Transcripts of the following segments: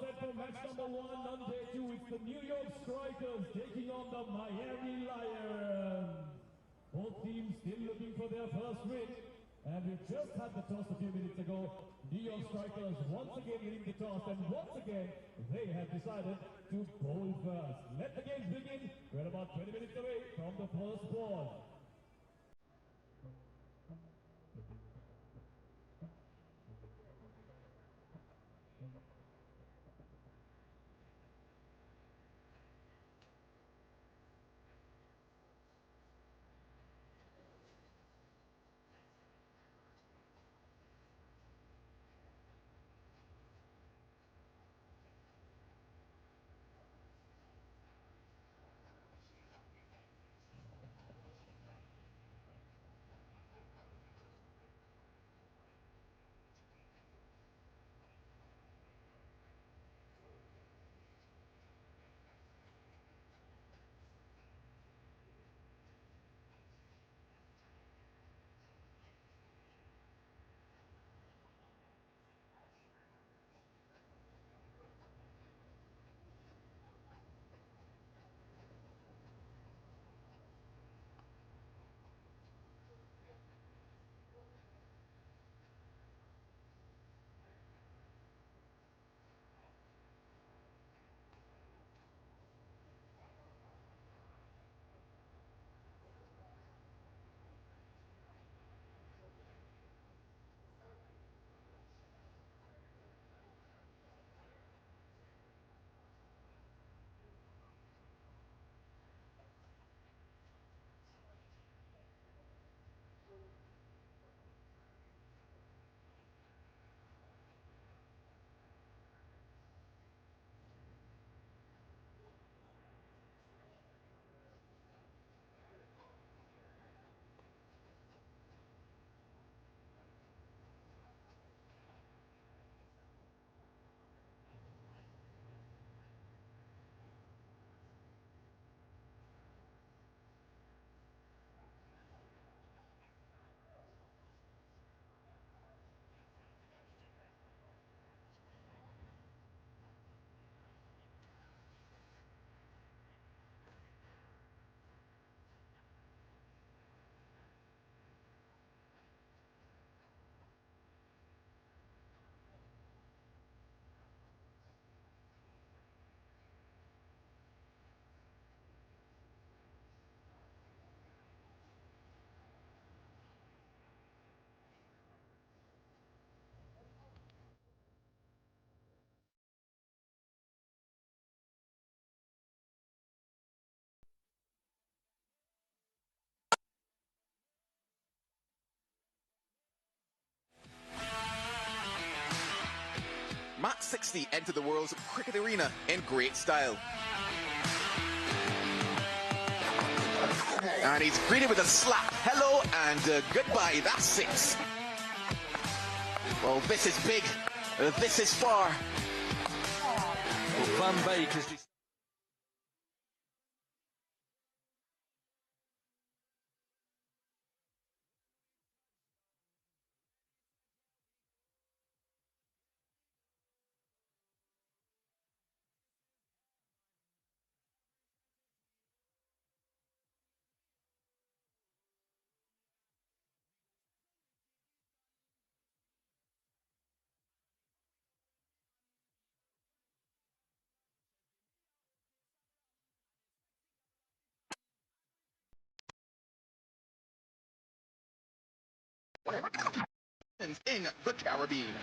set for match number 1 on day 2. It's the New York Strikers taking on the Miami Lions. Both teams still looking for their first win. And we just had the toss a few minutes ago. New York Strikers once again winning the toss, and once again they have decided to bowl first. Let the games begin. We're about 20 minutes away from the first ball. MAX60 entered the world's cricket arena in great style. And he's greeted with a slap. Hello and goodbye. That's 6. Well, this is big. This is far. Well, Van Beek has... In the Caribbean.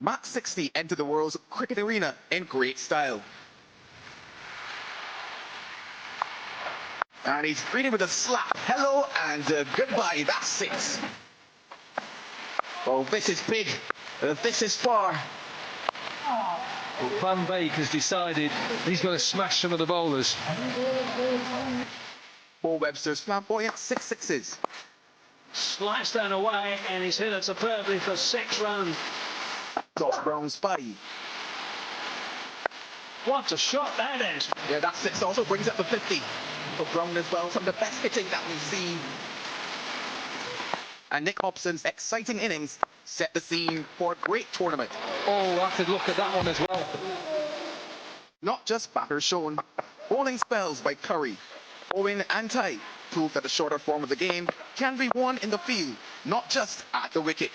MAX60 entered the world's cricket arena in great style. And he's greeted with a slap. Hello and goodbye. That's 6. Oh, this is big. This is far. Well, Van Beek has decided he's going to smash some of the bowlers. Paul Webster's flamboyant 6 sixes. Sliced that away and he's hit it superbly for 6 runs. Josh Brown's 5. What a shot that is. Yeah, that 6 also brings up the 50 for Brown as well. Some of the best hitting that we've seen. And Nick Hobson's exciting innings set the scene for a great tournament. Oh, I could look at that one as well. Not just batters shown. Bowling spells by Curry, Owen and Ty prove that the shorter form of the game can be won in the field, not just at the wicket.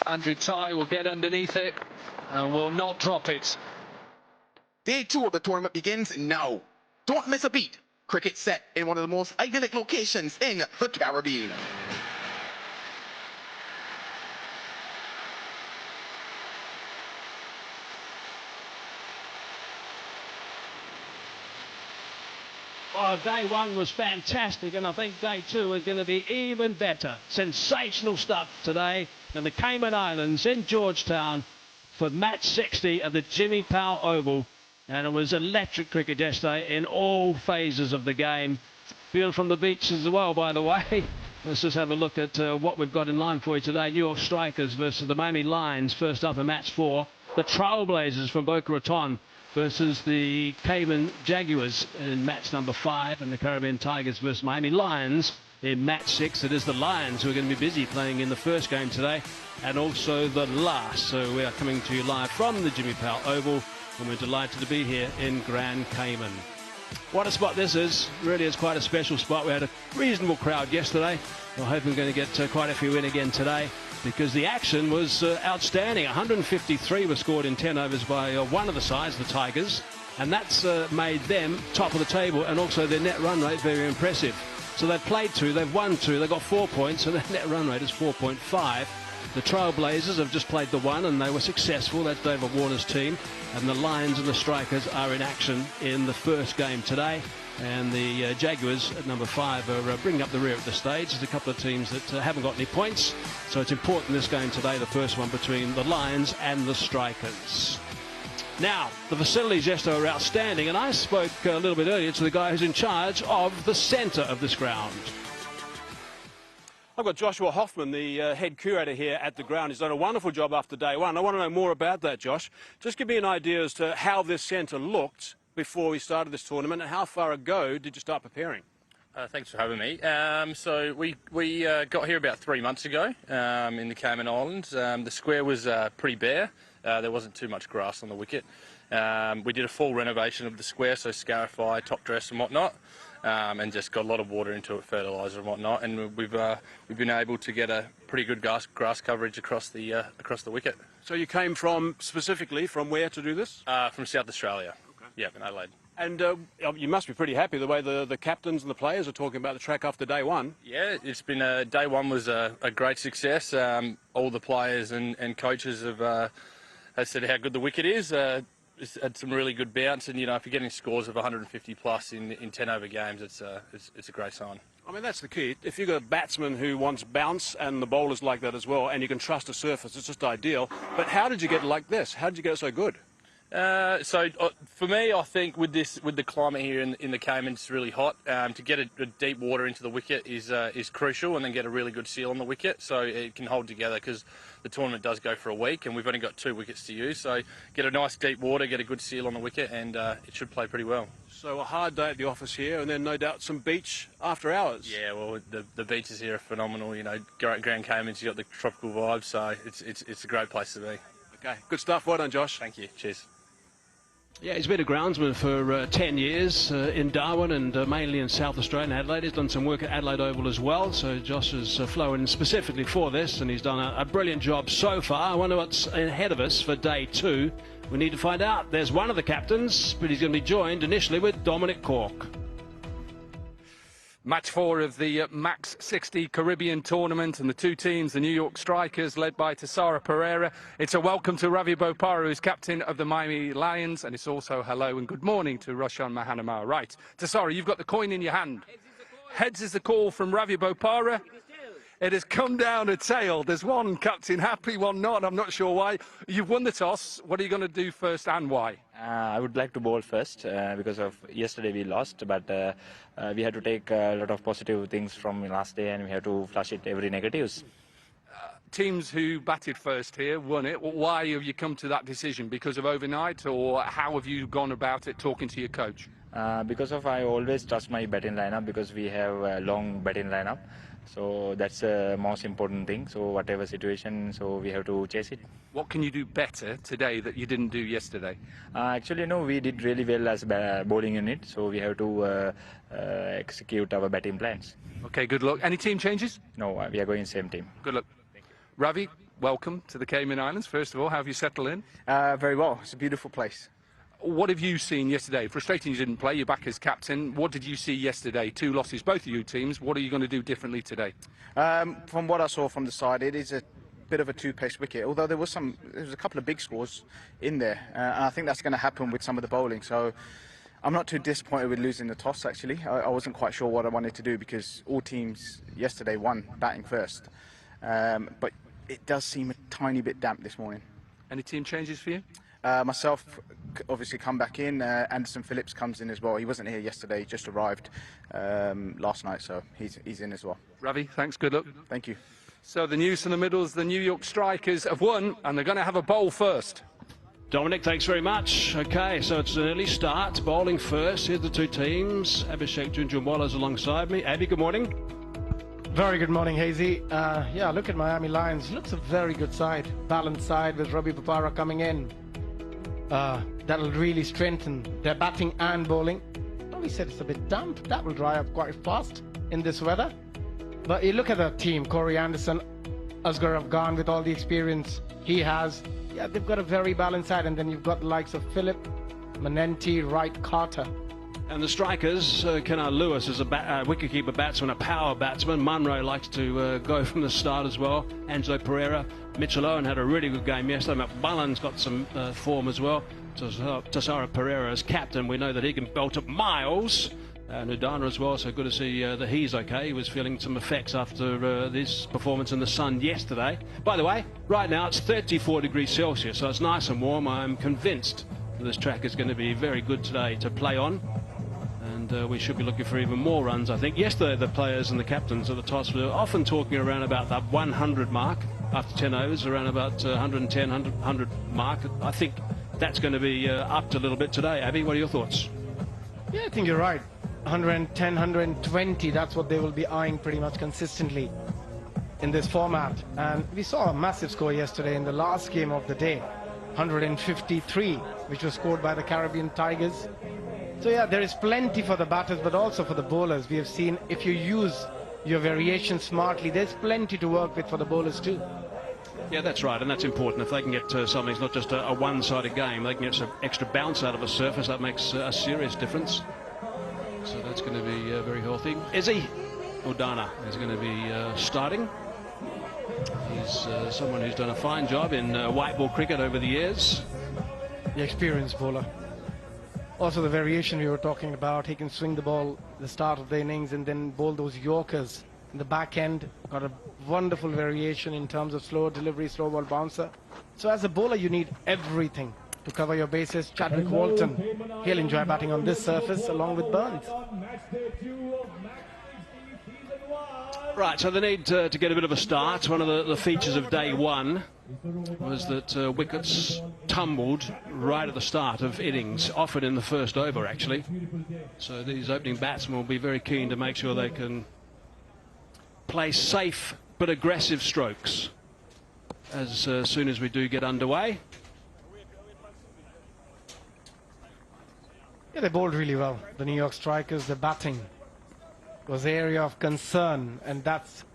Andrew Ty will get underneath it and will not drop it. Day 2 of the tournament begins now. Don't miss a beat. Cricket set in one of the most idyllic locations in the Caribbean. Oh, day 1 was fantastic, and I think day 2 is going to be even better. Sensational stuff today in the Cayman Islands in Georgetown for match 60 of the Jimmy Powell Oval. And it was electric cricket yesterday in all phases of the game. Field from the beach as well, by the way. Let's just have a look at what we've got in line for you today. New York Strikers versus the Miami Lions, first up in match 4. The Trailblazers from Boca Raton versus the Cayman Jaguars in match number 5. And the Caribbean Tigers versus Miami Lions in match 6. It is the Lions who are going to be busy playing in the first game today and also the last. So we are coming to you live from the Jimmy Powell Oval. And we're delighted to be here in Grand Cayman. What a spot this is. Really is quite a special spot. We had a reasonable crowd yesterday. We're hoping we're going to get quite a few in again today because the action was outstanding. 153 were scored in 10 overs by one of the sides, the Tigers. And that's made them top of the table and also their net run rate very impressive. So they've played 2, they've won 2, they've got 4 points and their net run rate is 4.5. The Trailblazers have just played the 1 and they were successful. That's David Warner's team. And the Lions and the Strikers are in action in the first game today. And the Jaguars at number 5 are bringing up the rear at the stage. There's a couple of teams that haven't got any points. So it's important this game today, the first one between the Lions and the Strikers. Now, the facilities yesterday were outstanding. And I spoke a little bit earlier to the guy who's in charge of the centre of this ground. I've got Joshua Hoffman, the head curator here at the ground. He's done a wonderful job after day 1. I want to know more about that, Josh. Just give me an idea as to how this centre looked before we started this tournament and how far ago did you start preparing? Thanks for having me. So we got here about 3 months ago in the Cayman Islands. The square was pretty bare. There wasn't too much grass on the wicket. We did a full renovation of the square, so scarify, top dress and whatnot. And just got a lot of water into it, fertiliser and whatnot, and we've been able to get a pretty good grass coverage across the wicket. So you came specifically from where to do this? From South Australia. Okay. Yeah, in Adelaide. And you must be pretty happy the way the captains and the players are talking about the track after day 1. Yeah, it's been day 1 was a great success. All the players and coaches have said how good the wicket is. It's had some really good bounce, and you know, if you're getting scores of 150 plus in 10 over games, it's a great sign. I mean, that's the key. If you've got a batsman who wants bounce and the bowlers like that as well, and you can trust a surface, it's just ideal. But how did you get like this? How did you get so good? So for me, I think with the climate here in the Cayman, it's really hot. To get a deep water into the wicket is crucial, and then get a really good seal on the wicket so it can hold together, because the tournament does go for a week and we've only got 2 wickets to use. So get a nice deep water, get a good seal on the wicket, and it should play pretty well. So a hard day at the office here, and then no doubt some beach after hours. Yeah, well, the beaches here are phenomenal. You know, Grand Cayman's, you've got the tropical vibes, so it's a great place to be. Okay, good stuff. Well done, Josh. Thank you. Cheers. Yeah, he's been a groundsman for 10 years in Darwin and mainly in South Australia and Adelaide. He's done some work at Adelaide Oval as well, so Josh is flown specifically for this, and he's done a brilliant job so far. I wonder what's ahead of us for day 2. We need to find out. There's one of the captains, but he's going to be joined initially with Dominic Cork. Match 4 of the MAX60 Caribbean tournament, and the two teams, the New York Strikers, led by Tessara Pereira. It's a welcome to Ravi Bopara, who's captain of the Miami Lions, and it's also hello and good morning to Roshan Mahanama. Right, Tessara, you've got the coin in your hand. Heads is the call from Ravi Bopara. It has come down a tail. There's one captain happy, one not. I'm not sure why. You've won the toss. What are you going to do first and why? I would like to bowl first because of yesterday we lost, but we had to take a lot of positive things from last day and we have to flush it every negatives. Teams who batted first here won it. Why have you come to that decision? Because of overnight, or how have you gone about it talking to your coach? Because of I always trust my batting lineup because we have a long batting lineup. So that's the most important thing. So whatever situation, so we have to chase it. What can you do better today that you didn't do yesterday? Actually, no, we did really well as a bowling unit. So we have to execute our batting plans. Okay, good luck. Any team changes? No, we are going same team. Good luck. Ravi, welcome to the Cayman Islands. First of all, how have you settled in? Very well. It's a beautiful place. What have you seen yesterday? Frustrating you didn't play, you're back as captain. What did you see yesterday? 2 losses, both of you teams. What are you going to do differently today? From what I saw from the side, it is a bit of a two-pace wicket, although there was a couple of big scores in there. And I think that's going to happen with some of the bowling. So I'm not too disappointed with losing the toss, actually. I wasn't quite sure what I wanted to do because all teams yesterday won batting first. But it does seem a tiny bit damp this morning. Any team changes for you? Myself, obviously, come back in. Anderson Phillips comes in as well. He wasn't here yesterday; he just arrived last night, so he's in as well. Ravi, thanks. Good luck. Thank you. So the news in the middles: the New York Strikers have won, and they're going to have a bowl first. Dominic, thanks very much. Okay, so it's an early start. Bowling first. Here's the two teams. Abhishek Junjunwala's alongside me. Abby, good morning. Very good morning, Hazy. Yeah, look at Miami Lions. Looks a very good side. Balanced side with Ravi Bopara coming in. That'll really strengthen their batting and bowling. We said it's a bit damp. That will dry up quite fast in this weather. But you look at the team, Corey Anderson, Asghar Afghan with all the experience he has. Yeah, they've got a very balanced side. And then you've got the likes of Phillip, Manenti, Wright, Carter. And the Strikers, Kenar Lewis is a wicketkeeper batsman, a power batsman. Munro likes to go from the start as well. Angelo Pereira. Mitchell Owen had a really good game yesterday. McMullen's got some form as well. Tessara Pereira as captain. We know that he can belt up miles. Nudana as well, so good to see that he's okay. He was feeling some effects after this performance in the sun yesterday. By the way, right now it's 34 degrees Celsius, so it's nice and warm. I'm convinced that this track is going to be very good today to play on. And we should be looking for even more runs, I think. Yesterday, the players and the captains of the toss were often talking around about that 100 mark after 10 overs, around about 110, 100 mark. I think that's going to be upped a little bit today. Abby, what are your thoughts? Yeah, I think you're right. 110, 120, that's what they will be eyeing pretty much consistently in this format. And we saw a massive score yesterday in the last game of the day, 153, which was scored by the Caribbean Tigers. So yeah, there is plenty for the batters, but also for the bowlers. We have seen if you use your variation smartly, there's plenty to work with for the bowlers too. Yeah, that's right, and that's important. If they can get something, it's not just a one-sided game, they can get some extra bounce out of a surface, that makes a serious difference. So that's going to be very healthy. Izzy Udana is going to be starting. He's someone who's done a fine job in white ball cricket over the years. The experienced bowler. Also the variation we were talking about, he can swing the ball at the start of the innings and then bowl those Yorkers in the back end. Got a wonderful variation in terms of slow delivery, slow ball bouncer. So as a bowler you need everything to cover your bases. Chadwick Walton, he'll enjoy batting on this surface along with Burns. Right, so they need to get a bit of a start. One of the features of day one was that wickets tumbled right at the start of innings, often in the first over actually. So these opening batsmen will be very keen to make sure they can play safe but aggressive strokes as soon as we do get underway. Yeah, they bowled really well. The New York Strikers, the batting was the area of concern, and that's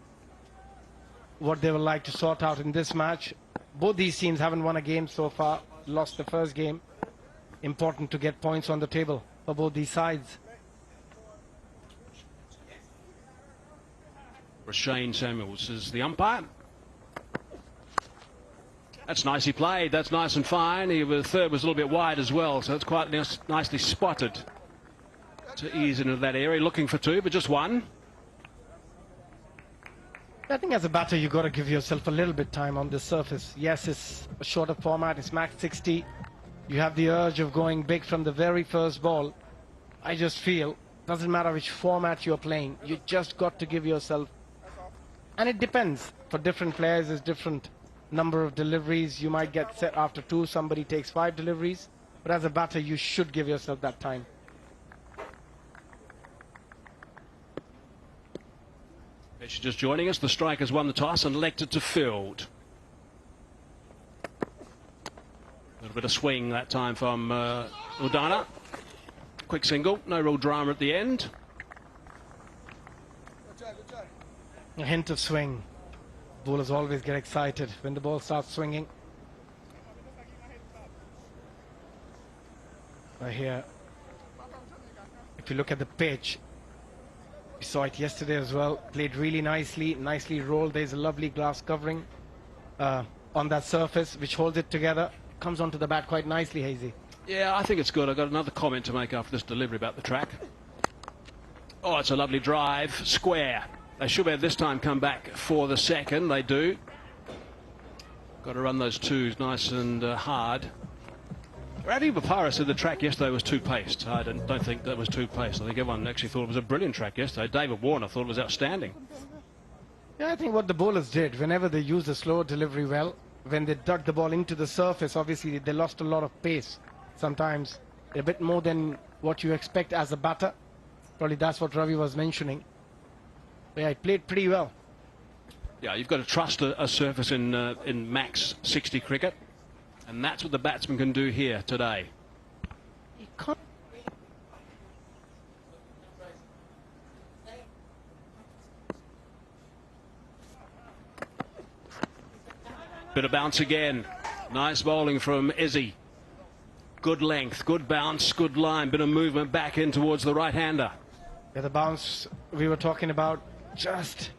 what they would like to sort out in this match. Both these teams haven't won a game so far, lost the first game. Important to get points on the table for both these sides. Shane Samuels is the umpire. That's nicely played. That's nice and fine. The third was a little bit wide as well, so it's quite nicely spotted to ease into that area. Looking for two, but just one. I think as a batter, you've got to give yourself a little bit time on this surface. Yes, it's a shorter format. It's MAX60. You have the urge of going big from the very first ball. I just feel, doesn't matter which format you're playing, you just got to give yourself, and it depends. For different players, there's different number of deliveries. You might get set after 2, somebody takes 5 deliveries. But as a batter, you should give yourself that time. She's just joining us. The strikers won the toss and elected to field. A little bit of swing that time from Udana. Quick single, no real drama at the end. A hint of swing. Bowlers always get excited when the ball starts swinging. Right here, if you look at the pitch, we saw it yesterday as well. Played really nicely rolled. There's a lovely glass covering on that surface which holds it together. Comes onto the bat quite nicely, Hazy. Yeah, I think it's good. I've got another comment to make after this delivery about the track. Oh, it's a lovely drive, square. They should have this time come back for the second. They do. Got to run those twos nice and hard. Ravi Bopara said the track yesterday was too paced. I don't think that was too paced. I think everyone actually thought it was a brilliant track yesterday. David Warner thought it was outstanding. Yeah, I think what the bowlers did, whenever they used the slow delivery well, when they dug the ball into the surface, obviously they lost a lot of pace. Sometimes a bit more than what you expect as a batter. Probably that's what Ravi was mentioning. But yeah, he played pretty well. Yeah, you've got to trust a surface in MAX60 cricket. And that's what the batsman can do here today. He can't. Bit of bounce again. Nice bowling from Izzy. Good length, good bounce, good line. Bit of movement back in towards the right-hander. Yeah, the bounce we were talking about, just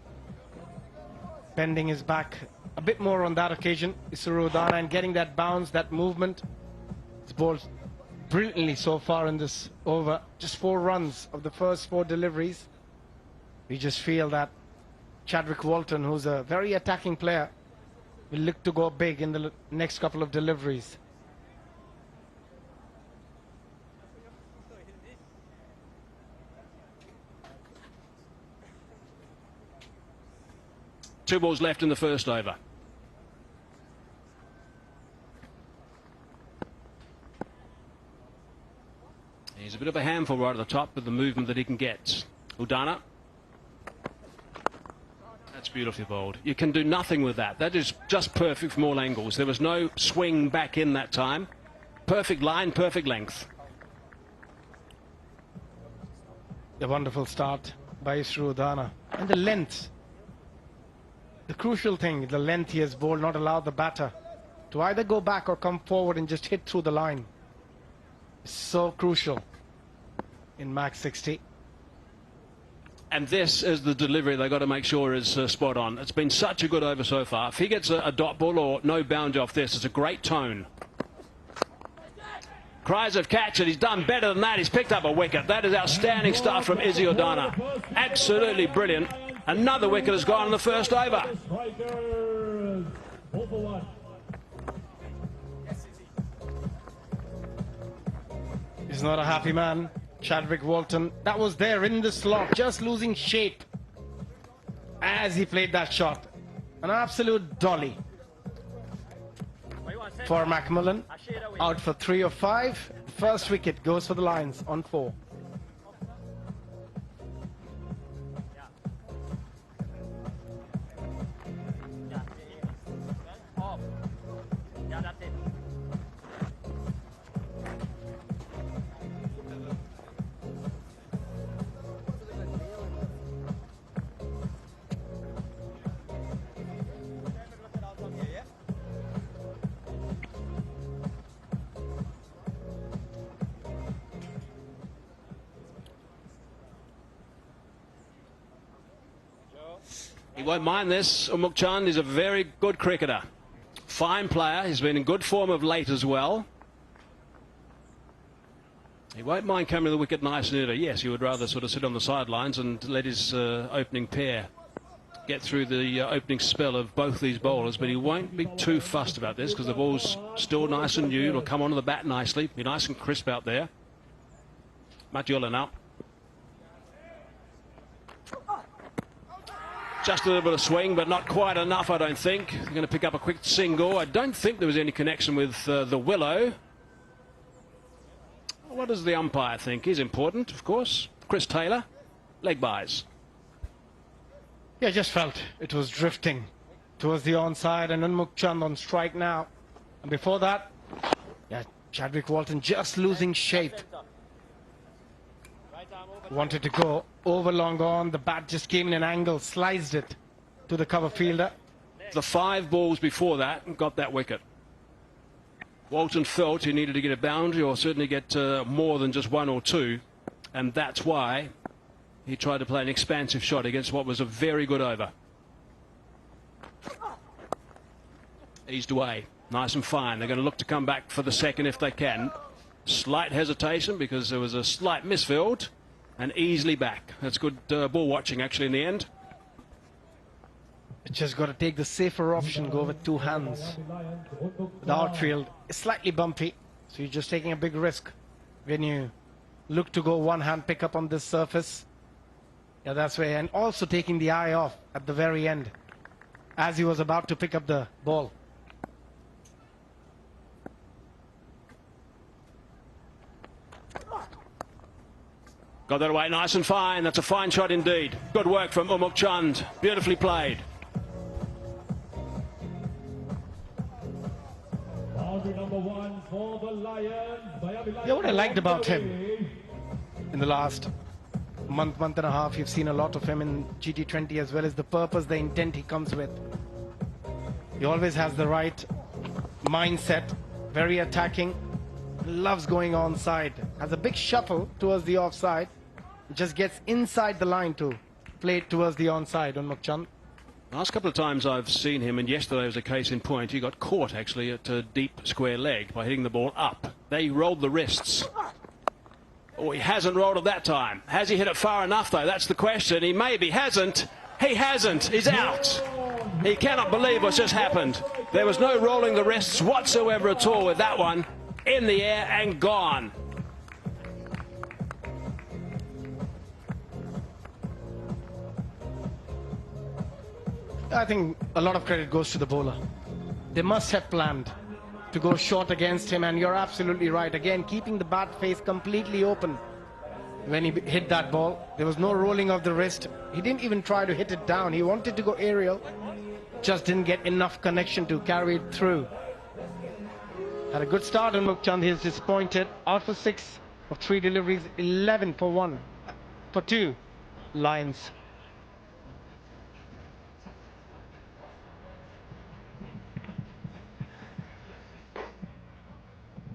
bending his back a bit more on that occasion. Udana, and getting that bounce, that movement. It's bowled brilliantly so far in this over. Just 4 runs of the first 4 deliveries. We just feel that Chadwick Walton, who's a very attacking player, will look to go big in the next couple of deliveries. Two balls left in the first over. He's a bit of a handful right at the top with the movement that he can get. Udana. That's beautifully bowled. You can do nothing with that. That is just perfect from all angles. There was no swing back in that time. Perfect line, perfect length. A wonderful start by Udana. And the length. The crucial thing, the length he has bowled, not allowed the batter to either go back or come forward and just hit through the line. It's so crucial in MAX60. And this is the delivery they've got to make sure is spot on. It's been such a good over so far. If he gets a dot ball or no boundary off this, it's a great tone. Cries of catch it. He's done better than that. He's picked up a wicket. That is outstanding stuff from Izzy Udana. Absolutely brilliant. Another wicket has gone in the first over. He's not a happy man, Chadwick Walton. That was there in the slot, just losing shape as he played that shot. An absolute dolly for Macmillan. Out for 3 of 5. The first wicket goes for the Lions on 4. won't mind this. Umuk Chand is a very good cricketer. Fine player. He's been in good form of late as well. He won't mind coming to the wicket nice and early. Yes, he would rather sort of sit on the sidelines and let his opening pair get through the opening spell of both these bowlers, but he won't be too fussed about this because the ball's still nice and new. It'll come onto the bat nicely, be nice and crisp out there. Matiola now. Just a little bit of swing, but not quite enough, I don't think. They're going to pick up a quick single. I don't think there was any connection with the willow. What does the umpire think? He's important, of course. Chris Taylor, leg byes. Yeah, just felt it was drifting towards the onside, and Umuk Chand on strike now. And before that, yeah, Chadwick Walton just losing shape. Wanted to go over long on, the bat just came in an angle, sliced it to the cover fielder. The 5 balls before that got that wicket. Walton felt he needed to get a boundary or certainly get more than just 1 or 2, and that's why he tried to play an expansive shot against what was a very good over. Eased away, nice and fine. They're going to look to come back for the second if they can. Slight hesitation because there was a slight misfield, and easily back. That's good ball watching actually in the end. Just got to take the safer option, go with 2 hands. The outfield is slightly bumpy, so you're just taking a big risk when you look to go 1-hand pick up on this surface. Yeah, that's where, and also taking the eye off at the very end as he was about to pick up the ball. Got that away nice and fine. That's a fine shot indeed. Good work from Umuk Chand. Beautifully played. Boundary number 1 for the Lions. Yeah, what I liked about him in the last month and a half, you've seen a lot of him in GT20 as well as the purpose, the intent he comes with. He always has the right mindset, very attacking, loves going onside, has a big shuffle towards the offside, just gets inside the line to play it towards the onside on Umuk Chand. Last couple of times I've seen him, and yesterday was a case in point, he got caught actually at a deep square leg by hitting the ball up. They rolled the wrists. Oh, he hasn't rolled it that time. Has he hit it far enough, though? That's the question. He maybe hasn't. He hasn't. He's out. He cannot believe what's just happened. There was no rolling the wrists whatsoever at all with that one. In the air and gone. I think a lot of credit goes to the bowler. They must have planned to go short against him, and you're absolutely right. Again, keeping the bat face completely open when he hit that ball. There was no rolling of the wrist. He didn't even try to hit it down. He wanted to go aerial, just didn't get enough connection to carry it through. Had a good start on Umuk Chand. He is disappointed. Out for 6 of 3 deliveries, 11 for 1 for 2 Lions.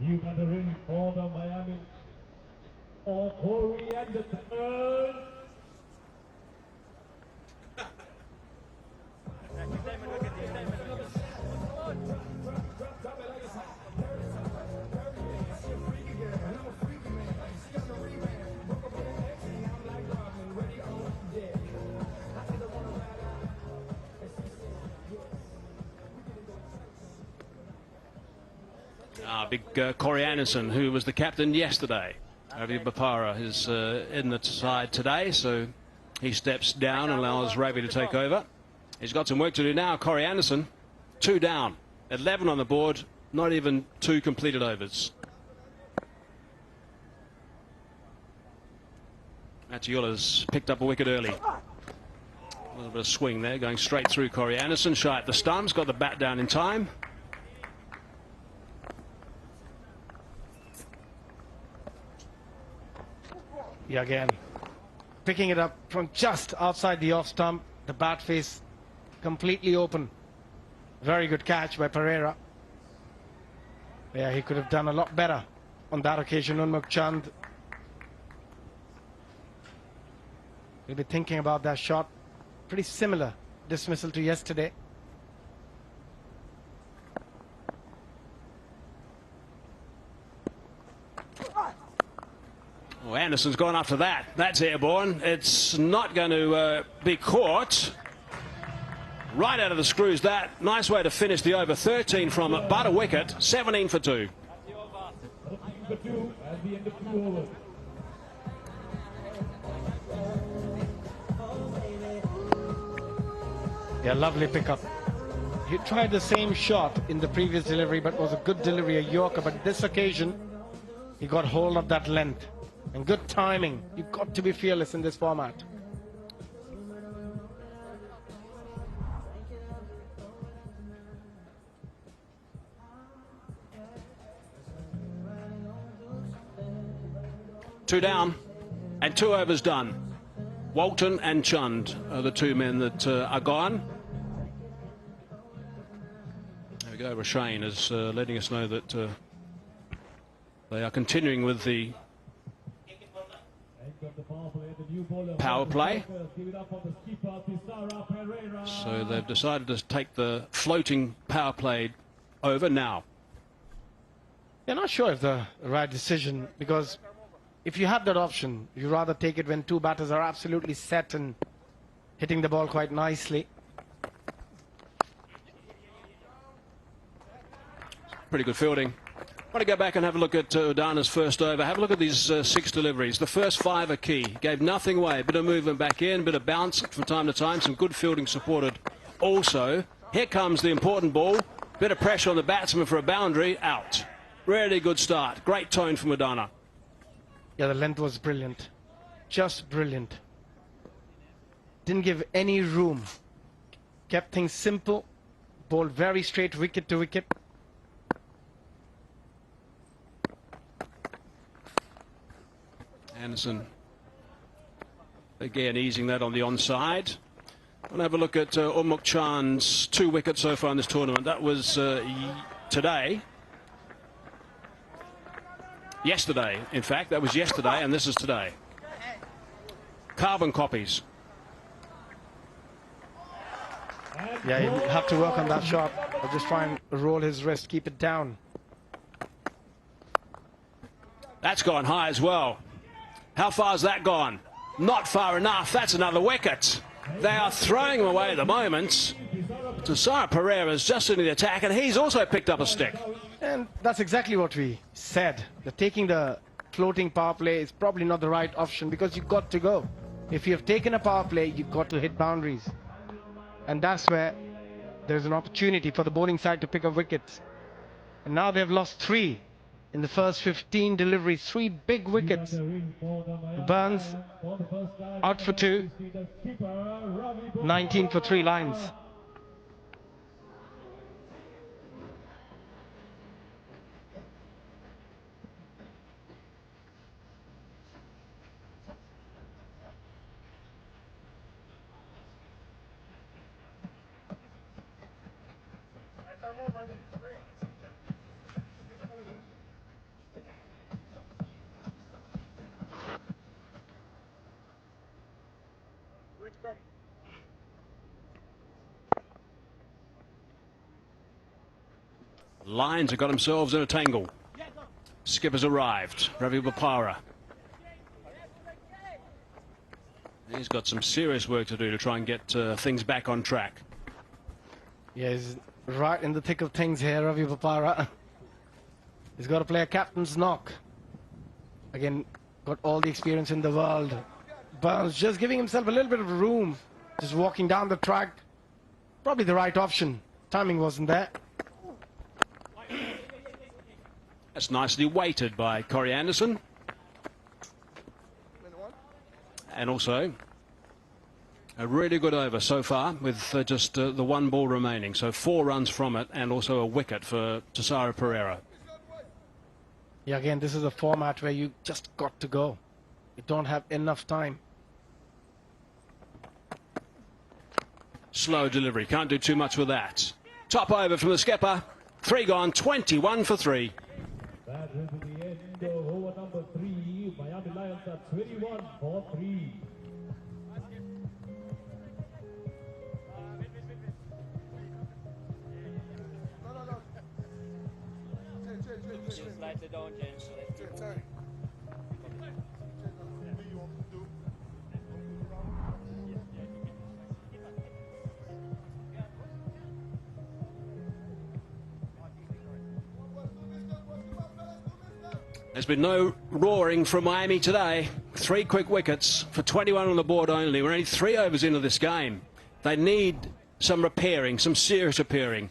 New gathering for the Miami. Corey and the third. Big Corey Anderson, who was the captain yesterday. Ravi Bopara is in the side today, so he steps down and allows Ravi to take over. He's got some work to do now. Corey Anderson, 2 down, 11 on the board, not even 2 completed overs. Mattiola's picked up a wicket early. A little bit of swing there, going straight through Corey Anderson, shy at the stumps, got the bat down in time. Yeah, again, picking it up from just outside the off stump, the bat face completely open. Very good catch by Pereira. Yeah, he could have done a lot better on that occasion. Umuk Chand will be thinking about that shot. Pretty similar dismissal to yesterday. Oh, Anderson's gone after that. That's airborne. It's not going to be caught. Right out of the screws that. Nice way to finish the over. 13 from it, but a wicket. 17 for 2. Yeah, lovely pickup. He tried the same shot in the previous delivery, but was a good delivery, a Yorker. But this occasion, he got hold of that length. And good timing. You've got to be fearless in this format. Two down and 2 overs done. Walton and Chund are the 2 men that are gone. There we go. Raton is letting us know that they are continuing with the power play. So they've decided to take the floating power play over now. They're not sure if the right decision, because if you have that option, you rather take it when 2 batters are absolutely set and hitting the ball quite nicely. Pretty good fielding. I want to go back and have a look at Udana's first over. Have a look at these 6 deliveries. The first 5 are key. Gave nothing away. A bit of movement back in, bit of bounce from time to time. Some good fielding supported. Also, here comes the important ball. Bit of pressure on the batsman for a boundary. Out. Really good start. Great tone from Udana. Yeah, the length was brilliant. Just brilliant. Didn't give any room. Kept things simple. Bowled very straight, wicket to wicket. Anderson again easing that on the onside. We'll have a look at Umuk Chand's 2 wickets so far in this tournament. That was today. Yesterday, in fact. That was yesterday, and this is today. Carbon copies. Yeah, you have to work on that shot. Or just try and roll his wrist, keep it down. That's gone high as well. How far has that gone? Not far enough. That's another wicket. They are throwing him away at the moment. Tasara Pereira's just in the attack, and he's also picked up a stick. And that's exactly what we said. That taking the floating power play is probably not the right option, because you've got to go. If you have taken a power play, you've got to hit boundaries. And that's where there's an opportunity for the bowling side to pick up wickets. And now they've lost 3 in the first 15 deliveries. 3 big wickets. Burns out for 2. 19 for 3 lines. Lions have got themselves in a tangle. Skipper's arrived. Ravi Bopara. He's got some serious work to do to try and get things back on track. Yeah, he's right in the thick of things here, Ravi Bopara. He's got to play a captain's knock. Again, got all the experience in the world. Burns just giving himself a little bit of room. Just walking down the track. Probably the right option. Timing wasn't there. That's nicely weighted by Corey Anderson. And also a really good over so far with just the 1 ball remaining. So 4 runs from it, and also a wicket for Tasara Pereira. Yeah, again, this is a format where you just got to go. You don't have enough time. Slow delivery. Can't do too much with that. Top over from the skipper. 3 gone. 21 for 3. That will be the end of over number 3. Miami Lions are 21 for 3. There's been no roaring from Miami today. 3 quick wickets for 21 on the board only. We're only 3 overs into this game. They need some repairing, some serious repairing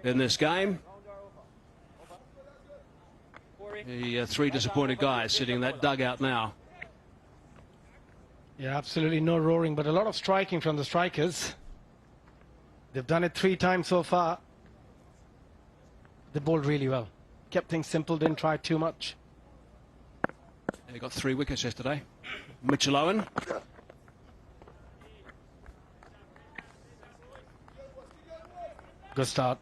in this game. The 3 disappointed guys sitting in that dugout now. Yeah, absolutely no roaring, but a lot of striking from the strikers. They've done it 3 times so far. They bowled really well. Kept things simple, didn't try too much. They got 3 wickets yesterday. Mitchell Owen. Good start.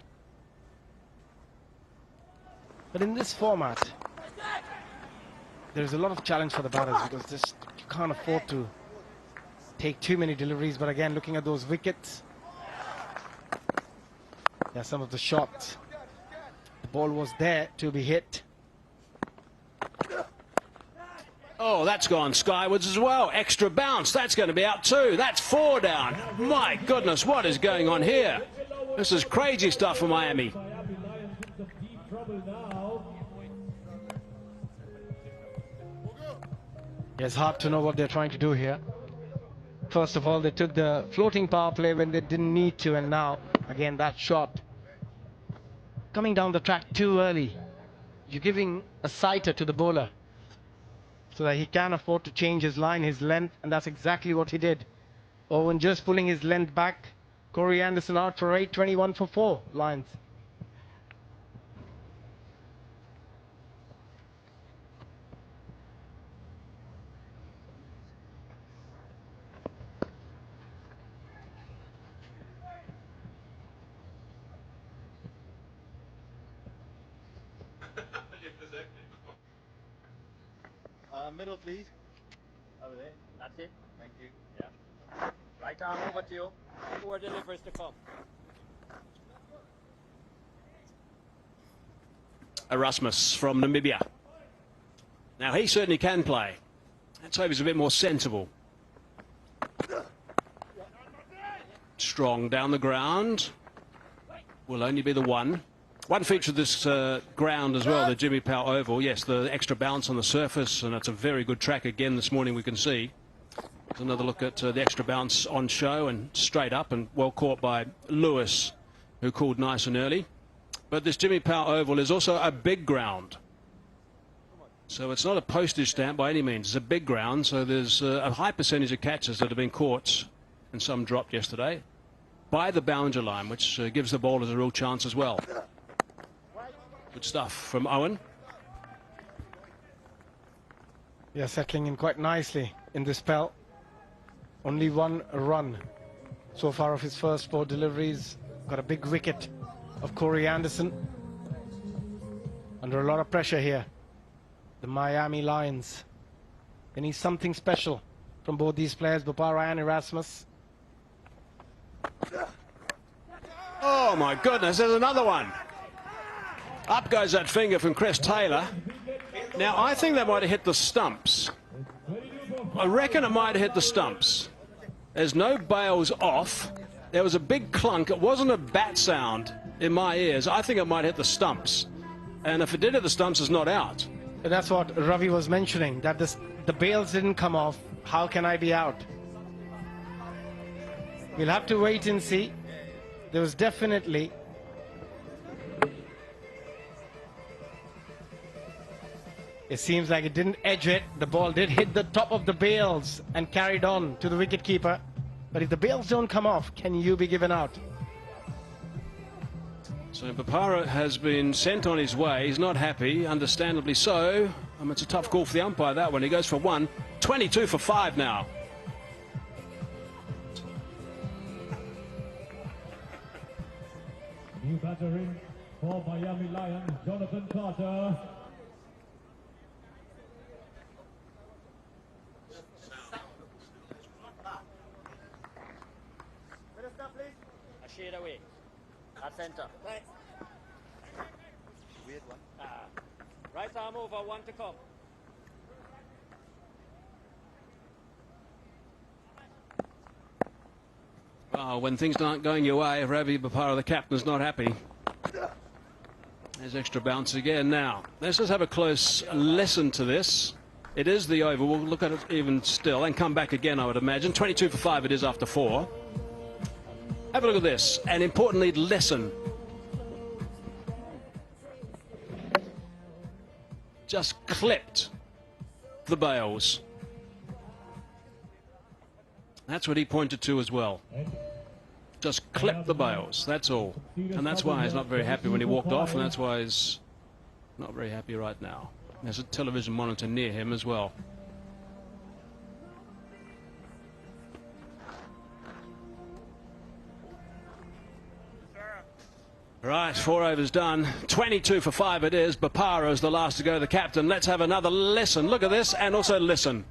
But in this format, there's a lot of challenge for the batters because just you can't afford to take too many deliveries. But again, looking at those wickets, yeah, some of the shots, the ball was there to be hit. Oh, that's gone skywards as well. Extra bounce. That's going to be out too. That's 4 down. My goodness, what is going on here? This is crazy stuff for Miami. It's hard to know what they're trying to do here. First of all, they took the floating power play when they didn't need to, and now, again, that shot. Coming down the track too early. You're giving a sighter to the bowler so that he can afford to change his line, his length, and that's exactly what he did. Owen just pulling his length back. Corey Anderson out for 8, 21 for 4 lines. Middle, please. Over there. That's it. Thank you. Yeah. Right arm over to you. 4 delivers to come. Erasmus from Namibia. Now, he certainly can play. Let's hope he's a bit more sensible. Strong down the ground. Will only be the one. One feature of this ground as well, the Jimmy Powell Oval. Yes, the extra bounce on the surface, and it's a very good track again this morning, we can see. There's another look at the extra bounce on show and straight up and well caught by Lewis, who called nice and early. But this Jimmy Powell Oval is also a big ground. So it's not a postage stamp by any means. It's a big ground, so there's a high percentage of catches that have been caught, and some dropped yesterday, by the boundary line, which gives the bowlers a real chance as well. Good stuff from Owen. Yeah, settling in quite nicely in this spell. Only 1 run so far of his first 4 deliveries. Got a big wicket of Corey Anderson. Under a lot of pressure here. The Miami Lions. They need something special from both these players, Bopara and Erasmus. Oh my goodness, there's another one. Up goes that finger from Chris Taylor. Now, I think that might have hit the stumps. I reckon it might have hit the stumps. There's no bails off. There was a big clunk. It wasn't a bat sound in my ears. I think it might hit the stumps. And if it did hit the stumps, it's not out. That's what Ravi was mentioning, that the bails didn't come off. How can I be out? We'll have to wait and see. There was definitely... It seems like it didn't edge it. The ball did hit the top of the bails and carried on to the wicketkeeper. But if the bails don't come off, can you be given out? So Bopara has been sent on his way. He's not happy, understandably so. It's a tough call for the umpire, that one. He goes for 1. 22 for 5 now. New batter in for Miami Lions, Jonathan Carter. A shade away. At center. Thanks. Weird one. Right arm over, 1 to come. Well, when things aren't going your way, Ravi Bopara, the captain, is not happy. There's extra bounce again. Now, let's just have a close listen to this. It is the over. We'll look at it even still and come back again, I would imagine. 22 for 5 it is after 4. Have a look at this, and importantly, listen. Just clipped the bails. That's what he pointed to as well. Just clipped the bails, that's all. And that's why he's not very happy when he walked off, and that's why he's not very happy right now. There's a television monitor near him as well. Right, 4 overs done. 22 for 5 it is. Boparo's the last to go, the captain. Let's have another listen. Look at this, and also listen.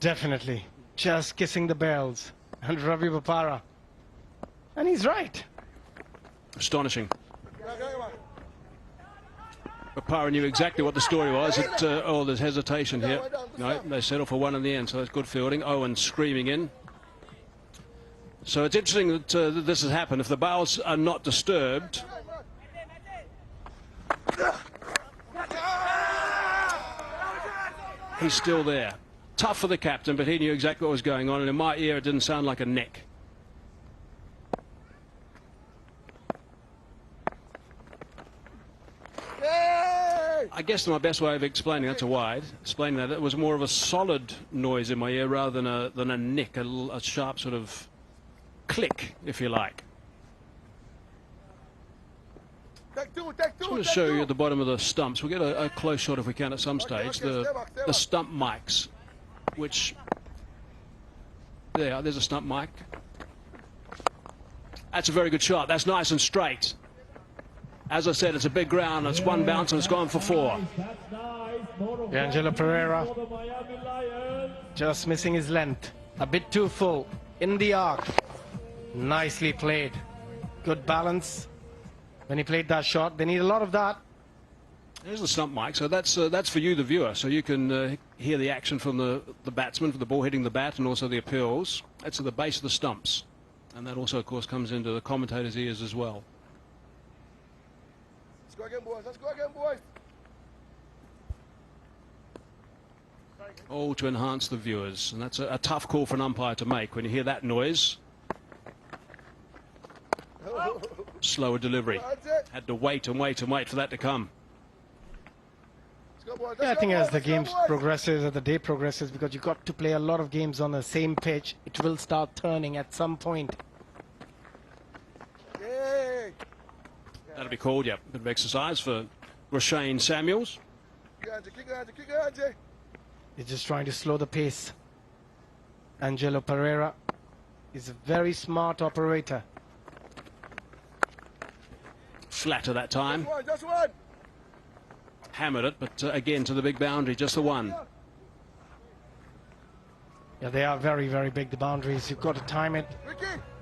Definitely. Just kissing the bells. And Ravi Bopara. And he's right. Astonishing. Bopara knew exactly what the story was. Oh, there's hesitation here. No, they settle for 1 in the end, so that's good fielding. Owen screaming in. So it's interesting that this has happened. If the bails are not disturbed... He's still there. Tough for the captain, but he knew exactly what was going on, and in my ear it didn't sound like a neck. I guess my best way of explaining, that's a wide, explaining that it was more of a solid noise in my ear rather than a nick, a sharp sort of click, if you like. Just want to show you at the bottom of the stumps. We'll get a close shot if we can at some stage. The stump mics, which there's a stump mic. That's a very good shot. That's nice and straight. As I said, it's a big ground. It's 1 bounce and it's gone for 4. Angelo Pereira just missing his length. A bit too full in the arc. Nicely played. Good balance. When he played that shot, they need a lot of that. There's the stump mic. So that's for you, the viewer. So you can hear the action from the batsman, from the ball hitting the bat, and also the appeals. That's at the base of the stumps. And that also, of course, comes into the commentators' ears as well. Let's go again, boys. Let's go again, boys. All to enhance the viewers. And that's a tough call for an umpire to make when you hear that noise. Slower delivery. Had to wait and wait and wait for that to come. Yeah, I think as the game progresses, as the day progresses, because you've got to play a lot of games on the same pitch, it will start turning at some point. That'll be called, yeah. Bit of exercise for Rashane Samuels. He's just trying to slow the pace. Angelo Pereira is a very smart operator. Flat at that time. Just one. Hammered it, but again to the big boundary, just the 1. Yeah, they are very, very big, the boundaries. You've got to time it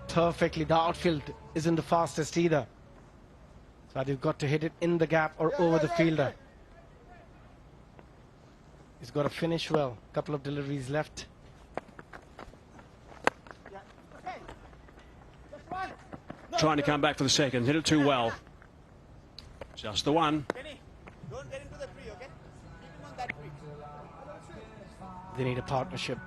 perfectly. The outfield isn't the fastest either. So you've got to hit it in the gap or over the fielder. He's got to finish well. A couple of deliveries left. Trying to come back for the second. Hit it too well. Just the 1. Don't get into the tree, okay? Keep him on that tree. They need a partnership.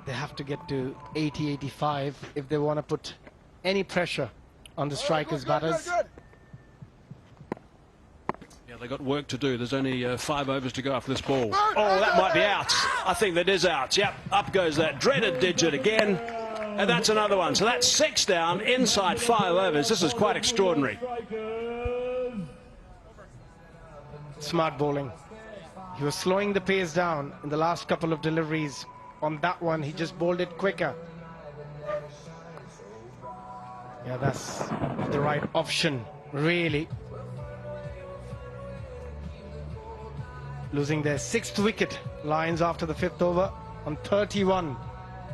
They have to get to 80, 85 if they want to put any pressure on the strikers, batters. Yeah, they got work to do. There's only 5 overs to go after this ball. Oh, that might be out. I think that is out. Yep, up goes that dreaded digit again. And that's another one. So that's 6 down inside 5 overs. This is quite extraordinary. Smart bowling. He was slowing the pace down in the last couple of deliveries. On that one, he just bowled it quicker. Yeah, that's the right option, really. Losing their 6th wicket, Lions after the 5th over on 31.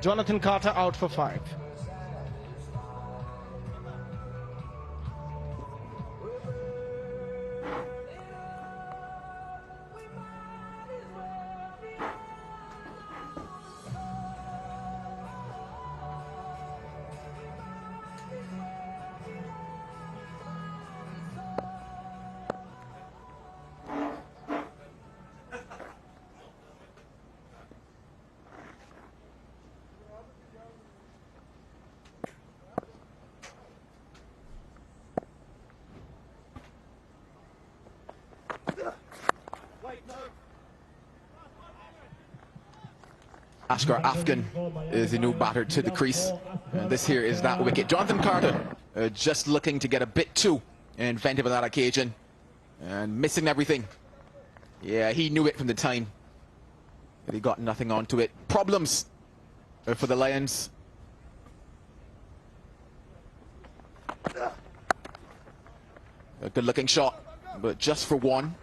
Jonathan Carter out for 5. Ashgar Afghan is the new batter to the crease. And this here is that wicket. Jonathan Carter just looking to get a bit too inventive on that occasion. And missing everything. Yeah, he knew it from the time. But he got nothing onto it. Problems for the Lions. A good looking shot, but just for one.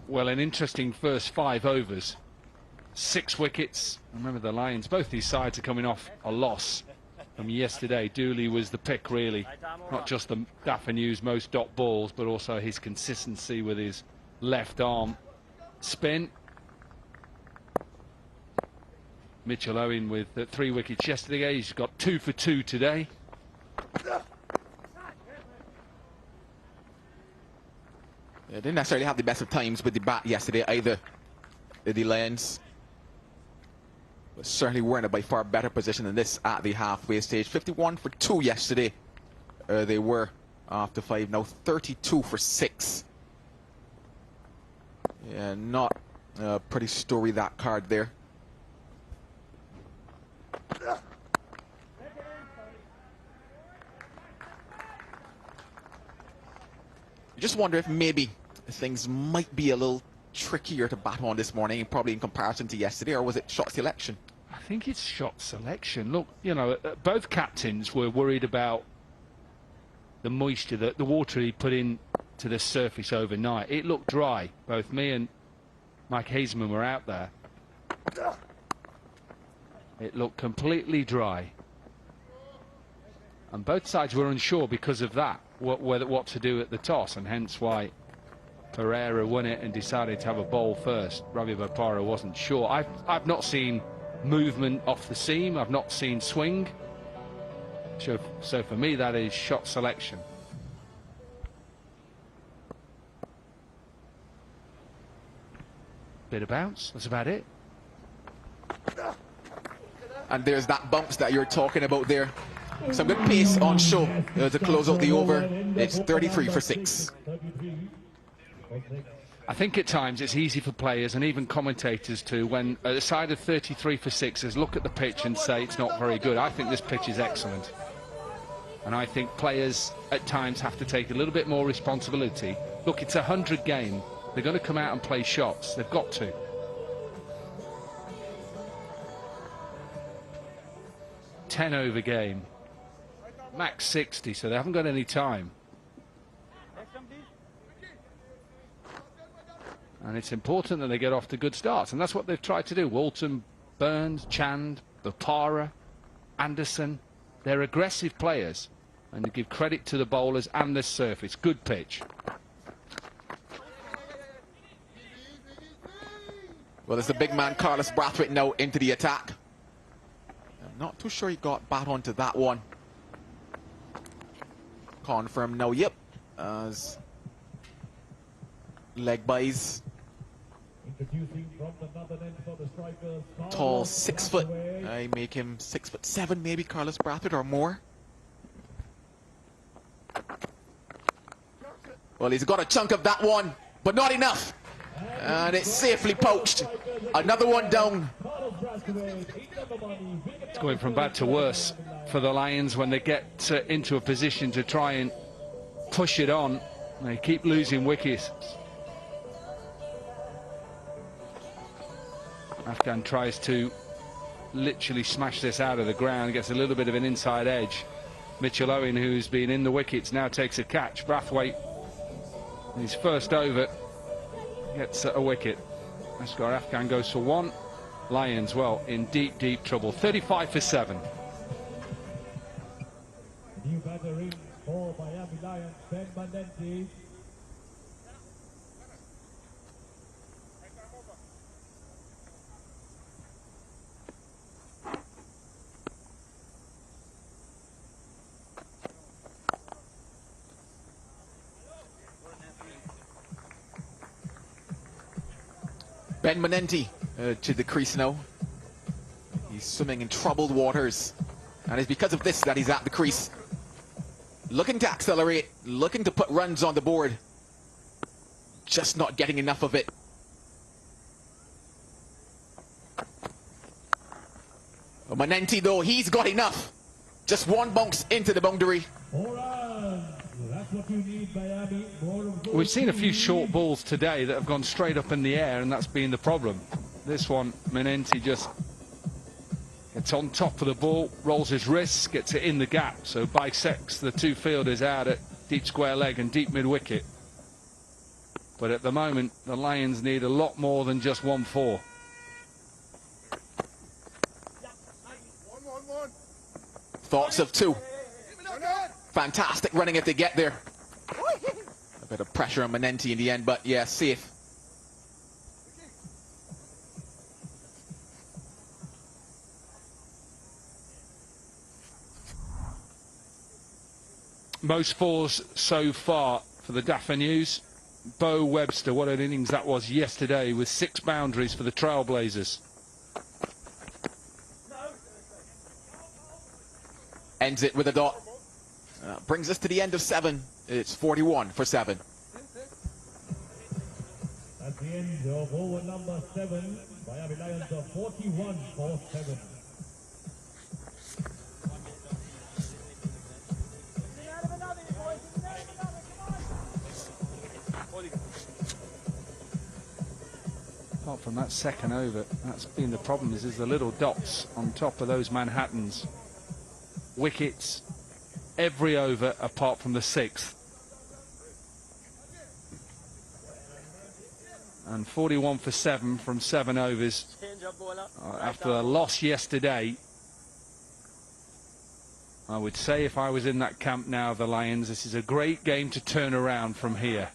Well, an interesting first 5 overs. 6 wickets. Remember, the Lions, both these sides are coming off a loss from yesterday. Dooley was the pick, really. Not just the Daffer News most dot balls, but also his consistency with his left arm spin. Mitchell Owen with 3 wickets yesterday. He's got 2 for 2 today. They didn't necessarily have the best of times with the bat yesterday either, the Lions. But certainly were in a by far better position than this at the halfway stage. 51 for 2 yesterday. They were after 5. Now 32 for 6. Yeah, not a pretty story, that card there. You just wonder if maybe things might be a little trickier to bat on this morning, probably in comparison to yesterday, or was it shot selection? I think it's shot selection. Look, you know, both captains were worried about the moisture, the water he put in to the surface overnight. It looked dry. Both me and Mike Hazeman were out there. It looked completely dry. And both sides were unsure because of that, what to do at the toss, and hence why Pereira won it and decided to have a bowl first. Ravi Bopara wasn't sure. I've not seen movement off the seam. I've not seen swing. So for me, that is shot selection. Bit of bounce. That's about it. And there's that bounce that you're talking about there. Some good pace on show to close out the over. It's 33 for 6. I think at times it's easy for players and even commentators to, when at the side of 33 for 6s, look at the pitch and say it's not very good. I think this pitch is excellent. And I think players at times have to take a little bit more responsibility. Look, it's a 100 game. They're going to come out and play shots. They've got to. Ten over game. Max 60, so they haven't got any time. And it's important that they get off to good starts, and that's what they've tried to do. Walton, Burns, Chand, Bopara, Anderson. They're aggressive players, and to give credit to the bowlers and the surface. Good pitch. Well, there's the big man Carlos Brathwaite now into the attack. I'm not too sure he got bat onto that one. Confirm now, yep. As leg buys. Tall, 6 foot. I make him 6'7", maybe, Carlos Brathwaite, or more. Well, he's got a chunk of that one, but not enough. And it's safely poached. Another one down. It's going from bad to worse for the Lions when they get into a position to try and push it on. They keep losing wickets. Afghan tries to literally smash this out of the ground, gets a little bit of an inside edge. Mitchell Owen, who's been in the wickets, now takes a catch. Brathwaite, his first over, gets a wicket. Asghar Afghan goes for 1. Lions, well, in deep, deep trouble. 35 for 7. New batter in for Miami Lions, Ben Manenti. Ben Manenti to the crease now. He's swimming in troubled waters, and it's because of this that he's at the crease. Looking to accelerate, looking to put runs on the board. just not getting enough of it. Manenti, though, he's got enough. Just one bounce into the boundary. That's what you need, Miami. We've seen a few short balls today that have gone straight up in the air, and that's been the problem. This one, Manenti just gets on top of the ball, rolls his wrists, gets it in the gap, so bisects the two fielders out at deep square leg and deep mid-wicket. But at the moment, the Lions need a lot more than just 1-4. Thoughts of 2. Fantastic running if they get there. A bit of pressure on Manenti in the end, but yeah, safe. Most 4s so far for the Daffodils. Bo Webster, what an innings that was yesterday with 6 boundaries for the Trailblazers. Ends it with a dot. Brings us to the end of 7. It's 41 for 7. At the end of over number 7, Miami Lions are 41 for 7. Apart from that second over, that's been the problem, is the little dots on top of those Manhattans. Wickets every over apart from the 6th. And 41 for 7 from 7 overs. After the loss yesterday, I would say if I was in that camp now, the Lions, this is a great game to turn around from here.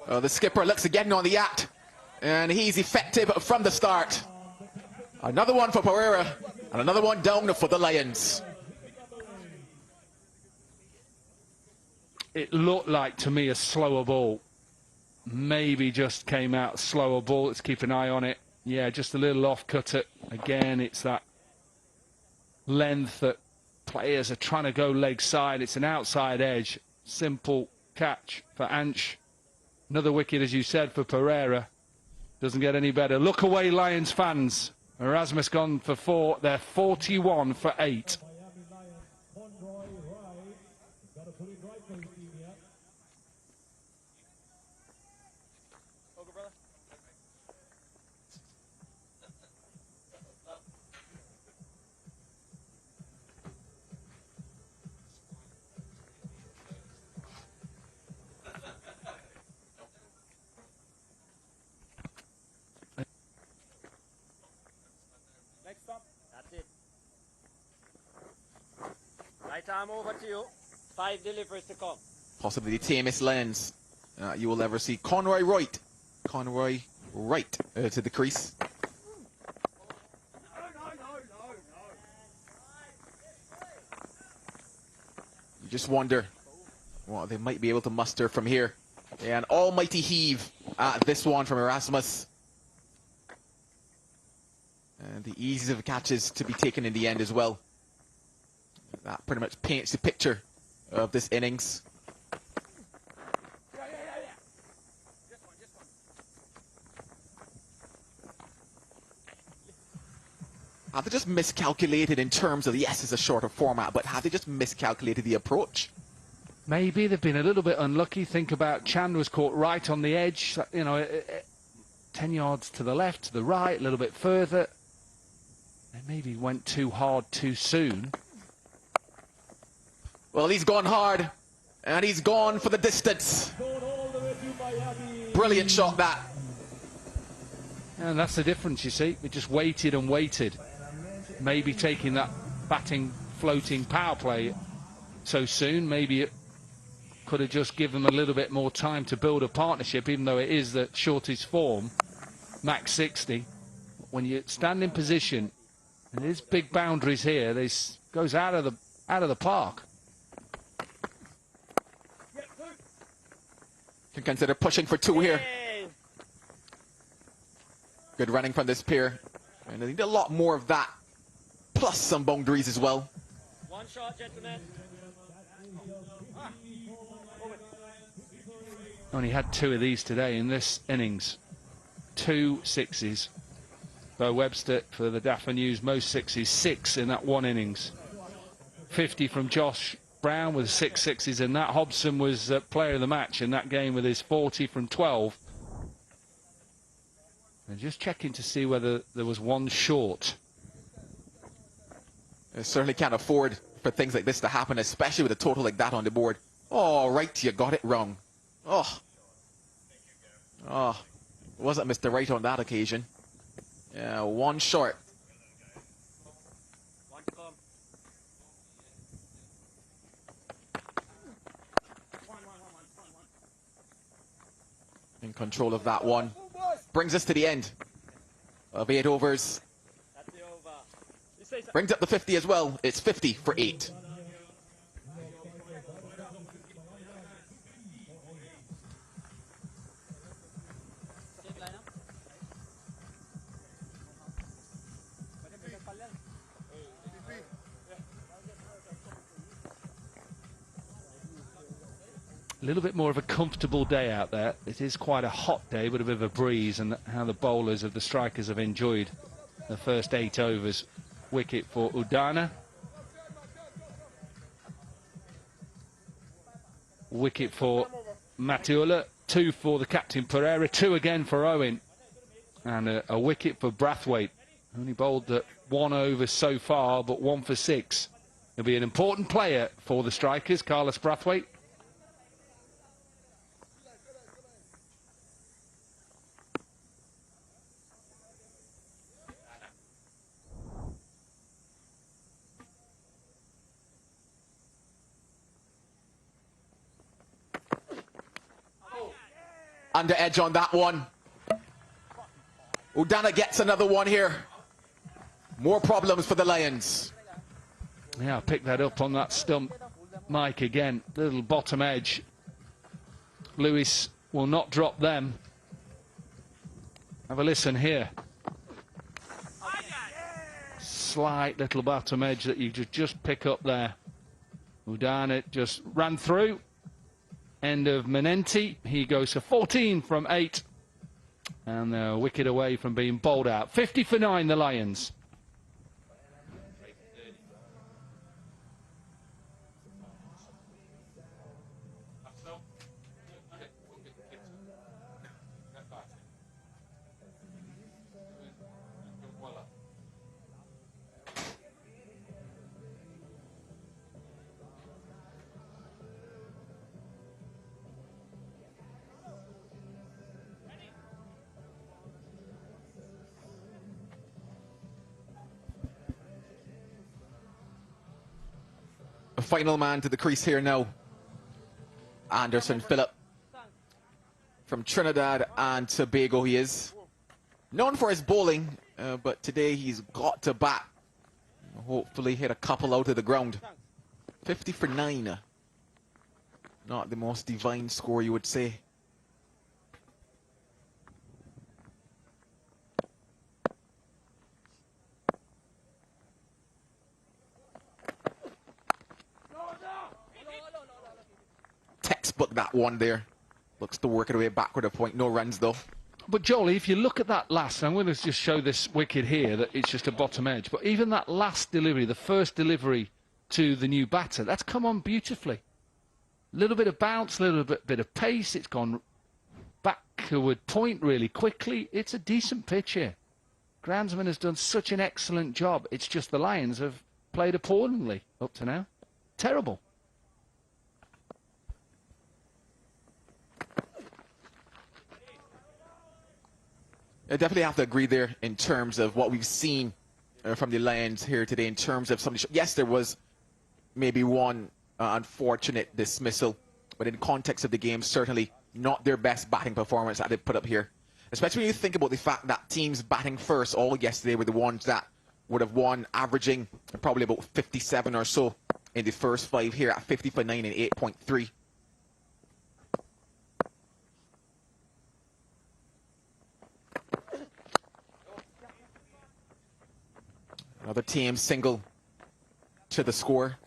The skipper looks again on the act, and he's effective from the start. Another one for Pereira, and another one down for the Lions. It looked like to me a slower ball. Maybe just came out slower ball. Let's keep an eye on it. Yeah, just a little off cutter. Again, it's that length that players are trying to go leg side. It's an outside edge. Simple catch for Ansh. Another wicket, as you said, for Pereira. Doesn't get any better. Look away, Lions fans. Erasmus gone for 4. They're 41 for 8. Time over to you. 5 deliveries to come. Possibly the tamest Lions you will ever see. Conroy Wright. Conroy Wright to the crease. You just wonder what they might be able to muster from here. An almighty heave at this one from Erasmus. And the ease of catches to be taken in the end as well. That pretty much paints the picture of this innings. Have they just miscalculated in terms of, yes, it's a shorter format, but have they just miscalculated the approach? Maybe they've been a little bit unlucky. Think about Chan was caught right on the edge, you know, 10 yards to the left, to the right, a little bit further. They maybe went too hard too soon. Well, he's gone hard, and he's gone for the distance. Brilliant shot, that. And that's the difference, you see. We just waited and waited. Maybe taking that batting, floating power play so soon, maybe it could have just given them a little bit more time to build a partnership, even though it is the shortest form, MAX60. When you stand in position, and there's big boundaries here, this goes out of the park. Can consider pushing for 2 here. Good running from this pair. And they need a lot more of that, plus some boundaries as well. One shot, gentlemen. Only had 2 of these today in this innings. 2 sixes. Bo Webster for the Daffa News, most sixes, 6 in that one innings. 50 from Josh Brown with 6 sixes in that. Hobson was player of the match in that game with his 40 from 12. And just checking to see whether there was one short. They certainly can't afford for things like this to happen, especially with a total like that on the board. Oh, right, you got it wrong. Oh. Oh. Wasn't Mr. Right on that occasion. Yeah, one short. One to come. In control of that one. Brings us to the end of 8 overs. That's the over. Brings up the 50 as well. It's 50 for 8. A little bit more of a comfortable day out there. It is quite a hot day, but a bit of a breeze, and how the bowlers of the strikers have enjoyed the first 8 overs. Wicket for Udana. Wicket for Matiula. 2 for the captain Pereira. 2 again for Owen. And a wicket for Brathwaite. Only bowled 1 over so far, but 1 for 6. He'll be an important player for the strikers, Carlos Brathwaite. Under edge on that one. Udana gets another one here. More problems for the Lions. Yeah, I picked that up on that stump, Mike, again. Little bottom edge. Lewis will not drop them. Have a listen here. Slight little bottom edge that you just pick up there. Udana just ran through. End of Menenti. He goes for 14 from 8. And they're a wicket away from being bowled out. 50 for 9, the Lions. Final man to the crease here now. Anderson Phillip from Trinidad and Tobago. He is known for his bowling, but today he's got to bat. Hopefully hit a couple out of the ground. 50 for 9. Not the most divine score, you would say. Textbook that one there. Looks to work it away backward a point. No runs though. But Jolie, if you look at that last, I'm going to just show this wicket here that it's just a bottom edge, but even that last delivery, the first delivery to the new batter, that's come on beautifully. A little bit of bounce, a little bit of pace. It's gone backward point really quickly. It's a decent pitch here. Groundsman has done such an excellent job. It's just the Lions have played appallingly up to now. Terrible. I definitely have to agree there in terms of what we've seen from the Lions here today in terms of some of the yes, there was maybe one unfortunate dismissal, but in context of the game, certainly not their best batting performance that they put up here. Especially when you think about the fact that teams batting first all yesterday were the ones that would have won, averaging probably about 57 or so in the first 5 here at 50 for 9 and 8.3. Another team single to the score.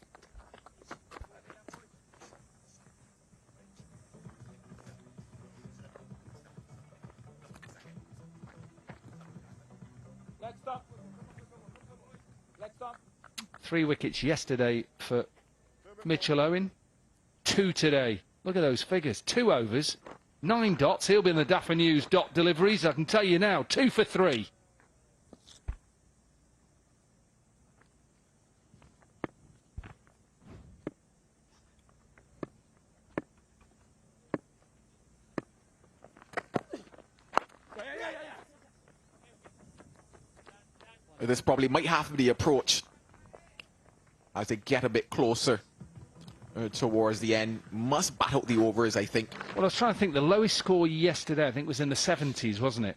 Let's stop. Let's stop. 3 wickets yesterday for Mitchell Owen. 2 today. Look at those figures. 2 overs, 9 dots. He'll be in the Daffer News dot deliveries. I can tell you now, 2 for 3. This probably might have to be approached as they get a bit closer towards the end. Must battle the overs, I think. Well, I was trying to think. The lowest score yesterday, I think, was in the 70s, wasn't it?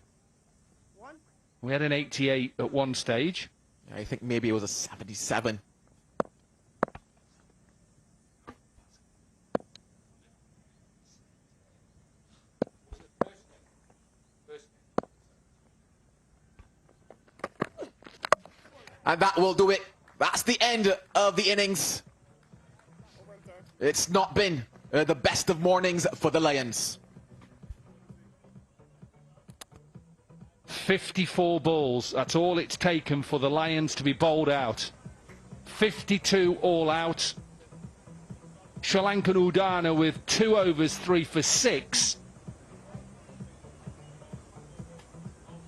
We had an 88 at one stage. I think maybe it was a 77. And that will do it. That's the end of the innings. It's not been the best of mornings for the Lions. 54 balls. That's all it's taken for the Lions to be bowled out. 52 all out. Sri Lankan Udana with 2 overs, 3 for 6.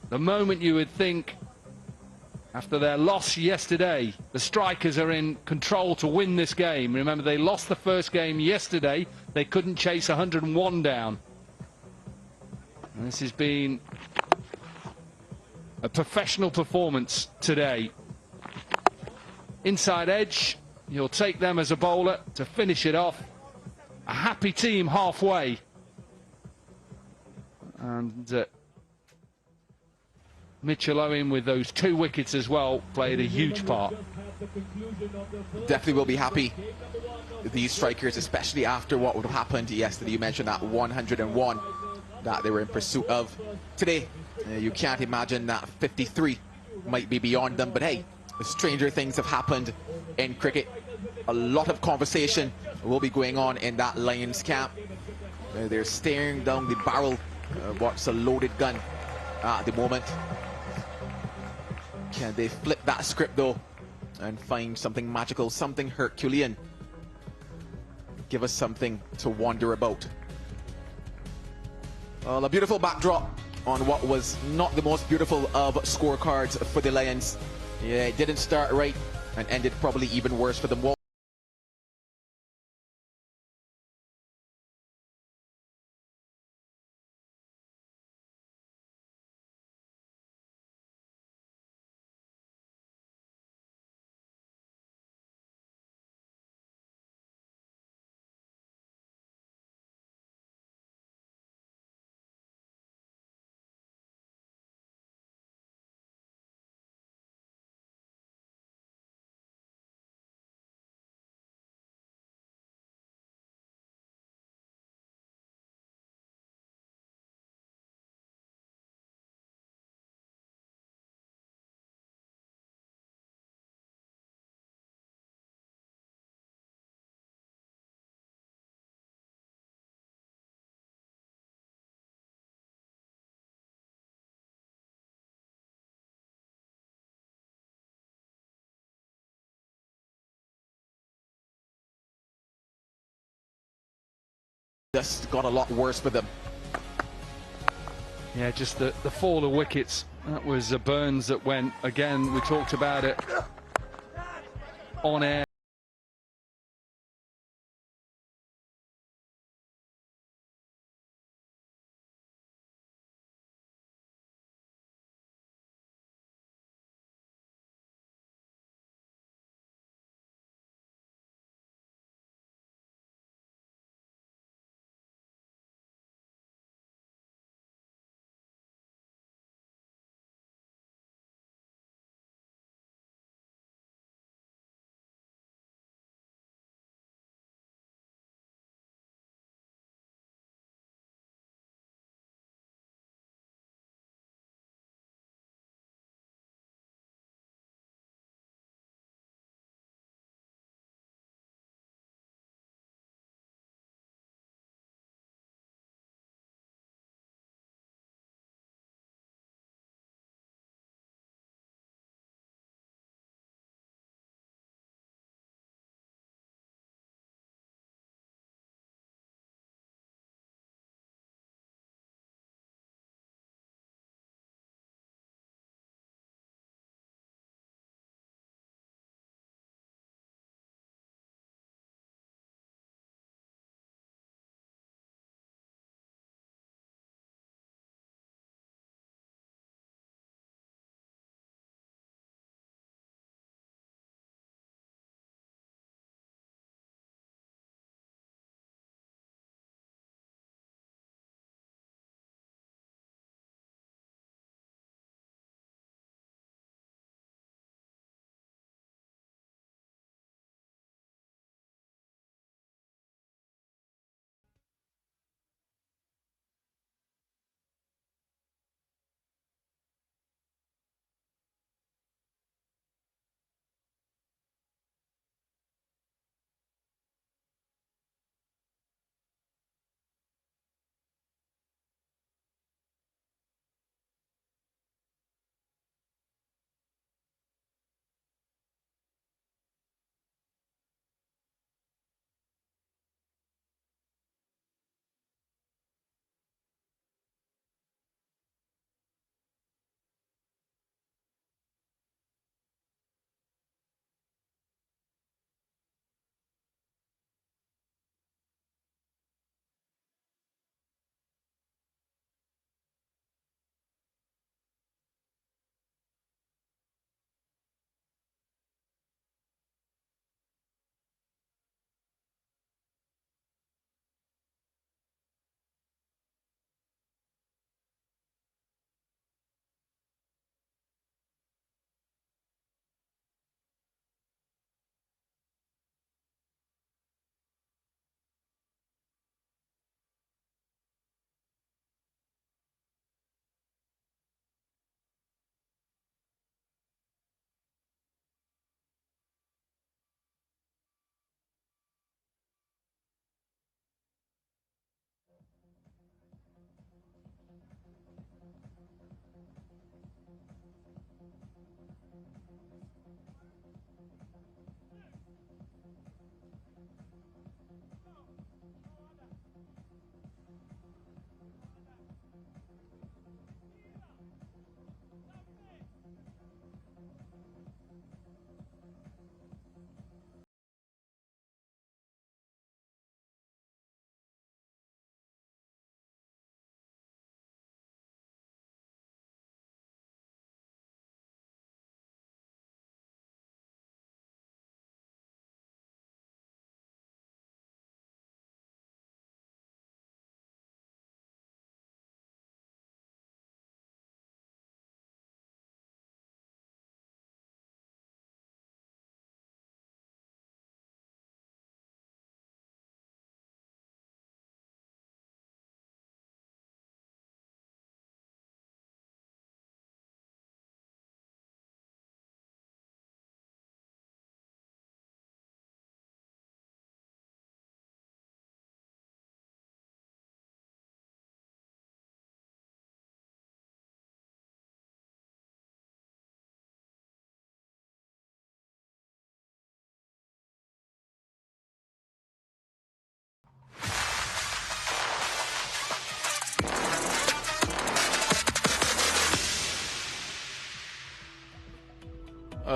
The moment you would think, after their loss yesterday, the strikers are in control to win this game. Remember, they lost the first game yesterday. They couldn't chase 101 down. And this has been a professional performance today. Inside edge, you'll take them as a bowler to finish it off. A happy team halfway. And Mitchell Owen with those 2 wickets as well played a huge part. Definitely will be happy, these strikers, especially after what would have happened yesterday. You mentioned that 101 that they were in pursuit of. Today, you can't imagine that 53 might be beyond them. But hey, stranger things have happened in cricket. A lot of conversation will be going on in that Lions camp. They're staring down the barrel of what's a loaded gun at the moment. Can they flip that script though and find something magical, something Herculean? Give us something to wonder about. Well, a beautiful backdrop on what was not the most beautiful of scorecards for the Lions. Yeah, it didn't start right and ended probably even worse for them. This got a lot worse for them. Yeah, just the fall of wickets. That was Burns that went. Again, we talked about it on air.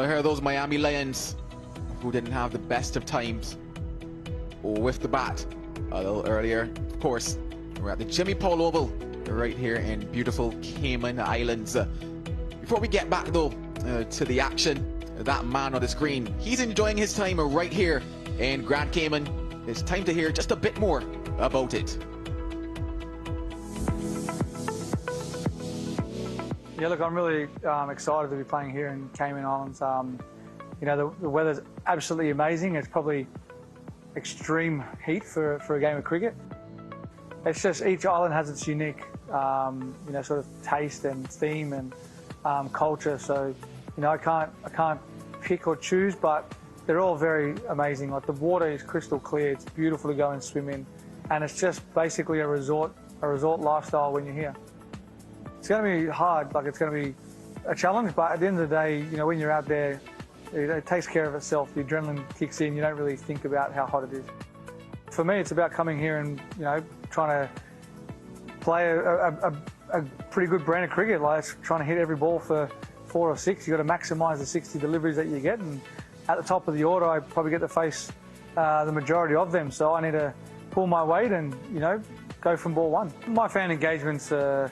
Here are those Miami Lions who didn't have the best of times with the bat a little earlier. Of course, we're at the Jimmy Paul Oval right here in beautiful Cayman Islands. Before we get back though to the action, that man on the screen, he's enjoying his time right here in Grand Cayman. It's time to hear just a bit more about it. Yeah, look, I'm really excited to be playing here in Cayman Islands. You know, the weather's absolutely amazing. It's probably extreme heat for a game of cricket. It's just each island has its unique, you know, sort of taste and theme and culture. So, you know, I can't pick or choose, but they're all very amazing. Like the water is crystal clear. It's beautiful to go and swim in, and it's just basically a resort lifestyle when you're here. It's going to be hard, like it's going to be a challenge, but at the end of the day, you know, when you're out there, it takes care of itself. The adrenaline kicks in. You don't really think about how hot it is. For me, it's about coming here and, you know, trying to play a pretty good brand of cricket, like trying to hit every ball for 4 or 6. You've got to maximise the 60 deliveries that you get, and at the top of the order, I probably get to face the majority of them. So I need to pull my weight and, you know, go from ball one. My fan engagements are,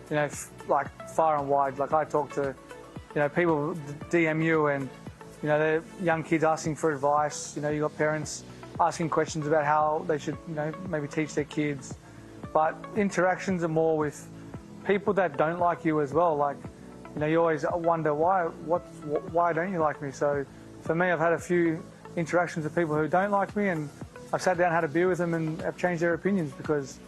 you know, like far and wide. Like I talk to, you know, people DM you, and, you know, they're young kids asking for advice. You know, you got parents asking questions about how they should, you know, maybe teach their kids. But interactions are more with people that don't like you as well. Like, you know, you always wonder why don't you like me? So for me, I've had a few interactions with people who don't like me, and I've sat down, had a beer with them, and have changed their opinions, because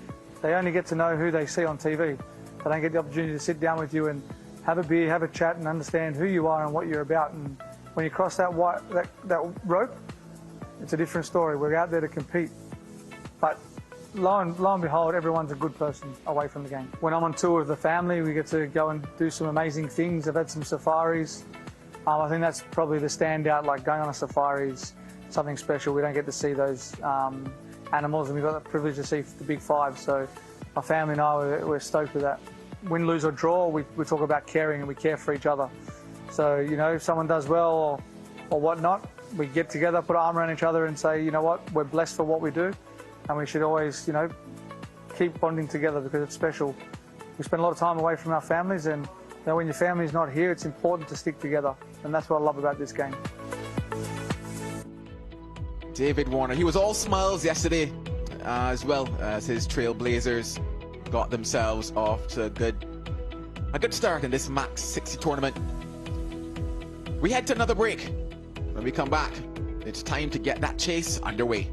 they only get to know who they see on TV. They don't get the opportunity to sit down with you and have a beer, have a chat, and understand who you are and what you're about. And when you cross that rope, it's a different story. We're out there to compete. But lo and behold, everyone's a good person away from the game. When I'm on tour with the family, we get to go and do some amazing things. I've had some safaris. I think that's probably the standout, like going on a safari is something special. We don't get to see those animals, and we've got the privilege to see the big five. So my family and I, we're stoked with that. Win, lose or draw, we talk about caring, and we care for each other. So, you know, if someone does well or whatnot, we get together, put our arm around each other and say, you know what, we're blessed for what we do, and we should always, you know, keep bonding together, because it's special. We spend a lot of time away from our families, and, you know, when your family's not here, it's important to stick together, and that's what I love about this game. David Warner, he was all smiles yesterday, as well as his Trailblazers got themselves off to a good start in this MAX60 tournament. We head to another break. When we come back, it's time to get that chase underway.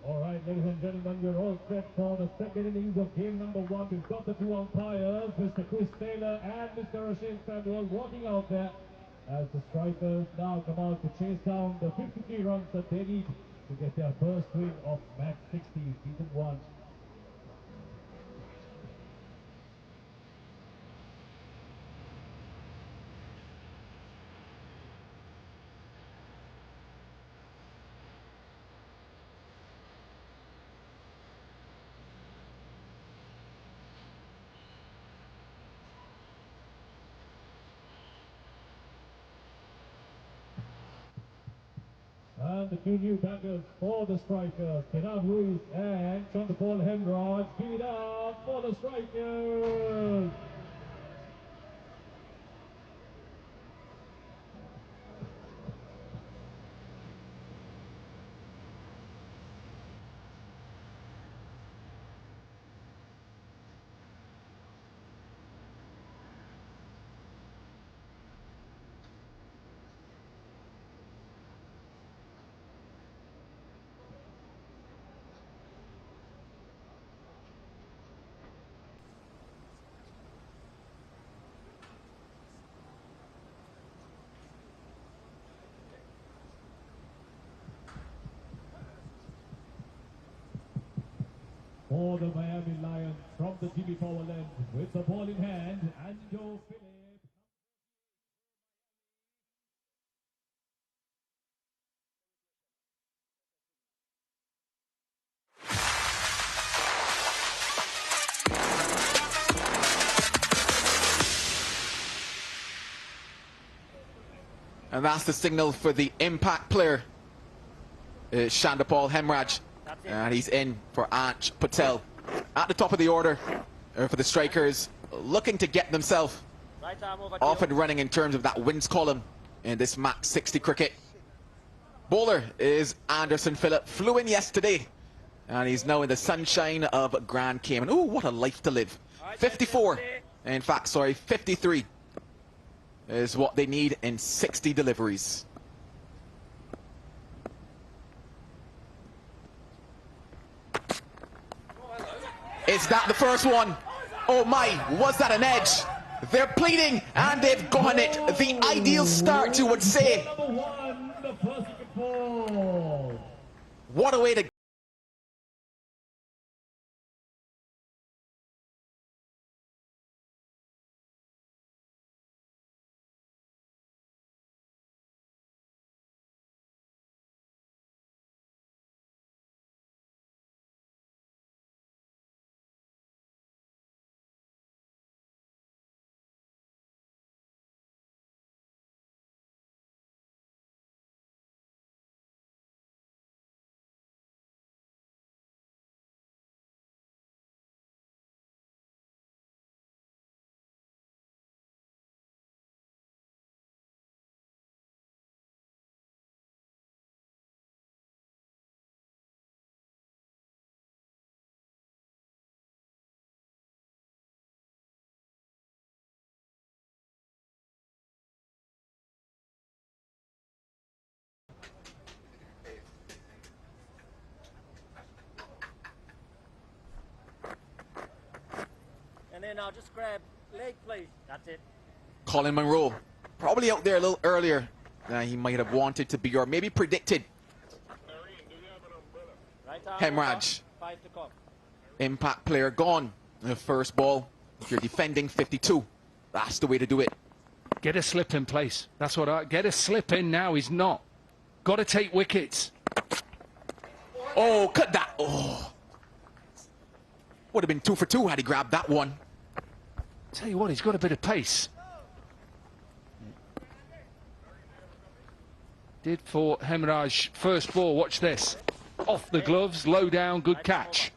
All right, ladies and gentlemen, we're all set for the second innings of game number 1. We've got the two umpires, Mr. Chris Taylor and Mr. Arslan Ash, walking out there as the strikers now come out to chase down the 53 runs that they need to get their first win of MAX60 Season 1. and the two new batters for the strikers, Kenan Ruiz and John Paul Hemrod. Give it up for the strikers. For the Miami Lions from the Jimmy Power Land with the ball in hand, Anjo Philip. And that's the signal for the impact player, Shandapal Hemraj. And he's in for Ansh Patel. At the top of the order for the strikers, looking to get themselves off and running in terms of that wins column in this MAX60 cricket. Bowler is Anderson Phillip. Flew in yesterday, and he's now in the sunshine of Grand Cayman. Ooh, what a life to live. 54, in fact, sorry, 53 is what they need in 60 deliveries. Is that the first one? Oh my, was that an edge? They're pleading and they've gone it. The ideal start, you would say. What a way to... And then I'll just grab leg, please. That's it. Colin Monroe, probably out there a little earlier than he might have wanted to be, or maybe predicted. Hemraj, impact player gone. The first ball, if you're defending 52, that's the way to do it. Get a slip in place. That's what I... Get a slip in now. He's not. Got to take wickets. Oh, cut that. Oh. Would have been 2 for 2 had he grabbed that one. Tell you what, he's got a bit of pace. Did for Hemraj first ball. Watch this. Off the gloves, low down, good catch.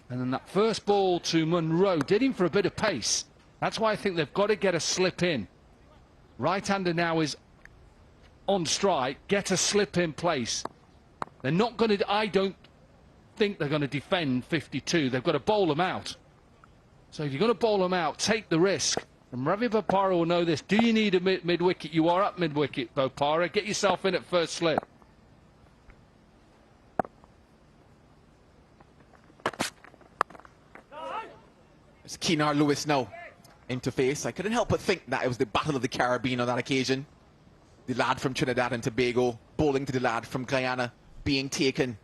And then that first ball to Monroe did him for a bit of pace. That's why I think they've got to get a slip in. Right-hander now is on strike. Get a slip in place. They're not going to... I don't think they're going to defend 52. They've got to bowl them out. So if you're going to bowl them out, take the risk. And Ravi Bopara will know this. Do you need a mid-wicket? You are up mid-wicket, Bopara. Get yourself in at first slip. It's Keenar Lewis now interface. I couldn't help but think that it was the Battle of the Caribbean on that occasion. The lad from Trinidad and Tobago bowling to the lad from Guyana, being taken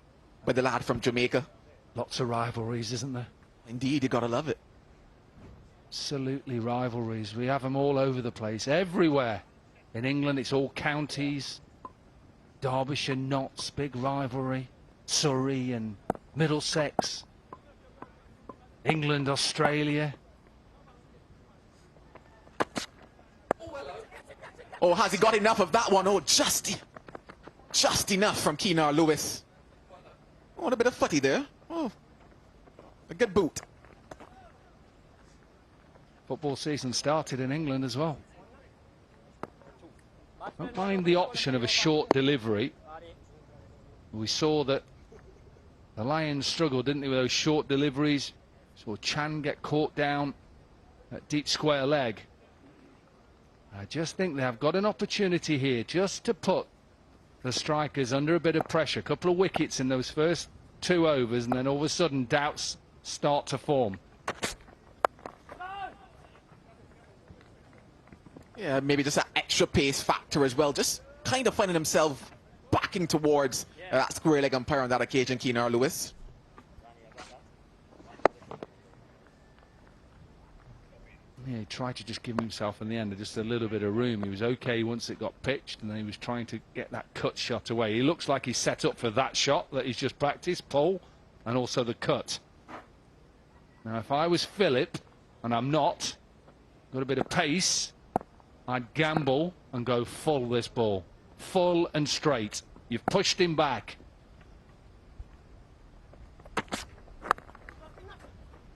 by the lad from Jamaica. Lots of rivalries, isn't there? Indeed, you gotta love it. Absolutely rivalries. We have them all over the place, everywhere. In England, it's all counties. Derbyshire, Notts, big rivalry. Surrey and Middlesex. England, Australia. Oh, has he got enough of that one? Oh, Justy. Just enough from Keenar Lewis. Oh, a bit of footy there. Oh, a good boot. Football season started in England as well. Don't mind the option of a short delivery. We saw that the Lions struggled, didn't they, with those short deliveries. Saw Chan get caught down at deep square leg. I just think they have got an opportunity here just to put the strikers under a bit of pressure. A couple of wickets in those first 2 overs, and then all of a sudden doubts start to form. Yeah, maybe just that extra pace factor as well. Just kind of finding himself backing towards that square leg umpire on that occasion, Keenar Lewis. Yeah, he tried to just give himself in the end just a little bit of room. He was okay once it got pitched, and then he was trying to get that cut shot away. He looks like he's set up for that shot that he's just practiced, pull, and also the cut. Now, if I was Philip, and I'm not, got a bit of pace, I'd gamble and go full this ball. Full and straight. You've pushed him back.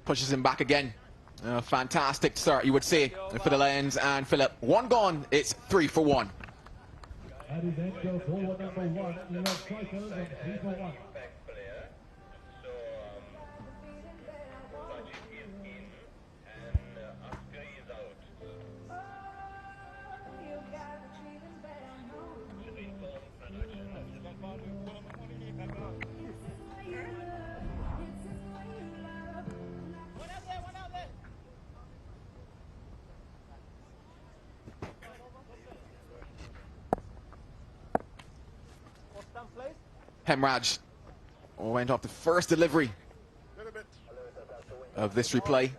Pushes him back again. Fantastic start, you would say, for the Lions and Philip. 1 gone, it's 3 for 1. That is end of forward number 1, New York Strikers, and 3 for 1. Hemraj went off the first delivery of this replay.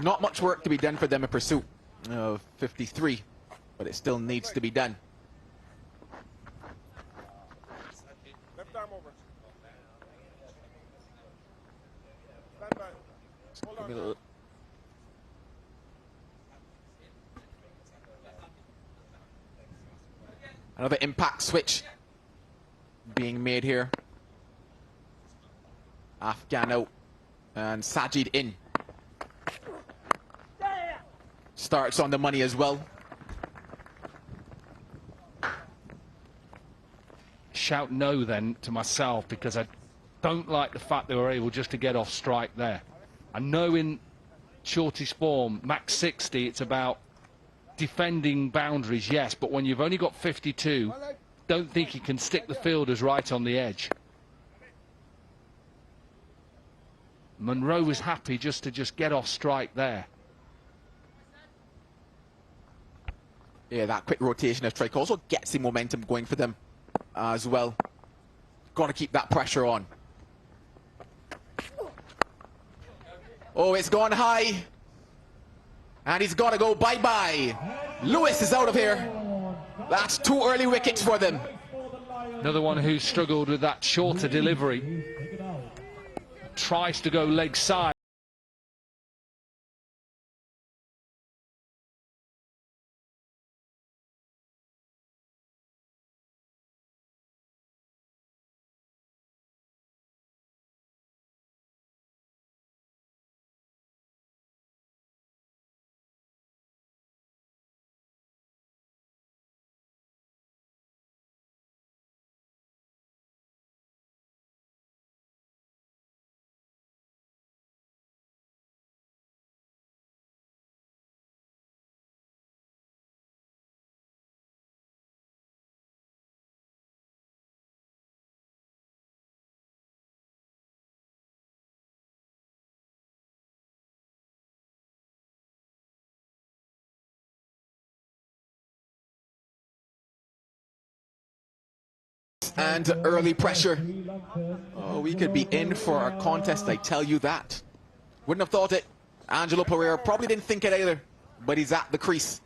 Not much work to be done for them in pursuit of 53, but it still needs to be done. Left arm over. Stand by. Hold on. Another impact switch being made here. Afghan out and Sajid in. Starts on the money as well. Shout no then to myself, because I don't like the fact they were able just to get off strike there. I know in shortest form, MAX60, it's about defending boundaries, yes, but when you've only got 52, don't think you can stick the fielders right on the edge. Monroe was happy just to get off strike there. Yeah, that quick rotation of strike also gets the momentum going for them as well. Got to keep that pressure on. Oh, it's gone high. And he's got to go bye-bye. Lewis is out of here. That's 2 early wickets for them. Another one who struggled with that shorter delivery. Tries to go leg side. And early pressure. Oh, we could be in for a contest, I tell you that. Wouldn't have thought it. Angelo Pereira probably didn't think it either, but he's at the crease.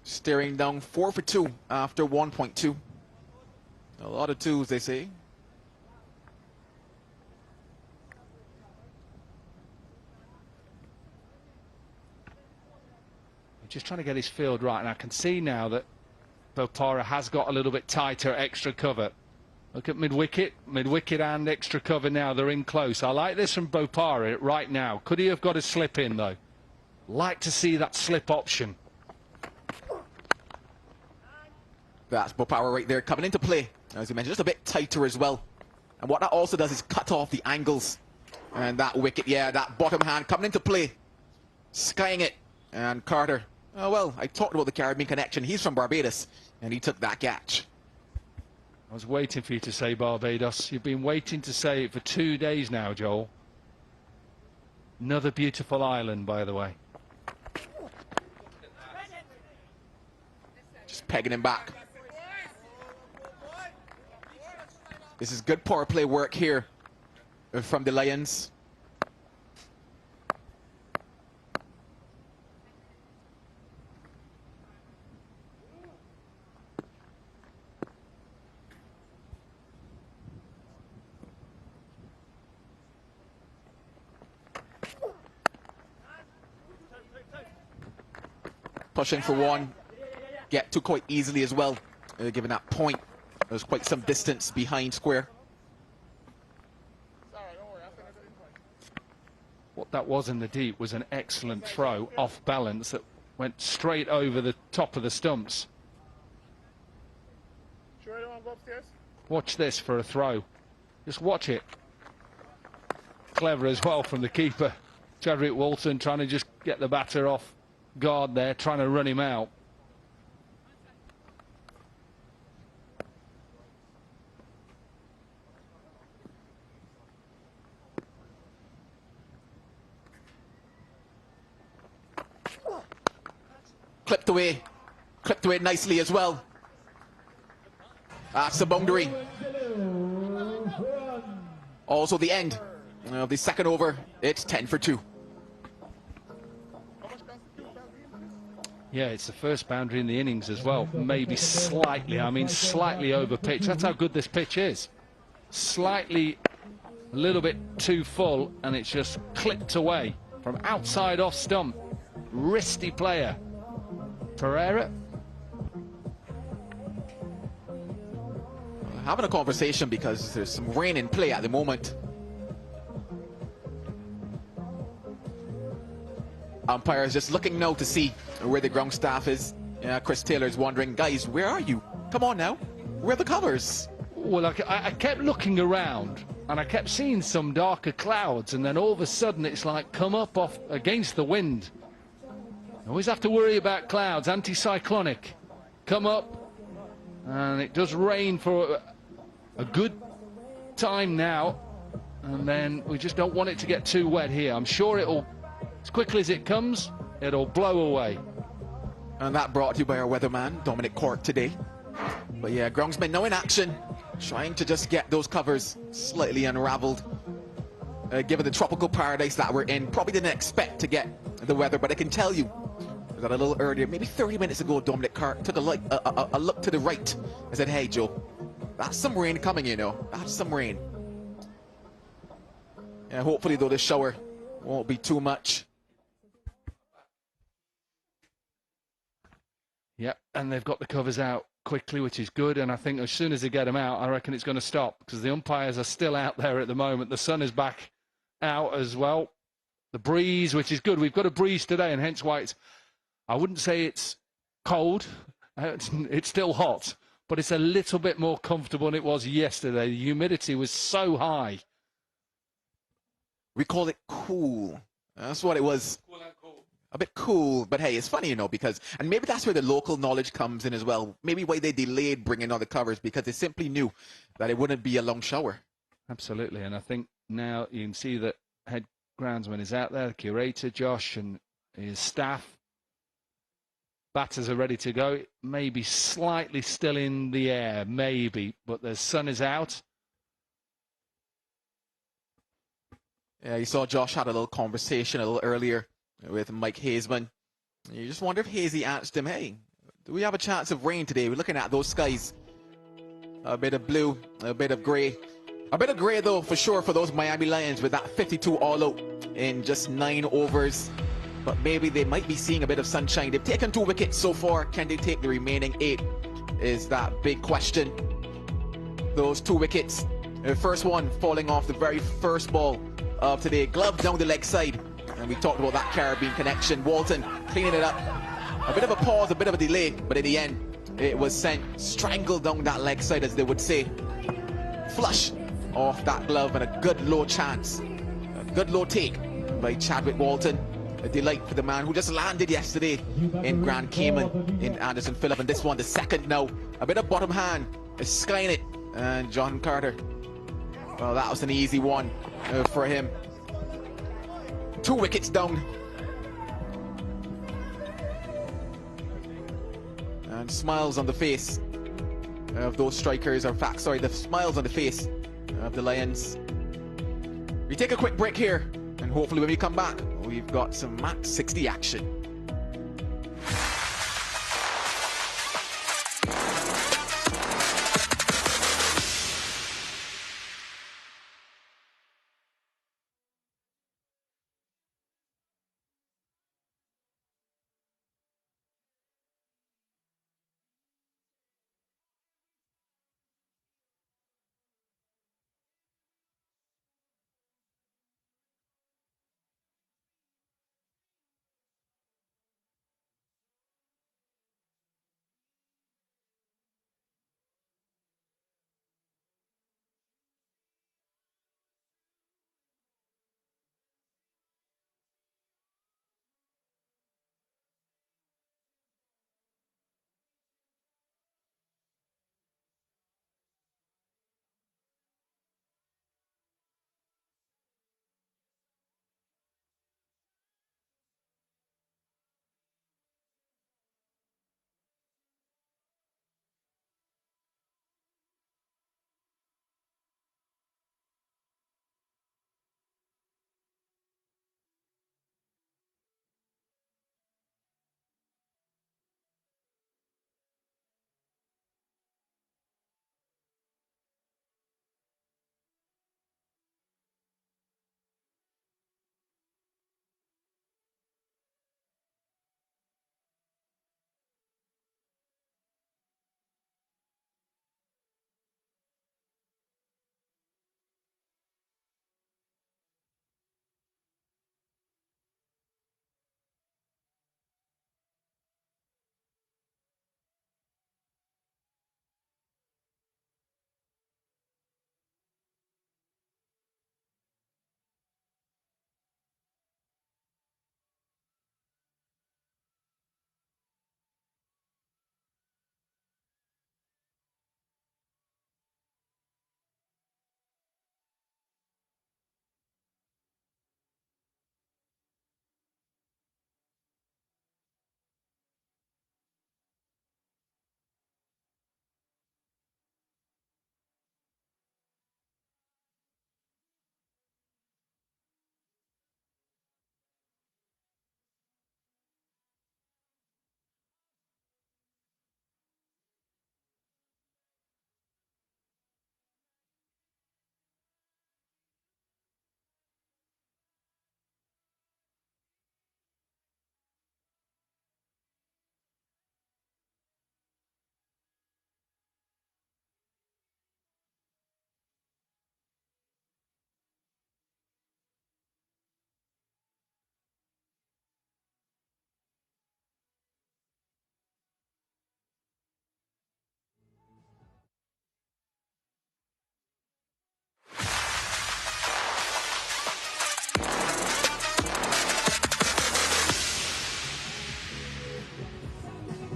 Staring down 4 for 2 after 1.2. A lot of twos, they say. Just trying to get his field right, and I can see now that Bopara has got a little bit tighter extra cover. Look at mid-wicket and extra cover now. They're in close. I like this from Bopara right now. Could he have got a slip in, though? Like to see that slip option. That's Bopara right there coming into play. As you mentioned, just a bit tighter as well. And what that also does is cut off the angles. And that wicket, yeah, that bottom hand coming into play. Skying it. And Carter, oh well, I talked about the Caribbean connection. He's from Barbados, and he took that catch. I was waiting for you to say Barbados. You've been waiting to say it for 2 days now, Joel. Another beautiful island, by the way. Just pegging him back. This is good power play work here from the Lions. Pushing for one, get to quite easily as well, given that point. There's quite some distance behind square. What that was in the deep was an excellent throw off balance that went straight over the top of the stumps. Watch this for a throw. Just watch it. Clever as well from the keeper. Chadwick Walton trying to just get the batter off guard there, trying to run him out. Clipped away nicely as well. That's the boundary. Also the end of the second over. It's 10 for 2. Yeah, it's the first boundary in the innings as well. Maybe slightly, I mean slightly over pitch. That's how good this pitch is. Slightly, a little bit too full, and it's just clipped away from outside off stump. Wristy player. Pereira. Having a conversation because there's some rain in play at the moment. Umpires just looking now to see where the ground staff is. Chris Taylor's wondering, guys, where are you? Come on now. Where are the covers? Well, I kept looking around and I kept seeing some darker clouds, and then all of a sudden it's like come up off against the wind. Always have to worry about clouds, anticyclonic. Come up, and it does rain for a good time now, and then we just don't want it to get too wet here. I'm sure it'll, as quickly as it comes, it'll blow away. And that brought to you by our weatherman, Dominic Cork, today. But yeah, groundsmen now in action, trying to just get those covers slightly unraveled. Given the tropical paradise that we're in, probably didn't expect to get the weather, but I can tell you that a little earlier, maybe 30 minutes ago, Dominic Cork took a look to the right and said, hey, Joe, that's some rain coming, you know. That's some rain. Yeah, hopefully, though, this shower won't be too much. Yep, and they've got the covers out quickly, which is good, and I think as soon as they get them out, I reckon it's going to stop, because the umpires are still out there at the moment. The sun is back out as well. The breeze, which is good. We've got a breeze today, and hence why it's, I wouldn't say it's cold. It's still hot, but it's a little bit more comfortable than it was yesterday. The humidity was so high. We call it cool. That's what it was. Cool and cool. A bit cool, but hey, it's funny, you know, because, and maybe that's where the local knowledge comes in as well. Maybe why they delayed bringing on the covers, because they simply knew that it wouldn't be a long shower. Absolutely, and I think now you can see that head groundsman is out there, the curator, Josh, and his staff. Batters are ready to go. Maybe slightly still in the air, maybe, but the sun is out. Yeah, you saw Josh had a little conversation a little earlier with Mike Hazeman. You just wonder if Hazy asked him, hey, do we have a chance of rain today? We're looking at those skies. A bit of blue, a bit of grey. A bit of grey, though, for sure, for those Miami Lions with that 52 all-out in just 9 overs. But maybe they might be seeing a bit of sunshine. They've taken 2 wickets so far. Can they take the remaining 8? is that big question. Those 2 wickets. The first one falling off the very first ball of today. Glove down the leg side. And we talked about that Caribbean connection. Walton cleaning it up. A bit of a pause, a bit of a delay, but in the end, it was sent strangled down that leg side, as they would say. Flush off that glove, and a good low chance. A good low take by Chadwick Walton. A delight for the man who just landed yesterday in Grand Cayman in Anderson Phillip. And this one, the second now. A bit of bottom hand is skying it. And Jonathan Carter, well, that was an easy one for him. 2 wickets down. And smiles on the face of those strikers, or in fact, sorry, the smiles on the face of the Lions. We take a quick break here, and hopefully when we come back, we've got some MAX60 action.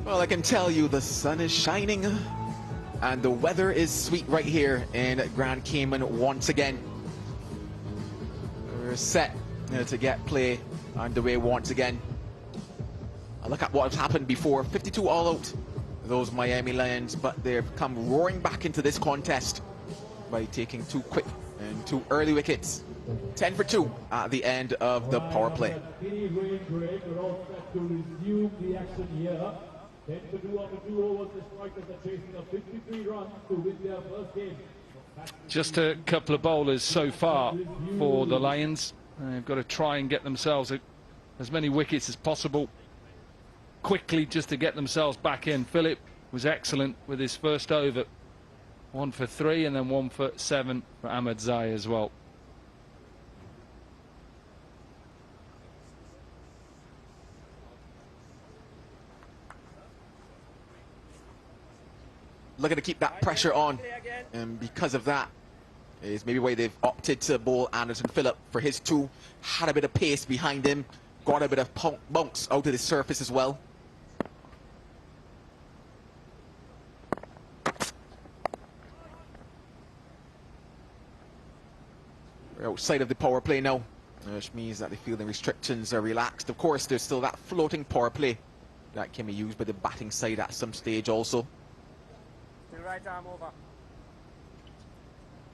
Well, I can tell you the sun is shining and the weather is sweet right here in Grand Cayman once again. We're set to get play underway once again. I look at what has happened before. 52 all out, those Miami Lions, but they've come roaring back into this contest by taking 2 quick and 2 early wickets. 10 for 2 at the end of the power play. 10 to 2 after 2 overs, the strikers are chasing a 53 runs to win their first game. Just a couple of bowlers so far for the Lions. They've got to try and get themselves as many wickets as possible quickly just to get themselves back in. Phillip was excellent with his first over. 1 for 3 and then 1 for 7 for Ahmed Zai as well. Looking to keep that pressure on, and because of that is maybe why they've opted to bowl Anderson Phillip for his 2. Had a bit of pace behind him, got a bit of bounce out of the surface as well. We're outside of the power play now, which means that the fielding restrictions are relaxed. Of course, there's still that floating power play that can be used by the batting side at some stage also. Right arm over.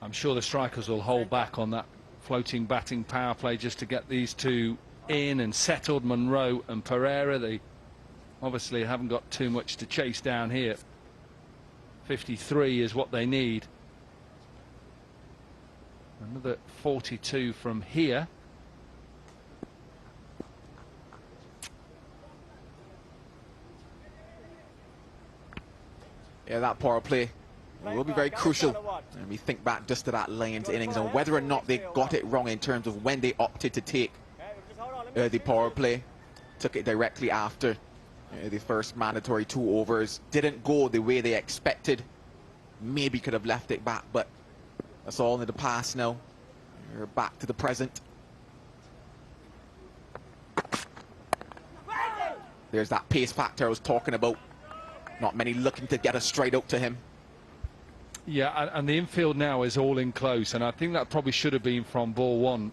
I'm sure the strikers will hold back on that floating batting power play just to get these 2 in and settled. Monroe and Pereira, they obviously haven't got too much to chase down here. 53 is what they need. Another 42 from here. Yeah, that power play will be very crucial. And we think back just to that Lions innings and whether or not they got it wrong in terms of when they opted to take the power play. Took it directly after the first mandatory 2 overs. Didn't go the way they expected. Maybe could have left it back, but that's all in the past now. We're back to the present. There's that pace factor I was talking about. Not many looking to get a straight out to him. Yeah, and the infield now is all in close, and I think that probably should have been from ball 1,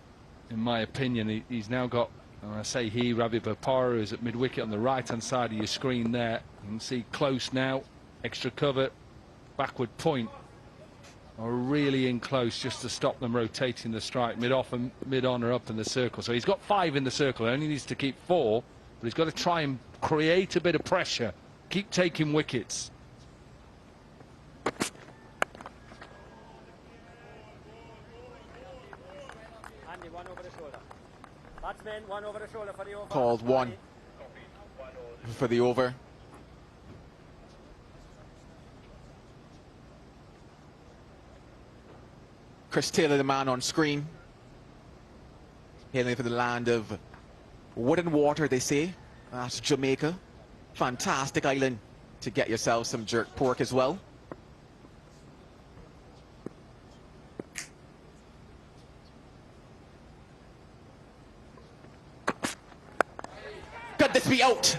in my opinion. He's now got, and I say he, Ravi Bopara, who's at mid-wicket on the right-hand side of your screen there. You can see close now, extra cover, backward point. Are really in close just to stop them rotating the strike. Mid-off and mid-on are up in the circle. So he's got 5 in the circle, he only needs to keep 4, but he's got to try and create a bit of pressure. Keep taking wickets. Andy, 1 over the shoulder. Batsman, 1 over the shoulder for the over. Called 1 for the over. Chris Taylor, the man on screen. Hailing from the land of wood and water, they say. That's Jamaica. Fantastic island to get yourself some jerk pork as well. Could this be out?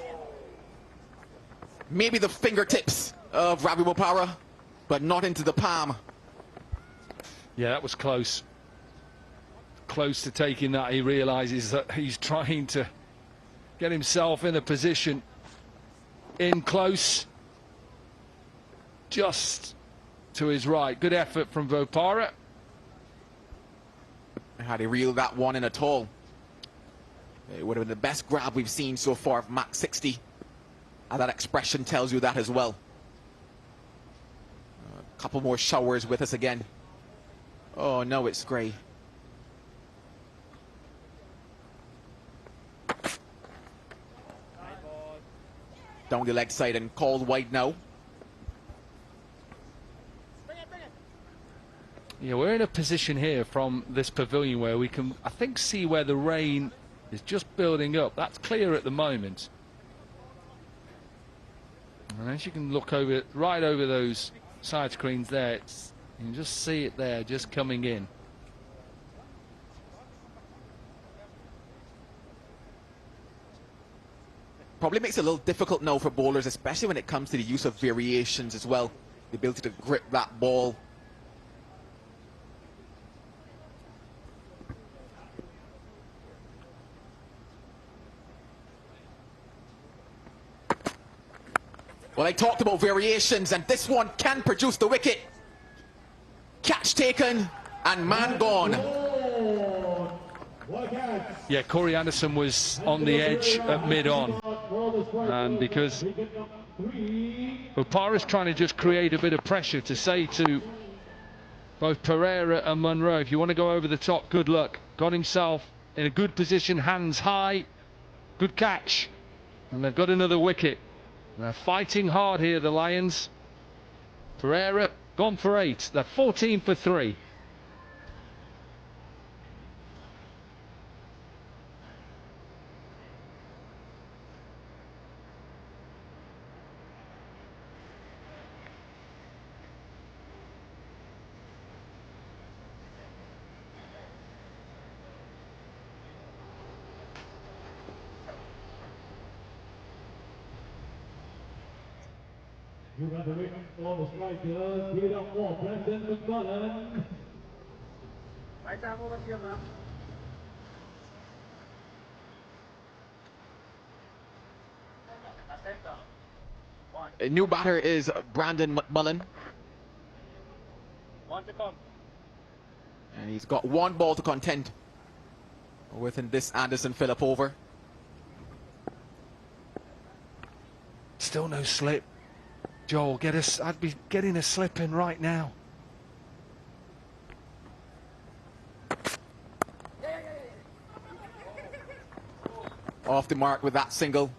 Maybe the fingertips of Ravi Bopara, but not into the palm. Yeah, that was close. Close to taking that. He realizes that he's trying to get himself in a position. In close, just to his right. Good effort from Bopara. Had he reeled that one in at all, it would have been the best grab we've seen so far of MAX60. And that expression tells you that as well. A couple more showers with us again. Oh no, it's grey. Down the leg side and called wide now. Yeah, we're in a position here from this pavilion where we can, I think, see where the rain is just building up. That's clear at the moment. And as you can look over, right over those side screens there, you can just see it there, just coming in. Probably makes it a little difficult now for bowlers, especially when it comes to the use of variations as well. The ability to grip that ball. Well, I talked about variations, and this one can produce the wicket. Catch taken, and man gone. Yeah, Corey Anderson was on the edge at mid-on. And because Bopara's trying to just create a bit of pressure to say to both Pereira and Monroe, if you want to go over the top, good luck. Got himself in a good position, hands high, good catch. And they've got another wicket. They're fighting hard here, the Lions. Pereira gone for 8. They're 14 for 3. You got the ring for the striker, give it up for Brendan McMullen. A new batter is Brandon McMullen. One to come. And he's got 1 ball to contend within this Anderson Phillip over. Still no slip. Joel, I'd be getting a slip in right now. Off the mark with that single.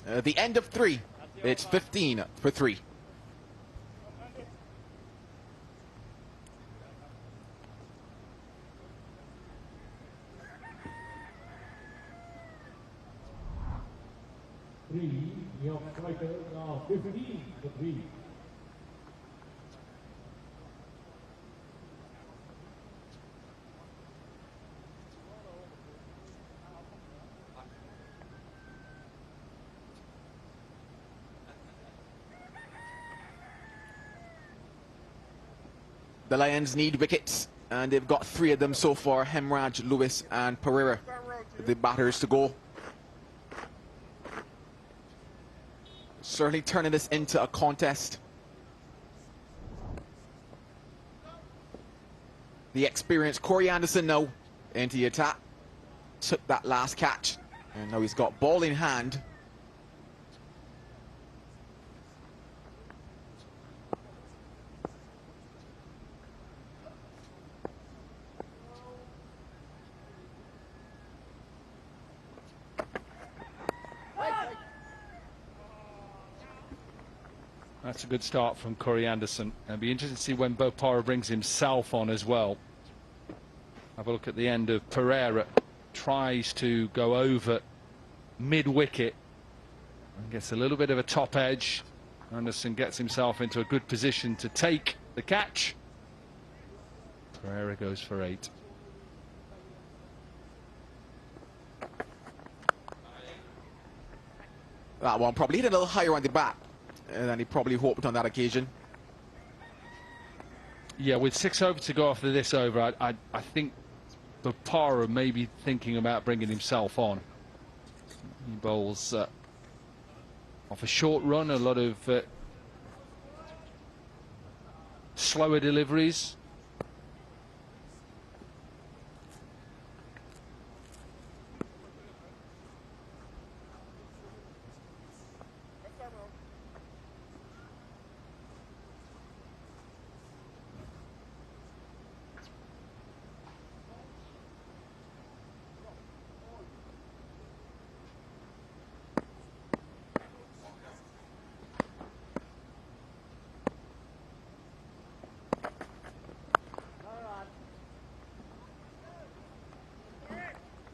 The end of 3. It's 15 for 3. New York strikers are 15 for 3. The Lions need wickets, and they've got 3 of them so far. Hemraj, Lewis and Pereira, the batters to go. Certainly turning this into a contest. The experienced Corey Anderson now into the attack. Took that last catch, and now he's got ball in hand. That's a good start from Corey Anderson. It'll be interesting to see when Boca brings himself on as well. Have a look at the end of Pereira. Tries to go over mid-wicket and gets a little bit of a top edge. Anderson gets himself into a good position to take the catch. Pereira goes for 8. That one probably hit a little higher on the bat than he probably hoped on that occasion. Yeah, with 6 over to go after this over, I think Boca may be thinking about bringing himself on. He bowls off a short run, a lot of slower deliveries.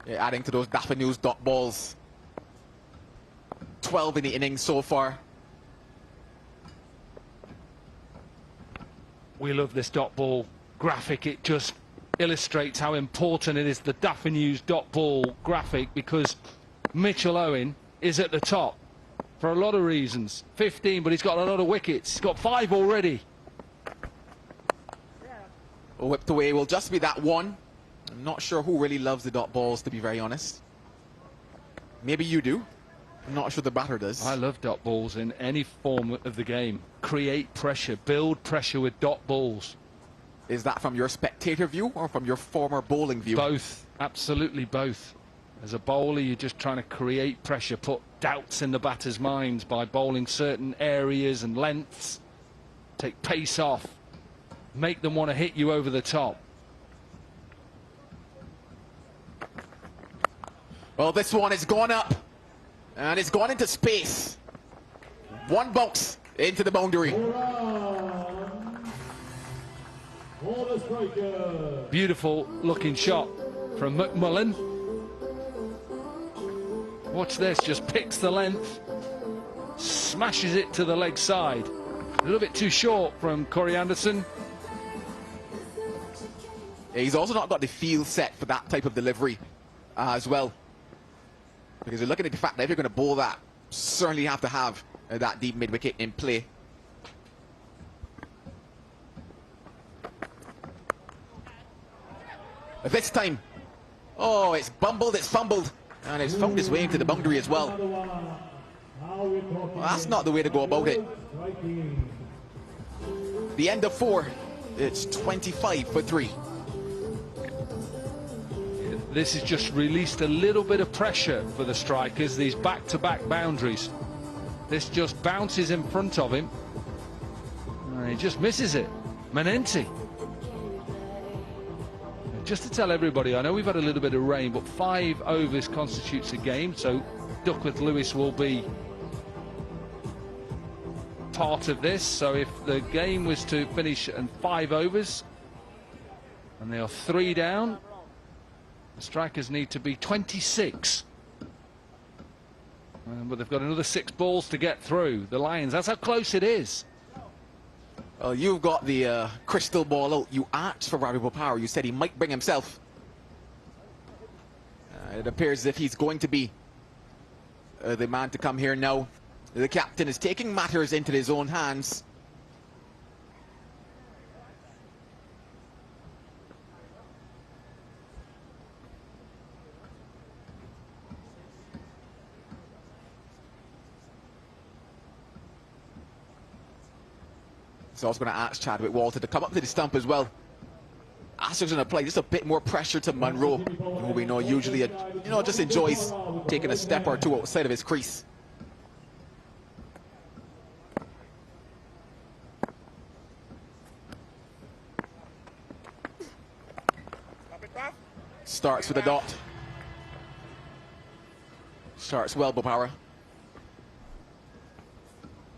Yeah, adding to those Daphnews dot balls. 12 in the innings so far. We love this dot ball graphic. It just illustrates how important it is, the Daphnews dot ball graphic, because Mitchell Owen is at the top for a lot of reasons. 15, but he's got a lot of wickets. He's got 5 already. Whipped away will just be that one. I'm not sure who really loves the dot balls, to be very honest. Maybe you do. I'm not sure the batter does. I love dot balls in any form of the game. Create pressure, build pressure with dot balls. Is that from your spectator view or from your former bowling view? Both, absolutely both. As a bowler, you're just trying to create pressure, put doubts in the batter's minds by bowling certain areas and lengths. Take pace off, make them want to hit you over the top. Well, this one has gone up, and it's gone into space. One box into the boundary. Beautiful looking shot from McMullen. Watch this, just picks the length, smashes it to the leg side. A little bit too short from Corey Anderson. He's also not got the feel set for that type of delivery as well. Because you're looking at the fact that if you're going to bowl that, certainly have to have that deep mid-wicket in play. This time, oh, it's bumbled, it's fumbled, and it's found its way into the boundary as well. Well, that's not the way to go about it. The end of 4, it's 25 for 3. This has just released a little bit of pressure for the strikers, these back-to-back boundaries. This just bounces in front of him, and he just misses it. Manenti. Just to tell everybody, I know we've had a little bit of rain, but 5 overs constitutes a game, so Duckworth Lewis will be part of this. So if the game was to finish in 5 overs, and they are 3 down, the strikers need to be 26. But they've got another 6 balls to get through. The Lions, that's how close it is. Well, you've got the crystal ball out. You asked for Ravi Bopara. You said he might bring himself. It appears as if he's going to be the man to come here now. The captain is taking matters into his own hands. He's also going to ask Chadwick Walter to come up to the stump as well. Astor's going to apply just a bit more pressure to Munro, who we know usually, just enjoys taking a step or two outside of his crease. Starts with a dot. Starts well, Bopara.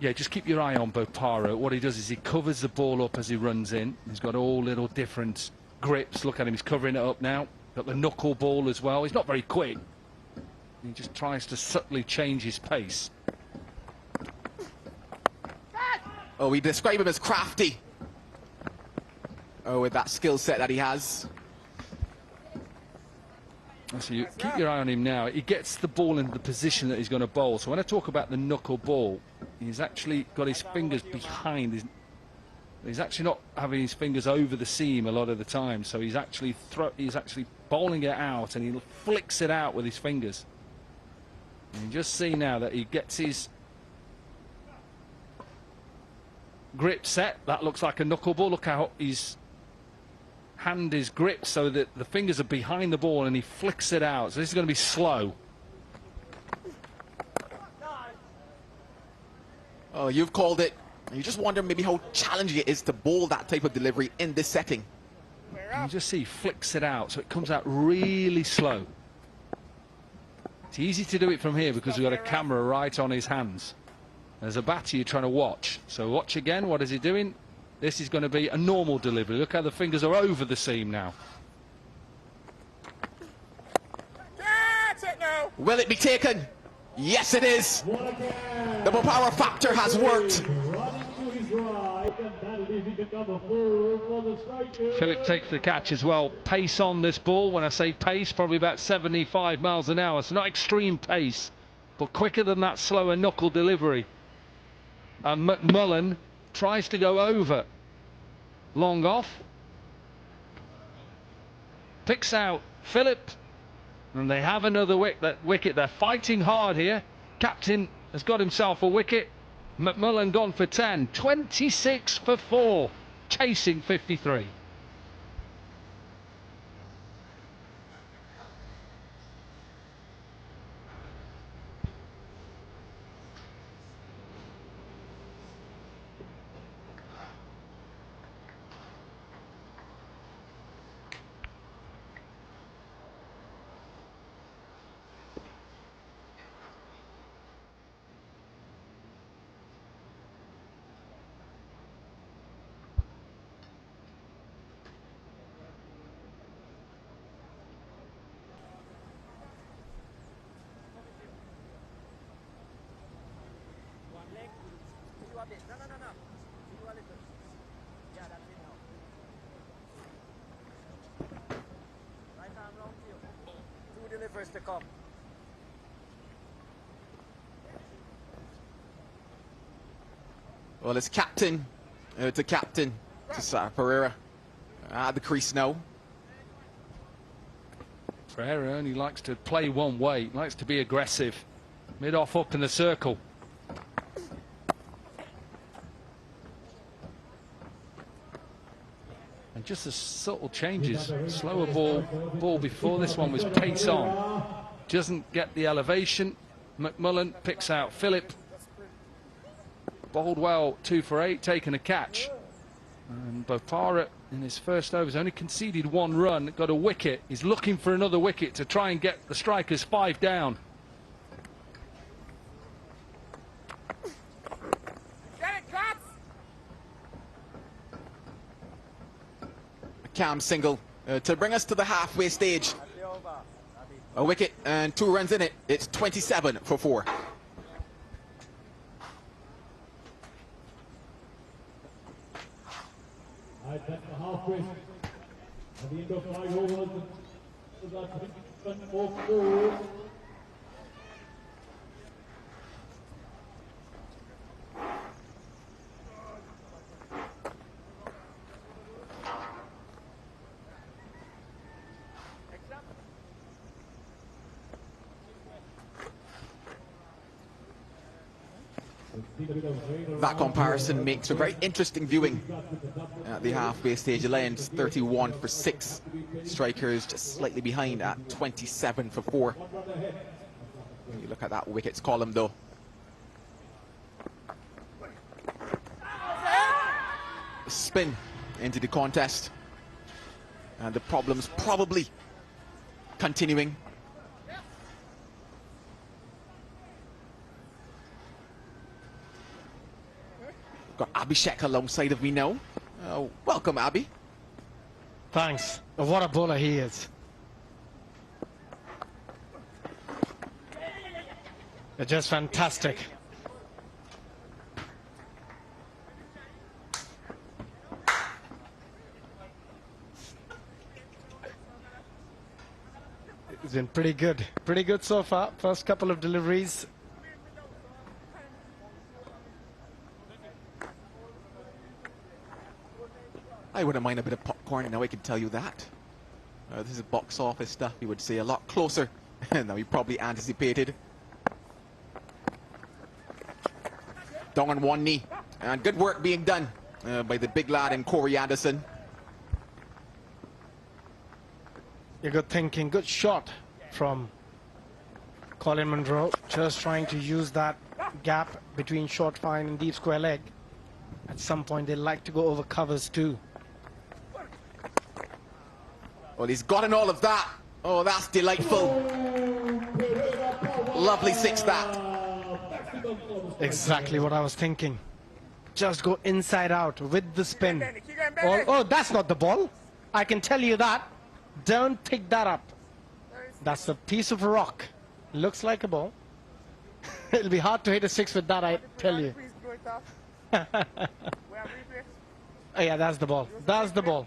Yeah, just keep your eye on Bopara. What he does is he covers the ball up as he runs in. He's got all little different grips. Look at him, he's covering it up now. Got the knuckle ball as well. He's not very quick. He just tries to subtly change his pace. Oh, we describe him as crafty. Oh, with that skill set that he has. So you keep your eye on him now. He gets the ball into the position that he's going to bowl. So when I talk about the knuckle ball, he's actually got his fingers behind. He's actually not having his fingers over the seam a lot of the time. So he's actually bowling it out, and he flicks it out with his fingers. And you just see now that he gets his grip set. That looks like a knuckle ball. Look how his hand is gripped so that the fingers are behind the ball, and he flicks it out. So this is going to be slow. Oh, you've called it. You just wonder maybe how challenging it is to bowl that type of delivery in this setting. You just see he flicks it out, so it comes out really slow. It's easy to do it from here because we've got a camera right on his hands. There's a batter you're trying to watch. So watch again. What is he doing? This is going to be a normal delivery. Look how the fingers are over the seam now. That's it now. Will it be taken? Yes, it is. The Bopara factor has worked. Philip takes the catch as well. Pace on this ball. When I say pace, probably about 75 miles an hour. So not extreme pace, but quicker than that slower knuckle delivery. And McMullen tries to go over. Long off. Picks out Philip. And they have another wicket. They're fighting hard here. Captain has got himself a wicket. McMullen gone for 10. 26 for 4. Chasing 53. Delivers to come. Well, it's captain to captain to Sarah Pereira at the crease now. Pereira only likes to play one way, likes to be aggressive. Mid-off up in the circle. And just the subtle changes. Slower ball before this one was pace on. Doesn't get the elevation. McMullen picks out Phillip. Bowled well, 2 for 8, taking a catch. And Bopara in his first overs only conceded 1 run, got a wicket. He's looking for another wicket to try and get the strikers 5 down. Cam single to bring us to the halfway stage. A wicket and 2 runs in it. It's 27 for 4. That's the halfway. At the end of 5 overs, that's 4. That comparison makes a very interesting viewing at the halfway stage. The Lions 31 for 6. Strikers just slightly behind at 27 for 4. You look at that wickets column though. Spin into the contest. And the problems probably continuing. Got Abhishek alongside of me now. Welcome, Abhi. Thanks. What a bowler he is. They're just fantastic. It's been pretty good. Pretty good so far. First couple of deliveries. I wouldn't mind a bit of popcorn, now I can tell you that. This is box office stuff, you would say, a lot closer than we probably anticipated. Down on one knee. And good work being done by the big lad in Corey Anderson. Yeah, good thinking. Good shot from Colin Munro. Just trying to use that gap between short fine and deep square leg. At some point, they like to go over covers too. Well, he's gotten all of that. Oh, that's delightful. Lovely 6 that. Exactly what I was thinking. Just go inside out with the spin. Oh, that's not the ball. I can tell you that. Don't pick that up. That's a piece of rock. Looks like a ball. It'll be hard to hit a 6 with that, I tell you. Oh, yeah, that's the ball. That's the ball.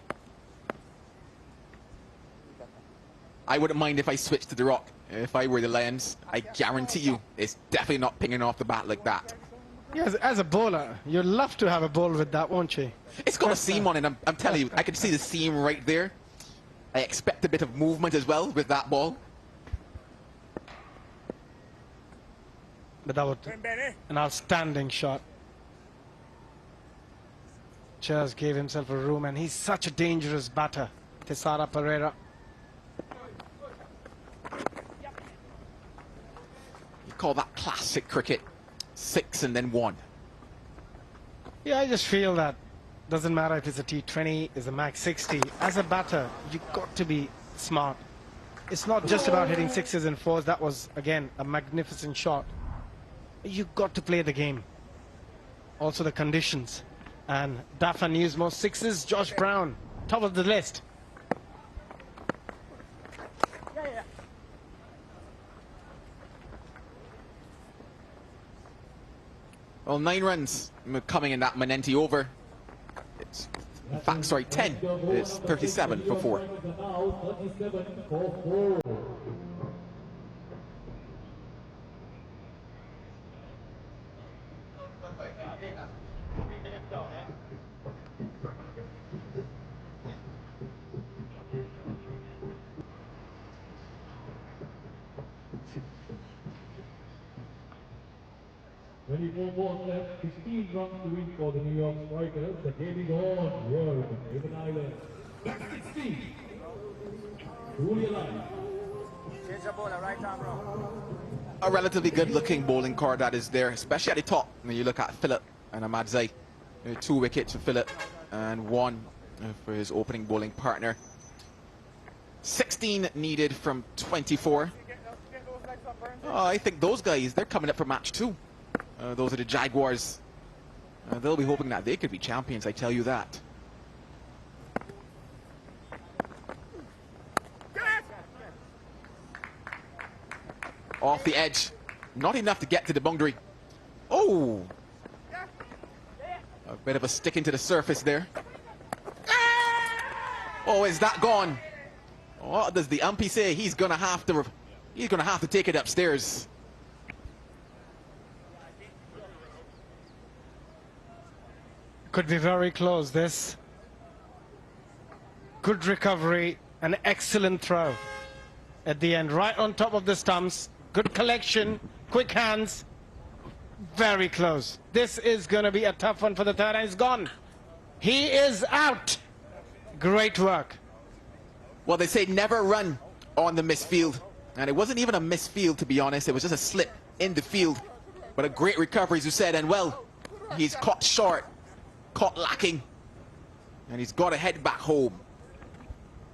I wouldn't mind if I switched to the rock. If I were the Lions, I guarantee you it's definitely not pinging off the bat like that. Yes, as a bowler, you'd love to have a ball with that, won't you? It's got a seam on it, I'm telling you. I can see the seam right there. I expect a bit of movement as well with that ball. But that was an outstanding shot. Just gave himself a room, and he's such a dangerous batter, Thisara Pereira. You call that classic cricket. 6 and then 1. Yeah, I just feel that doesn't matter if it's a T20, it's a MAX60. As a batter, you've got to be smart. It's not just about hitting 6s and 4s. That was, again, a magnificent shot. You've got to play the game. Also the conditions. And Dafa News, most 6s. Josh Brown, top of the list. Well, 9 runs coming in that Manenti over. It's, in fact, sorry, 10. It's 37 for 4. More left, 16 runs to win for the New York Strikers. The game is on. World, Cayman Islands. MAX60. Truly alive. Change the bowler, right arm wrong. A relatively good-looking bowling card that is there, especially at the top. When you look at Philip and Ahmadzai, 2 wickets for Philip and 1 for his opening bowling partner. 16 needed from 24. Oh, I think those guys, they're coming up for match 2. Those are the Jaguars. They'll be hoping that they could be champions, I tell you that. Off the edge. Not enough to get to the boundary. Oh! A bit of a stick into the surface there. Oh, is that gone? What does the umpy say? He's gonna have to take it upstairs. Could be very close, this. Good recovery, an excellent throw at the end, right on top of the stumps. Good collection, quick hands, very close. This is going to be a tough one for the third, and it's gone. He is out. Great work. Well, they say never run on the misfield, and it wasn't even a misfield, to be honest. It was just a slip in the field, but a great recovery, as you said, and well, he's caught short. Caught lacking, and he's got to head back home.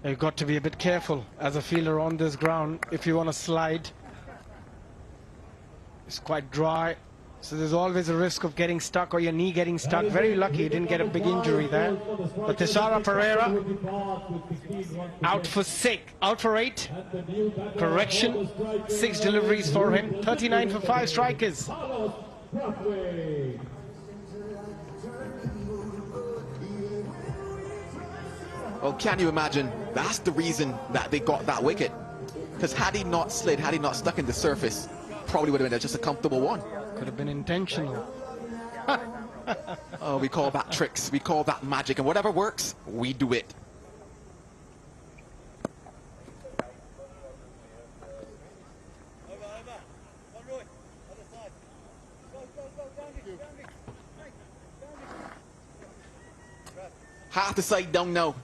You've got to be a bit careful as a fielder on this ground if you want to slide. It's quite dry, so there's always a risk of getting stuck or your knee getting stuck. Very lucky he didn't get a big injury there. But Tisara Pereira out for 8. Correction, 6 deliveries for him. 39 for 5 strikers. Well, can you imagine? That's the reason that they got that wicket. Because had he not slid, had he not stuck in the surface, probably would have been just a comfortable one. Could have been intentional. Oh, we call that tricks. We call that magic. And whatever works, we do it. Half the side down now.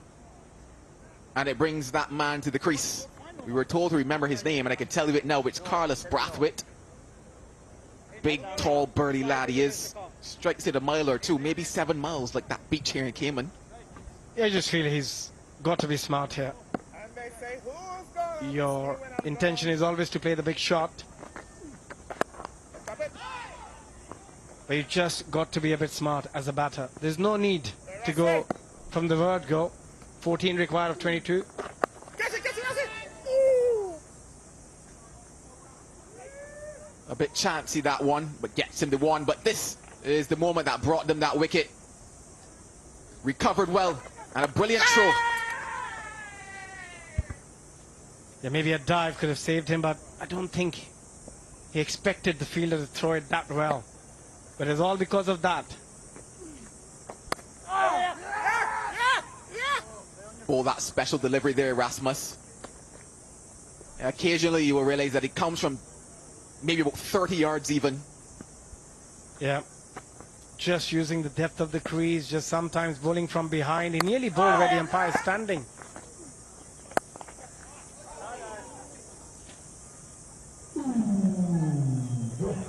And it brings that man to the crease. We were told to remember his name, and I can tell you it now. It's Carlos Brathwaite. Big, tall, burly lad he is. Strikes it a mile or 2, maybe 7 miles, like that beach here in Cayman. Yeah, I just feel he's got to be smart here. Your intention is always to play the big shot. But you just got to be a bit smart as a batter. There's no need to go from the word go. 14 required of 22. A bit chancy that one, but gets him the one. But this is the moment that brought them that wicket. Recovered well, and a brilliant throw. Yeah, maybe a dive could have saved him, but I don't think he expected the fielder to throw it that well. But it's all because of that. Oh, that special delivery there, Rasmus. Occasionally you will realize that it comes from maybe about 30 yards even. Yeah, just using the depth of the crease, just sometimes bowling from behind. He nearly bowled where the umpire is standing.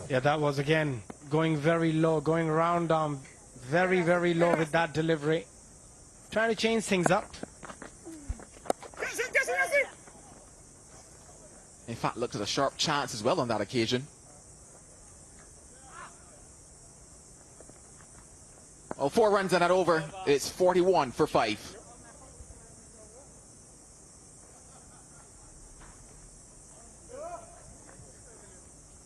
Yeah, that was again going very low, going round arm, very, very low with that delivery. Trying to change things up. In fact, looked at a sharp chance as well on that occasion. Well, 4 runs and that over. It's 41 for 5.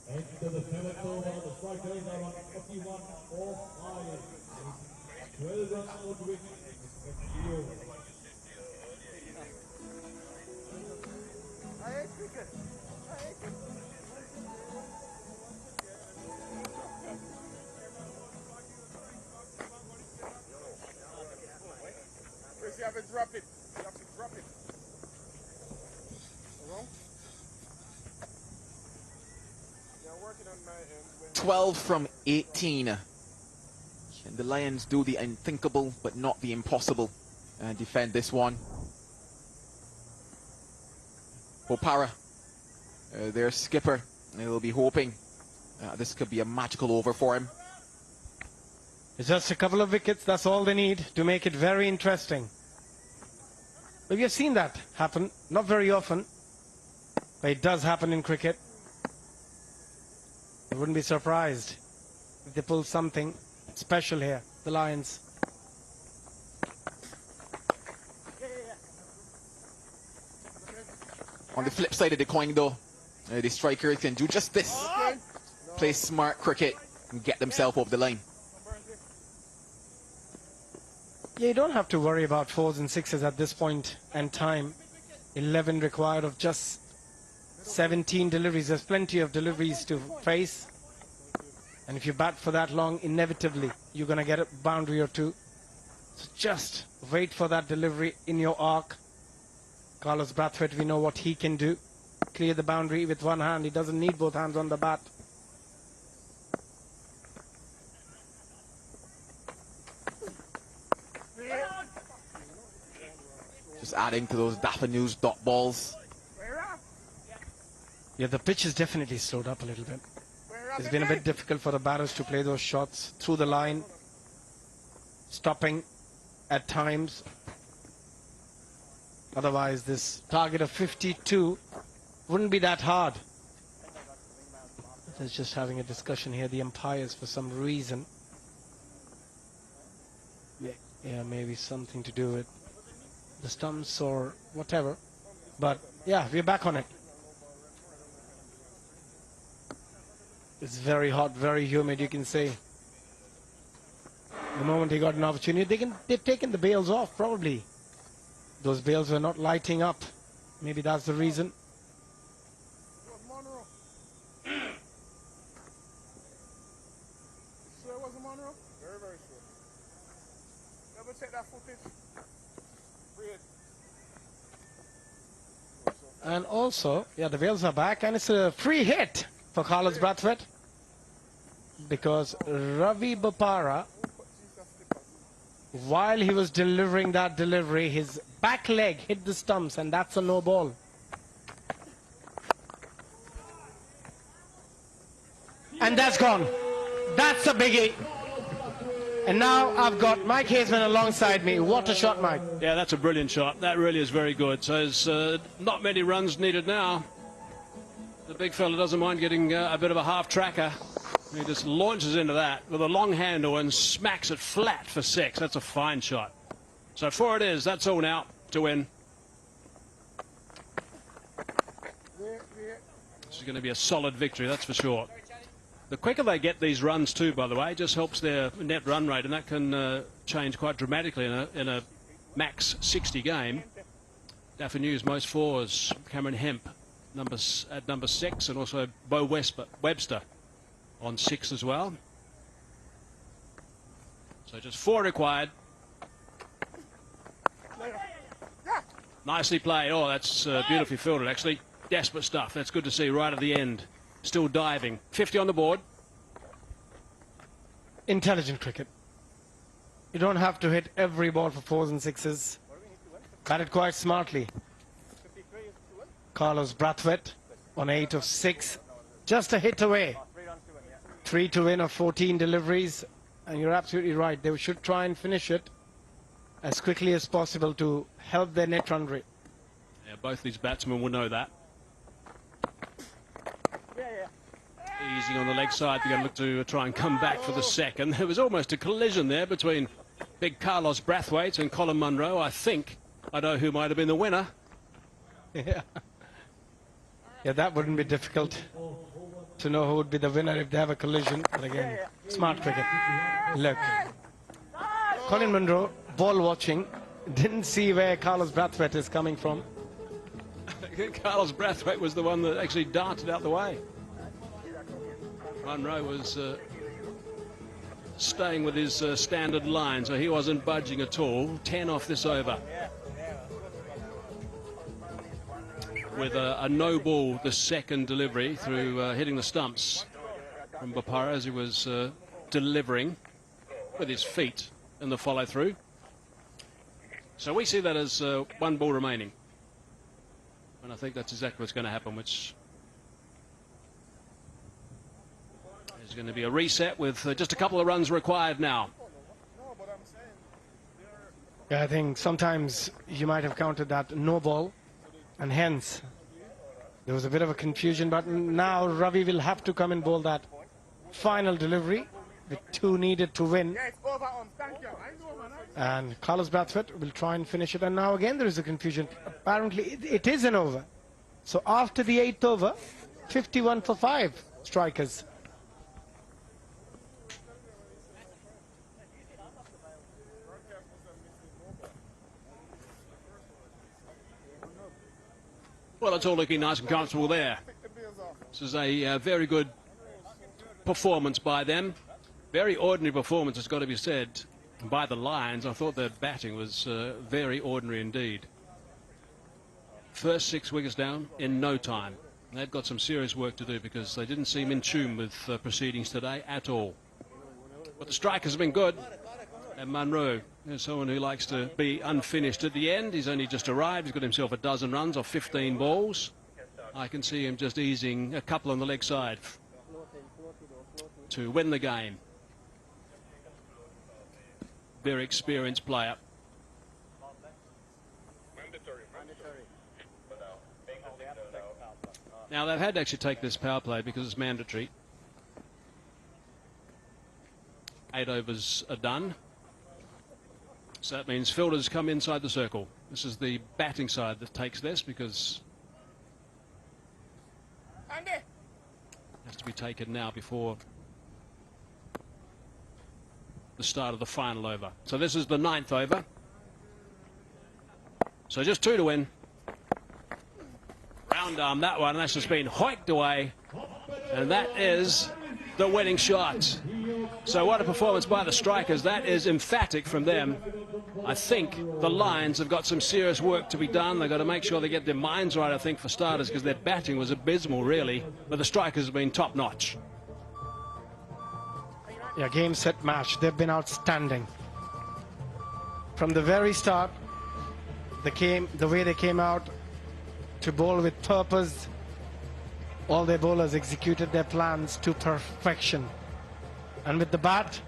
Into the 7th over, the strikers are on 21 or 5. 12 runs on wicket. You have to drop it. You have to drop it. Wrong? Yeah, I'm working on my end. 12 from 18. And the Lions do the unthinkable, but not the impossible, and defend this one. Bopara, their skipper, they will be hoping this could be a magical over for him. It's just a couple of wickets, that's all they need to make it very interesting. But we have seen that happen, not very often, but it does happen in cricket. I wouldn't be surprised if they pull something special here, the Lions. On the flip side of the coin though, the strikers can do just this. Play smart cricket and get themselves over the line. Yeah, you don't have to worry about 4s and 6s at this point and time. 11 required of just 17 deliveries. There's plenty of deliveries to face. And if you bat for that long, inevitably, you're going to get a boundary or two. So just wait for that delivery in your arc. Carlos Brathwaite, we know what he can do. Clear the boundary with one hand. He doesn't need both hands on the bat. Just adding to those Daffy dot balls. Yeah, the pitch is definitely slowed up a little bit. It's been a bit difficult for the batters to play those shots through the line, stopping at times. Otherwise, this target of 52 wouldn't be that hard. There's just having a discussion here, the umpires, for some reason. Yeah, maybe something to do with the stumps or whatever. But yeah, we're back on it. It's very hot, very humid, you can say. The moment he got an opportunity, they've taken the bails off, probably. Those bails were not lighting up. Maybe that's the reason. Sure it wasn't Monroe? Very, very sure. Never take that footage. And also, yeah, the bails are back, and it's a free hit for Carlos Brathwaite, because Ravi Bopara, while he was delivering that delivery, his back leg hit the stumps, and that's a no ball. And that's gone. That's a biggie. And now I've got Mike Hazeman alongside me. What a shot, Mike. Yeah, that's a brilliant shot. That really is very good. So there's not many runs needed now. The big fella doesn't mind getting a bit of a half tracker. He just launches into that with a long handle and smacks it flat for 6. That's a fine shot. So 4 it is. That's all now to win. This is going to be a solid victory, that's for sure. The quicker they get these runs too, by the way, just helps their net run rate, and that can change quite dramatically in a MAX60 game. Daffy News, most 4s. Cameron Hemp at number 6, and also Bo Webster on 6 as well. So just 4 required. Nicely played. Oh, that's beautifully fielded, actually. Desperate stuff. That's good to see right at the end. Still diving. 50 on the board. Intelligent cricket. You don't have to hit every ball for 4s and 6s. Bat it quite smartly. Carlos Brathwaite on 8 of 6. Just a hit away. 3 to win of 14 deliveries. And you're absolutely right. They should try and finish it as quickly as possible to help their net run rate. Yeah, both these batsmen will know that. Easy on the leg side. They're going to look to try and come back for the second. There was almost a collision there between big Carlos Brathwaite and Colin Munro. I think I know who might have been the winner. Yeah, that wouldn't be difficult to know who would be the winner if they have a collision. But again, Smart cricket. Look. Colin Munro, ball watching, didn't see where Carlos Brathwaite is coming from. Carlos Brathwaite was the one that actually darted out the way. Munro was staying with his standard line, so he wasn't budging at all. 10 off this over. With a no ball, the second delivery through hitting the stumps from Bopara as he was delivering with his feet in the follow through. So we see that as one ball remaining. And I think that's exactly what's going to happen, which is going to be a reset with just a couple of runs required now. Yeah, I think sometimes you might have counted that no ball, and hence there was a bit of a confusion, but now Ravi will have to come and bowl that final delivery with 2 needed to win. And Carlos Brathwaite will try and finish it, and now again there is a confusion. Apparently it is an over. So after the 8th over, 51 for 5 strikers. Well, it's all looking nice and comfortable there. This is a very good performance by them. Very ordinary performance, it's got to be said, by the Lions. I thought their batting was very ordinary indeed. First 6 wickets down in no time. They've got some serious work to do because they didn't seem in tune with proceedings today at all. But the strikers have been good. And Munro is someone who likes to be unfinished at the end. He's only just arrived. He's got himself a dozen runs off 15 balls. I can see him just easing a couple on the leg side to win the game. Very experienced player. Now they've had to actually take this power play because it's mandatory. 8 overs are done. So that means fielders come inside the circle. This is the batting side that takes this because it has to be taken now before the start of the final over. So this is the 9th over. So just 2 to win. Round arm that one, and that's just been hoiked away. And that is the winning shot. So what a performance by the strikers. That is emphatic from them. I think the Lions have got some serious work to be done. They've got to make sure they get their minds right, I think, for starters, because their batting was abysmal, really. But the strikers have been top-notch. Yeah, game, set, match. They've been outstanding. From the very start, the way they came out to bowl with purpose, all their bowlers executed their plans to perfection. And with the bat,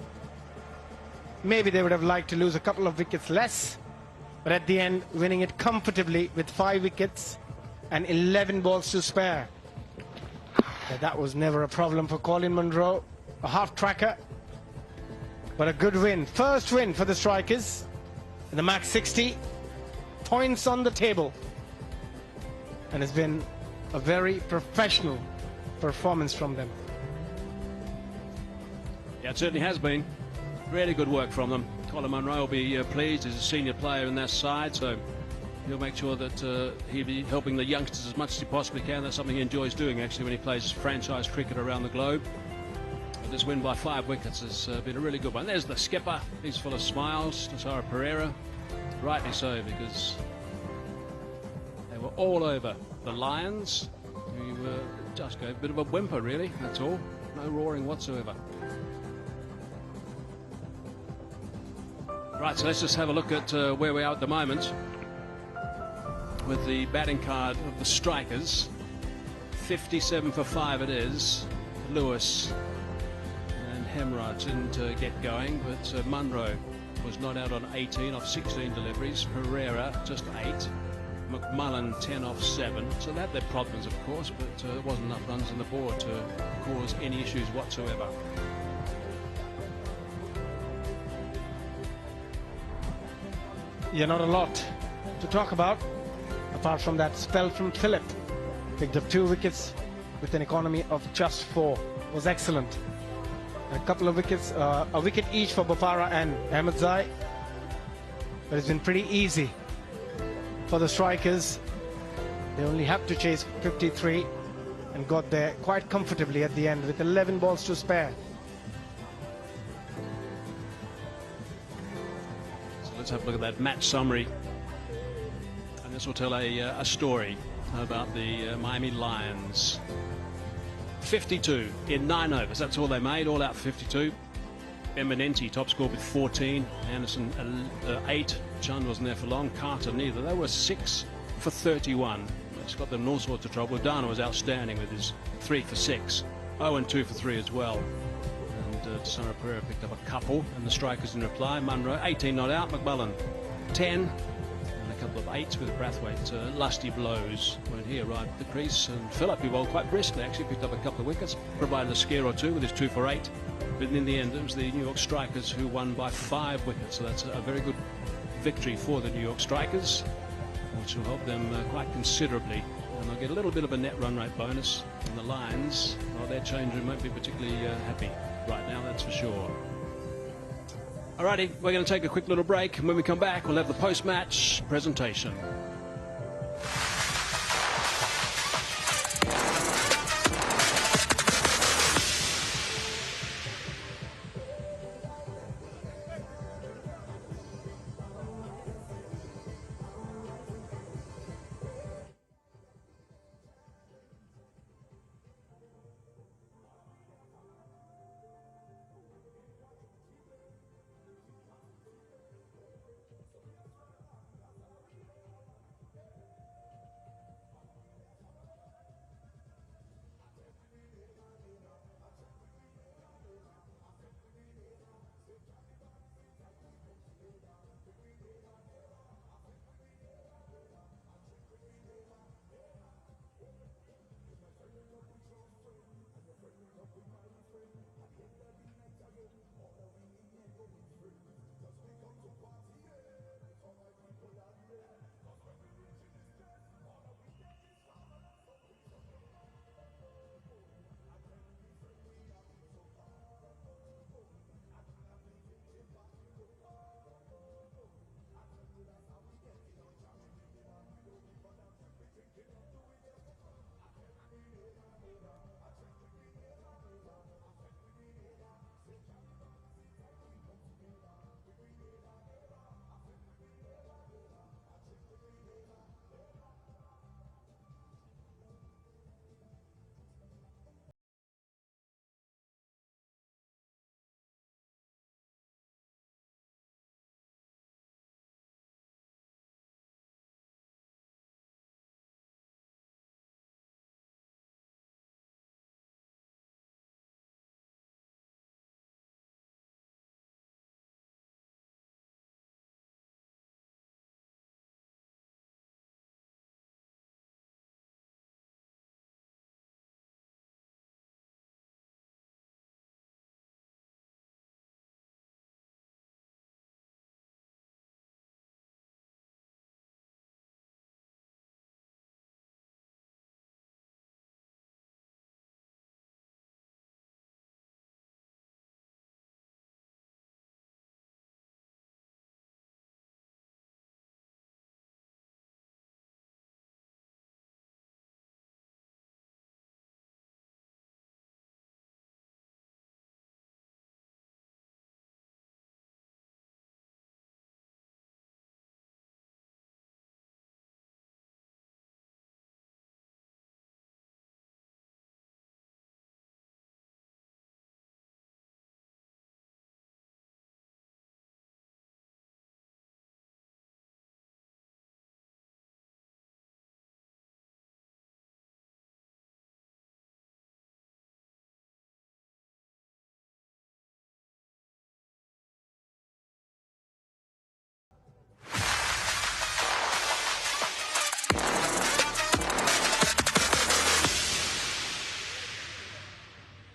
maybe they would have liked to lose a couple of wickets less, but at the end, winning it comfortably with 5 wickets and 11 balls to spare. But that was never a problem for Colin Munro, a half-tracker, but a good win. First win for the strikers in the MAX60, points on the table. And it's been a very professional performance from them. Yeah, it certainly has been. Really good work from them. Colin Munro will be pleased. He's a senior player in that side, so he'll make sure that he'll be helping the youngsters as much as he possibly can. That's something he enjoys doing, actually, when he plays franchise cricket around the globe. But this win by 5 wickets has been a really good one. There's the skipper. He's full of smiles. Tasara Pereira. Rightly so, because they were all over the Lions, who just gave a bit of a whimper, really. That's all. No roaring whatsoever. Right, so let's just have a look at where we are at the moment with the batting card of the strikers. 57 for 5 it is. Lewis and Hemraj didn't get going, but Munro was not out on 18 off 16 deliveries. Pereira just 8. McMullen 10 off 7. So they had their problems, of course, but there wasn't enough runs on the board to cause any issues whatsoever. Yeah, not a lot to talk about, apart from that spell from Phillip. Picked up 2 wickets with an economy of just 4. Was excellent. A couple of wickets, a wicket each for Bopara and Ahmedzai. But it's been pretty easy for the strikers. They only have to chase 53 and got there quite comfortably at the end with 11 balls to spare. So let's have a look at that match summary. And this will tell a story about the Miami Lions. 52 in 9 overs. That's all they made, all out 52. Eminenti top scored with 14. Anderson 8. Chun wasn't there for long. Carter neither. They were 6 for 31. It's got them in all sorts of trouble. Dana was outstanding with his 3 for 6. Owen 2 for 3 as well. And Tasara Pereira picked up a couple. And the strikers in reply. Munro 18 not out. McMullen 10. A couple of 8s with Brathwaite. Lusty blows when he arrived at the crease, and Phillip, who bowled quite briskly, actually picked up a couple of wickets, provided a scare or two with his 2 for 8. But in the end, it was the New York Strikers who won by 5 wickets, so that's a very good victory for the New York Strikers, which will help them quite considerably, and they'll get a little bit of a net run rate bonus. And the Lions, well, their change room won't be particularly happy right now, that's for sure. Alrighty, we're going to take a quick little break, and when we come back, we'll have the post-match presentation.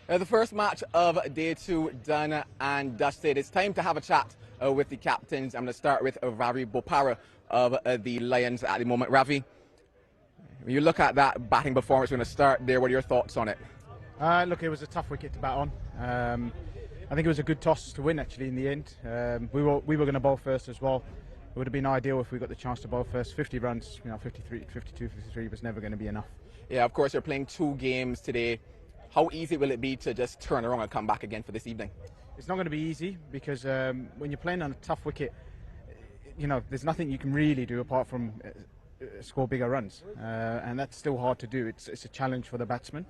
The first match of day 2 done and dusted. It's time to have a chat with the captains. I'm going to start with Ravi Bopara of the Lions at the moment. Ravi, when you look at that batting performance, we're going to start there. What are your thoughts on it? Look, it was a tough wicket to bat on. I think it was a good toss to win actually in the end. We were going to bowl first as well. It would have been ideal if we got the chance to bowl first. 50 runs, 52, 53 was never going to be enough. Yeah, of course, you're playing 2 games today. How easy will it be to just turn around and come back again for this evening? It's not going to be easy because when you're playing on a tough wicket, there's nothing you can really do apart from score bigger runs, and that's still hard to do. It's a challenge for the batsmen,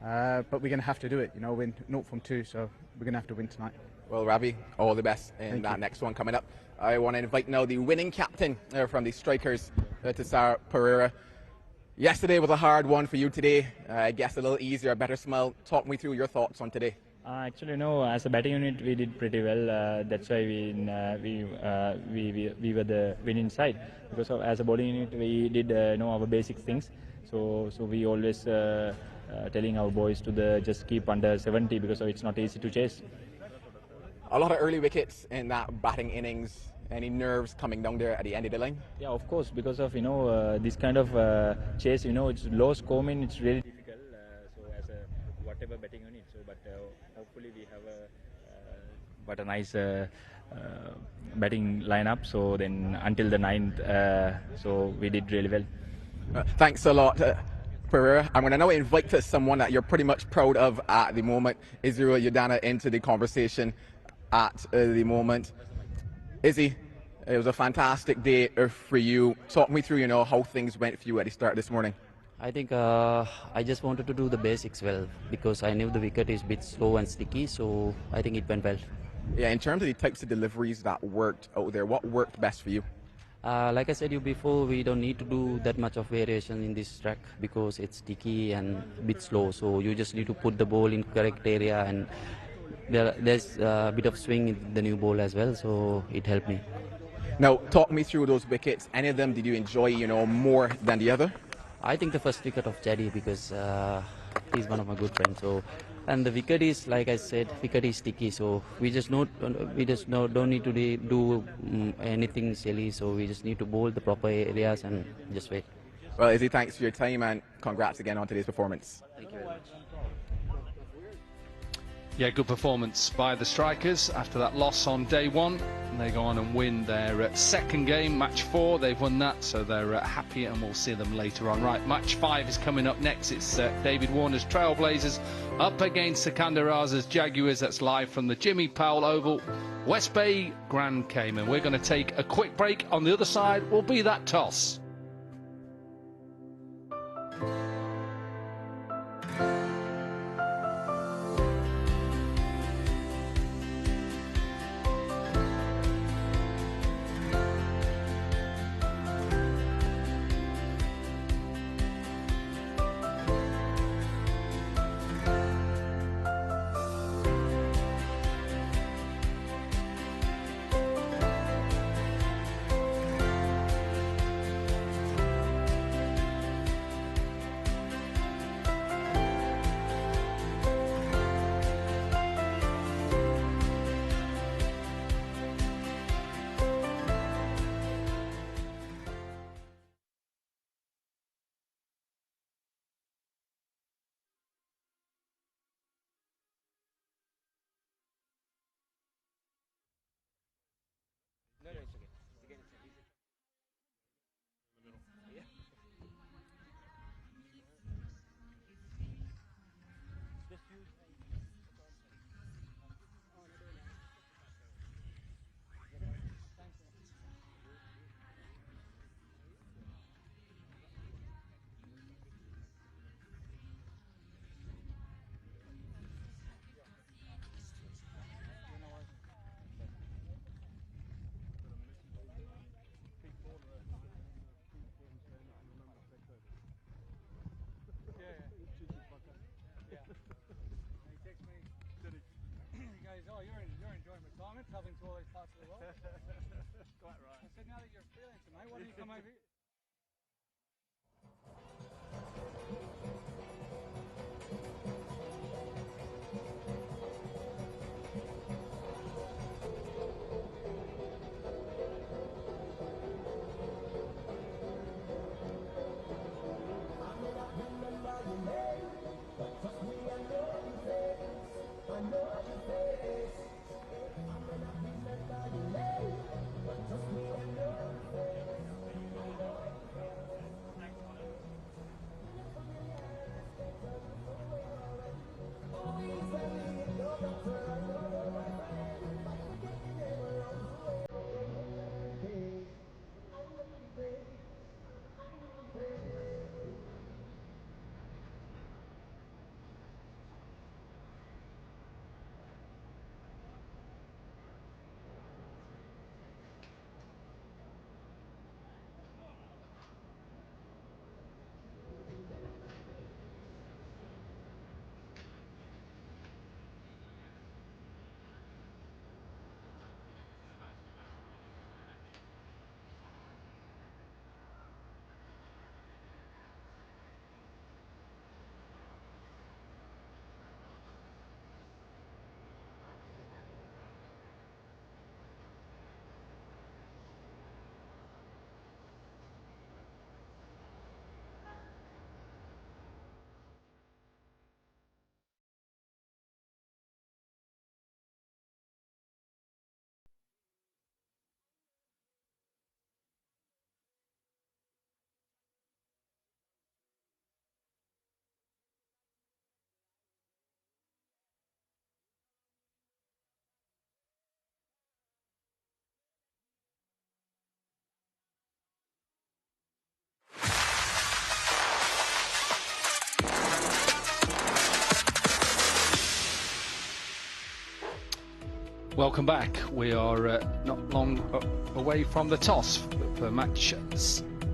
but we're going to have to do it. Win 0 from 2, so we're going to have to win tonight. Well, Ravi, all the best in that next one coming up. I want to invite now the winning captain from the Strikers, Sarah Pereira. Yesterday was a hard one for you today. I guess a little easier, a better smell. Talk me through your thoughts on today. Actually, no. As a batting unit, we did pretty well. That's why we were the winning side. Because as a bowling unit, we did know our basic things. So we always telling our boys to just keep under 70 because it's not easy to chase. A lot of early wickets in that batting innings. Any nerves coming down there at the end of the line? Yeah, of course, because of this kind of chase. It's low scoring. It's really difficult. So as a whatever batting unit. So but hopefully we have a nice batting lineup. So then until the 9th, so we did really well. Thanks a lot. Pereira. I'm going to now invite someone that you're pretty much proud of at the moment, Israel Yudana, into the conversation at the moment. Izzy, it was a fantastic day for you. Talk me through, how things went for you at the start this morning. I think I just wanted to do the basics well because I knew the wicket is a bit slow and sticky, so I think it went well. Yeah, in terms of the types of deliveries that worked out there, what worked best for you? Like I said you before, we don't need to do that much of variation in this track because it's sticky and a bit slow, so you just need to put the ball in correct area, and there's a bit of swing in the new ball as well, so it helped me. Now, talk me through those wickets. Any of them did you enjoy, more than the other? I think the first wicket of Jaddy because he's one of my good friends. So, and the wicket is, like I said, wicket is sticky. So we just don't need to do anything silly. So we just need to bowl the proper areas and just wait. Well, Izzy, thanks for your time and congrats again on today's performance. Thank you very much. Yeah, good performance by the Strikers after that loss on day 1. And they go on and win their second game, match 4. They've won that, so they're happy, and we'll see them later on. Right, match 5 is coming up next. It's David Warner's Trailblazers up against Sikandar Raza's Jaguars. That's live from the Jimmy Powell Oval, West Bay, Grand Cayman. We're going to take a quick break. On the other side will be that toss. Traveling to all these parts of the world. Quite right. I said, now that you're a freelancer, mate, why don't you come over here? I know your face. Welcome back. We are not long away from the toss for match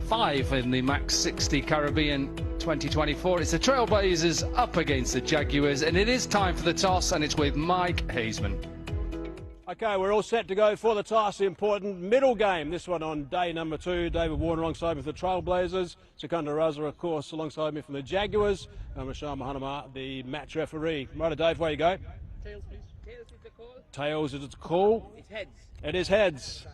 5 in the MAX60 Caribbean 2024. It's the Trailblazers up against the Jaguars, and it is time for the toss, and it's with Mike Hazeman. Okay, we're all set to go for the toss. The important middle game. This one on day number 2. David Warner alongside me for the Trailblazers. Secunda Raza, of course, alongside me from the Jaguars. And Rashad Mahanama, the match referee. Right, Dave, where you go? Tails, please. Tails is the call. Tails is the call. It's heads. It is heads.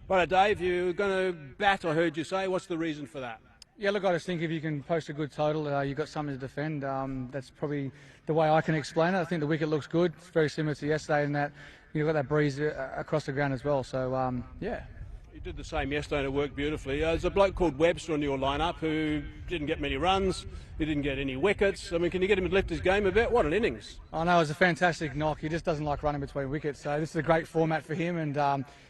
Right, Dave, you're going to bat, I heard you say. What's the reason for that? Yeah, look, I just think if you can post a good total, you've got something to defend. That's probably the way I can explain it. I think the wicket looks good. It's very similar to yesterday in that you've got that breeze across the ground as well. So, yeah. You did the same yesterday and it worked beautifully. There's a bloke called Webster on your lineup who didn't get many runs. He didn't get any wickets. I mean, can you get him to lift his game a bit? What an innings. I know, it was a fantastic knock. He just doesn't like running between wickets. So this is a great format for him. And,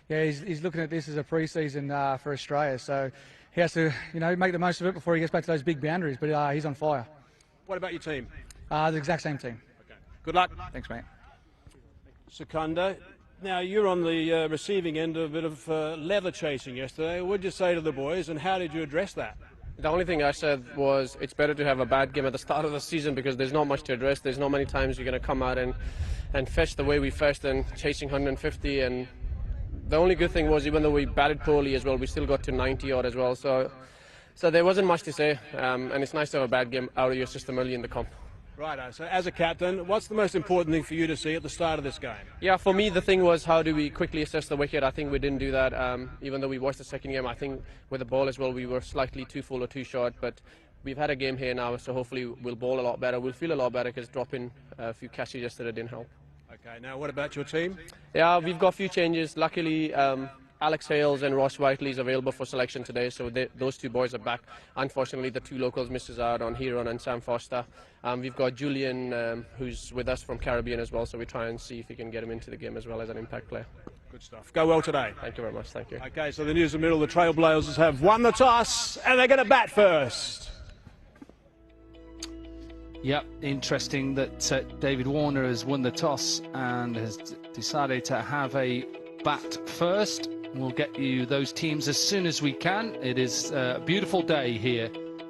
yeah, he's looking at this as a pre-season for Australia. So he has to, make the most of it before he gets back to those big boundaries. But he's on fire. What about your team? The exact same team. Okay. Good luck. Thanks, mate. Secunda, now you're on the receiving end of a bit of leather chasing yesterday. What did you say to the boys and how did you address that? The only thing I said was it's better to have a bad game at the start of the season because there's not much to address. There's not many times you're going to come out and fetch the way we fetched and chasing 150. And the only good thing was even though we batted poorly as well, we still got to 90 odd as well. So there wasn't much to say, and it's nice to have a bad game out of your system early in the comp. Right, so as a captain, what's the most important thing for you to see at the start of this game? Yeah, for me the thing was how do we quickly assess the wicket. I think we didn't do that, even though we watched the second game. I think with the ball as well we were slightly too full or too short, but we've had a game here now, so hopefully we'll bowl a lot better. We'll feel a lot better because dropping a few catches yesterday didn't help. Okay, now what about your team? Yeah, we've got a few changes. Luckily, Alex Hales and Ross Whiteley is available for selection today, so those two boys are back. Unfortunately, the two locals misses out on Heron and Sam Foster. We've got Julian, who's with us from Caribbean as well, so we try and see if we can get him into the game as well as an impact player. Good stuff. Go well today. Thank you very much. Thank you. Okay, so the news in the middle, the Trailblazers have won the toss, and they're going to bat first. Yep, interesting that David Warner has won the toss and has decided to have a bat first. We'll get you those teams as soon as we can. It is a beautiful day here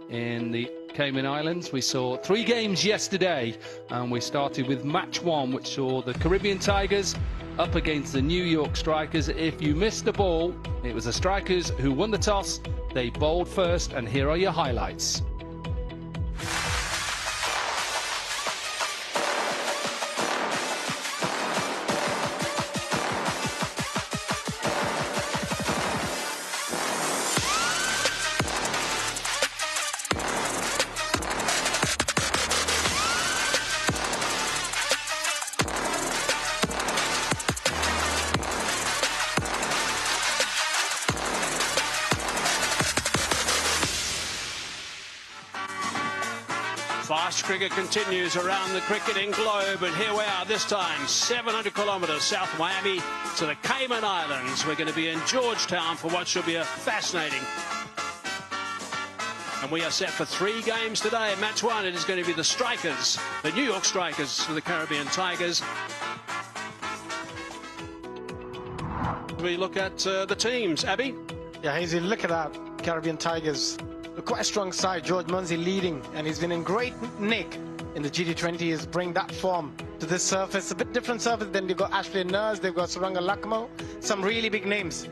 in the Cayman Islands. We saw 3 games yesterday, and we started with match 1, which saw the Caribbean Tigers up against the New York Strikers. If you missed the ball, it was the Strikers who won the toss. They bowled first, and here are your highlights. Fast cricket continues around the cricketing globe, and here we are this time, 700 kilometres south of Miami to the Cayman Islands. We're going to be in Georgetown for what should be a fascinating. And we are set for 3 games today. Match 1, it is going to be the Strikers, the New York Strikers for the Caribbean Tigers. We look at the teams. Abby? Yeah, Hazy, look at that. Caribbean Tigers. Quite a strong side. George Munsey leading, and he's been in great nick in the GT20. Is bring that form to this surface. A bit different surface than they've got Ashley Nurse, they've got Suranga Lakmo. Some really big names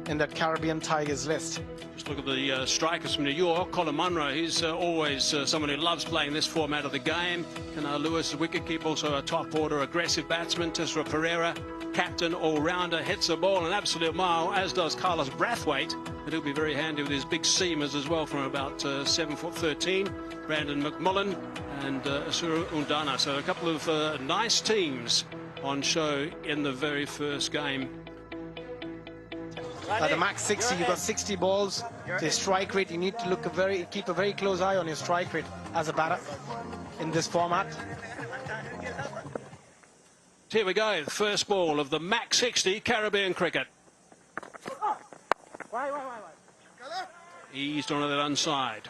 in that Caribbean Tigers list. Just look at the strikers from New York. Colin Munro, he's always someone who loves playing this format of the game. Kana Lewis, wicketkeeper, also a top order aggressive batsman. Tessera Pereira, captain, all-rounder, hits the ball an absolute mile, as does Carlos Brathwaite. And he'll be very handy with his big seamers as well from about 7'13". Brandon McMullen and Asura Undana. So a couple of nice teams on show in the very first game. At the MAX60, you've got 60 balls. The strike rate, you need to keep a very close eye on your strike rate as a batter in this format. Here we go, the first ball of the MAX60 Caribbean cricket. Eased onto that inside.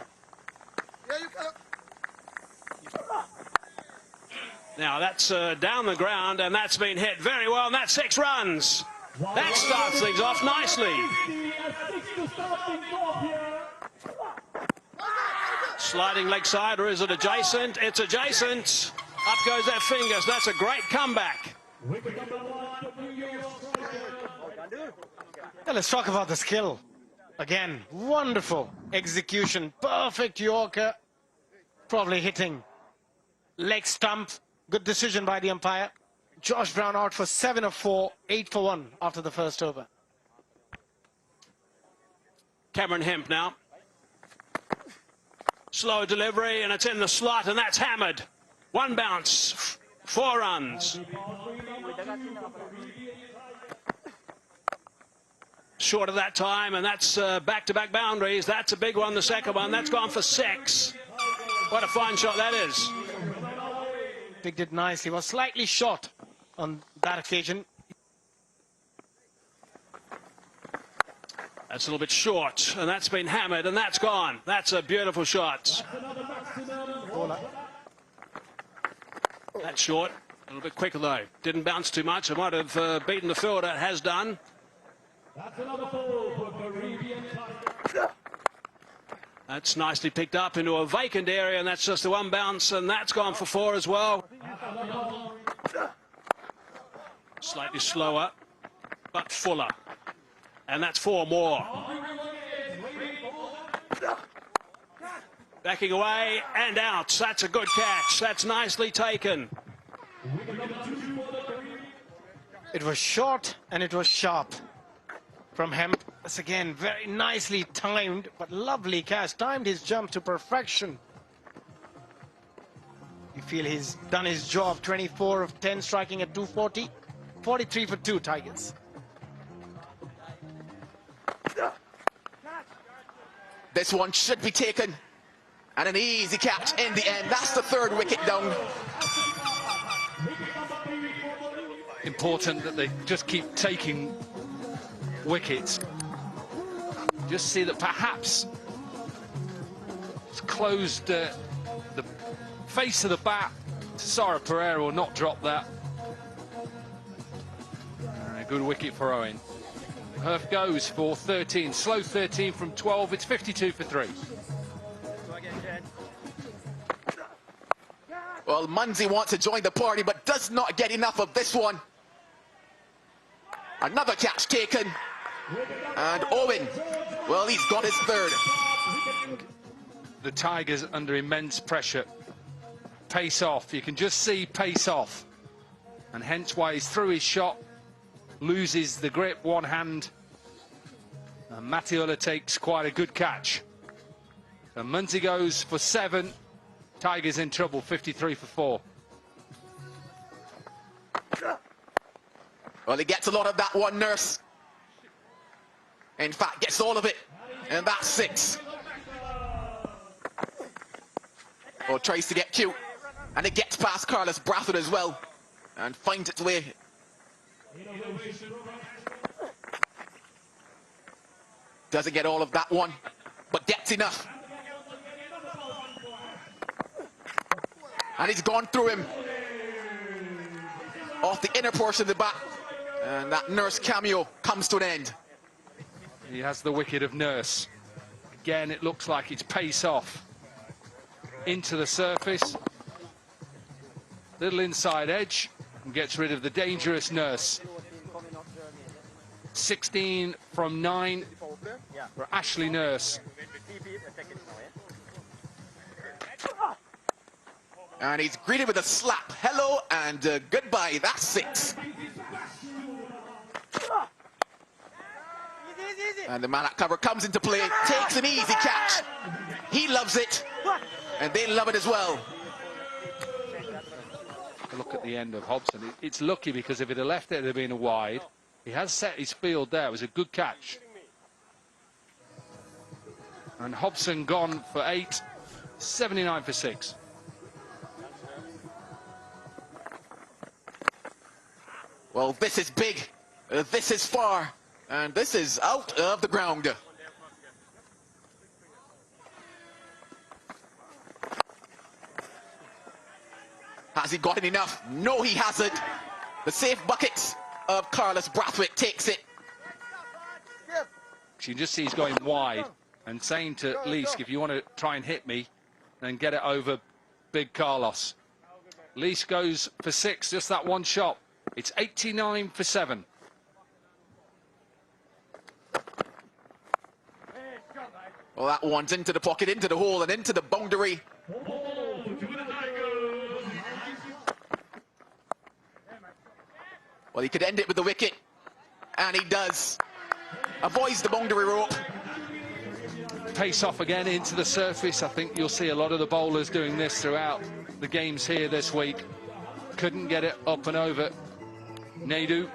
Now that's down the ground, and that's been hit very well, and that's 6 runs. That starts things off nicely. Sliding leg side, or is it adjacent? It's adjacent. Up goes that finger, so that's a great comeback. Well, let's talk about the skill. Again, wonderful execution, perfect Yorker, probably hitting leg stump. Good decision by the umpire. Josh Brown out for 7 of 4, 8 for 1 after the first over. Cameron Hemp now. Slow delivery, and it's in the slot, and that's hammered. 1 bounce, 4 runs. Short of that time, and that's back-to-back boundaries. That's a big one, the second one. That's gone for 6. What a fine shot that is. Picked it nicely. Was slightly short on that occasion. That's a little bit short, and that's been hammered, and that's gone. That's a beautiful shot. That's short. A little bit quicker, though. Didn't bounce too much. It might have beaten the fielder. It has done. That's another ball for Caribbean Tiger. That's nicely picked up into a vacant area, and that's just a 1 bounce, and that's gone for 4 as well. Slightly slower, but fuller. And that's 4 more. Backing away and out. That's a good catch. That's nicely taken. It was short and it was sharp from Hemp. That's again very nicely timed, but lovely catch. Timed his jump to perfection. You feel he's done his job. 24 of 10 striking at 240. 43 for 2 Tigers. This one should be taken. And an easy catch in the end. That's the 3rd wicket down. Important that they just keep taking wickets. Just see that perhaps it's closed the face of the bat. Sarah Pereira will not drop that. A good wicket for Owen. Herf goes for 13, slow 13 from 12. It's 52 for 3. Well, Munsey wants to join the party, but does not get enough of this one. Another catch taken. And Owen, well, he's got his 3rd. The Tigers under immense pressure. Pace off. You can just see pace off. And hence why he's through his shot. Loses the grip, one hand. And Matiola takes quite a good catch. So Munsey goes for 7. Tigers in trouble, 53 for 4. Well, he gets a lot of that one, Nurse. In fact, gets all of it. And that's 6. Well, tries to get cute. And it gets past Carlos Brathwaite as well. And finds its way. Doesn't get all of that one, but gets enough. And he's gone through him. Off the inner portion of the bat. And that Nurse cameo comes to an end. He has the wicket of Nurse. Again, it looks like it's pace off. Into the surface. Little inside edge. And gets rid of the dangerous Nurse. 16 from 9 for Ashley Nurse. And he's greeted with a slap. Hello and goodbye. That's 6. And the man at cover comes into play, takes an easy catch. He loves it, and they love it as well. Look at the end of Hobson. It's lucky because if it had left it, it would have been a wide. He has set his field there. It was a good catch. And Hobson gone for 8, 79 for 6. Well, this is big. This is far. And this is out of the ground. Has he gotten enough? No, he hasn't. The safe bucket of Carlos Brathwaite takes it. You can just see he's going wide and saying to Leask, if you want to try and hit me, then get it over big Carlos. Leask goes for 6, just that one shot. It's 89 for 7. Well, that one's into the pocket, into the hole, and into the boundary. Well, he could end it with the wicket, and he does. Avoids the boundary rope. Pace off again into the surface. I think you'll see a lot of the bowlers doing this throughout the games here this week. Couldn't get it up and over Naidu,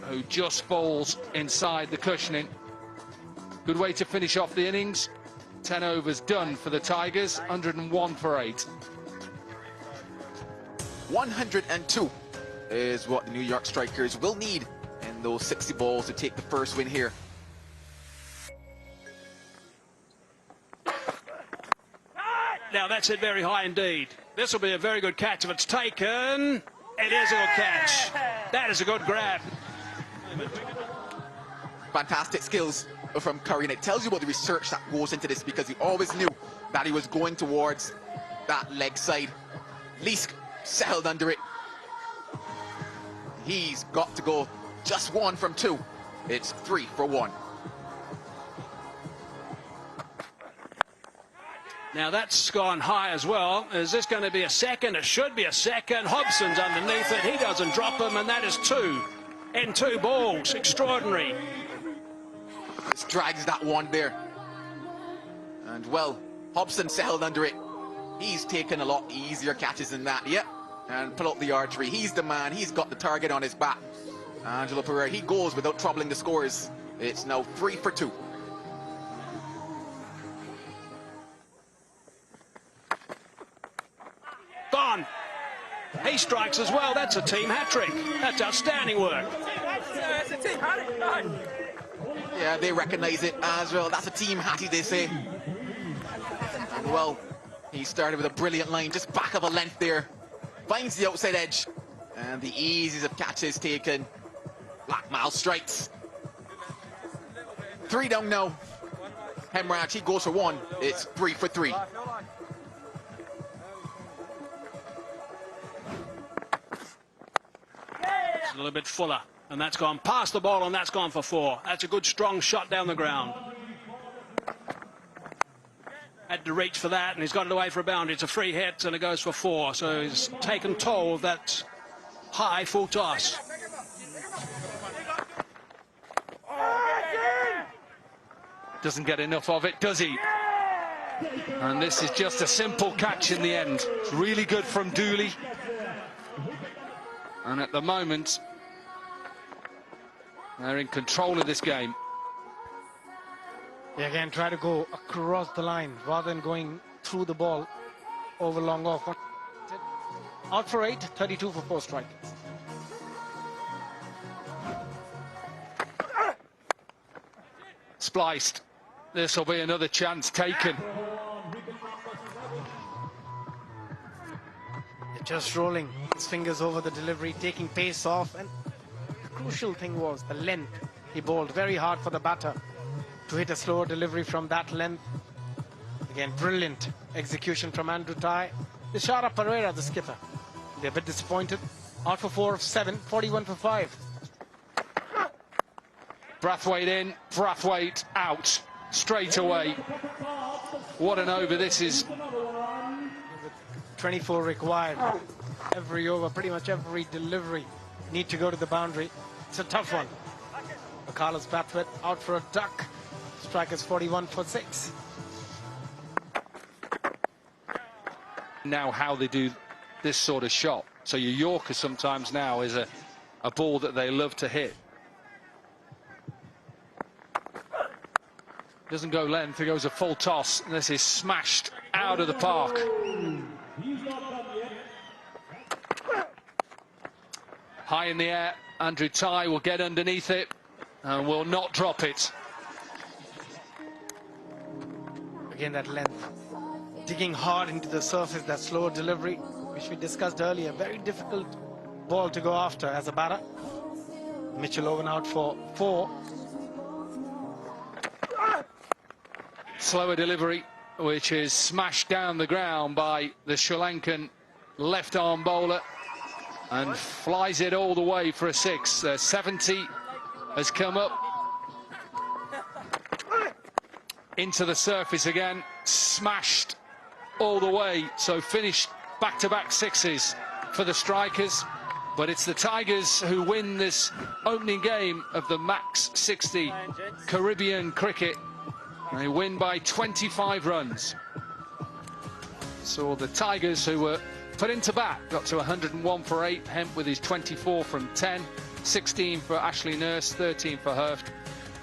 who just bowls inside the cushioning. Good way to finish off the innings. 10 overs done for the Tigers, 101 for 8. 102 is what the New York Strikers will need in those 60 balls to take the first win here. Now that's it very high indeed. This will be a very good catch if it's taken. It is a good catch. That is a good grab. Fantastic skills from Curry, and it tells you about the research that goes into this, because he always knew that he was going towards that leg side. Leask settled under it. He's got to go just 1 from 2. It's 3 for 1. Now that's gone high as well. Is this going to be a second? It should be a second. Hobson's underneath it. He doesn't drop him, and that is 2 in 2 balls. Extraordinary. Just drags that one there. And well, Hobson settled under it. He's taken a lot easier catches than that. Yep. And pull out the archery. He's the man. He's got the target on his back. Angelo Pereira, he goes without troubling the scores. It's now 3 for 2. Gone. He strikes as well. That's a team hat-trick. That's outstanding work. Yeah, they recognize it as well. That's a team hattie, they say. And well, he started with a brilliant line, just back of a length there. Finds the outside edge. And the easiest of catches taken. Blackmal strikes. 3 down now. Hemraj, he goes for 1. It's 3 for 3. It's a little bit fuller. And that's gone past the ball, and that's gone for 4. That's a good, strong shot down the ground. Had to reach for that, and he's got it away for a boundary. It's a free hit, and it goes for 4. So he's taken toll of that high full toss. Doesn't get enough of it, does he? And this is just a simple catch in the end. It's really good from Dooley. And at the moment, they're in control of this game. Yeah, again, try to go across the line rather than going through the ball over long off. Out for 8, 32 for 4 strikes. Spliced. This will be another chance taken. Just rolling his fingers over the delivery, taking pace off, and the crucial thing was the length. He bowled very hard for the batter to hit a slower delivery from that length. Again, brilliant execution from Andrew Ty. Ishara Pereira, the skipper. They're a bit disappointed. Out for 4 of 7, 41 for 5. Brathwaite in, Brathwaite out straight away. What an over this is. 24 required. Every over, pretty much every delivery need to go to the boundary. It's a tough one. Carlos Brathwaite out for a duck. Strikers 41 for 6. Now how they do this sort of shot. So your Yorker sometimes now is a ball that they love to hit. Doesn't go length, it goes a full toss. And this is smashed out of the park. High in the air, Andrew Ty will get underneath it and will not drop it. Again, that length. Digging hard into the surface, that slower delivery. which we discussed earlier. Very difficult ball to go after as a batter. Mitchell Owen out for 4. Slower delivery, which is smashed down the ground by the Sri Lankan left-arm bowler and flies it all the way for a 6. 70 has come up into the surface again, smashed all the way, so finished back-to-back 6s for the strikers. But it's the Tigers who win this opening game of the MAX60 Caribbean cricket. They win by 25 runs. So the Tigers, who were put into bat, got to 101 for 8. Hemp with his 24 from 10. 16 for Ashley Nurse, 13 for Hurft.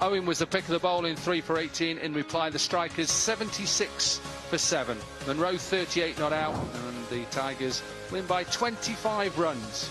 Owen was the pick of the bowling, 3 for 18. In reply, the strikers 76 for 7. Monroe 38 not out, and the Tigers win by 25 runs.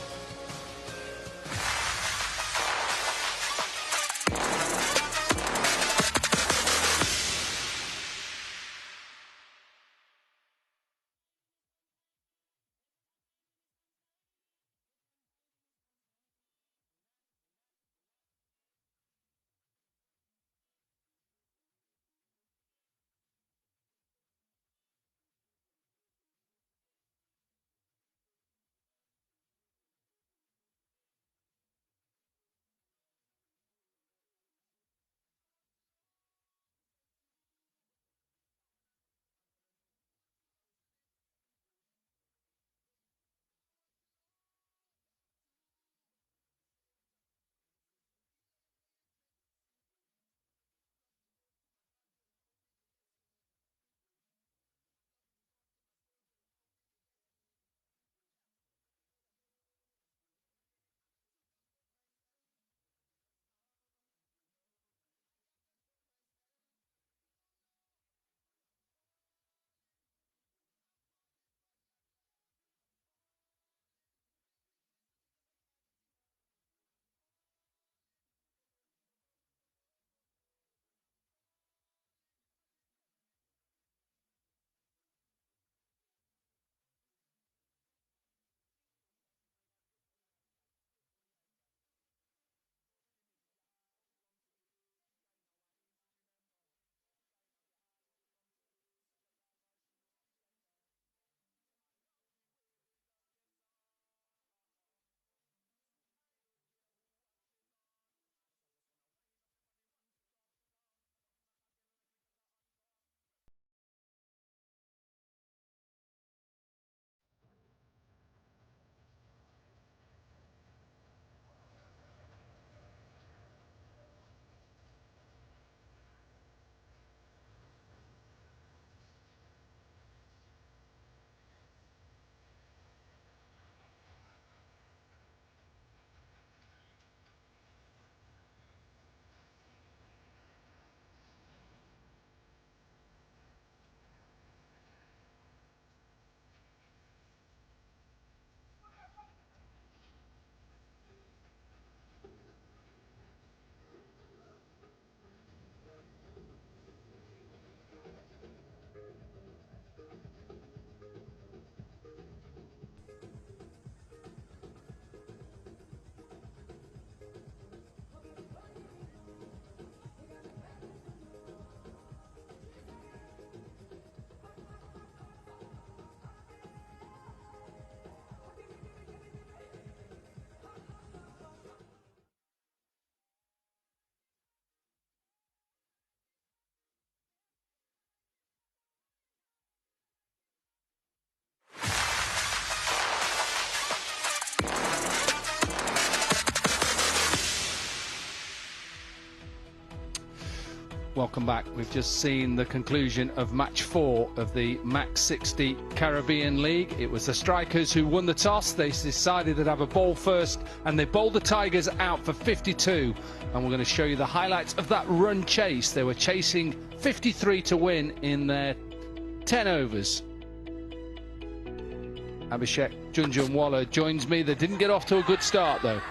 Welcome back. We've just seen the conclusion of match 4 of the MAX60 Caribbean League. It was the strikers who won the toss. They decided to have a ball first, and they bowled the Tigers out for 52. And we're going to show you the highlights of that run chase. They were chasing 53 to win in their 10 overs. Abhishek Junjunwala joins me. They didn't get off to a good start, though.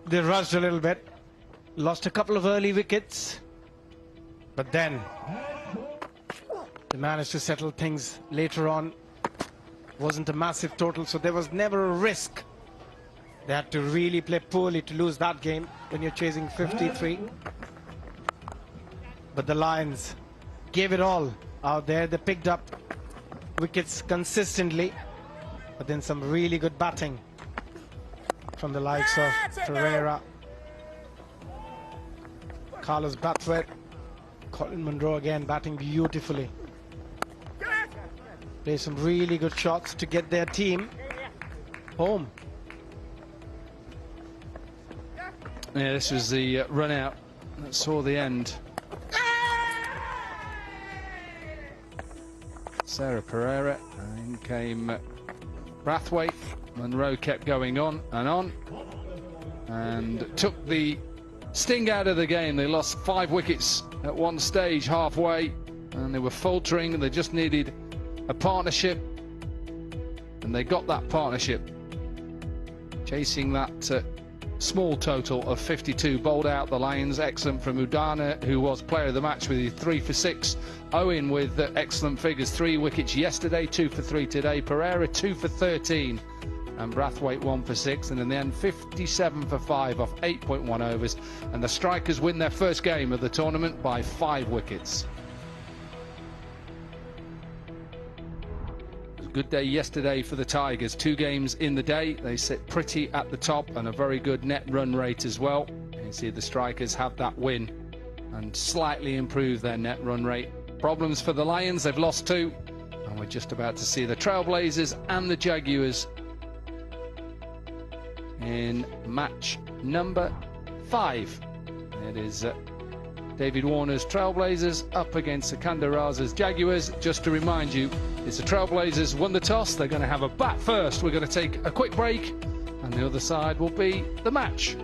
They rushed a little bit, lost a couple of early wickets, but then They managed to settle things later on. Wasn't a massive total, so there was never a risk. They had to really play poorly to lose that game when you're chasing 53. But the Lions gave it all out there. They picked up wickets consistently, but then some really good batting from the likes of Curator, Carlos Brathwaite, Colin Munro again batting beautifully. Play some really good shots to get their team home. Yeah, this was the run out that saw the end. Sarah Pereira, and in came Brathwaite. Munro kept going on and took the sting out of the game. They lost 5 wickets at one stage halfway, and they were faltering, and they just needed a partnership, and they got that partnership, chasing that small total of 52. Bowled out the Lions. Excellent from Udana, who was player of the match with 3 for 6. Owen with excellent figures, 3 wickets yesterday, 2 for 3 today. Pereira 2 for 13, and Brathwaite 1 for 6, and in the end 57 for 5 off 8.1 overs, and the Strikers win their first game of the tournament by 5 wickets. Good day yesterday for the Tigers. 2 games in the day. They sit pretty at the top, and a very good net run rate as well. You see the Strikers have that win and slightly improve their net run rate. Problems for the Lions, they've lost 2, and we're just about to see the Trailblazers and the Jaguars in match number 5. It is David Warner's Trailblazers up against Sikandar Raza's Jaguars. Just to remind you, it's the Trailblazers won the toss. They're going to have a bat first. We're going to take a quick break, and the other side will be the match.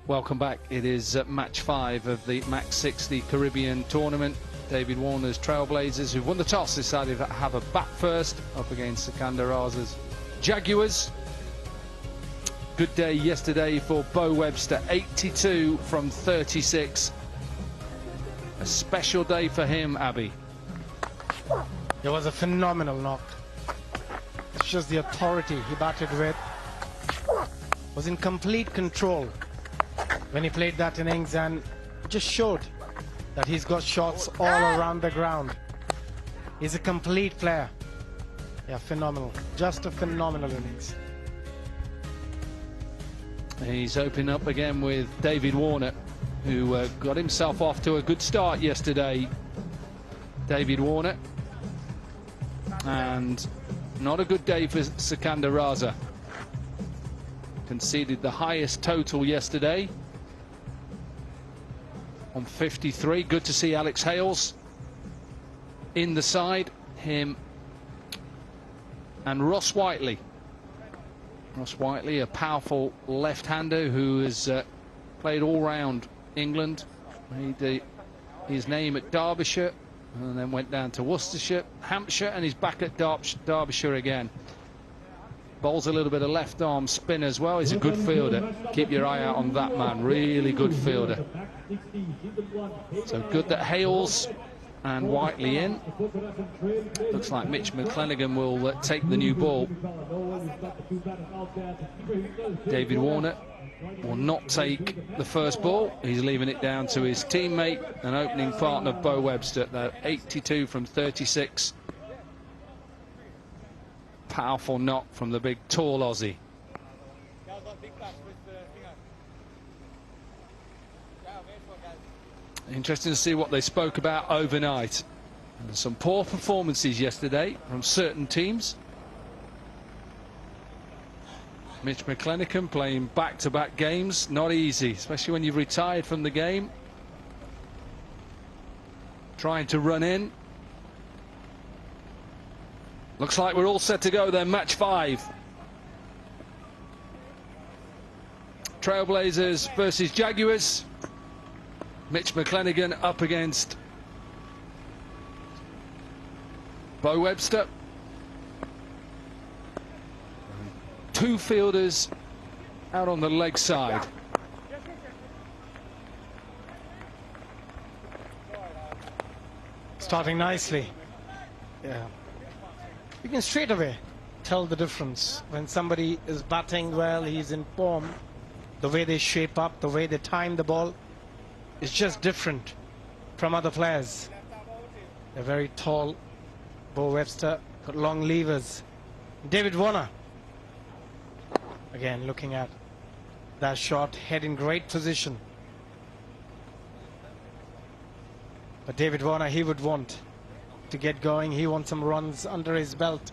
Welcome back. It is match 5 of the MAX60 Caribbean tournament. David Warner's Trailblazers, who've won the toss, decided to have a bat first up against Sikandar Raza's Jaguars. Good day yesterday for Bo Webster, 82 from 36. A special day for him, Abby. It was a phenomenal knock. It's just the authority he batted with. Was in complete control when he played that innings, and just showed that he's got shots all around the ground. He's a complete player. Yeah, phenomenal. Just a phenomenal innings. He's opening up again with David Warner, who got himself off to a good start yesterday. David Warner. And not a good day for Sikandar Raza. Conceded the highest total yesterday on 53. Good to see Alex Hales in the side. Him and Ross Whiteley. Ross Whiteley, a powerful left-hander who has played all round England. Made his name at Derbyshire and then went down to Worcestershire, Hampshire, and he's back at Derbyshire again. Bowls a little bit of left arm spin as well. He's a good fielder. Keep your eye out on that man. Really good fielder. So good that Hales and Whiteley in. Looks like Mitch McClenaghan will take the new ball. David Warner will not take the first ball. He's leaving it down to his teammate and opening partner Bo Webster. They're 82 from 36. Powerful knock from the big tall Aussie. Interesting to see what they spoke about overnight. Some poor performances yesterday from certain teams. Mitch McClenaghan playing back-to-back games, not easy, especially when you've retired from the game. Trying to run in. Looks like we're all set to go then, match 5. Trailblazers versus Jaguars. Mitch McClenaghan up against Bo Webster. 2 fielders out on the leg side. Starting nicely. Yeah. You can straight away tell the difference when somebody is batting well, he's in form. The way they shape up, the way they time the ball is just different from other players. They're very tall. Bo Webster got long levers. David Warner, again looking at that shot, head in great position. But David Warner, he would want to get going. He wants some runs under his belt.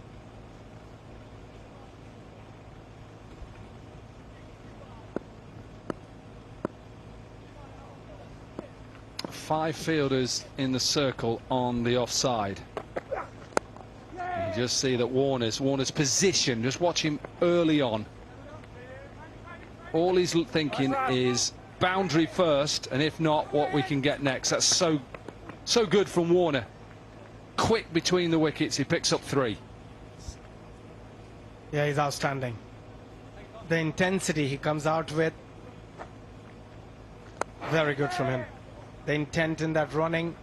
Five fielders in the circle on the offside. You just see that Warner's position, just watch him early on. All he's thinking is boundary first, and if not, what we can get next. That's so good from Warner. Quick between the wickets, he picks up 3. Yeah, he's outstanding. The intensity he comes out with, very good from him. The intent in that running,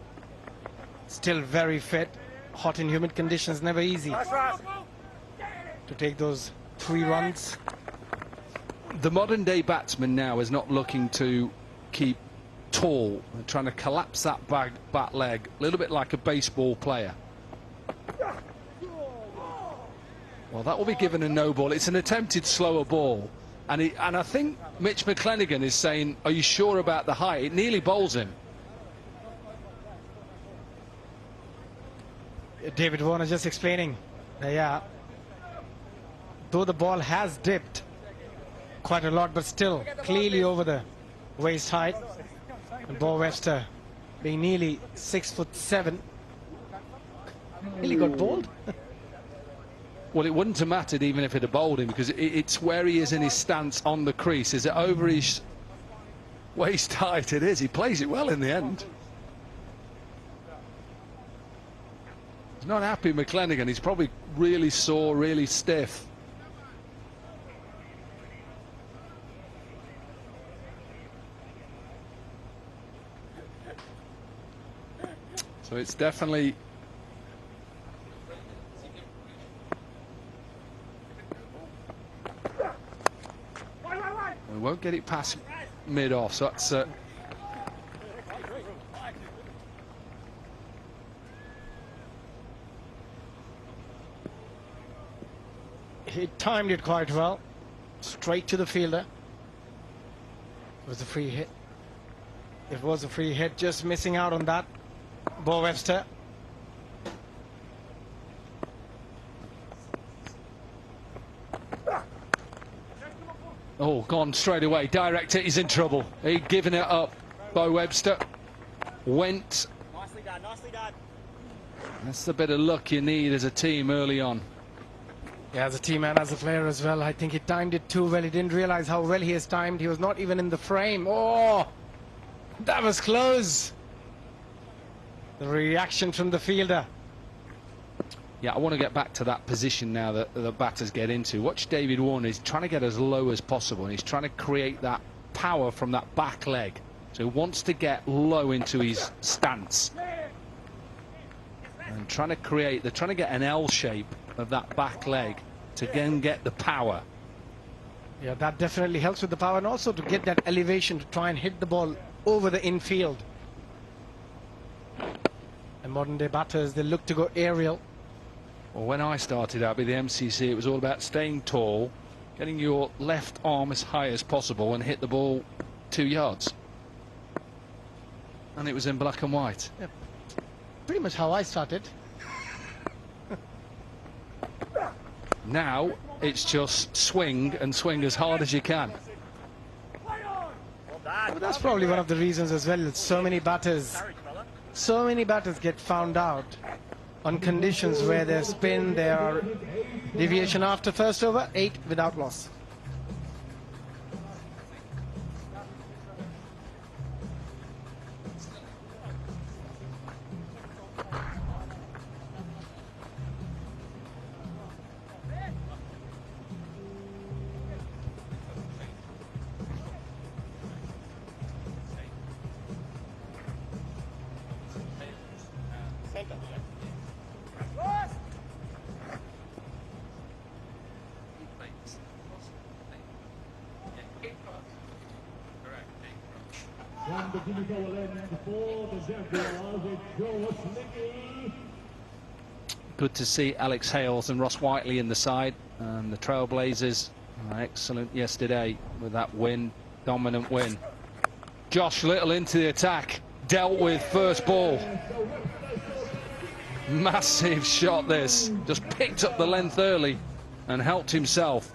still very fit. Hot and humid conditions, never easy to take those 3 runs. The modern day batsman now is not looking to keep tall and trying to collapse that bat leg, a little bit like a baseball player. Well, that will be given a no ball. It's an attempted slower ball, and I think Mitch McClenaghan is saying, are you sure about the height? It nearly bowls him. David Warner just explaining, yeah, though the ball has dipped quite a lot, but still clearly over the waist height. And Bo Webster being nearly 6'7", nearly got bowled. Well, it wouldn't have mattered even if it had bowled him, because it's where he is in his stance on the crease. Is it over his waist height? It is. He plays it well in the end. He's not happy, McClenaghan. He's probably really sore, really stiff. So it's definitely we won't get it past mid-off, so that's He timed it quite well. Straight to the fielder. It was a free hit. It was a free hit, just missing out on that. Bo Webster. Oh, gone straight away. Direct hit, he's in trouble. He'd given it up. Bo Webster went. Nicely done, nicely done. That's the bit of luck you need as a team early on. Yeah, as a team and as a player as well. I think he timed it too well. He didn't realize how well he has timed. He was not even in the frame. Oh, that was close. The reaction from the fielder. Yeah, I want to get back to that position now that the batters get into. Watch David Warner. He's trying to get as low as possible, and he's trying to create that power from that back leg. So he wants to get low into his stance. And trying to create, they're trying to get an L shape of that back leg to again get the power. Yeah, that definitely helps with the power, and also to get that elevation to try and hit the ball over the infield. And modern day batters, they look to go aerial. Well, when I started out with the MCC, it was all about staying tall, getting your left arm as high as possible and hit the ball 2 yards. And it was in black and white. Yeah, pretty much how I started. Now it's just swing and swing as hard as you can. But that's probably one of the reasons as well that so many batters get found out on conditions where there's spin, there are deviation after first over, 8 without loss. From the Guinea end for the Jaguars, it's Joe Slicky. Good to see Alex Hales and Ross Whiteley in the side. The Trailblazers excellent yesterday with that win, dominant win. Josh Little into the attack, dealt with first ball. Massive shot this, just picked up the length early and helped himself.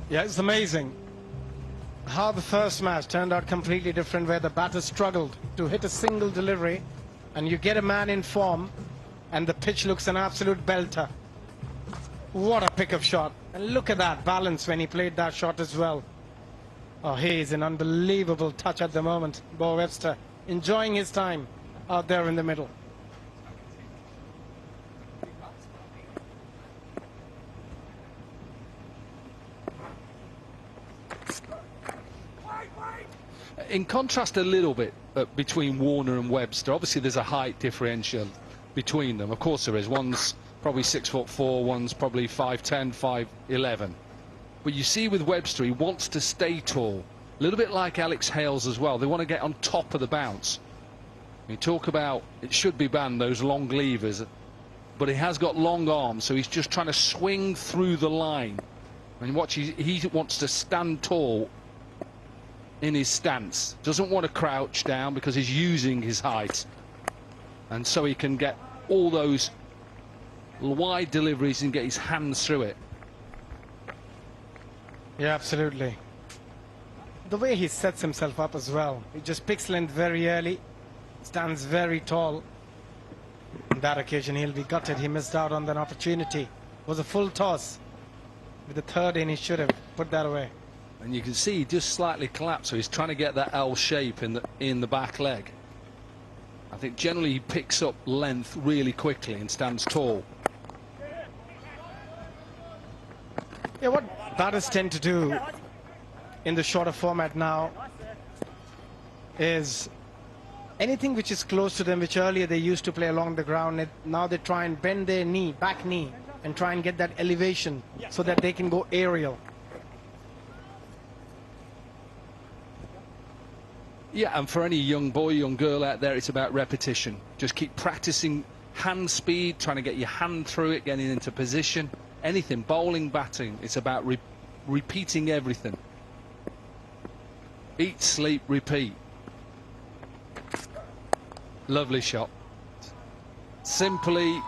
Yeah, it's amazing how the first match turned out completely different, where the batter struggled to hit a single delivery, and you get a man in form and the pitch looks an absolute belter. What a pickup shot, and look at that balance when he played that shot as well. Oh, he's an unbelievable touch at the moment. Bo Webster enjoying his time out there in the middle. In contrast a little bit between Warner and Webster, obviously there's a height differential between them. Of course there is. One's probably 6'4", one's probably 5'10", 5'11". But you see with Webster, he wants to stay tall. A little bit like Alex Hales as well. They want to get on top of the bounce. We talk about, it should be banned, those long levers, but he has got long arms, so he's just trying to swing through the line. And watch, he wants to stand tall in his stance, doesn't want to crouch down because he's using his height, and so he can get all those wide deliveries and get his hands through it. Yeah, absolutely. The way he sets himself up as well, he just picks length very early, stands very tall. On that occasion he'll be gutted, he missed out on that opportunity. It was a full toss. With the third in, he should have put that away. And you can see he just slightly collapsed, so he's trying to get that L shape in the back leg. I think generally he picks up length really quickly and stands tall. Yeah, what batters tend to do in the shorter format now is anything which is close to them, which earlier they used to play along the ground, now they try and bend their knee, back knee, and try and get that elevation so that they can go aerial. Yeah, and for any young boy, young girl out there, it's about repetition. Just keep practicing hand speed, trying to get your hand through it, getting into position. anything, bowling, batting. It's about repeating everything. Eat, sleep, repeat. Lovely shot. Simply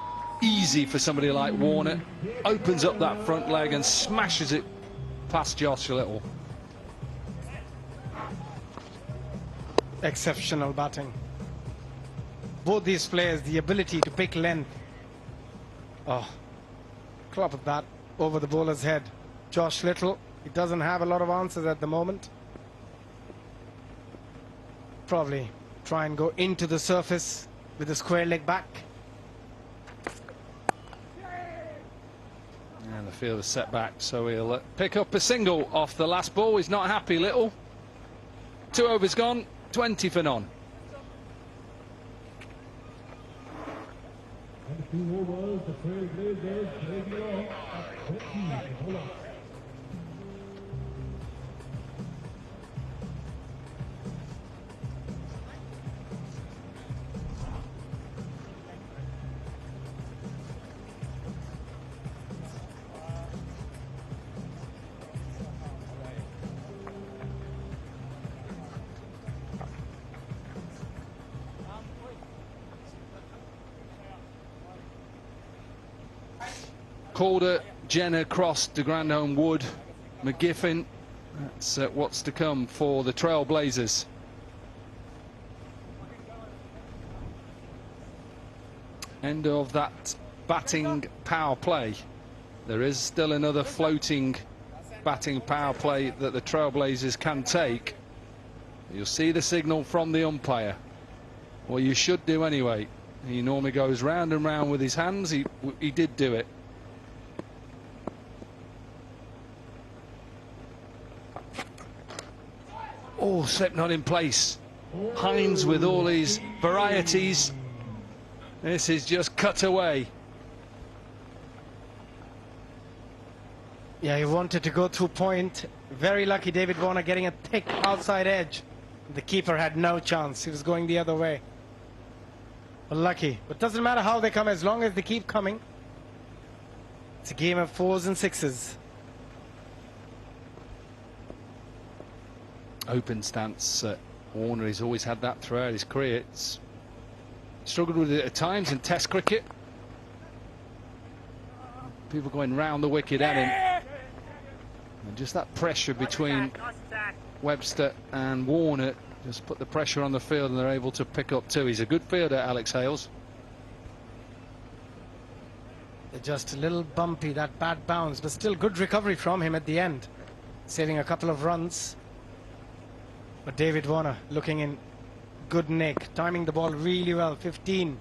easy for somebody like Warner. Opens up that front leg and smashes it past Josh a little. Exceptional batting. Both these players, the ability to pick length. Oh, club of that over the bowler's head. Josh Little, he doesn't have a lot of answers at the moment. Probably try and go into the surface with a square leg back. And the field is set back, so he'll pick up a single off the last ball. He's not happy, Little. 2 overs gone, 20 for none. And 2 overs, the Trailblazers taking off at 20 for none. Calder, Jenner, Cross, de Grandhomme, Wood, McGiffin. That's what's to come for the Trailblazers. End of that batting power play. There is still another floating batting power play that the Trailblazers can take. You'll see the signal from the umpire. Well, you should do anyway. He normally goes round and round with his hands. He did do it. Oh, slip not in place. Hines with all his varieties. This is just cut away. Yeah, he wanted to go through point. Very lucky David Warner getting a thick outside edge. The keeper had no chance. He was going the other way. But lucky. But doesn't matter how they come, as long as they keep coming. It's a game of 4s and 6s. Open stance. Warner has always had that throughout his career. It's struggled with it at times in Test cricket. People going round the wicket at him. And just that pressure between Webster and Warner just put the pressure on the field, and they're able to pick up 2. He's a good fielder, Alex Hales. They're just a little bumpy, that bad bounce, but still good recovery from him at the end, saving a couple of runs. But David Warner looking in good nick, timing the ball really well. 15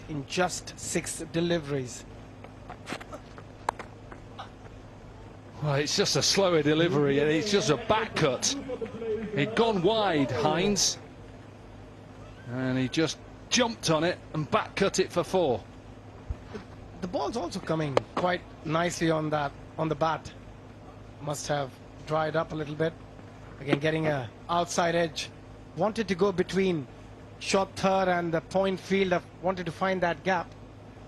in just 6 deliveries. Well, it's just a slower delivery, and it's just a back cut. He'd gone wide, Hines, and he just jumped on it and back cut it for 4. The ball's also coming quite nicely on that, on the bat. Must have dried up a little bit. Again, getting a outside edge. Wanted to go between short third and the point field. Wanted to find that gap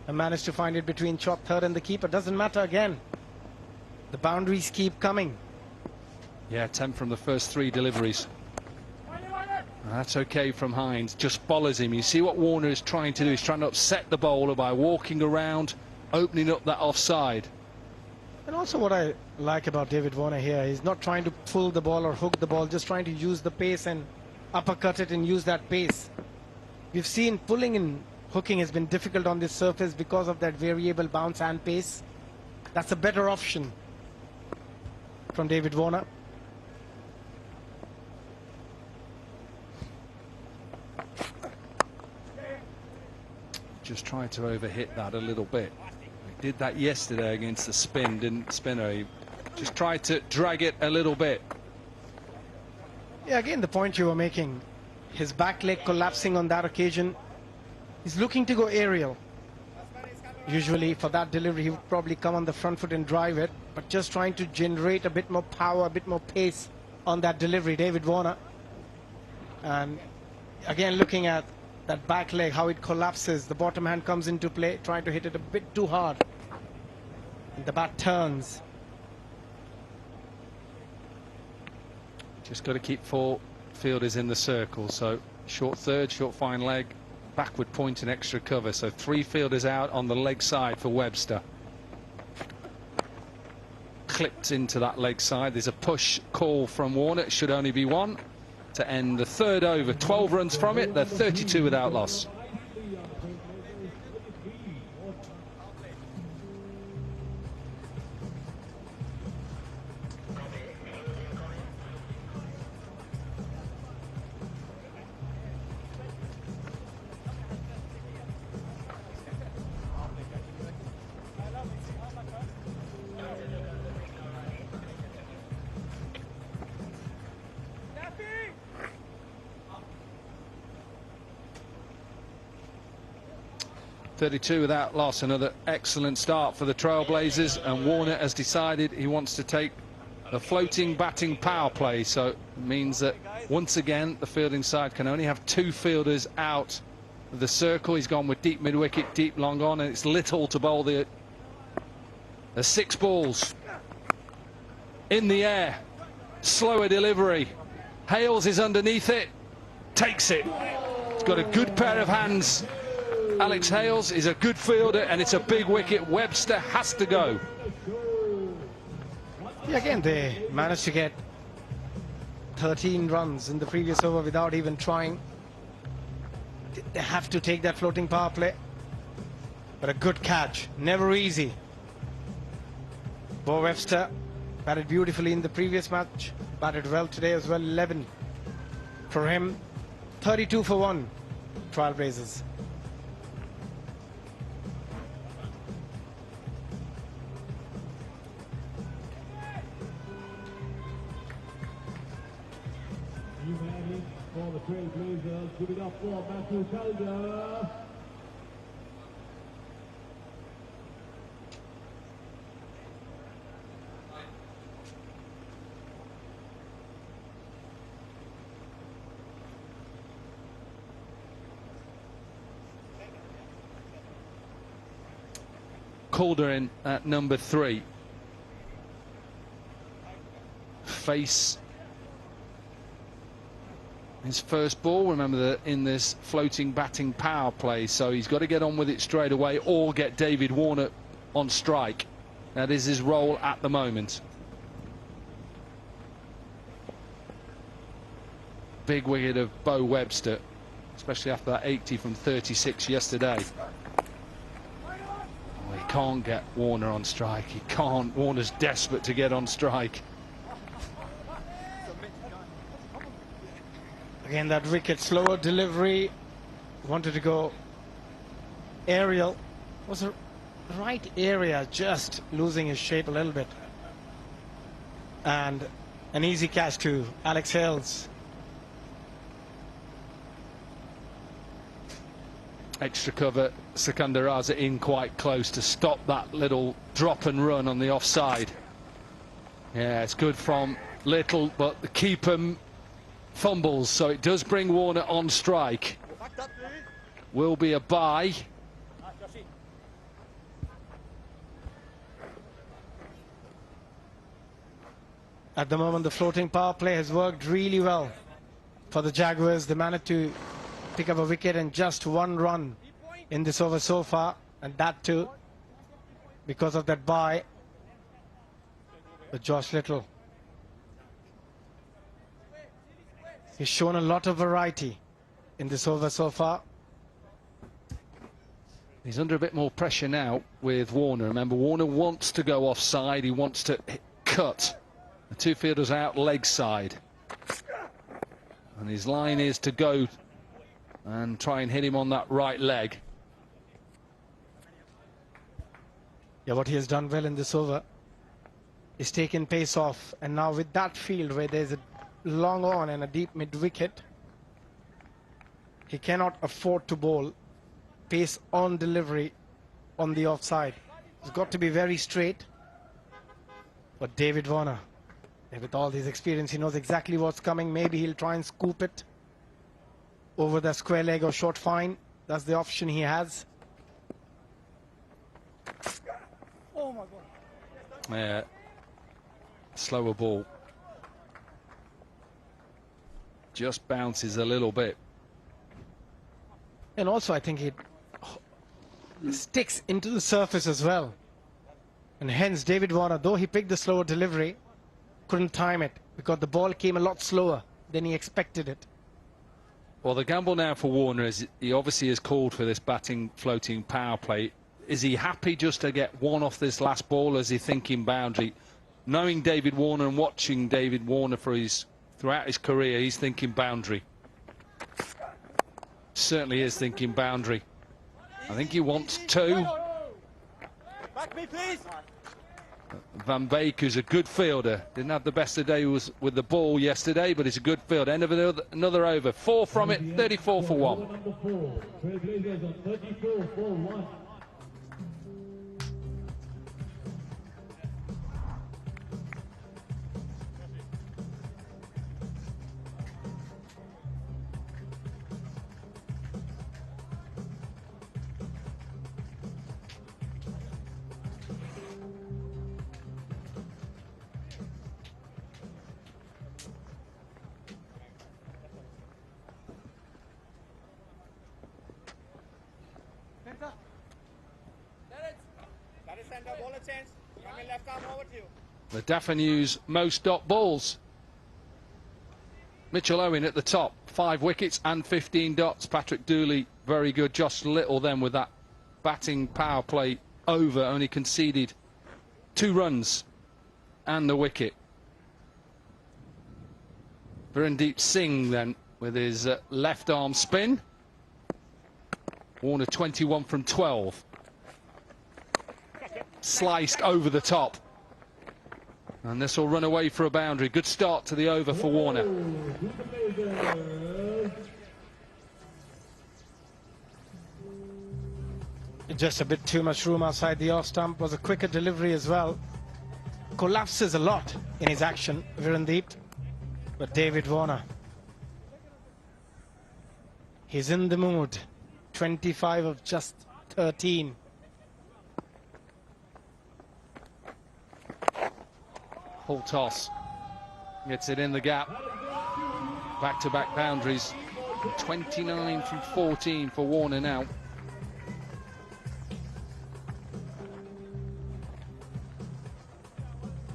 and managed to find it between short third and the keeper. Doesn't matter again. The boundaries keep coming. Yeah, 10 from the first 3 deliveries. That's okay from Hines. Just follows him. You see what Warner is trying to do. He's trying to upset the bowler by walking around, opening up that offside. And also what I like about David Warner here, he's not trying to pull the ball or hook the ball, just trying to use the pace and uppercut it and use that pace. We've seen pulling and hooking has been difficult on this surface because of that variable bounce and pace. That's a better option from David Warner. Just tried to overhit that a little bit. He did that yesterday against the spinner. He just tried to drag it a little bit. Yeah, again, the point you were making. His back leg collapsing on that occasion. He's looking to go aerial. Usually for that delivery, he would probably come on the front foot and drive it. But just trying to generate a bit more power, a bit more pace on that delivery, David Warner. And again, looking at that back leg, how it collapses. The bottom hand comes into play, trying to hit it a bit too hard. The bat turns. Just got to keep 4 fielders in the circle. So short third, short fine leg, backward point and extra cover. So 3 fielders out on the leg side for Webster. Clipped into that leg side. There's a push call from Warner. It should only be 1 to end the 3rd over. 12 runs from it. They're 32 without loss. .32 without loss. Another excellent start for the Trailblazers, and Warner has decided he wants to take the floating batting power play, so it means that once again the fielding side can only have 2 fielders out of the circle. He's gone with deep mid-wicket, deep long on, and it's Little to bowl the 6 balls in the air. Slower delivery. Hales is underneath it, takes it. He's got a good pair of hands. Alex Hales is a good fielder, and it's a big wicket. Webster has to go. Yeah, again, they managed to get 13 runs in the previous over without even trying. They have to take that floating power play. But a good catch, never easy. Bo Webster batted beautifully in the previous match, batted well today as well. 11 for him, 32 for 1, Trailblazers. For the Trailblazers, give it up for Matthew Calder. Calder in at number 3. Face his first ball, remember, that in this floating batting power play, so he's got to get on with it straight away or get David Warner on strike. That is his role at the moment. Big wicket of Bo Webster, especially after that 80 from 36 yesterday. Oh, he can't get Warner on strike. He can't. Warner's desperate to get on strike. Again, that wicket, slower delivery, wanted to go aerial, was the right area, just losing his shape a little bit. And an easy catch to Alex Hales. Extra cover, Sikandar Raza in quite close to stop that little drop and run on the offside. Yeah, it's good from Little, but the keeper fumbles, so it does bring Warner on strike. Will be a bye. At the moment, the floating power play has worked really well for the Jaguars. They managed to pick up a wicket and just 1 run in this over so far, and that too because of that bye with Josh Little. He's shown a lot of variety in this over so far. He's under a bit more pressure now with Warner. Remember, Warner wants to go offside. He wants to cut. The 2 fielders out leg side. And his line is to go and try and hit him on that right leg. Yeah, what he has done well in this over is taken pace off. And now with that field where there's a long on and a deep mid-wicket, he cannot afford to bowl pace on delivery on the offside. It's got to be very straight. But David Warner, with all his experience, he knows exactly what's coming. Maybe he'll try and scoop it over the square leg or short fine. That's the option he has. Oh my God. Slower ball. Just bounces a little bit. And also I think it sticks into the surface as well. And hence David Warner, though he picked the slower delivery, couldn't time it because the ball came a lot slower than he expected it. Well, the gamble now for Warner is he obviously has called for this batting floating power play. Is he happy just to get one off this last ball? Is he thinking boundary? Knowing David Warner and watching David Warner throughout his career, he's thinking boundary. Certainly is thinking boundary. I think he wants 2. Back me, please. Van Beek, who's a good fielder, didn't have the best of days with the ball yesterday, but he's a good fielder. End of another over. 4 from it, 34 for 1. Trailblazers on 34 for 1. The Daffy most dot balls. Mitchell Owen at the top, 5 wickets and 15 dots. Patrick Dooley, very good. Josh Little then with that batting power play over, only conceded 2 runs and the wicket. Virendeep Singh then with his left arm spin. Warner 21 from 12. Sliced over the top. And this will run away for a boundary. Good start to the over for Warner. Just a bit too much room outside the off stump. Was a quicker delivery as well. Collapses a lot in his action, Virendeep. But David Warner, he's in the mood. 25 of just 13. Full toss. Gets it in the gap. Back-to-back boundaries. 29 from 14 for Warner now.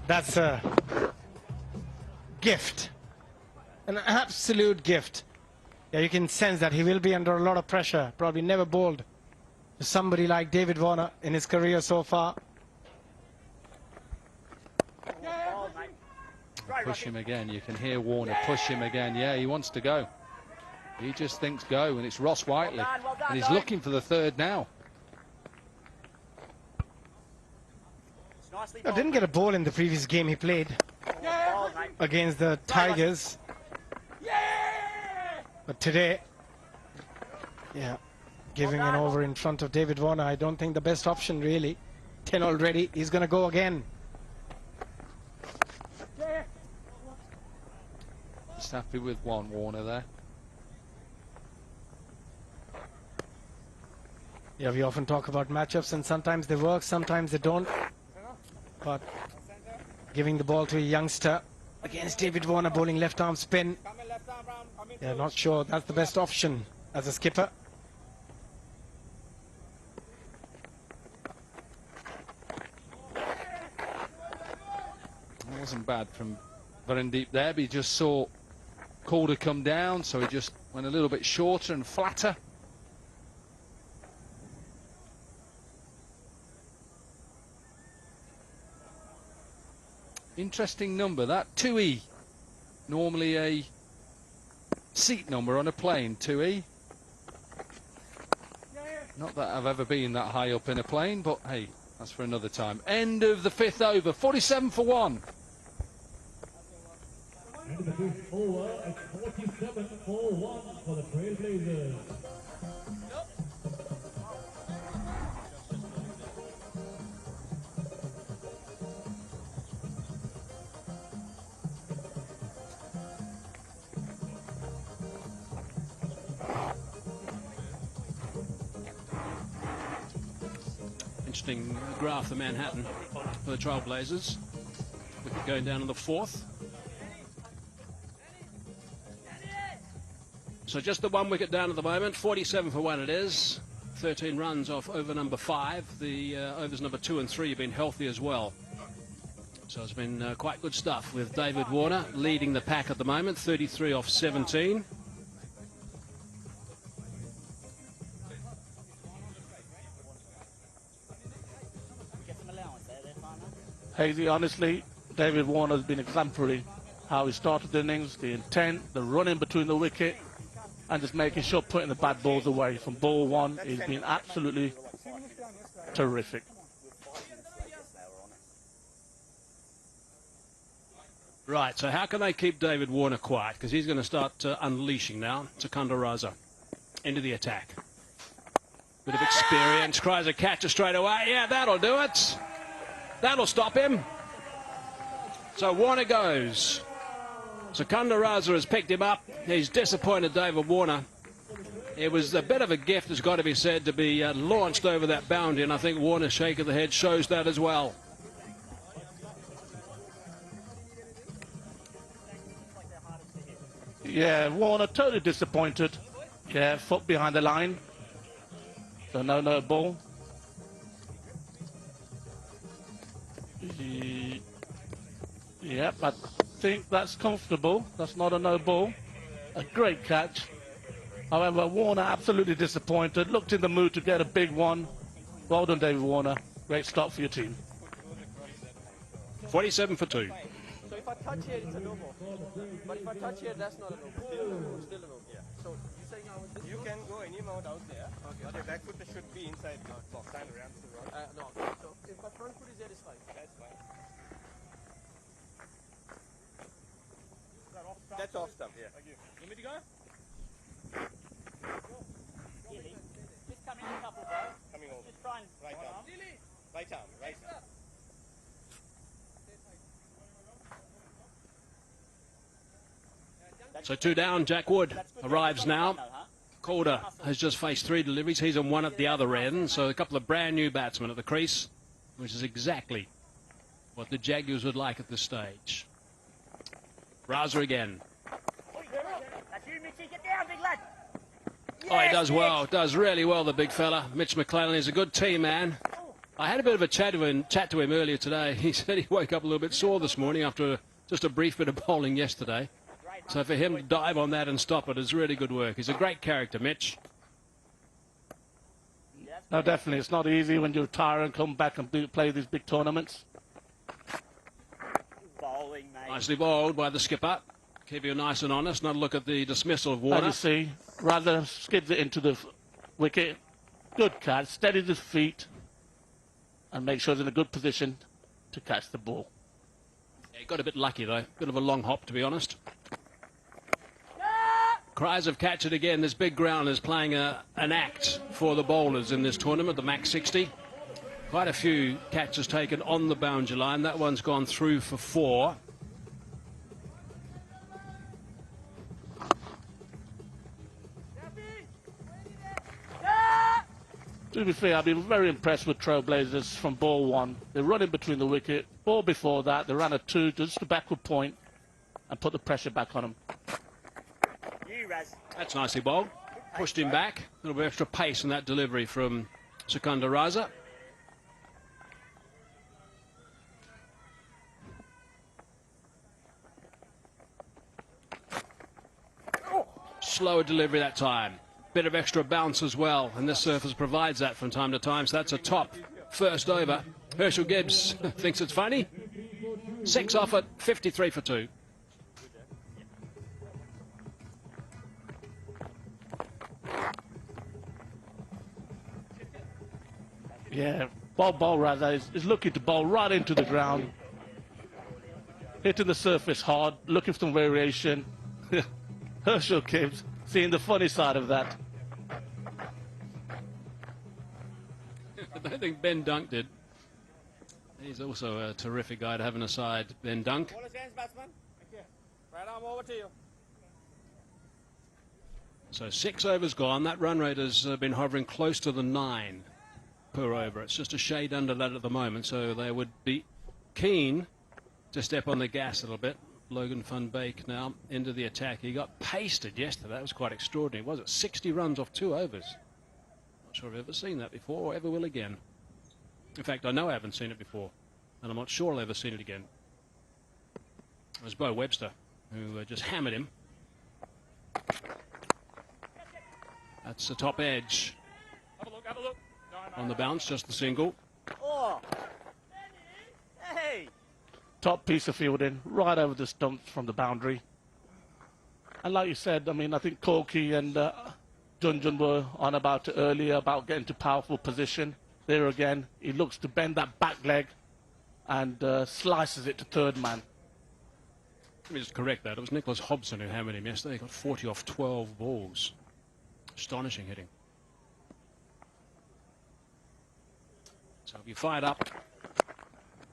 That's a gift. An absolute gift. Yeah, you can sense that he will be under a lot of pressure. Probably never bowled to somebody like David Warner in his career so far. Push him again. You can hear Warner push him again. Yeah, he wants to go. He just thinks go, and it's Ross Whiteley. Well done, and he's looking for the 3rd now. I didn't get a ball in the previous game he played against the Tigers. But today, yeah, giving an over in front of David Warner, I don't think the best option really. 10 already, he's going to go again. Just happy with 1, Warner there. Yeah, we often talk about matchups and sometimes they work, sometimes they don't. But giving the ball to a youngster against David Warner bowling left arm spin. Yeah, not sure that's the best option as a skipper. That wasn't bad from Virendeep there, but he just saw Calder come down, so he just went a little bit shorter and flatter. Interesting number, that 2E. Normally a seat number on a plane, 2E. Not that I've ever been that high up in a plane, but hey, that's for another time. End of the 5th over, 47 for 1. End of the 5th over at 47 for 1 for the Trailblazers. Interesting graph, the Manhattan. for the Trailblazers. Wicket going down in the 4th. So just the 1 wicket down at the moment. 47 for 1 it is. 13 runs off over number 5. The overs number 2 and 3 have been healthy as well. So it's been quite good stuff with David Warner leading the pack at the moment. 33 off 17. Hazy, honestly, David Warner has been exemplary. How he started the innings, the intent, the running between the wicket, and just making sure putting the bad balls away. From ball 1, he's been absolutely terrific. Right, so how can they keep David Warner quiet? Because he's going to start unleashing now. Secunda Raza into the attack. Bit of experience, cries a catcher straight away. Yeah, that'll do it. That'll stop him. So Warner goes. Secunda Raza has picked him up. He's disappointed David Warner. It was a bit of a gift, it's got to be said, to be launched over that boundary, and I think Warner's shake of the head shows that as well. Yeah, Warner totally disappointed. Yeah, foot behind the line. So no ball. Yep, I think that's comfortable. That's not a no ball. A great catch. However, Warner absolutely disappointed. Looked in the mood to get a big one. Well done, David Warner. Great start for your team. 47 for 2. So if I touch here, it's a no ball. But if I touch here, that's not a no ball. Still a no ball. Still a no ball. Yeah. So you're saying I was this you can go any amount out there. Okay. But your back foot should be inside the box. Stand around to the right. No. So if my front foot is there, it's fine. That's fine. That's off stump. Yeah. Thank you. You want me to go? Just come in a couple, bro. Coming over. Just try and right arm. Right arm. Right arm. So 2 down, Jack Wood arrives now. Calder has just faced 3 deliveries. He's on 1 at the other end. So a couple of brand new batsmen at the crease, which is exactly what the Jaguars would like at this stage. Raza again. That's you, Mitchy. Get down, big lad. Oh, he does well. Does really well, the big fella. Mitch McClellan is a good team man. I had a bit of a chat to him earlier today. He said he woke up a little bit sore this morning after just a brief bit of bowling yesterday. So for him to dive on that and stop it is really good work. He's a great character, Mitch. No, definitely. It's not easy when you retire and come back and play these big tournaments. Bowling, mate. Nicely bowled by the skipper. Keep you nice and honest. Not look at the dismissal of Warner. As you see, rather skids it into the wicket. Good catch. Steadies his feet. And make sure he's in a good position to catch the ball. Yeah, he got a bit lucky, though. Bit of a long hop, to be honest. Cries of catch it again. This big ground is playing an act for the bowlers in this tournament, the MAX60. Quite a few catches taken on the boundary line. That one's gone through for 4. To be fair, I've been very impressed with Trailblazers from ball 1. They run in between the wicket. Ball before that, they ran a 2, just a backward point, and put the pressure back on them. That's nicely bowled. Pushed him back. A little bit extra pace in that delivery from Secunda Raza. Slower delivery that time. Bit of extra bounce as well, and this surface provides that from time to time, so that's a top first over. Herschel Gibbs thinks it's funny. 6 off it, 53 for 2. Yeah, ball rather is looking to bowl right into the ground. Hitting the surface hard, looking for some variation. Herschel Gibbs seeing the funny side of that. I don't think Ben Dunk did. He's also a terrific guy to have an aside, Ben Dunk. Right arm over to you. So 6 overs gone. That run rate has been hovering close to the 9. per over. It's just a shade under that at the moment, so they would be keen to step on the gas a little bit. Logan van Beek now into the attack. He got pasted yesterday. That was quite extraordinary. Was it 60 runs off 2 overs? Not sure I've ever seen that before or ever will again. In fact, I know I haven't seen it before, and I'm not sure I'll ever see it again. It was Bo Webster who just hammered him. That's the top edge. Have a look. On the bounce, just the single. Oh! Hey! Top piece of fielding, right over the stumps from the boundary. And like you said, I mean, I think Corky and Junjun were on about it earlier, about getting to powerful position. There again, he looks to bend that back leg and slices it to third man. Let me just correct that. It was Nicholas Hobson who hammered him yesterday. He got 40 off 12 balls. Astonishing hitting. So he'll be fired up.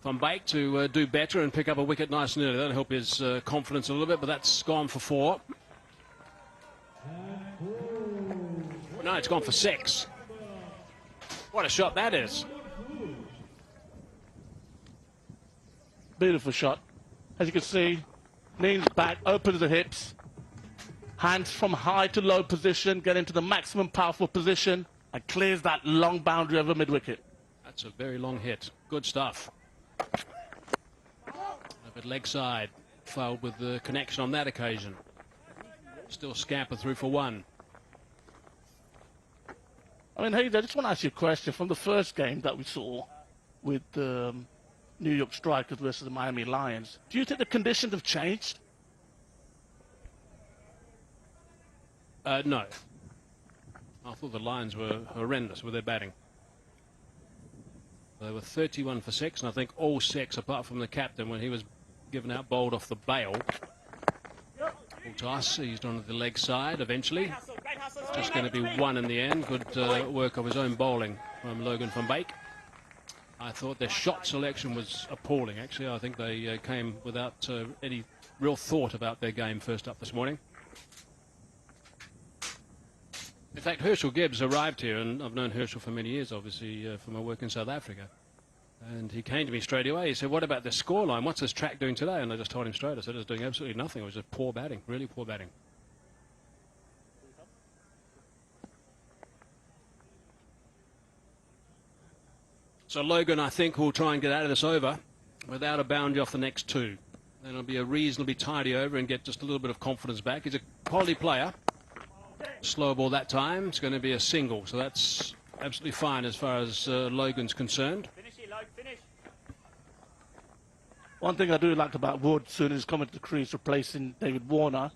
Van Beek to do better and pick up a wicket nice and early. That'll help his confidence a little bit, but that's gone for 4. No, it's gone for 6. What a shot that is. Beautiful shot. As you can see, leans back, opens the hips, hands from high to low position, get into the maximum powerful position, and clears that long boundary over mid-wicket. That's a very long hit. Good stuff. Up at leg side. Failed with the connection on that occasion. Still scamper through for 1. I mean, hey, I just want to ask you a question. From the first game that we saw with the New York Strikers versus the Miami Lions, do you think the conditions have changed? No. I thought the Lions were horrendous with their batting. They were 31 for 6, and I think all 6, apart from the captain, when he was given out bowled off the bail. Full toss, seized onto the leg side eventually. Just going to be 1 in the end. Good work of his own bowling from Logan van Beek. I thought their shot selection was appalling, actually. I think they came without any real thought about their game first up this morning. In fact, Herschel Gibbs arrived here, and I've known Herschel for many years, obviously, from my work in South Africa. And he came to me straight away. He said, what about the scoreline? What's this track doing today? And I just told him straight. I said, it's doing absolutely nothing. It was just poor batting, really poor batting. So Logan, I think, will try and get out of this over without a boundary off the next 2. Then it'll be a reasonably tidy over and get just a little bit of confidence back. He's a quality player. Slow ball that time. It's going to be a single, so that's absolutely fine as far as Logan's concerned. One thing I do like about Wood, as soon as he's coming to the crease replacing David Warner,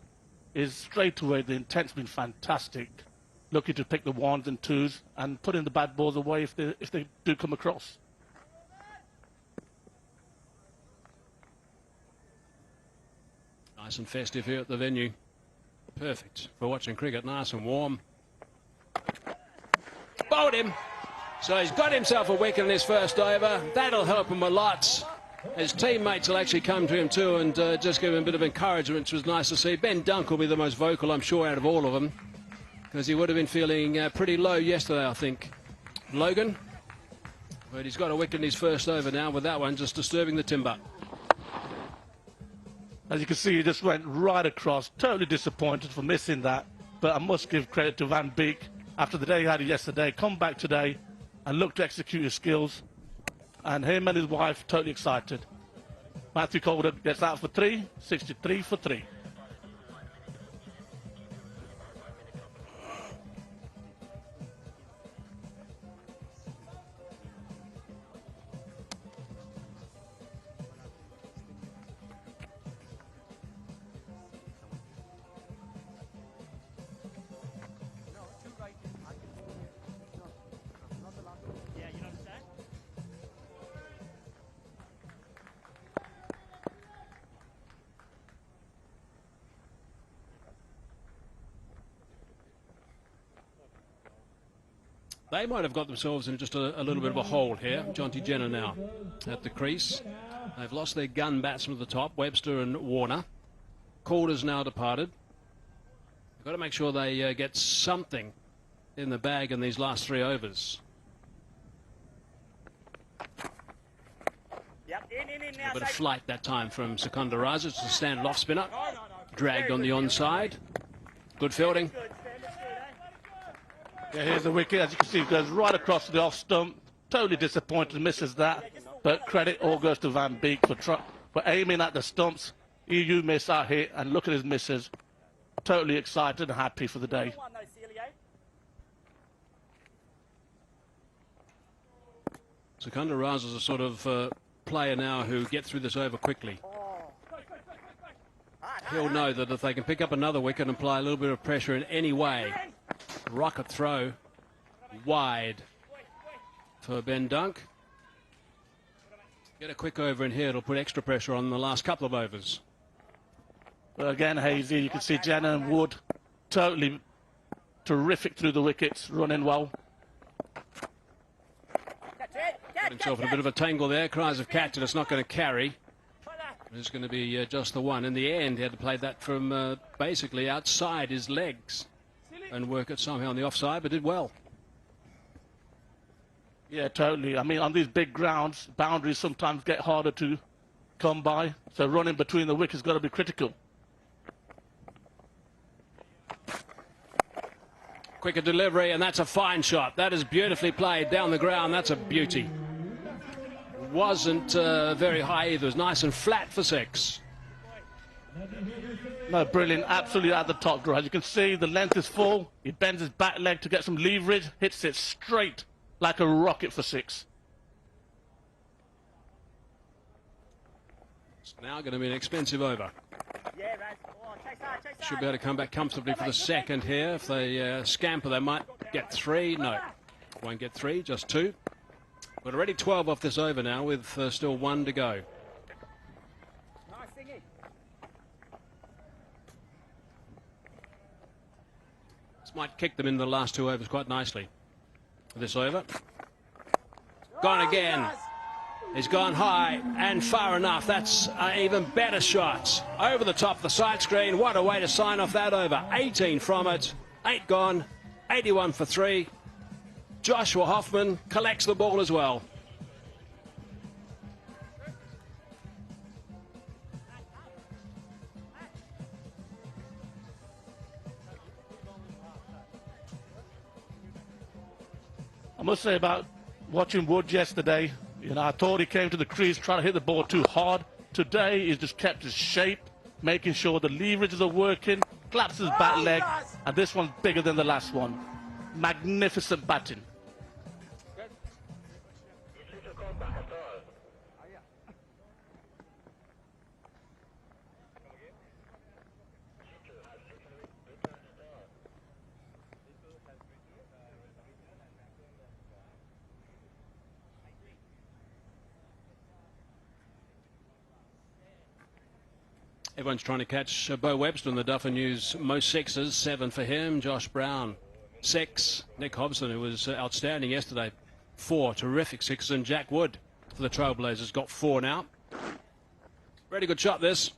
is straight away the intent's been fantastic. Looking to pick the 1s and 2s and putting the bad balls away if they do come across. Nice and festive here at the venue. Perfect for watching cricket, nice and warm. Bowled him. So he's got himself a wicket in his first over. That'll help him a lot. His teammates will actually come to him too and just give him a bit of encouragement, which was nice to see. Ben Dunk will be the most vocal, I'm sure, out of all of them, because he would have been feeling pretty low yesterday, I think. Logan, but he's got a wicket in his first over now, with that one just disturbing the timber. As you can see, he just went right across. Totally disappointed for missing that. But I must give credit to Van Beek. After the day he had yesterday, come back today and look to execute his skills. And him and his wife totally excited. Matthew Calder gets out for 3, 63 for 3. They might have got themselves in just a little bit of a hole here. Jonty Jenner now at the crease. They've lost their gun batsmen at the top, Webster and Warner. Calder's now departed. They've got to make sure they get something in the bag in these last 3 overs. A bit of flight that time from Secunda Raza. It's a standard off spinner. Dragged on the onside. Good fielding. Yeah, here's the wicket. As you can see, it goes right across the off stump. Totally disappointed, misses that. But credit all goes to Van Beek for aiming at the stumps. EU missed that hit, and look at his misses. Totally excited and happy for the day. Secunda Raza's a sort of player now who get through this over quickly. He'll know that if they can pick up another wicket and apply a little bit of pressure in any way. Rocket throw wide for Ben Dunk. Get a quick over in here, it'll put extra pressure on the last couple of overs. But again, Hazy, you can see Jenner and Wood totally terrific through the wickets, running well. Got himself in a bit of a tangle there. Cries of catch, and it's not going to carry. It's going to be just the one. In the end, he had to play that from basically outside his legs and work it somehow on the offside, but did well. Yeah, totally. I mean, on these big grounds, boundaries sometimes get harder to come by, so running between the wickets has got to be critical. Quicker delivery, and that's a fine shot. That is beautifully played down the ground. That's a beauty. Wasn't very high either. It was nice and flat for 6. No, brilliant. Absolutely at the top draw. As you can see, the length is full. He bends his back leg to get some leverage, hits it straight like a rocket for 6. It's now going to be an expensive over. Should be able to come back comfortably for the second here. If they scamper, they might get 3. No, won't get 3, just 2. But already 12 off this over now with still 1 to go. This might kick them in the last 2 overs quite nicely. This over. Gone again. He's gone high and far enough. That's an even better shot. Over the top of the side screen. What a way to sign off that over. 18 from it. 8 gone. 81 for 3. Joshua Hoffman collects the ball as well. I must say about watching Wood yesterday, you know, I thought he came to the crease trying to hit the ball too hard. Today, he's just kept his shape, making sure the leverages are working, claps his back leg, and this one's bigger than the last one. Magnificent batting. Everyone's trying to catch Bo Webster in the Duffer News. Most 6s, 7 for him. Josh Brown, 6. Nick Hobson, who was outstanding yesterday, 4 terrific 6s. And Jack Wood for the Trailblazers got 4 now. Very good shot, this.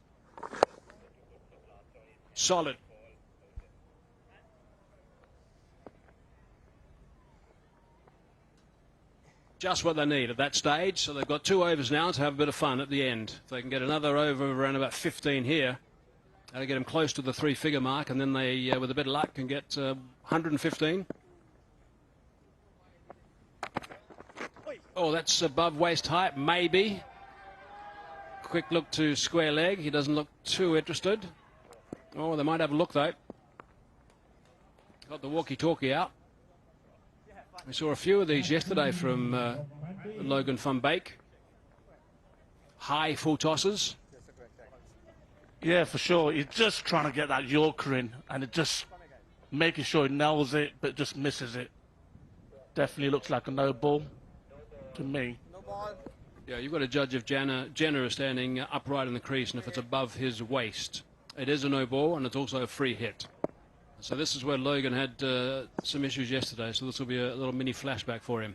Solid. Just what they need at that stage. So they've got 2 overs now to have a bit of fun at the end. If they can get another over around about 15 here, that'll get them close to the 3-figure mark, and then they, with a bit of luck, can get 115. Oh, that's above waist height, maybe. Quick look to square leg. He doesn't look too interested. Oh, they might have a look, though. Got the walkie-talkie out. We saw a few of these yesterday from Logan van Beek. High full tosses. Yeah, for sure. He's just trying to get that Yorker in, and it just making sure he nails it, but just misses it. Definitely looks like a no ball to me. Yeah, you've got to judge if Jenner is standing upright in the crease, and if it's above his waist. It is a no ball, and it's also a free hit. So this is where Logan had some issues yesterday, so this will be a little mini flashback for him.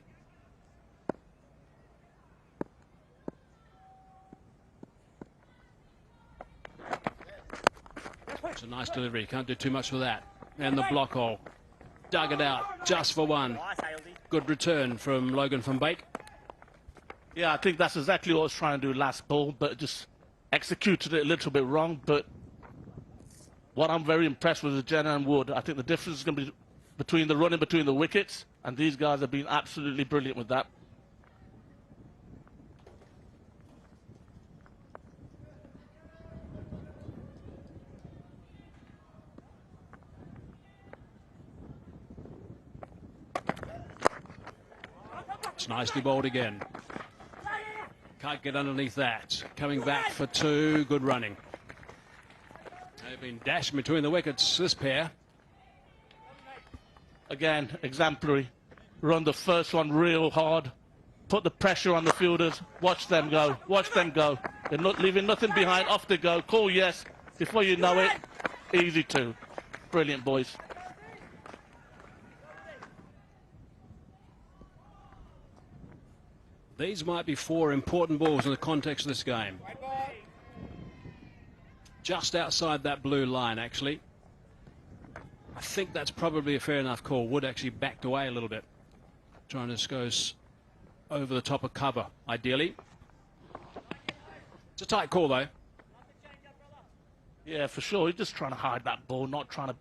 It's a nice delivery, can't do too much with that. And the block hole. Dug it out, just for 1. Good return from Logan van Beek. Yeah, I think that's exactly what I was trying to do last ball, but just executed it a little bit wrong. But what I'm very impressed with is Jenna and Wood. I think the difference is going to be between the running between the wickets, and these guys have been absolutely brilliant with that. It's nicely bowled again. Can't get underneath that. Coming back for 2. Good running. They've been dashing between the wickets, this pair. Again, exemplary. Run the first one real hard. Put the pressure on the fielders. Watch them go. Watch them go. They're not leaving nothing behind. Off they go. Call yes. Before you know it, easy 2. Brilliant, boys. These might be 4 important balls in the context of this game. Just outside that blue line, actually. I think that's probably a fair enough call. Wood actually backed away a little bit. Trying to just go over the top of cover, ideally. It's a tight call, though. Yeah, for sure. He's just trying to hide that ball, not trying to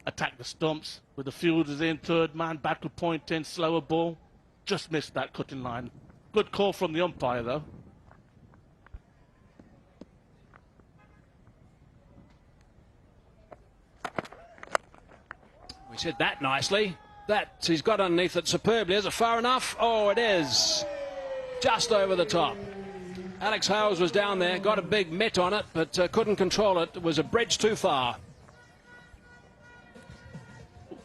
attack the stumps. With the fielders in, third man, back to point in, slower ball. Just missed that cutting line. Good call from the umpire, though. We said that nicely. That he's got underneath it superbly. Is it far enough? Oh, it is. Just over the top. Alex Hales was down there, got a big mitt on it, but couldn't control it. It was a bridge too far.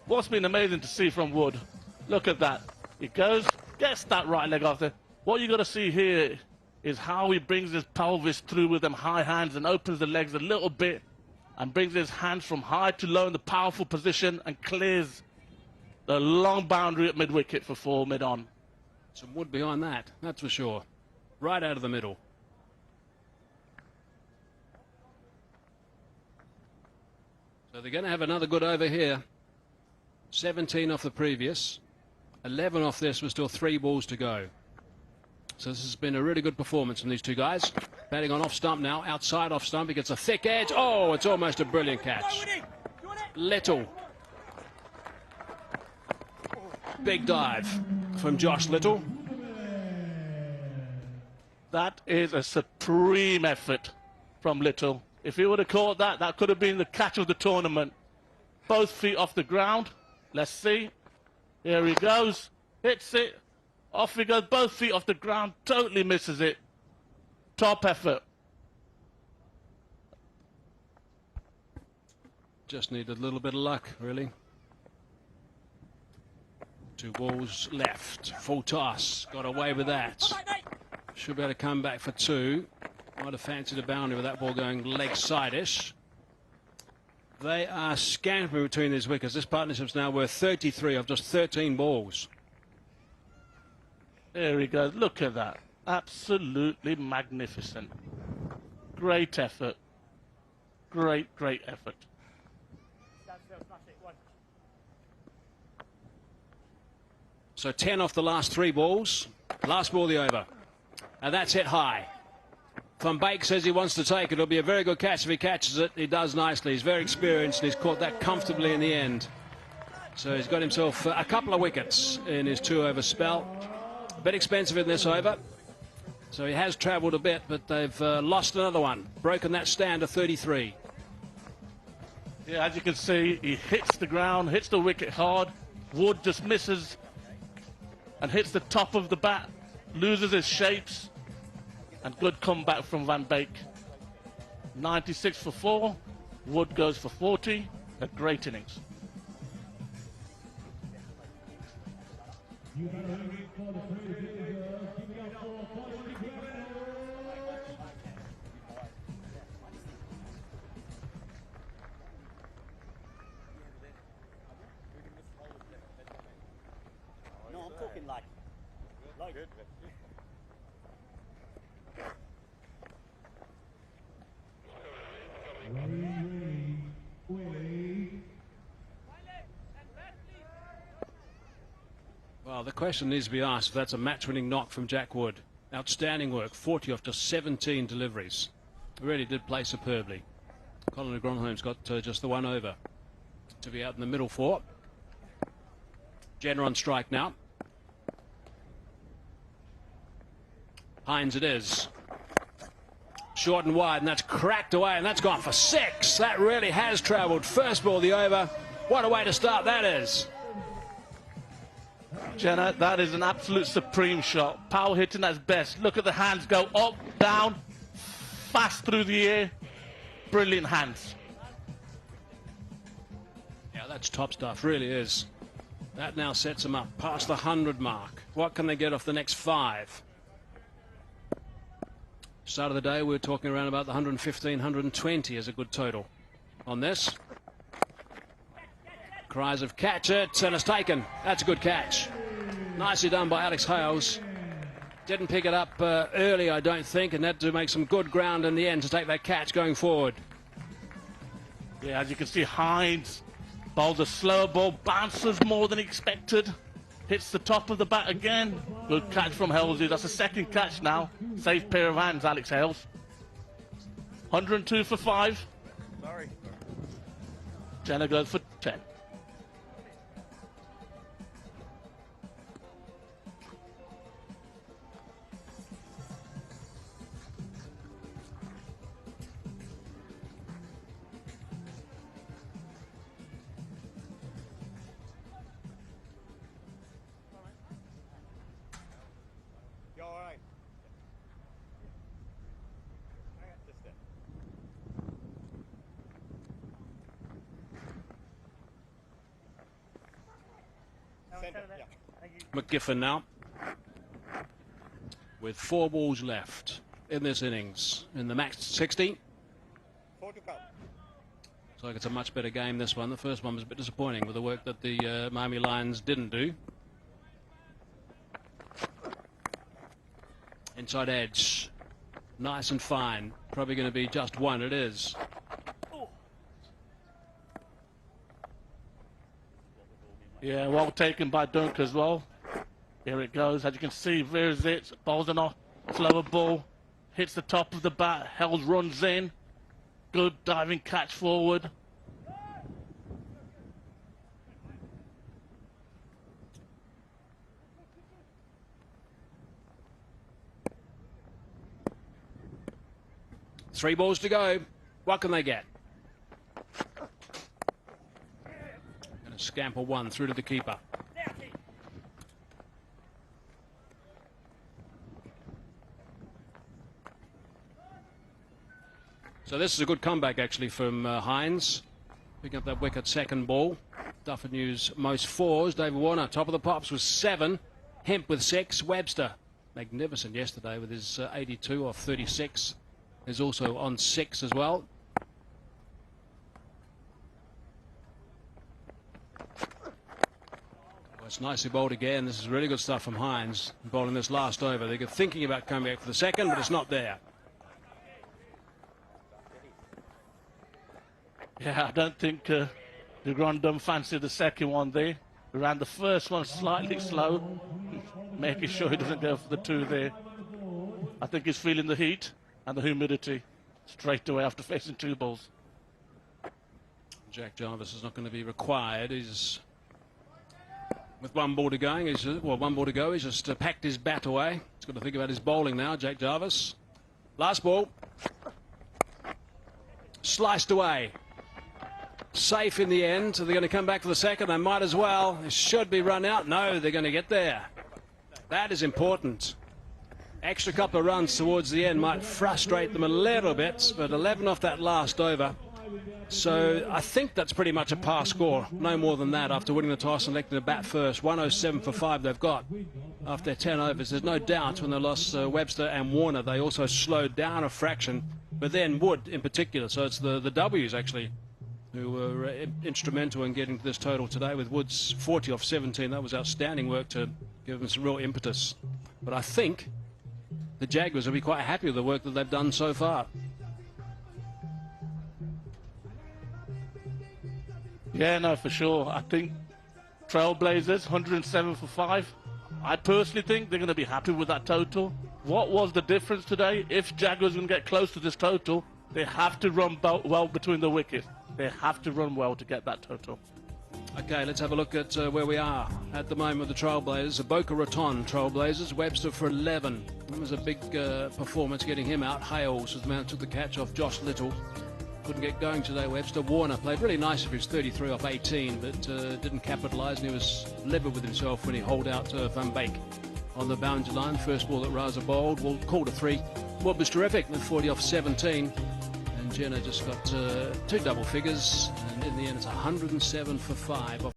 What's been amazing to see from Wood, look at that. He goes, gets that right leg off there. What you got to see here is how he brings his pelvis through with them high hands and opens the legs a little bit and brings his hands from high to low in the powerful position and clears the long boundary at mid-wicket for 4 mid-on. Some wood behind that, that's for sure. Right out of the middle. So they're going to have another good over here. 17 off the previous. 11 off this with still 3 balls to go. So this has been a really good performance from these 2 guys. Batting on off stump now, outside off stump. He gets a thick edge. Oh, it's almost a brilliant catch. Little. Big dive from Josh Little. That is a supreme effort from Little. If he would have caught that, that could have been the catch of the tournament. Both feet off the ground. Let's see. Here he goes. Hits it. Off he goes. Both feet off the ground. Totally misses it. Top effort. Just needed a little bit of luck, really. 2 balls left. Full toss. Got away with that. Should be able to come back for 2. Might have fancied a boundary with that ball going leg side-ish. They are scampering between these wickets. This partnership's now worth 33 of just 13 balls. There he goes. Look at that. Absolutely magnificent. Great effort. Great effort. So 10 off the last 3 balls. Last ball of the over. And that's hit high. Van Beek says he wants to take it. It'll be a very good catch if he catches it. He does nicely. He's very experienced and he's caught that comfortably in the end. So he's got himself a couple of wickets in his 2-over spell. A bit expensive in this over. So he has travelled a bit, but they've lost another one. Broken that stand to 33. Yeah, as you can see, he hits the ground, hits the wicket hard. Wood just misses and hits the top of the bat, loses his shapes. And good comeback from Van Beek. 96 for 4. Wood goes for 40. A great innings. No, I'm talking like good. Well, the question needs to be asked if that's a match-winning knock from Jack Wood. Outstanding work, 40 off just 17 deliveries. Really did play superbly. Colin Gronholm's got just the one over to be out in the middle for. Jenner on strike now. Hines it is. Short and wide, and that's cracked away, and that's gone for 6. That really has travelled. First ball, the over. What a way to start that is. Jenner, that is an absolute supreme shot. Power hitting at its best. Look at the hands go up, down, fast through the air. Brilliant hands. Yeah, that's top stuff, really is. That now sets them up past the 100 mark. What can they get off the next 5? Start of the day, we were talking around about the 115, 120 is a good total on this. Cries of catch it, and it's taken. That's a good catch. Nicely done by Alex Hales. Didn't pick it up early, I don't think, and had to make some good ground in the end to take that catch going forward. Yeah, as you can see, Hines bowls a slower ball, bounces more than expected. Hits the top of the bat again. Good catch from Halesy. That's a second catch now. Safe pair of hands, Alex Hales. 102 for 5. Sorry. Jenner goes for 10. McGiffin now with 4 balls left in this innings in the MAX60. Looks like it's a much better game, this one. The first one was a bit disappointing with the work that the Miami Lions didn't do. Inside edge, nice and fine. Probably going to be just 1. It is. Yeah, well taken by Dunk as well. Here it goes. As you can see, veers it. Bowls an off. Slower ball. Hits the top of the bat. Held runs in. Good diving catch forward. Three balls to go. What can they get? And a scamper 1 through to the keeper. So this is a good comeback actually from Hines. Picking up that wicket second ball. Dufford News most 4s. David Warner top of the pops with 7. Hemp with 6. Webster magnificent yesterday with his 82 off 36. Is also on 6 as well. Well, it's nicely bowled again. This is really good stuff from Hines bowling this last over. They're thinking about coming back for the second, but it's not there. Yeah, I don't think the Grandum fancied the second one there. He ran the first one slightly slow, making sure he doesn't go for the 2 there. I think he's feeling the heat and the humidity straight away after facing 2 balls. Jack Jarvis is not going to be required. He's with 1 ball to go. He's just packed his bat away. He's got to think about his bowling now, Jack Jarvis. Last ball. Sliced away. Safe in the end. So they're going to come back for the second. They might as well. It should be run out. No, they're going to get there. That is important. Extra couple of runs towards the end might frustrate them a little bit, but 11 off that last over. So I think that's pretty much a par score. No more than that after winning the toss and electing to bat first. 107 for 5 they've got after their 10 overs. There's no doubt when they lost Webster and Warner, they also slowed down a fraction, but then Wood in particular. So it's the W's actually who were instrumental in getting to this total today with Wood's 40 off 17. That was outstanding work to give them some real impetus. But I think the Jaguars will be quite happy with the work that they've done so far. Yeah, no, for sure. I think Trailblazers, 107 for 5. I personally think they're going to be happy with that total. What was the difference today? If Jaguars can get close to this total, they have to run well between the wickets. They have to run well to get that total. Okay, let's have a look at where we are at the moment with the Trailblazers. The Boca Raton Trailblazers, Webster for 11. It was a big performance getting him out. Hales was the man who took the catch off Josh Little. Couldn't get going today, Webster. Warner played really nice if he was 33 off 18, but didn't capitalise, and he was livid with himself when he holed out Van Beek on the boundary line. First ball that Raza bowled, well, called a 3. Wood was terrific with 40 off 17. And Jenner just got 2 double figures, and in the end it's 107 for 5.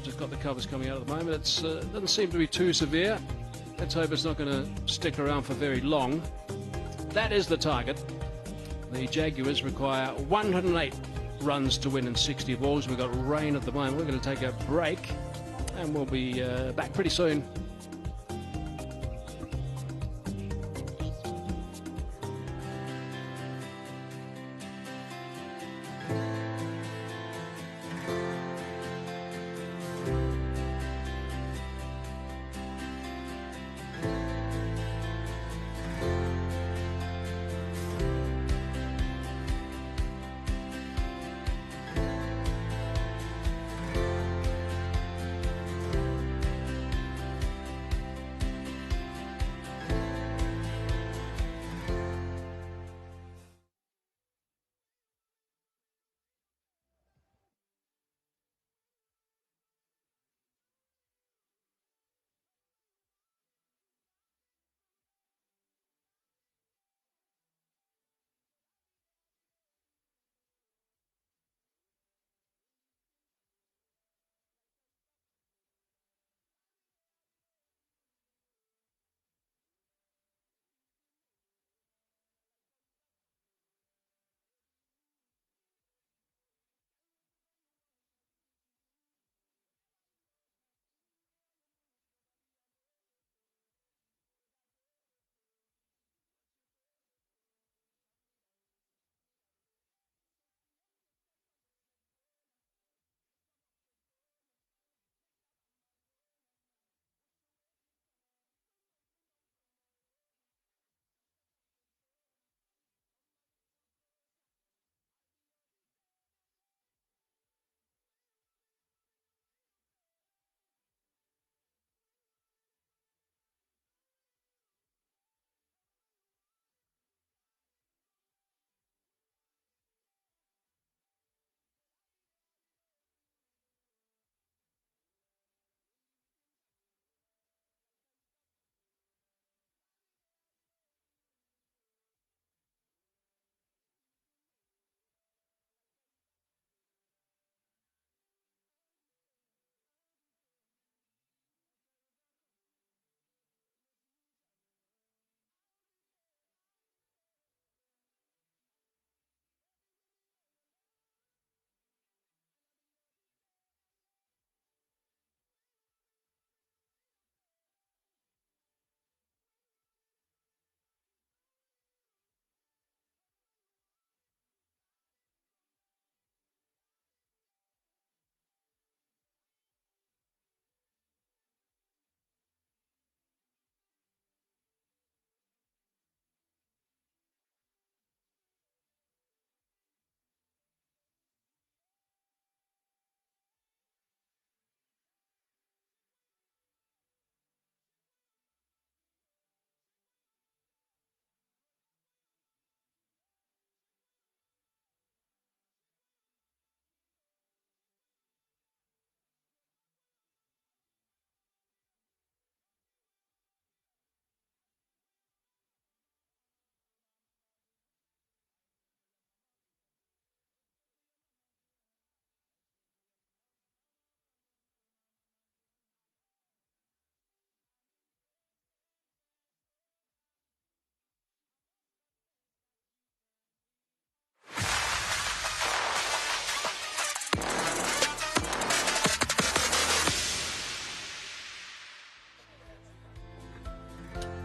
Just got the covers coming out at the moment. It doesn't seem to be too severe. Let's hope it's not going to stick around for very long. That is the target. The Jaguars require 108 runs to win in 60 balls. We've got rain at the moment. We're going to take a break, and we'll be back pretty soon.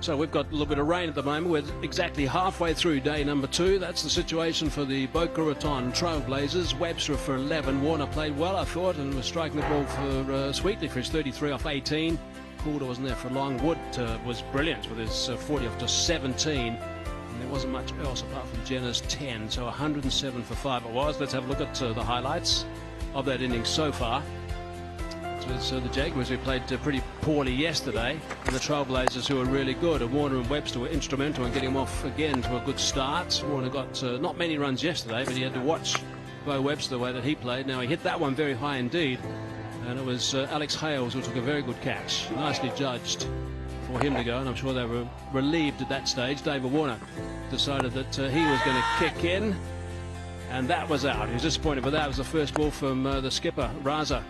So we've got a little bit of rain at the moment. We're exactly halfway through day number 2. That's the situation for the Boca Raton Trailblazers. Webster for 11. Warner played well, I thought, and was striking the ball for sweetly for his 33 off 18. Calder wasn't there for long. Wood was brilliant with his 40 off to 17. And there wasn't much else apart from Jenner's 10. So 107 for 5 it was. Let's have a look at the highlights of that innings so far. It was the Jaguars who played pretty poorly yesterday, and the Trailblazers who were really good. And Warner and Webster were instrumental in getting him off again to a good start. Warner got not many runs yesterday, but he had to watch Bo Webster the way that he played. Now, he hit that one very high indeed, and it was Alex Hales who took a very good catch. Nicely judged for him to go, and I'm sure they were relieved at that stage. David Warner decided that he was going to kick in, and that was out. He was disappointed, but that was the first ball from the skipper, Raza.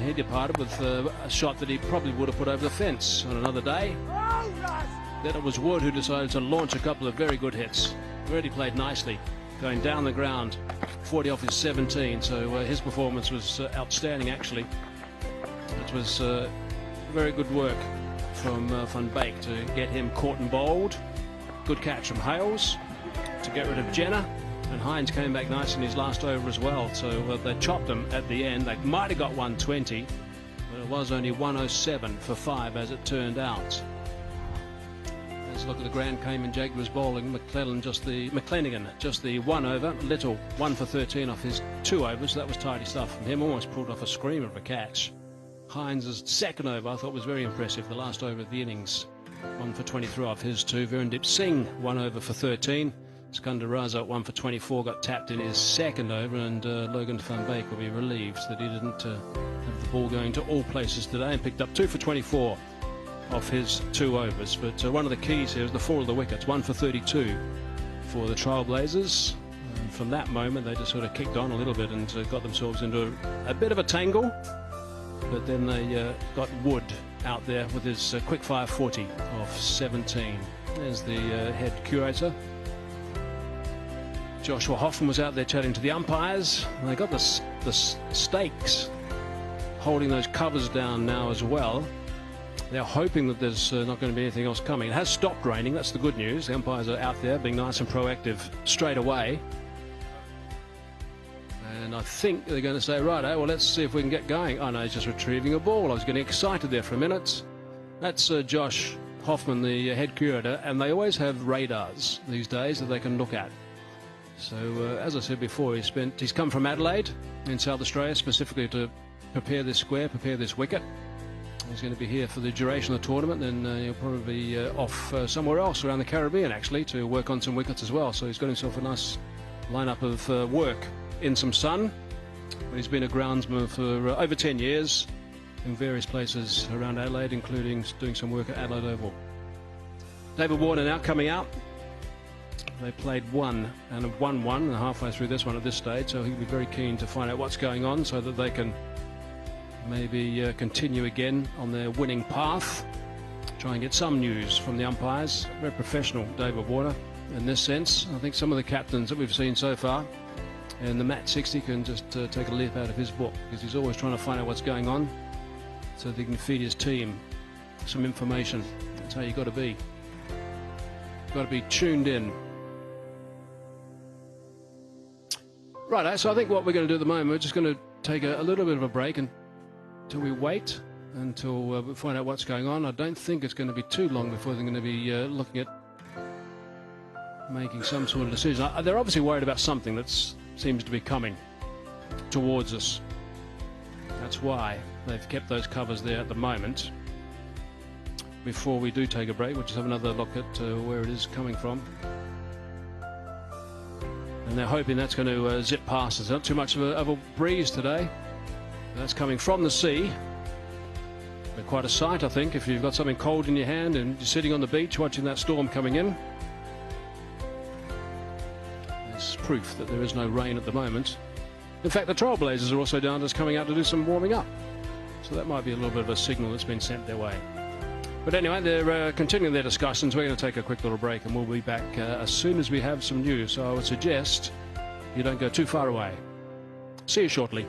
He departed with a shot that he probably would have put over the fence on another day. Then it was Wood who decided to launch a couple of very good hits. Really played nicely, going down the ground, 40 off his 17, so his performance was outstanding actually. It was very good work from Van Beek to get him caught and bowled. Good catch from Hales to get rid of Jenner. And Hines came back nice in his last over as well, so they chopped him at the end. They might have got 120, but it was only 107 for 5 as it turned out. Let's look at the Grand Cayman Jaguars bowling. McClellan just the 1 over. Little 1 for 13 off his 2 overs. That was tidy stuff from him. Almost pulled off a screamer of a catch. Hines' 2nd over I thought was very impressive. The last over of the innings, 1 for 23 off his 2. Virendip Singh 1 over for 13. Skandar Raza at 1 for 24 got tapped in his 2nd over, and Logan Van Beek will be relieved that he didn't have the ball going to all places today, and picked up 2 for 24 off his 2 overs. But one of the keys here is the fall of the wickets, 1 for 32 for the Trailblazers. And from that moment they just sort of kicked on a little bit and got themselves into a bit of a tangle, but then they got Wood out there with his quick-fire 40 off 17. There's the head curator. Joshua Hoffman was out there chatting to the umpires. And they got the stakes holding those covers down now as well. They're hoping that there's not going to be anything else coming. It has stopped raining, that's the good news. The umpires are out there being nice and proactive straight away. And I think they're going to say, right, well, let's see if we can get going. Oh no, he's just retrieving a ball. I was getting excited there for a minute. That's Josh Hoffman, the head curator, and they always have radars these days that they can look at. So, as I said before, he's come from Adelaide in South Australia specifically to prepare this square, prepare this wicket. He's going to be here for the duration of the tournament, and he'll probably be off somewhere else around the Caribbean, actually, to work on some wickets as well. So he's got himself a nice lineup of work in some sun. He's been a groundsman for over 10 years in various places around Adelaide, including doing some work at Adelaide Oval. David Warner now coming out. They played 1 and have won 1 and halfway through this one at this stage, so he'll be very keen to find out what's going on so that they can maybe continue again on their winning path. Try and get some news from the umpires. Very professional, David Warner, in this sense. I think some of the captains that we've seen so far, and the MAX60 can just take a leaf out of his book, because he's always trying to find out what's going on so that he can feed his team some information. That's how you've got to be. You've got to be tuned in. Right, so I think what we're going to do at the moment, we're just going to take a little bit of a break until we wait until we find out what's going on. I don't think it's going to be too long before they're going to be looking at making some sort of decision. They're obviously worried about something that seems to be coming towards us. That's why they've kept those covers there at the moment. Before we do take a break, we'll just have another look at where it is coming from. And they're hoping that's going to zip past us. Not too much of a breeze today. That's coming from the sea. But quite a sight, I think, if you've got something cold in your hand and you're sitting on the beach watching that storm coming in. There's proof that there is no rain at the moment. In fact, the Trailblazers are also down just coming out to do some warming up. So that might be a little bit of a signal that's been sent their way. But anyway, they're continuing their discussions. We're going to take a quick little break and we'll be back as soon as we have some news. So I would suggest you don't go too far away. See you shortly.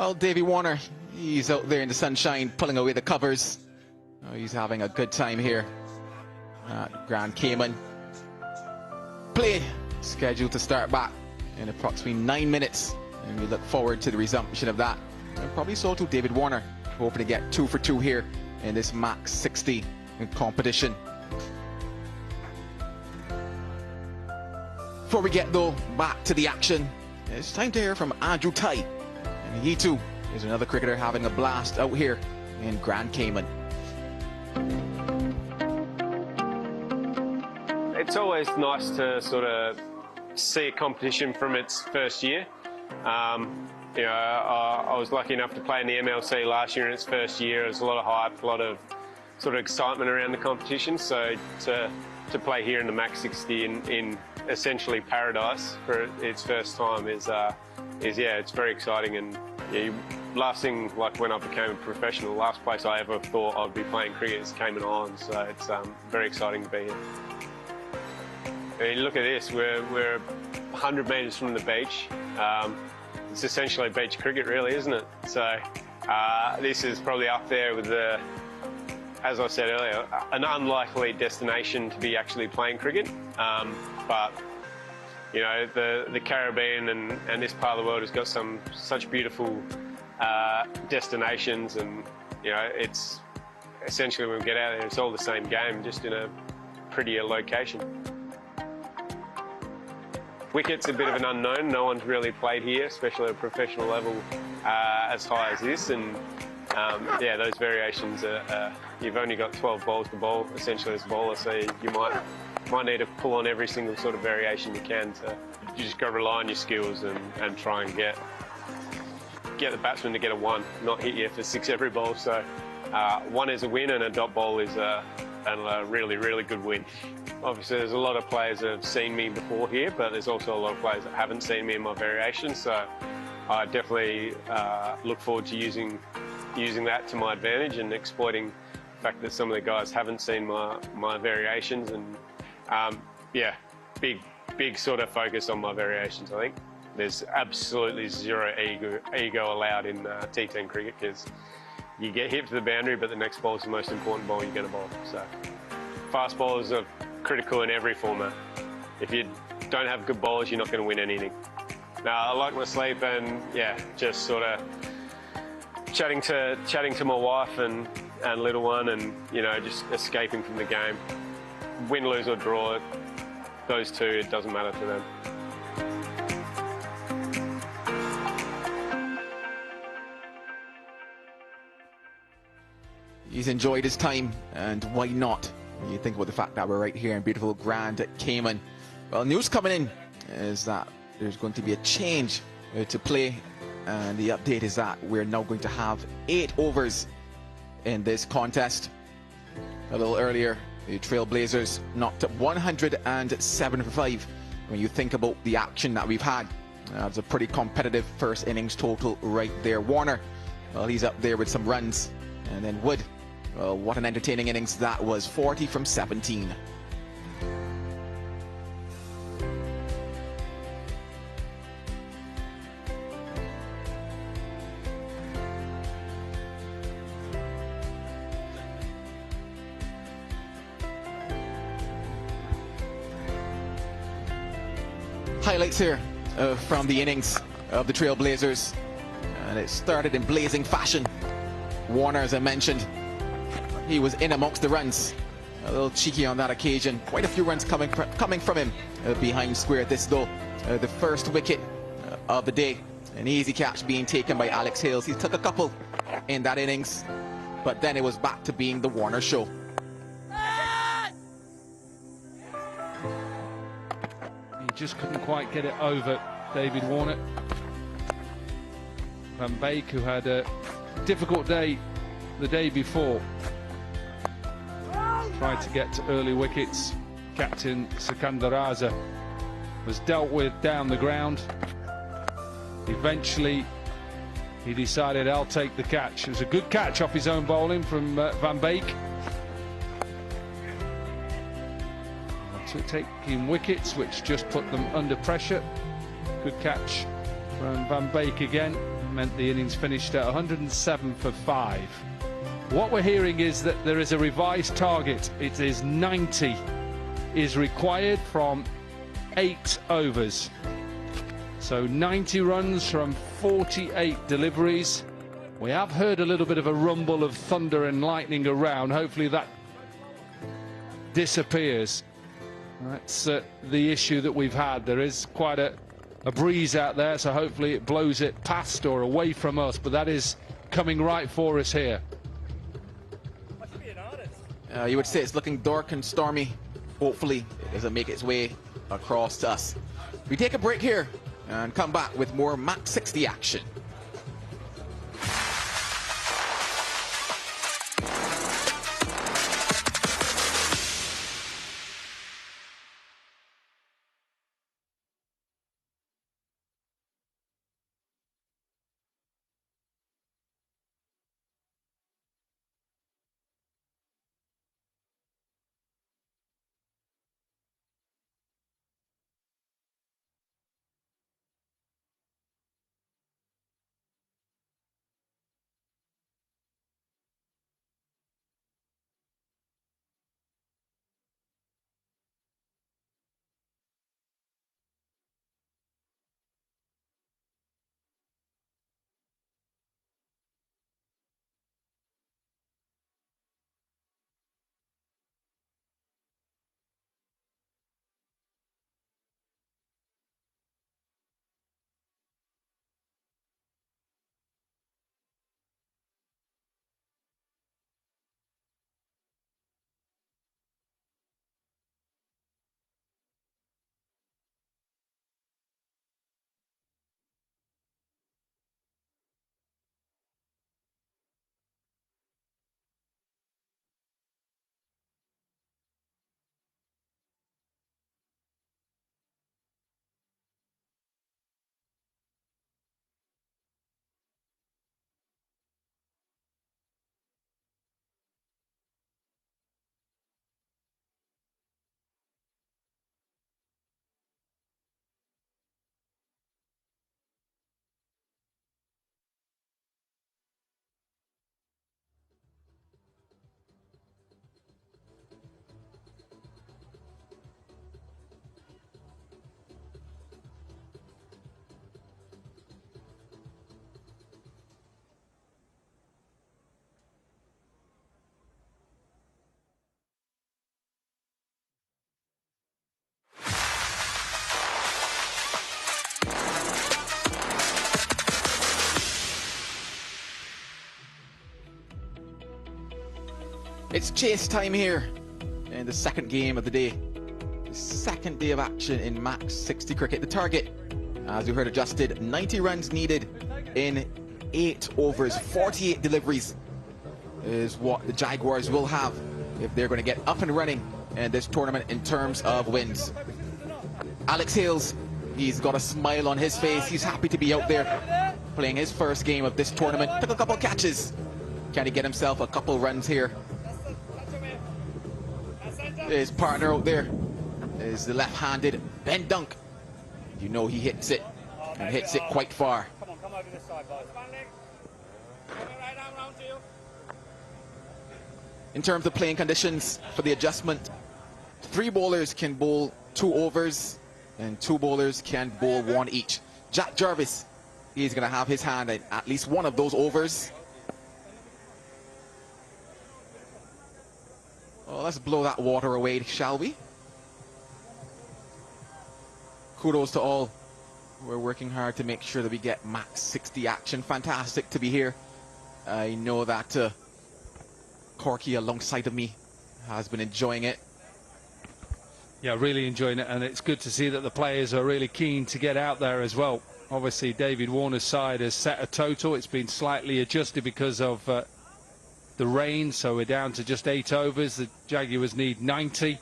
Well, Davey Warner, he's out there in the sunshine pulling away the covers. Oh, he's having a good time here at Grand Cayman. Play scheduled to start back in approximately 9 minutes, and we look forward to the resumption of that. And probably so too David Warner, hoping to get 2 for 2 here in this MAX60 competition. Before we get though back to the action, it's time to hear from Andrew Tai, and he too is another cricketer having a blast out here in Grand Cayman. It's always nice to sort of see a competition from its first year. You know, I was lucky enough to play in the MLC last year in its first year. There was a lot of hype, a lot of sort of excitement around the competition. So to play here in the MAX60 in essentially paradise for its first time is yeah, it's very exciting. And yeah, last thing, like when I became a professional, last place I ever thought I'd be playing cricket is Cayman Islands. So it's very exciting to be here. I mean, look at this, we're 100 metres from the beach. It's essentially beach cricket really, isn't it? So this is probably up there with the, as I said earlier, an unlikely destination to be actually playing cricket. But you know, the Caribbean and this part of the world has got such beautiful destinations, and you know, it's essentially when we get out there, it's all the same game, just in a prettier location. Wicket's a bit of an unknown. No one's really played here, especially at a professional level as high as this. And yeah, those variations are, you've only got 12 balls to bowl essentially as a bowler, so you might need to pull on every single sort of variation you can. So you just got to rely on your skills and try and get the batsman to get a 1, not hit you for 6 every ball. So 1 is a win, and a dot ball is a really, really good win. Obviously, there's a lot of players that have seen me before here, but there's also a lot of players that haven't seen me in my variations. So I definitely look forward to using that to my advantage and exploiting the fact that some of the guys haven't seen my variations. And yeah, big sort of focus on my variations, I think. There's absolutely zero ego allowed in T10 cricket, because you get hit to the boundary, but the next ball is the most important ball you're going to bowl. So fast bowlers are critical in every format. If you don't have good bowlers, you're not going to win anything. Now, I like my sleep, and yeah, just sort of chatting to my wife and little one, and you know, just escaping from the game. Win, lose or draw, those two, it doesn't matter to them. He's enjoyed his time, and why not? You think about the fact that we're right here in beautiful Grand Cayman. Well, news coming in is that there's going to be a change to play, and the update is that we're now going to have 8 overs in this contest. A little earlier, the Trailblazers knocked up 107 for 5. When you think about the action that we've had, it's a pretty competitive first innings total right there. Warner, well, he's up there with some runs, and then Wood. Well, what an entertaining innings that was, 40 from 17. Highlights here from the innings of the Trailblazers, and it started in blazing fashion. Warner, as I mentioned, he was in amongst the runs. A little cheeky on that occasion. Quite a few runs coming from him behind square. This though, the first wicket of the day. An easy catch being taken by Alex Hales. He took a couple in that innings, but then it was back to being the Warner show. He just couldn't quite get it over David Warner. Van Beek, who had a difficult day the day before, tried to get to early wickets. Captain Sikandar Raza was dealt with down the ground. Eventually he decided, I'll take the catch. It was a good catch off his own bowling from Van Beek. To taking wickets, which just put them under pressure. Good catch from Van Beek again. meant the innings finished at 107 for 5. What we're hearing is that there is a revised target. It is 90 is required from 8 overs. So 90 runs from 48 deliveries. We have heard a little bit of a rumble of thunder and lightning around. Hopefully that disappears. That's the issue that we've had. There is quite a breeze out there, so hopefully it blows it past or away from us, but that is coming right for us here. You would say it's looking dark and stormy. Hopefully it doesn't make its way across to us. We take a break here and come back with more MAX60 action. It's chase time here in the second game of the day. The second day of action in MAX60 cricket. The target, as we heard, adjusted, 90 runs needed in 8 overs. 48 deliveries is what the Jaguars will have if they're going to get up and running in this tournament in terms of wins. Alex Hales, he's got a smile on his face. He's happy to be out there playing his first game of this tournament. Took a couple catches. Can he get himself a couple runs here? His partner out there is the left-handed Ben Dunk. You know he hits it, and hits it quite far. Come on, come over this side, boys. In terms of playing conditions for the adjustment, 3 bowlers can bowl 2 overs, and 2 bowlers can bowl 1 each. Jack Jarvis, he's going to have his hand in at least one of those overs. Well, let's blow that water away, shall we? Kudos to all. We're working hard to make sure that we get MAX60 action. Fantastic to be here. I know that Corky alongside of me has been enjoying it. Yeah, really enjoying it, and it's good to see that the players are really keen to get out there as well. Obviously, David Warner's side has set a total. It's been slightly adjusted because of the rain, so we're down to just 8 overs. The Jaguars need 90.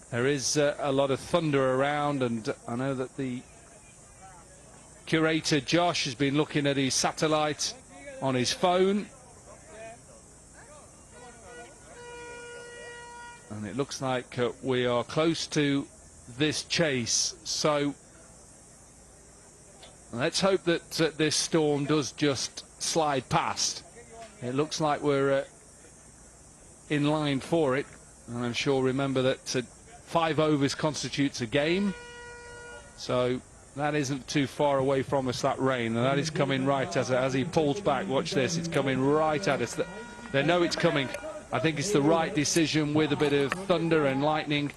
There is a lot of thunder around, and I know that the curator Josh has been looking at his satellite on his phone, and it looks like we are close to this chase. So Let's hope that this storm does just slide past. It looks like we're in line for it. And I'm sure, remember that 5 overs constitutes a game. So that isn't too far away from us, that rain. And that is coming right as he pulls back. Watch this, it's coming right at us. They know it's coming. I think it's the right decision with a bit of thunder and lightning.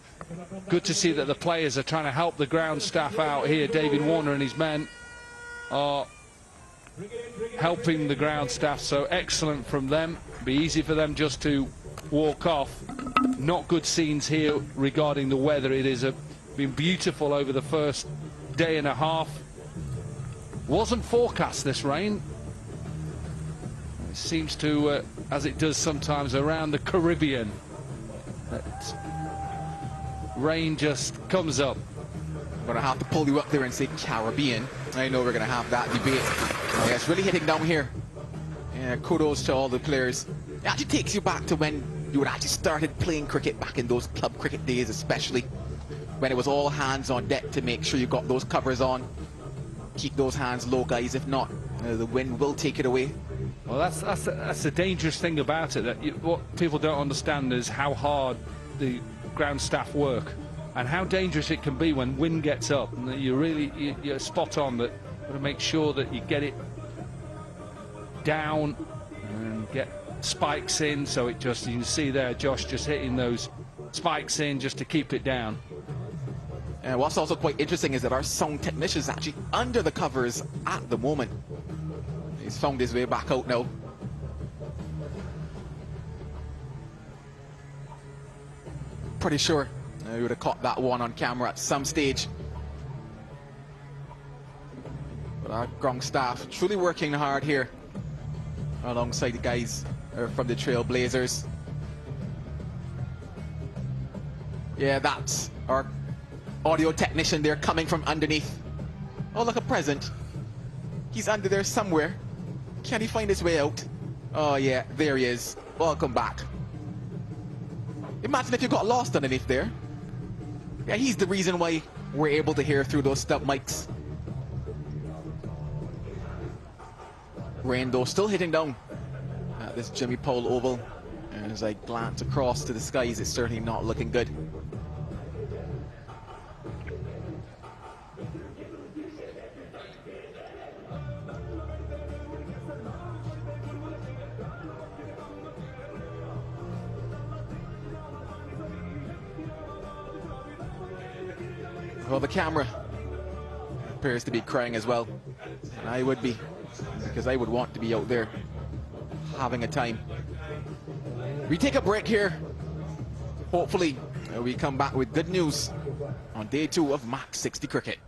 Good to see that the players are trying to help the ground staff out here. David Warner and his men are helping the ground staff, so excellent from them. Be easy for them just to walk off. Not good scenes here regarding the weather. It has been beautiful over the first day and a half. Wasn't forecast, this rain. It seems to, as it does sometimes around the Caribbean, that rain just comes up. I'm going to have to pull you up there and say Caribbean. I know we're going to have that debate. Yeah, it's really hitting down here. Yeah, kudos to all the players. It actually takes you back to when you had actually started playing cricket, back in those club cricket days especially, when it was all hands on deck to make sure you got those covers on. Keep those hands low, guys. If not, the wind will take it away. Well, that's the dangerous thing about it. That what people don't understand is how hard the ground staff work, and how dangerous it can be when wind gets up. And that you're spot on. That got to make sure that you get it down and get spikes in. So it just, you can see there, Josh just hitting those spikes in just to keep it down. And what's also quite interesting is that our sound technician is actually under the covers at the moment. He's found his way back out now. Pretty sure we would have caught that one on camera at some stage. But our ground staff truly working hard here alongside the guys from the Trailblazers. Yeah, that's our audio technician there coming from underneath. Oh, look, a present. He's under there somewhere. Can he find his way out? Oh yeah, there he is. Welcome back. Imagine if you got lost underneath there. Yeah, he's the reason why we're able to hear through those stub mics. Rain though still hitting down at this Jimmy Powell Oval. And as I glance across to the skies, it's certainly not looking good. Well, the camera appears to be crying as well. And I would be, because I would want to be out there having a time. We take a break here. Hopefully, we come back with good news on day 2 of MAX60 cricket.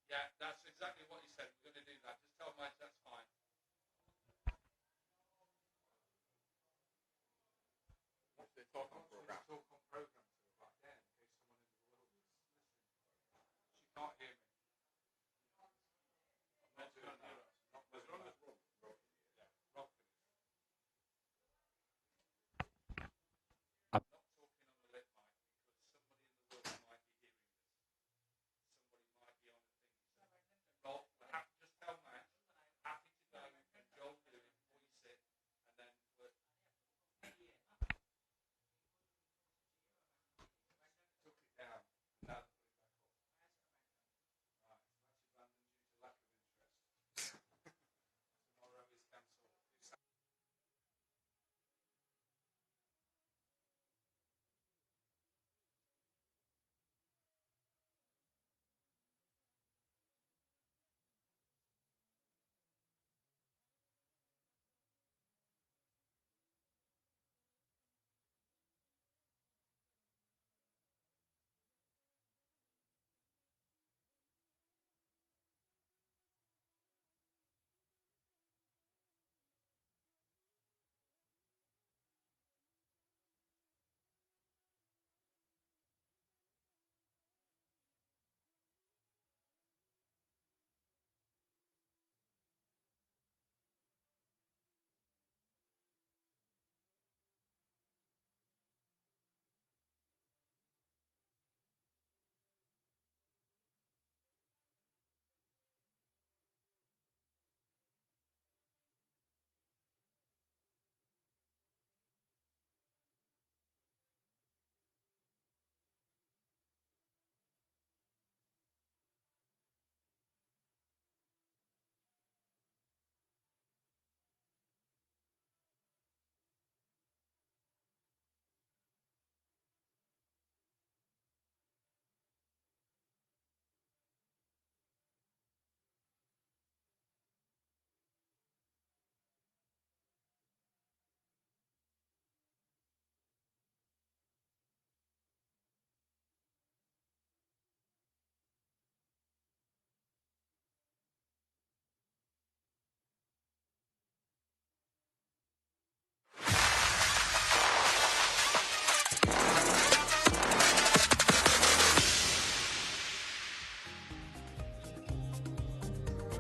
Yeah, that's exactly what he said. We're going to do that. Just tell Mike that's fine. They talk on program. Talk on program to her back there in case someone in the world is listening. She can't hear me. I'm not doing that. As long as Rob can hear. I'm not talking on the lip mic because somebody in the world might be hearing this. Somebody might be on the thing. Rob, just tell Max, happy to go and Joel do it before you sit, and then we're... Took it down. Now put it back up. Right, match abandoned due to lack of interest. Tomorrow is cancelled.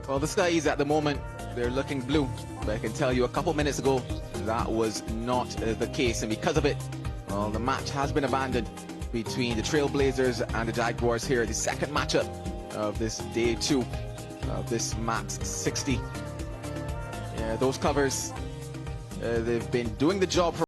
Well, the skies at the moment, they're looking blue. But I can tell you a couple minutes ago, that was not the case. And because of it, well, the match has been abandoned between the Trailblazers and the Jaguars here. The second matchup of this day 2 of this MAX60. Yeah, those covers, they've been doing the job for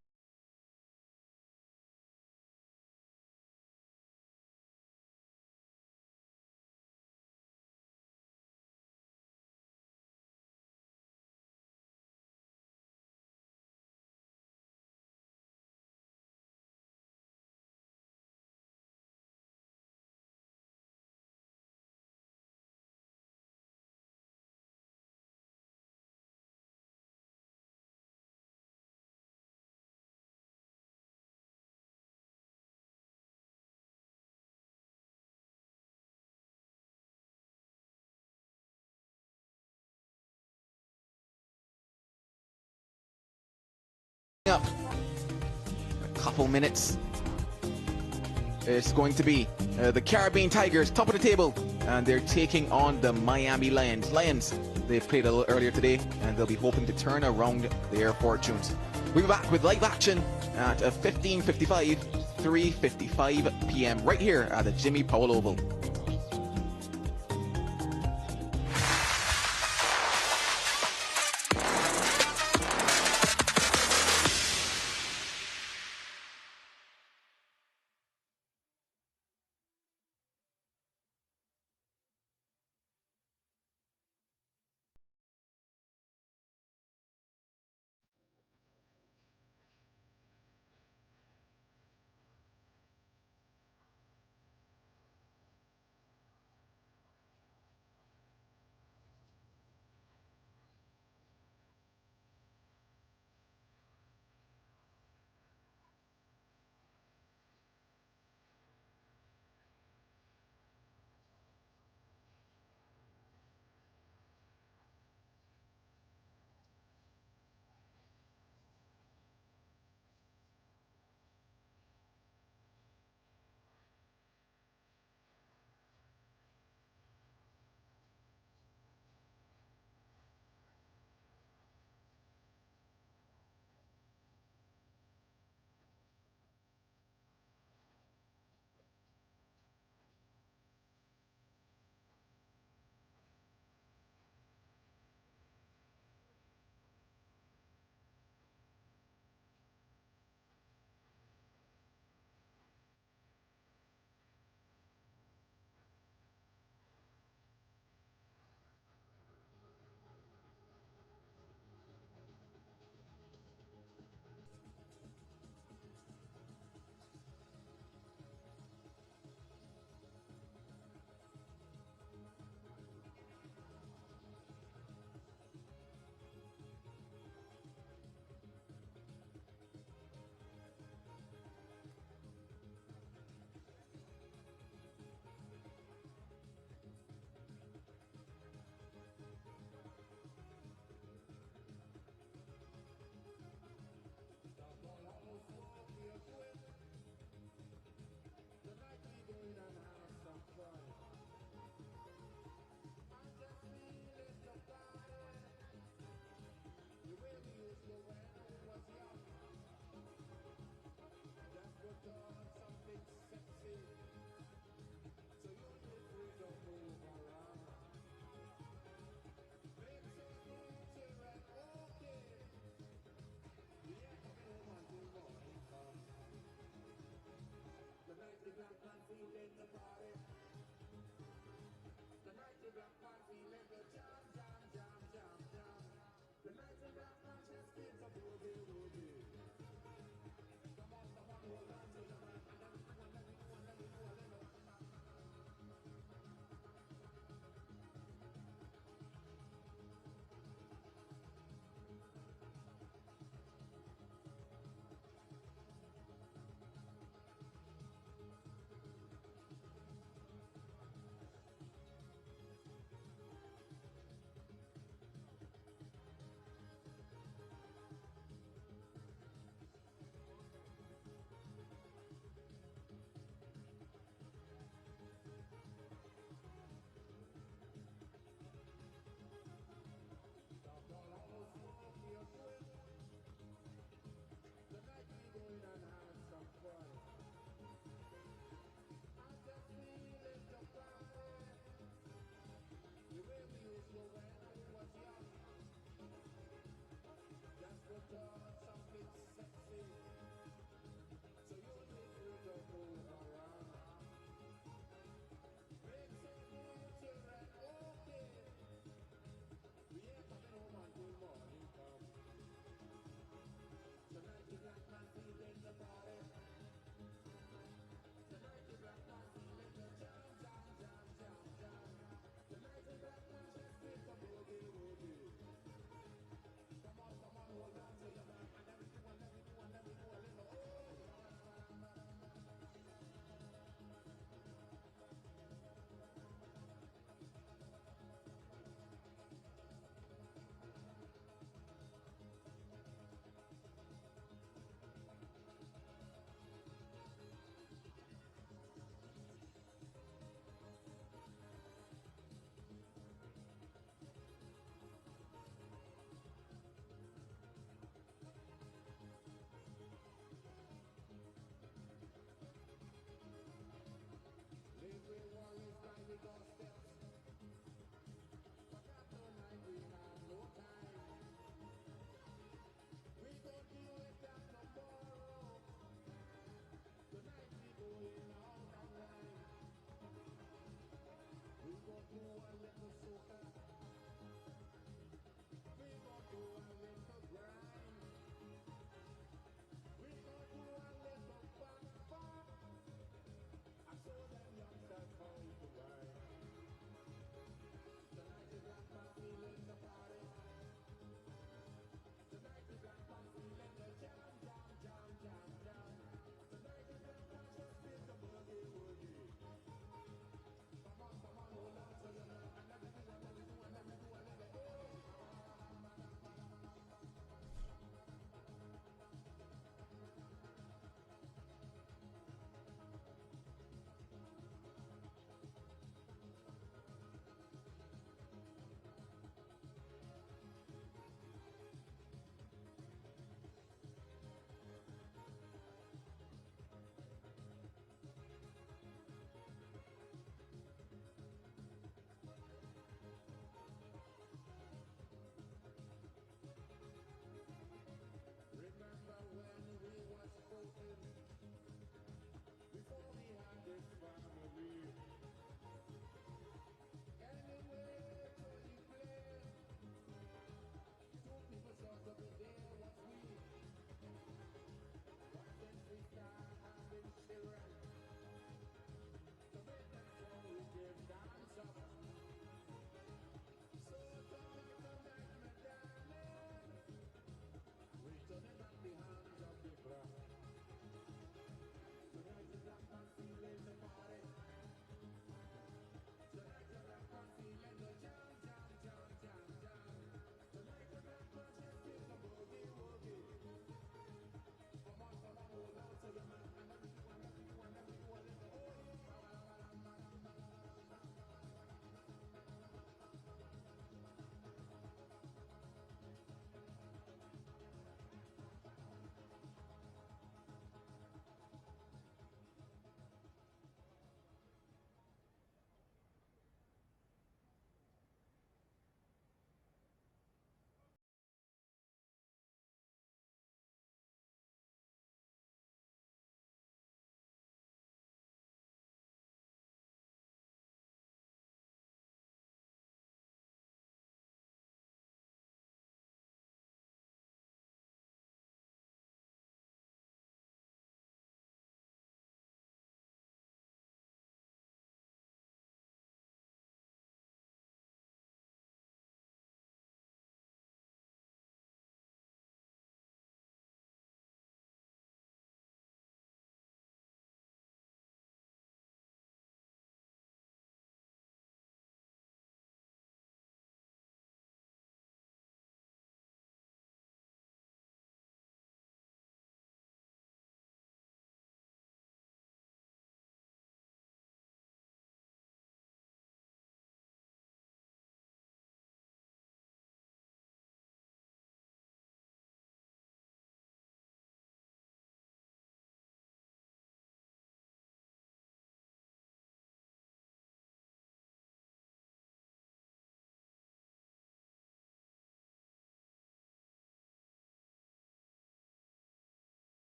up a couple minutes. It's going to be the Caribbean Tigers, top of the table, and they're taking on the Miami Lions. Lions, they played a little earlier today, and they'll be hoping to turn around their fortunes. We'll be back with live action at 15:55, 3:55 p.m. right here at the Jimmy Powell Oval.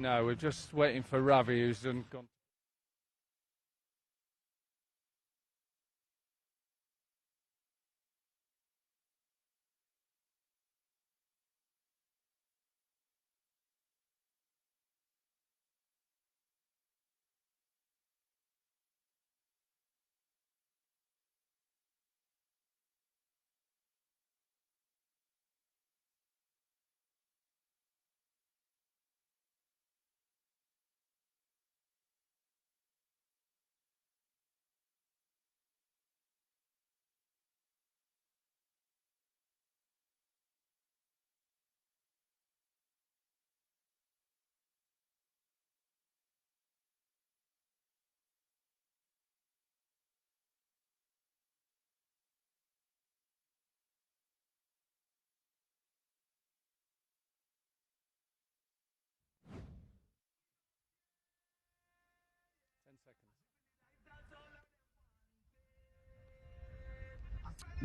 No, we're just waiting for Ravi, who's gone.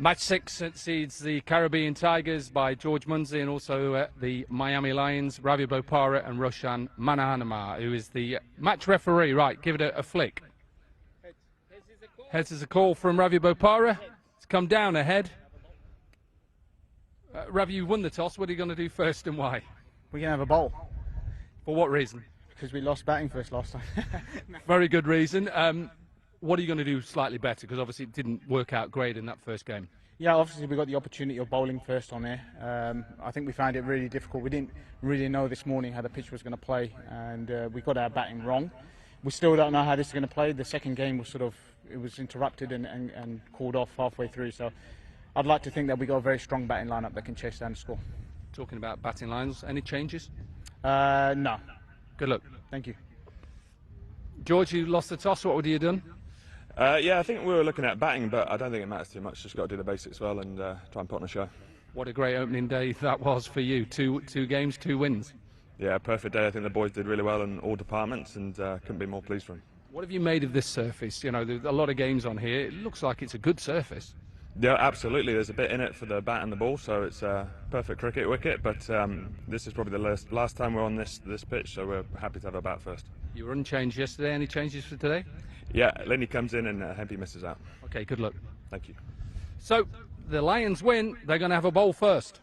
Match 6 succeeds the Caribbean Tigers by George Munsey and also the Miami Lions, Ravi Bopara and Roshan Manahanama, who is the match referee. Right, give it a flick. Heads is a call from Ravi Bopara. It's come down ahead. Ravi, you won the toss. What are you going to do first and why? We're going to have a bowl. For what reason? Because we lost batting first last time. Very good reason. What are you going to do slightly better? Because obviously it didn't work out great in that first game. Yeah, obviously we got the opportunity of bowling first on there. I think we found it really difficult. We didn't really know this morning how the pitch was going to play, and we got our batting wrong. We still don't know how this is going to play. The second game was it was interrupted and called off halfway through. So I'd like to think that we got a very strong batting lineup that can chase down the score. Talking about batting lines, any changes? No. Good luck. Thank you. George, you lost the toss. What would you have done? Yeah, I think we were looking at batting, but I don't think it matters too much. Just got to do the basics well and try and put on a show. What a great opening day that was for you. Two games, 2 wins. Yeah, perfect day. I think the boys did really well in all departments and couldn't be more pleased for them. What have you made of this surface? You know, there's a lot of games on here. It looks like it's a good surface. Yeah, absolutely. There's a bit in it for the bat and the ball, so it's a perfect cricket wicket. But this is probably the last time we're on this pitch, so we're happy to have a bat first. You were unchanged yesterday. Any changes for today? Yeah, Lenny comes in and Hempy misses out. Okay, good luck. Thank you. So the Lions win. They're going to have a bowl first.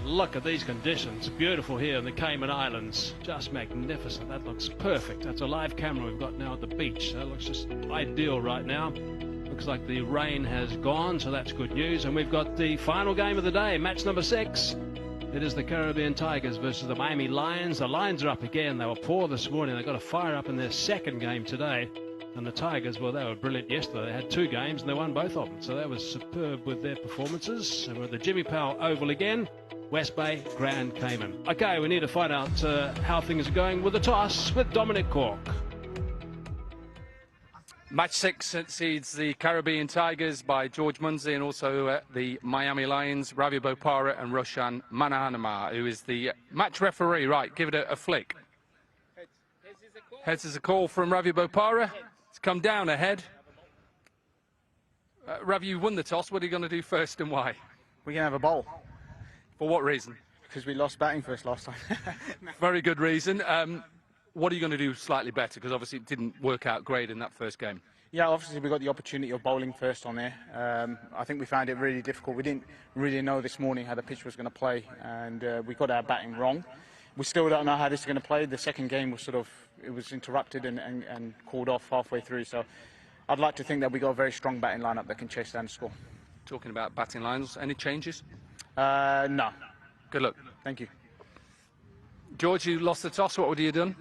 look at these conditions. Beautiful here in the Cayman Islands. Just magnificent. That looks perfect. That's a live camera we've got now at the beach. That looks just ideal right now. Looks like the rain has gone, so that's good news. And we've got the final game of the day, match number 6. It is the Caribbean Tigers versus the Miami Lions. The Lions are up again. They were poor this morning. They got a fire up in their second game today. And the Tigers, well, they were brilliant yesterday. They had 2 games and they won both of them. So that was superb with their performances. And we're at the Jimmy Powell Oval again, West Bay, Grand Cayman. Okay, we need to find out how things are going with the toss with Dominic Cork. Match 6 seeds the Caribbean Tigers by George Munsey and also the Miami Lions, Ravi Bopara and Roshan Manahanama, who is the match referee. Right, give it a flick. Heads is a call from Ravi Bopara. It's come down ahead. Ravi, you won the toss. What are you going to do first and why? We're going to have a bowl. For what reason? Because we lost batting first last time. Very good reason. What are you going to do slightly better? Because obviously it didn't work out great in that first game. Yeah, obviously we got the opportunity of bowling first on there. I think we found it really difficult. We didn't really know this morning how the pitch was going to play, and we got our batting wrong. We still don't know how this is going to play. The second game was it was interrupted and called off halfway through. So I'd like to think that we got a very strong batting lineup that can chase down the score. Talking about batting lines, any changes? No. Good luck. Thank you. George, you lost the toss. What would you have done?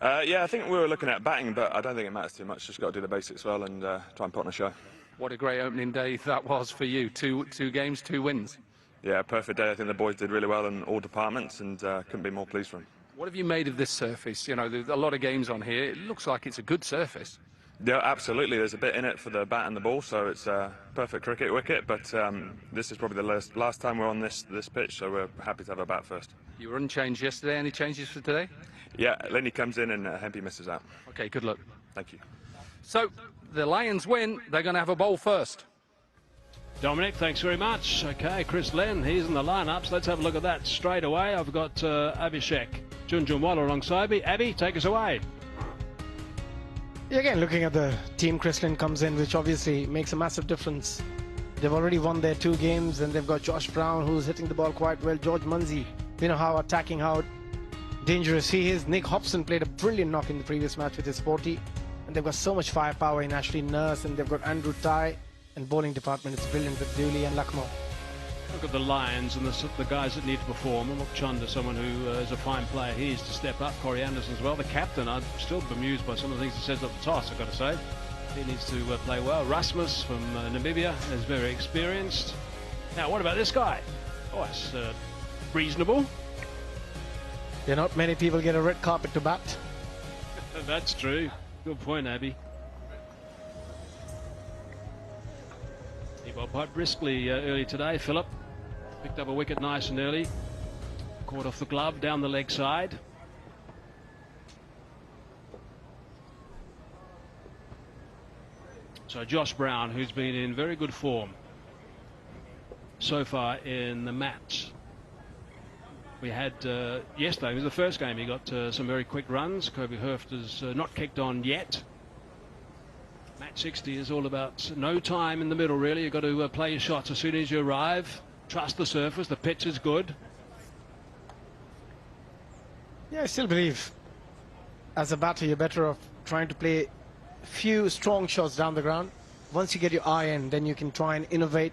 Yeah, I think we were looking at batting, but I don't think it matters too much. Just got to do the basics well and try and put on a show. What a great opening day that was for you. Two games, 2 wins. Yeah, perfect day. I think the boys did really well in all departments and couldn't be more pleased for them. What have you made of this surface? You know, there's a lot of games on here. It looks like it's a good surface. Yeah, absolutely. There's a bit in it for the bat and the ball, so it's a perfect cricket wicket. But this is probably the last time we're on this pitch, so we're happy to have a bat first. You were unchanged yesterday. Any changes for today? Yeah, Lenny comes in and Hempy misses out. Okay, good luck. Thank you. So, the Lions win. They're going to have a bowl first. Dominic, thanks very much. Okay, Chris Len, he's in the lineups. Let's have a look at that straight away. I've got Abhishek Junjunwala alongside me. Abby, take us away. Yeah, again, looking at the team, Chris Len comes in, which obviously makes a massive difference. They've already won their 2 games, and they've got Josh Brown, who's hitting the ball quite well. George Munsey, you know how attacking, how dangerous he is. Nick Hobson played a brilliant knock in the previous match with his 40, and they've got so much firepower in Ashley Nurse, and they've got Andrew Ty, and bowling department is brilliant with Dooley and Lucknow. Look at the Lions and the guys that need to perform. And look, Chunda, someone who is a fine player. He needs to step up. Corey Anderson as well. The captain, I'm still bemused by some of the things he says at the toss, I've got to say. He needs to play well. Rasmus from Namibia is very experienced. Now, what about this guy? Oh, it's reasonable. Yeah, not many people get a red carpet to bat. That's true. Good point, Abby. He bowled quite briskly early today, Phillip. Picked up a wicket nice and early. Caught off the glove down the leg side. So Josh Brown, who's been in very good form so far in the match. We had yesterday, it was the first game, he got some very quick runs. Kobe Hurft is not kicked on yet. Match 60 is all about no time in the middle, really. You've got to play your shots as soon as you arrive. Trust the surface, the pitch is good. Yeah, I still believe as a batter you're better off trying to play a few strong shots down the ground. Once you get your eye in, then you can try and innovate,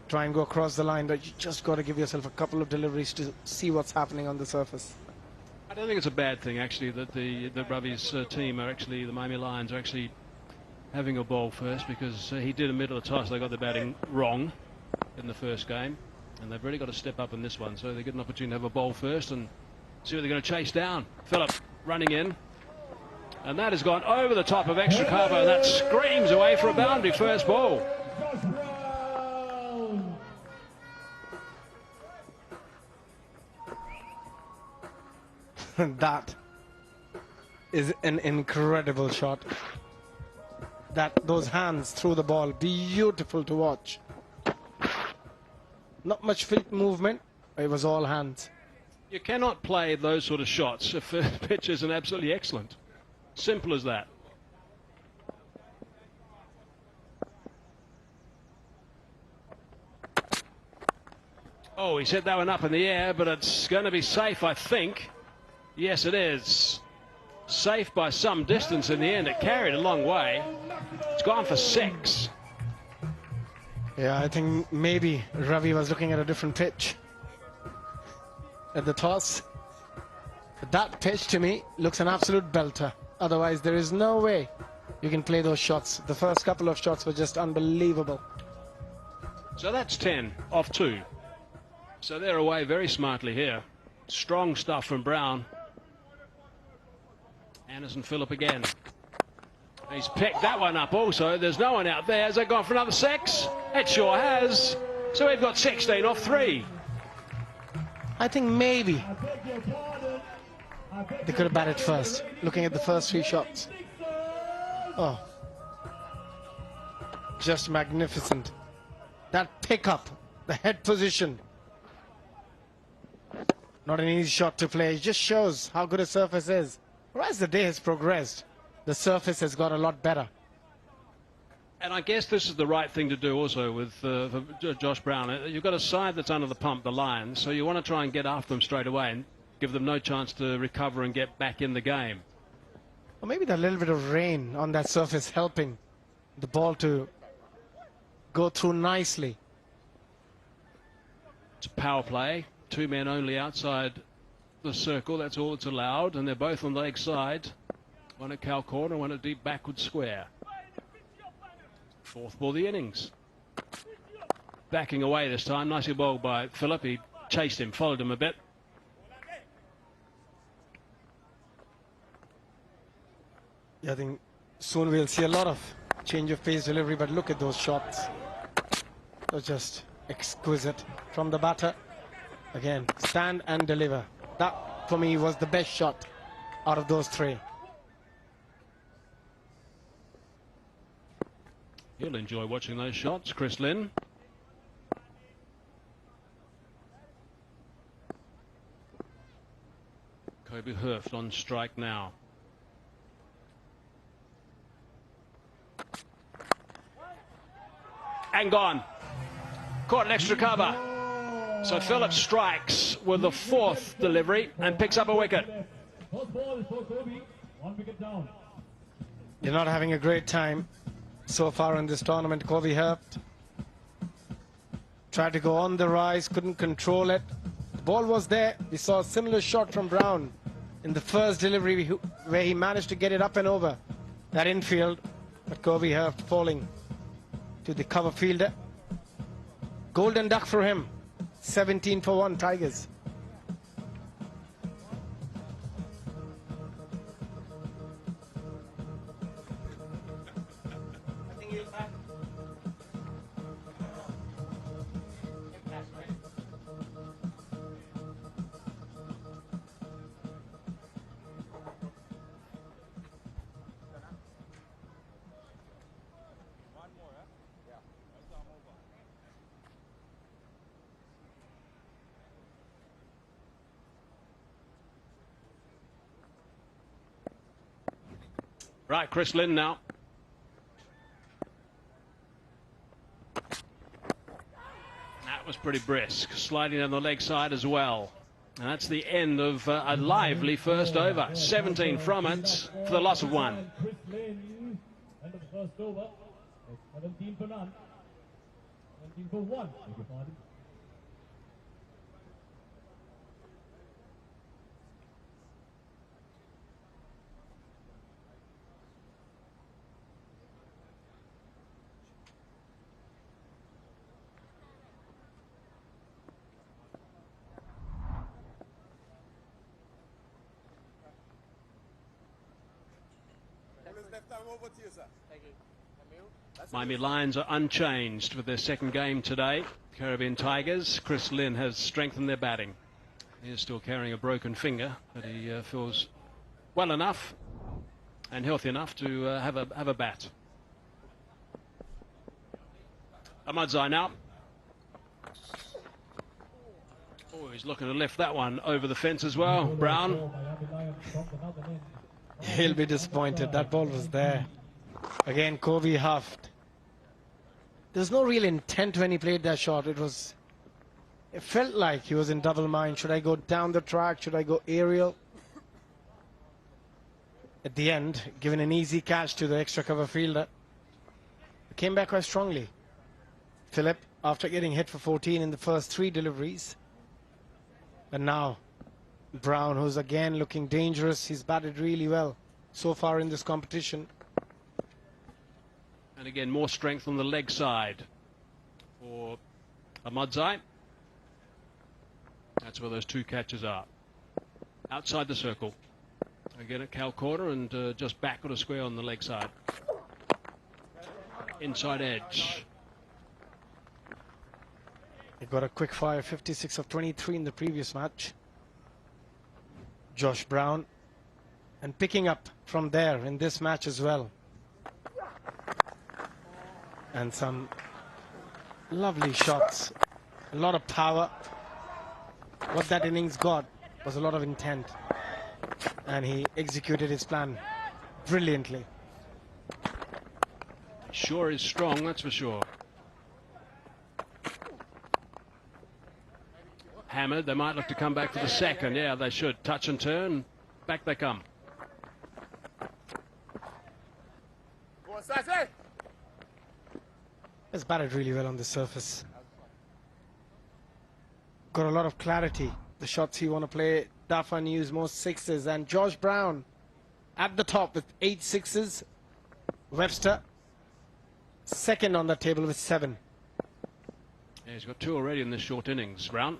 try and go across the line, but you just got to give yourself a couple of deliveries to see what's happening on the surface. I don't think it's a bad thing, actually, that the Ravi's team are actually, the Miami Lions are actually having a ball first, because he did a middle of the toss. They got the batting wrong in the first game, and they've really got to step up in this one, so they get an opportunity to have a ball first and see what they're going to chase down. Phillip running in, and that has gone over the top of extra cover, and that screams away for a boundary. First ball. That is an incredible shot. Those hands through the ball, beautiful to watch. Not much feet movement, it was all hands. You cannot play those sort of shots if the pitch isn't absolutely excellent. Simple as that. Oh, he's hit that one up in the air, but it's going to be safe, I think. Yes, it is. Safe by some distance in the end. It carried a long way. It's gone for 6. Yeah, I think maybe Ravi was looking at a different pitch at the toss. But that pitch to me looks an absolute belter. Otherwise, there is no way you can play those shots. The first couple of shots were just unbelievable. So that's 10 off 2. So they're away very smartly here. Strong stuff from Brown. Anderson Phillip again. He's picked that one up also. There's no one out there. Has that gone for another 6? It sure has. So we've got 16 off 3. I think maybe they could have batted first, looking at the first 3 shots. Oh, just magnificent. That pickup, the head position. Not an easy shot to play. It just shows how good a surface is. As the day has progressed, the surface has got a lot better. And I guess this is the right thing to do also with for Josh Brown. You've got a side that's under the pump, the Lions, so you want to try and get after them straight away and give them no chance to recover and get back in the game. Or maybe that little bit of rain on that surface helping the ball to go through nicely. It's a power play. 2 men only outside the circle. That's all that's allowed. And they're both on the leg side. One at cow corner, one at deep backward square. 4th ball, the innings. Backing away this time. Nicely bowled by Phillip. He chased him, followed him a bit. Yeah, I think soon we'll see a lot of change of pace delivery, but look at those shots. They're just exquisite from the batter. Again, stand and deliver. That, for me, was the best shot out of those 3. He'll enjoy watching those shots, Chris Lynn. Kobe Hurft on strike now. And gone. Caught an extra cover. So Phillip strikes with the 4th delivery and picks up a wicket. You're not having a great time so far in this tournament. Kobe Hurft tried to go on the rise, couldn't control it. The ball was there. We saw a similar shot from Brown in the first delivery where he managed to get it up and over that infield. But Kobe Hurft falling to the cover fielder. Golden duck for him. 17 for 1, Tigers. Right, Chris Lynn now. That was pretty brisk, sliding down the leg side as well. And that's the end of a lively first over. 17 from it for the loss of 1. Chris Lynn, end of the first over. 17 for none. 17 for 1. Beg your pardon. Miami Lions are unchanged with their second game today. Caribbean Tigers. Chris Lynn has strengthened their batting. He is still carrying a broken finger, but he feels well enough and healthy enough to have a bat. Ahmadzai now. Oh, he's looking to lift that one over the fence as well. Brown. He'll be disappointed. That ball was there. Again, Kobe Hurft. There's no real intent when he played that shot. It was It felt like he was in double mind. Should I go down the track? Should I go aerial? At the end, given an easy catch to the extra cover fielder, came back quite strongly. Philip, after getting hit for 14 in the first 3 deliveries. And now, Brown, who's again looking dangerous. He's batted really well so far in this competition. And again, more strength on the leg side for Ahmadzai. That's where those 2 catches are. Outside the circle. Again at Cal corner and just back on a square on the leg side. Inside edge. He got a quick fire 56 of 23 in the previous match. Josh Brown. And picking up from there in this match as well. And some lovely shots. A lot of power. What that innings got was a lot of intent. And he executed his plan brilliantly. Sure is strong, that's for sure. Hammered, they might look to come back for the second. Yeah, they should. Touch and turn. Back they come. He's batted really well on the surface. Got a lot of clarity. The shots he want to play. Dafan used most 6s, and Josh Brown at the top with 8 6s. Webster second on the table with 7. Yeah, he's got 2 already in this short innings. Brown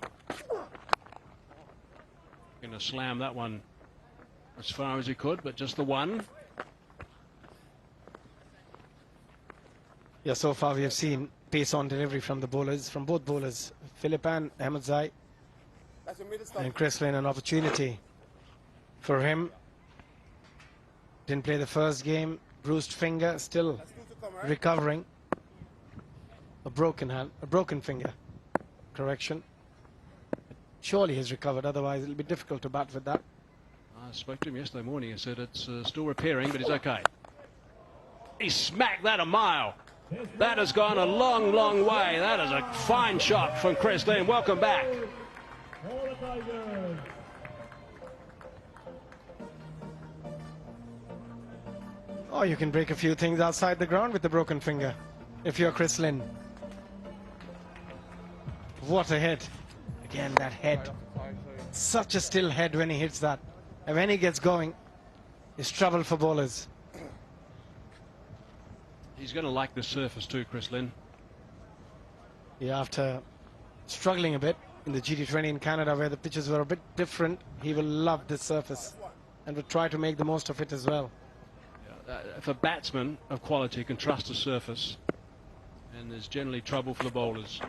going to slam that one as far as he could, but just the one. Yeah, so far we have seen pace on delivery from the bowlers, from both bowlers, Philip and Ahmadzai. And Creslin, an opportunity for him. Didn't play the first game. Bruised finger, still recovering. A broken hand, a broken finger. Correction. Surely he's recovered, otherwise it'll be difficult to bat with that. I spoke to him yesterday morning. He said it's still repairing, but he's okay. He smacked that a mile. That has gone a long, long way. That is a fine shot from Creslin. Welcome back. Oh, you can break a few things outside the ground with the broken finger, if you're Creslin. What a hit. Again, that head. Such a still head when he hits that. And when he gets going, it's trouble for bowlers. He's going to like the surface too, Creslin. Yeah, after struggling a bit in the GT20 in Canada, where the pitches were a bit different, he will love this surface and will try to make the most of it as well. If a batsman of quality can trust the surface, and there's generally trouble for the bowlers.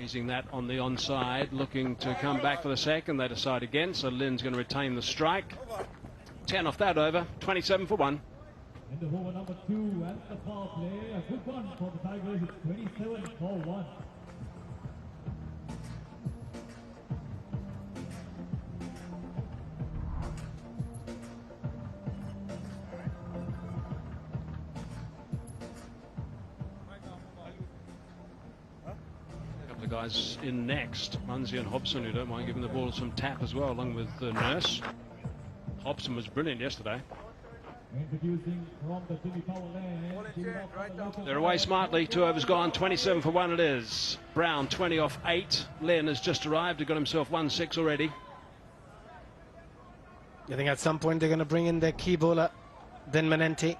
Easing that on the onside, looking to come back for the second. They decide again, so Lynn's going to retain the strike. 10 off that over, 27 for 1. And the over number 2 at the power play. A good one for the Tigers. It's 27 for 1. The guys in next, Munsey and Hobson, who don't mind giving the ball some tap as well, along with Nurse. Hobson was brilliant yesterday. Introducing from the Jimmy Powell lane. They're away smartly. 2 overs gone. 27 for 1 it is. Brown 20 off 8. Lynn has just arrived. He got himself 1-6 already. I think at some point they're going to bring in their key bowler, Ben Menenti.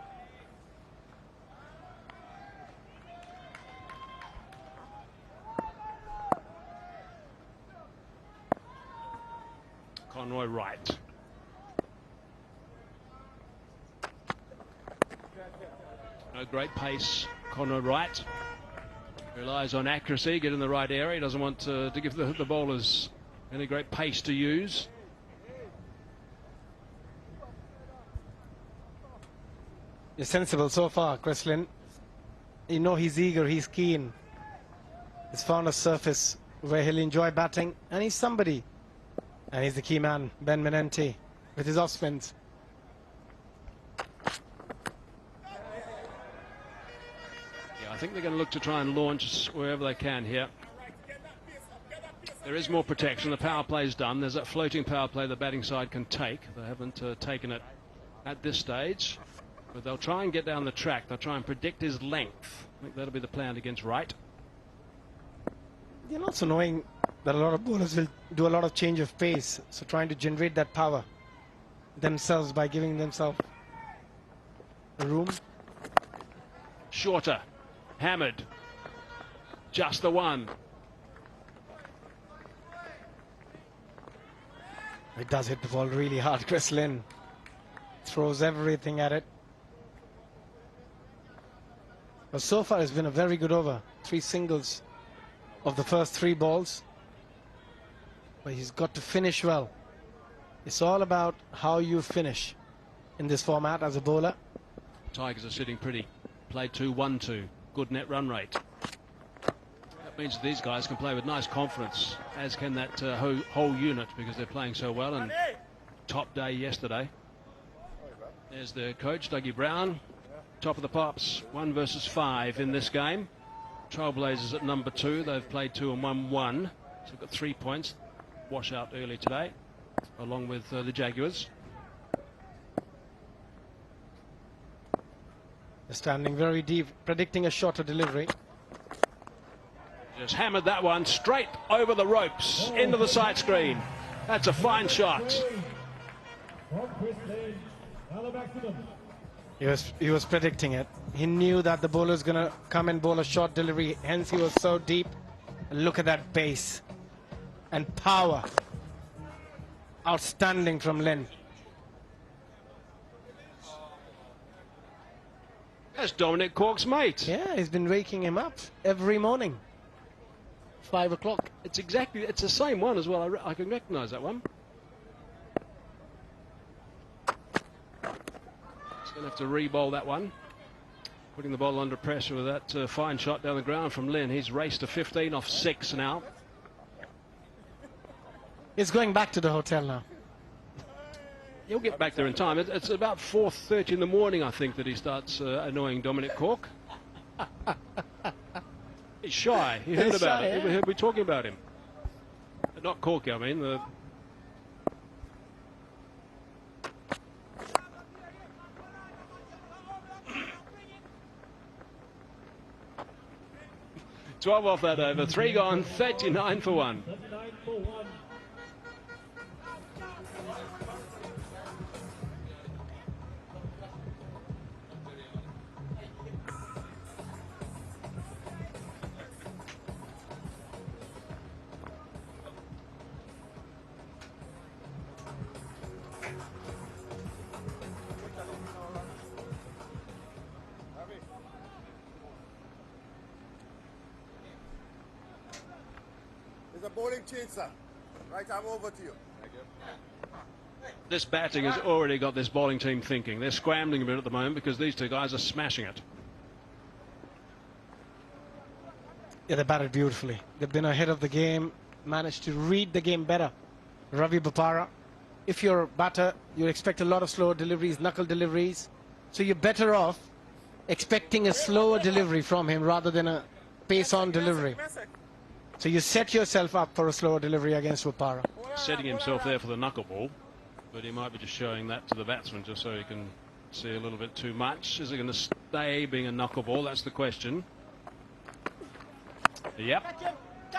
Conroy Wright. No great pace, Conroy Wright. Relies on accuracy, get in the right area. He doesn't want to give the bowlers any great pace to use. He's sensible so far, Creslin. You know he's eager, he's keen. He's found a surface where he'll enjoy batting, and he's somebody. And he's the key man, Ben Menenti, with his off spins. I think they're going to look to try and launch wherever they can here. There is more protection. The power play's done. There's that floating power play the batting side can take. They haven't taken it at this stage, but they'll try and get down the track. They'll try and predict his length. I think that'll be the plan against Wright. They're also knowing that a lot of bowlers will do a lot of change of pace, so trying to generate that power themselves by giving themselves room. Shorter, hammered, just the one. It does hit the ball really hard. Chris Lynn throws everything at it. But so far it's been a very good over. 3 singles of the first 3 balls. But he's got to finish well. It's all about how you finish in this format as a bowler. Tigers are sitting pretty. Played 2-1-2. Good net run rate. That means these guys can play with nice confidence, as can that whole unit, because they're playing so well. And top day yesterday. There's the coach, Dougie Brown. Top of the pops, 1 versus 5 in this game. Trailblazers at number 2. They've played 2 and won 1. So they've got 3 points. Wash out early today, along with the Jaguars. They're standing very deep, predicting a shorter delivery. Just hammered that one straight over the ropes, into the side screen. That's a fine shot. He was predicting it. He knew that the bowler's going to come and bowl a short delivery, hence he was so deep. And look at that base and power. Outstanding from Lynn. That's Dominic Cork's mate. Yeah, he's been waking him up every morning. 5 o'clock. It's the same one as well. I can recognize that one. He's going to have to re-bowl that one. Putting the ball under pressure with that fine shot down the ground from Lynn. He's raced to 15 off 6 now. He's going back to the hotel now. He'll get back there in time. It's about 4:30 in the morning, I think, that he starts annoying Dominic Cork. He's shy. He heard about it. He'll be talking about him. Not Cork, I mean. The 12 off that over. 3 gone, 39 for 1. There's a bowling change, sir. Right, I'm over to you. Thank you. This batting has already got this bowling team thinking. They're scrambling a bit at the moment because these 2 guys are smashing it. Yeah, they batted beautifully. They've been ahead of the game, managed to read the game better. Ravi Bopara, if you're a batter, you expect a lot of slower deliveries, knuckle deliveries. So you're better off expecting a slower delivery from him rather than a pace-on delivery. So you set yourself up for a slower delivery against Bopara. Setting himself there for the knuckleball, but he might be just showing that to the batsman just so he can see a little bit too much. Is it going to stay being a knuckleball? That's the question. Yep.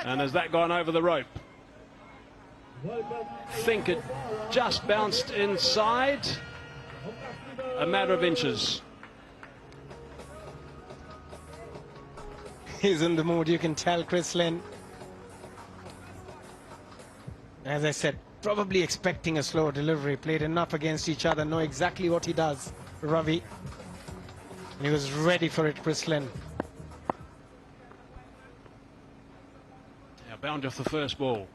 And has that gone over the rope? Think it just bounced inside. A matter of inches. He's in the mood, you can tell, Chris Lynn. As I said, probably expecting a slower delivery. Played enough against each other, know exactly what he does, Ravi. And he was ready for it, Chris Lynn. Yeah, bound off the first ball.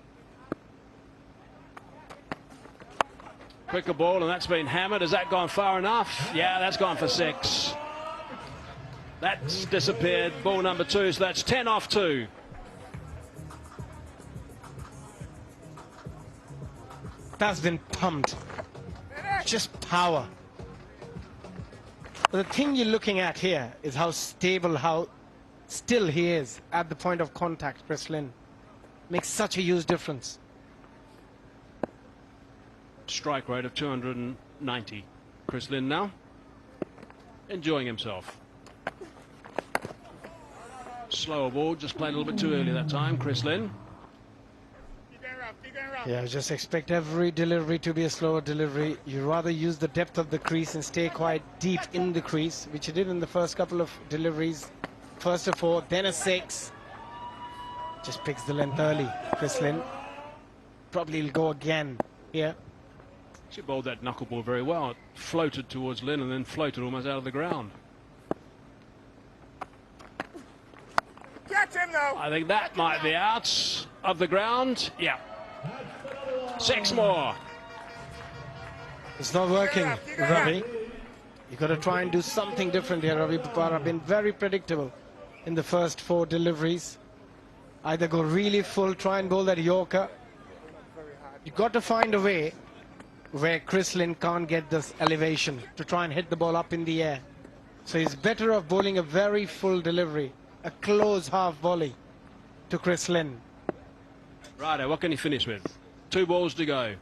Quicker ball, and that's been hammered. Has that gone far enough? Yeah, that's gone for 6. That's disappeared. Ball number 2, so that's 10 off 2. That's been pumped. Just power. But the thing you're looking at here is how stable, how still he is at the point of contact, Chris Lynn. makes such a huge difference. Strike rate of 290. Chris Lynn now enjoying himself. Slower ball, just played a little bit too early that time, Chris Lynn. Yeah, just expect every delivery to be a slower delivery. You rather use the depth of the crease and stay quite deep in the crease, which he did in the first couple of deliveries. First a 4, then a 6. Just picks the length early, Chris Lynn. Probably he'll go again here. She bowled that knuckleball very well. It floated towards Lynn and then floated almost out of the ground. Catch him though. I think that might be out of the ground. Yeah. 6 more. It's not working, Ravi. You've got to try and do something different here. Ravi Bopara been very predictable in the first 4 deliveries. Either go really full, try and bowl that Yorker. You've got to find a way where Chris Lynn can't get this elevation to try and hit the ball up in the air. So he's better off bowling a very full delivery, a close half volley to Chris Lynn. Righto, what can he finish with? 2 balls to go.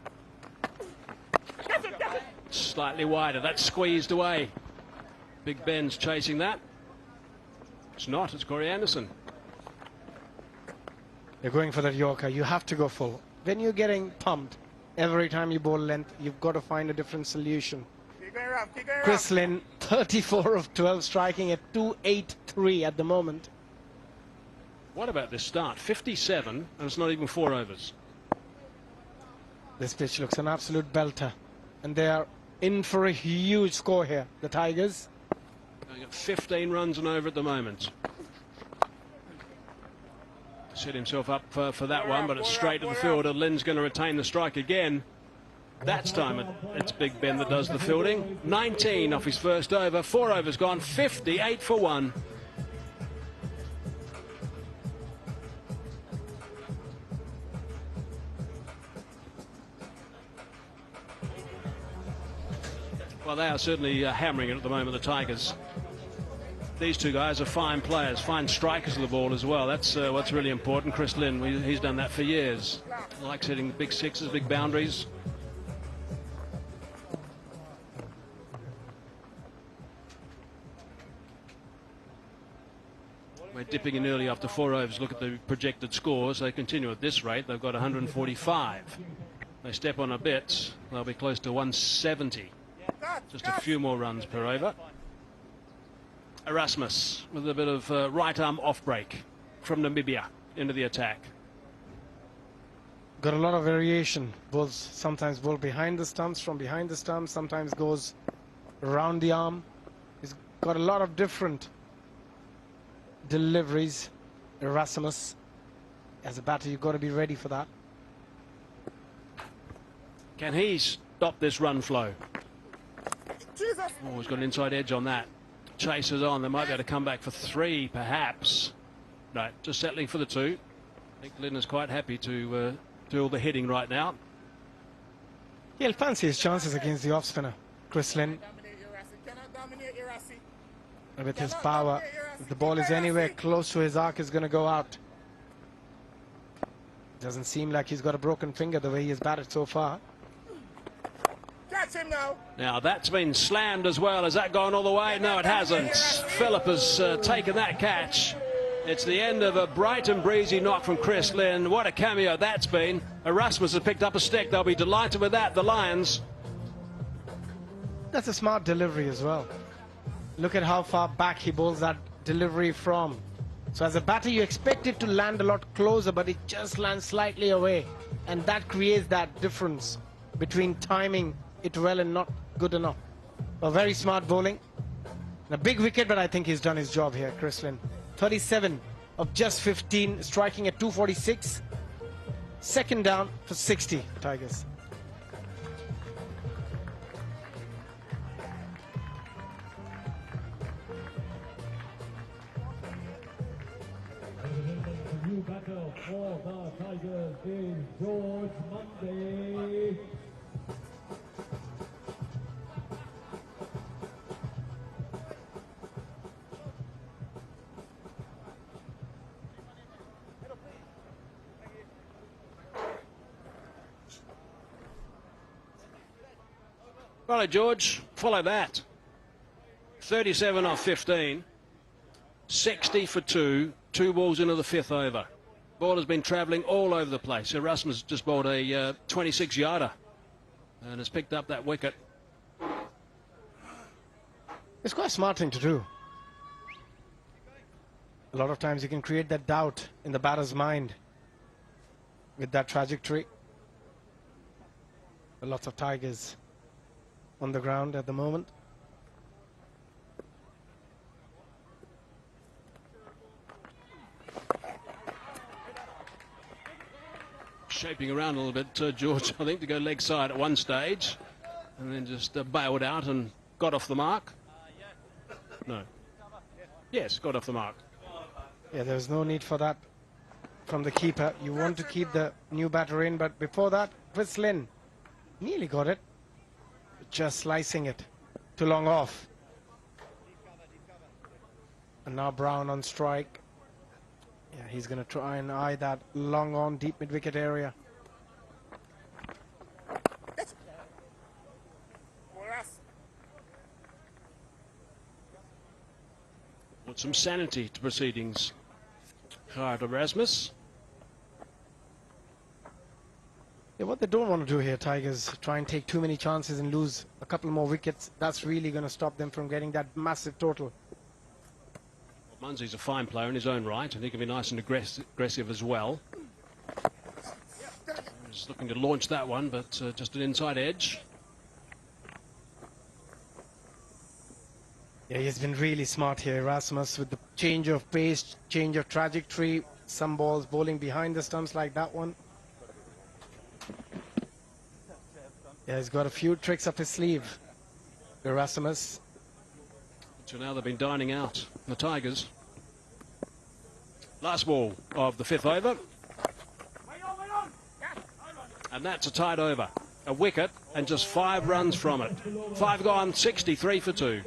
Slightly wider, that's squeezed away. Big Ben's chasing that. It's not, it's Corey Anderson. You're going for that Yorker, you have to go full. When you're getting pumped, every time you bowl length, you've got to find a different solution. Chris Lynn, 34 of 12, striking at 283 at the moment. What about this start? 57, and it's not even 4 overs. This pitch looks an absolute belter. And they are in for a huge score here, the Tigers. Going at 15 runs and over at the moment. Set himself up for that one, but it's straight to the fielder. Lynn's going to retain the strike again. That's time it's Big Ben that does the fielding. 19 off his first over, 4 overs gone, 58 for 1. Well, they are certainly hammering it at the moment, the Tigers. These 2 guys are fine players, fine strikers of the ball as well. That's what's really important. Chris Lynn, he's done that for years. Likes hitting big sixes, big boundaries. We're dipping in early after 4 overs. Look at the projected scores. They continue at this rate. They've got 145. They step on a bit, they'll be close to 170. Just a few more runs per over. Erasmus with a bit of right arm off break from Namibia into the attack. Got a lot of variation. Balls sometimes bowl behind the stumps, from behind the stumps, sometimes goes around the arm. He's got a lot of different deliveries. Erasmus, as a batter, you've got to be ready for that. Can he stop this run flow? Oh, he's got an inside edge on that. Chasers on. They might be able to come back for 3, perhaps. Right, just settling for the 2. I think Lynn is quite happy to do all the hitting right now. He'll fancy his chances against the off-spinner, Chris Lynn. With his power, if the ball is anywhere close to his arc, is going to go out. Doesn't seem like he's got a broken finger the way he has batted so far. Him now. Now that's been slammed as well. Has that gone all the way? No, it hasn't. Phillip has taken that catch. It's the end of a bright and breezy knock from Chris Lynn. What a cameo that's been. Erasmus has picked up a stick. They'll be delighted with that, the Lions. That's a smart delivery as well. Look at how far back he bowls that delivery from. So as a batter, you expect it to land a lot closer, but it just lands slightly away. And that creates that difference between timing it well and not good enough. A very smart bowling. And a big wicket, but I think he's done his job here, Chris Lynn. 37 of just 15, striking at 246. Second down for 60, Tigers. New batter for the Tigers is George Monday. Righto, George, follow that. 37 off 15. 60 for 2. 2 balls into the 5th over. Ball has been travelling all over the place. Erasmus just bowled a 26-yarder and has picked up that wicket. It's quite a smart thing to do. A lot of times you can create that doubt in the batter's mind with that trajectory. Lots of Tigers on the ground at the moment. Shaping around a little bit, George, I think, to go leg side at one stage, and then just bailed out and got off the mark. No. Yes, got off the mark. Yeah, there's no need for that from the keeper. You want to keep the new batter in, but before that, Chris Lynn nearly got it. Just slicing it too long off. And now Brown on strike. Yeah, he's going to try and eye that long on deep mid-wicket area. Want some sanity to proceedings. Hard Erasmus. Yeah, what they don't want to do here, Tigers, try and take too many chances and lose a couple more wickets. That's really going to stop them from getting that massive total. Well, Munsey's a fine player in his own right, and he can be nice and aggressive as well. He's looking to launch that one, but just an inside edge. Yeah, he's been really smart here, Erasmus, with the change of pace, change of trajectory. Some balls bowling behind the stumps like that one. Yeah, he's got a few tricks up his sleeve, Erasmus. So now they've been dining out, the Tigers. Last ball of the 5th over. And that's a tied over. A wicket and just 5 runs from it. 5 gone, 63 for 2.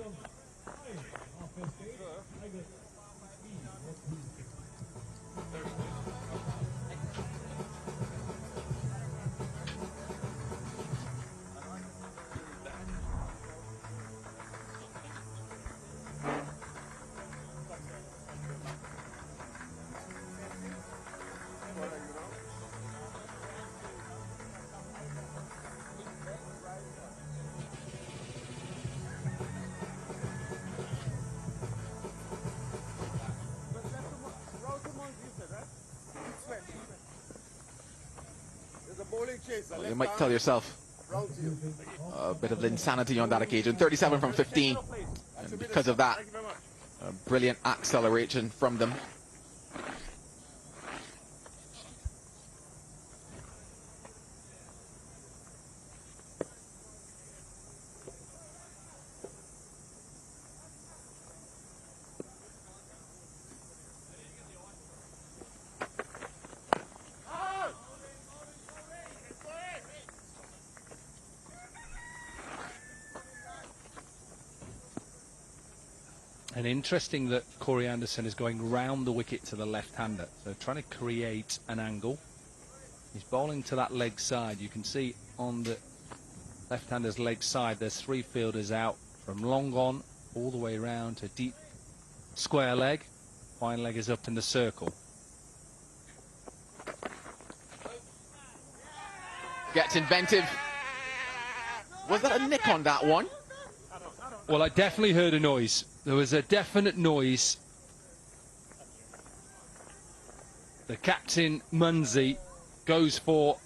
Well, you might tell yourself a bit of insanity on that occasion. 37 from 15, and because of that, a brilliant acceleration from them. And interesting that Corey Anderson is going round the wicket to the left-hander. So trying to create an angle. He's bowling to that leg side. You can see on the left-hander's leg side, there's 3 fielders out from long on all the way around to deep square leg. Fine leg is up in the circle. Gets inventive. Was that a nick on that one? Well, I definitely heard a noise. There was a definite noise. The captain, Munsey, goes for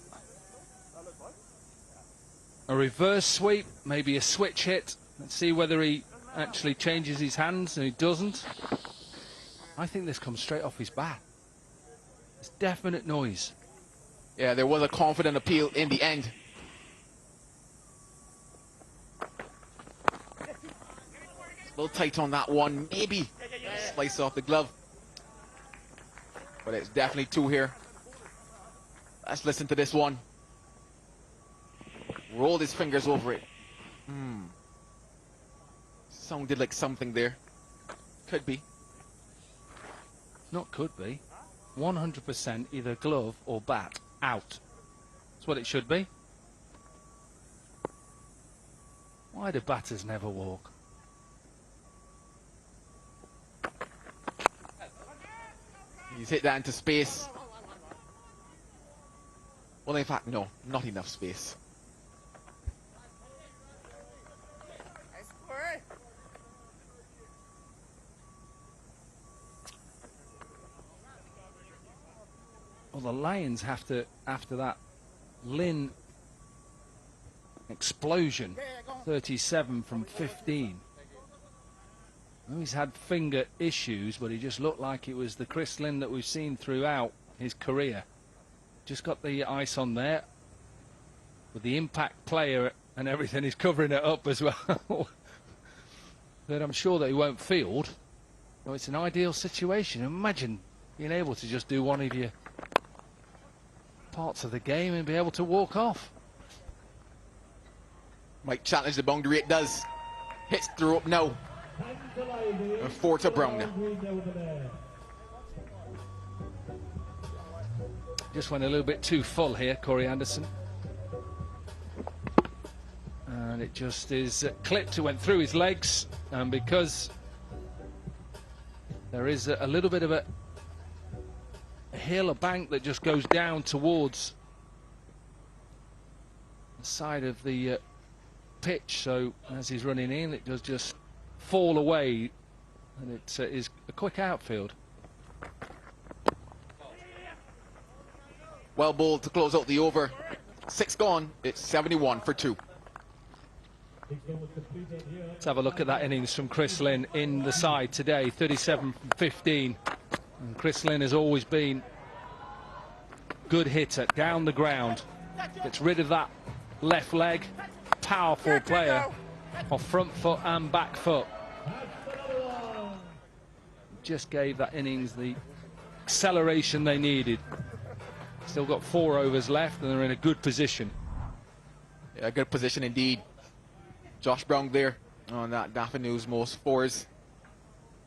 a reverse sweep, maybe a switch hit. Let's see whether he actually changes his hands, and he doesn't. I think this comes straight off his bat. It's definite noise. Yeah, there was a confident appeal in the end. A little tight on that one, maybe slice off the glove, but it's definitely 2 here. Let's listen to this one. Rolled his fingers over it. Sounded like something there. Could be. Not could be. 100% either glove or bat out. That's what it should be. Why do batters never walk? He's hit that into space. Well, in fact, no, not enough space. Well, the Lions have to, after that Lynn explosion, 37 from 15. Well, he's had finger issues, but he just looked like it was the Chris Lynn that we've seen throughout his career. Just got the ice on there with the impact player and everything. He's covering it up as well. But I'm sure that he won't field. Well, it's an ideal situation. Imagine being able to just do one of your parts of the game and be able to walk off. Might challenge the boundary, it does. Hits through up now. 4 to Brown. Just went a little bit too full here, Corey Anderson. And it just is clipped. It went through his legs. And because there is a little bit of a hill, a bank that just goes down towards the side of the pitch, so as he's running in it does just fall away, and it is a quick outfield. Well bowled to close out the over. 6 gone, it's 71 for 2. Let's have a look at that innings from Chris Lynn in the side today, 37 from 15. And Chris Lynn has always been good hitter down the ground. Gets rid of that left leg. Powerful player off front foot and back foot. Just gave that innings the acceleration they needed. Still got 4 overs left and they're in a good position. Yeah, good position indeed. Josh Brown there on that Daffy News most 4s.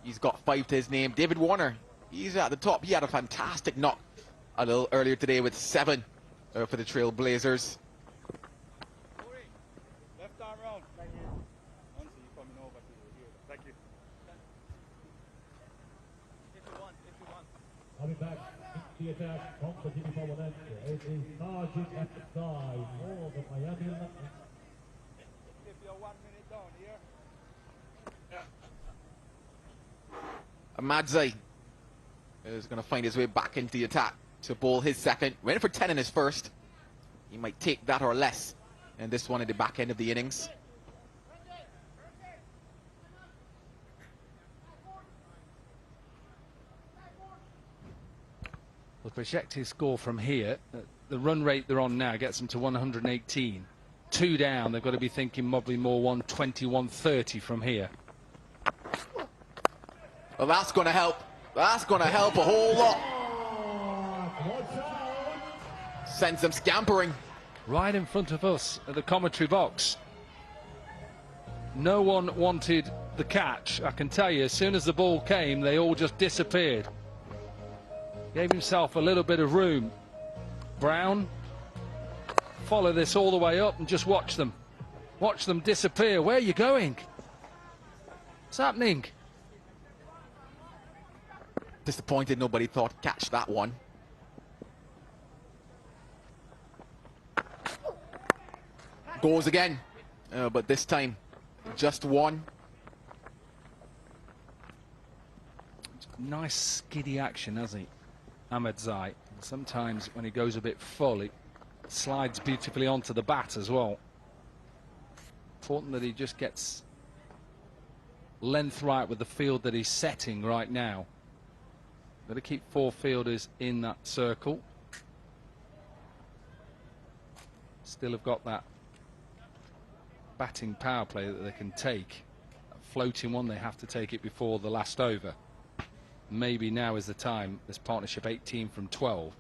He's got 5 to his name. David Warner, he's at the top. He had a fantastic knock a little earlier today with 7 for the Trailblazers. Left arm round. Thank you. Once you coming over to here. Thank you. If you want. Coming back into the attack from the Jimmy Power. It is Sergeant at the side for the Miami Lions. If you're 1 minute down here. Madzai is going to find his way back into the attack to bowl his second. Went for 10 in his first. He might take that or less in this one at the back end of the innings. The projected score from here, the run rate they're on now gets them to 118. 2 down, they've got to be thinking probably more 120, 130 from here. Well, that's going to help. That's going to help a whole lot. Sends them scampering. Right in front of us at the commentary box. No one wanted the catch. I can tell you, as soon as the ball came, they all just disappeared. Gave himself a little bit of room. Brown, follow this all the way up and just watch them. Watch them disappear. Where are you going? What's happening? Disappointed nobody thought catch that one. Goes again, but this time just 1. Nice skiddy action, hasn't he, Ahmadzai? Sometimes when he goes a bit full, it slides beautifully onto the bat as well. Important that he just gets length right with the field that he's setting right now. Got to keep 4 fielders in that circle. Still have got that batting power play that they can take. That floating one, they have to take it before the last over. Maybe now is the time. This partnership 18 from 12.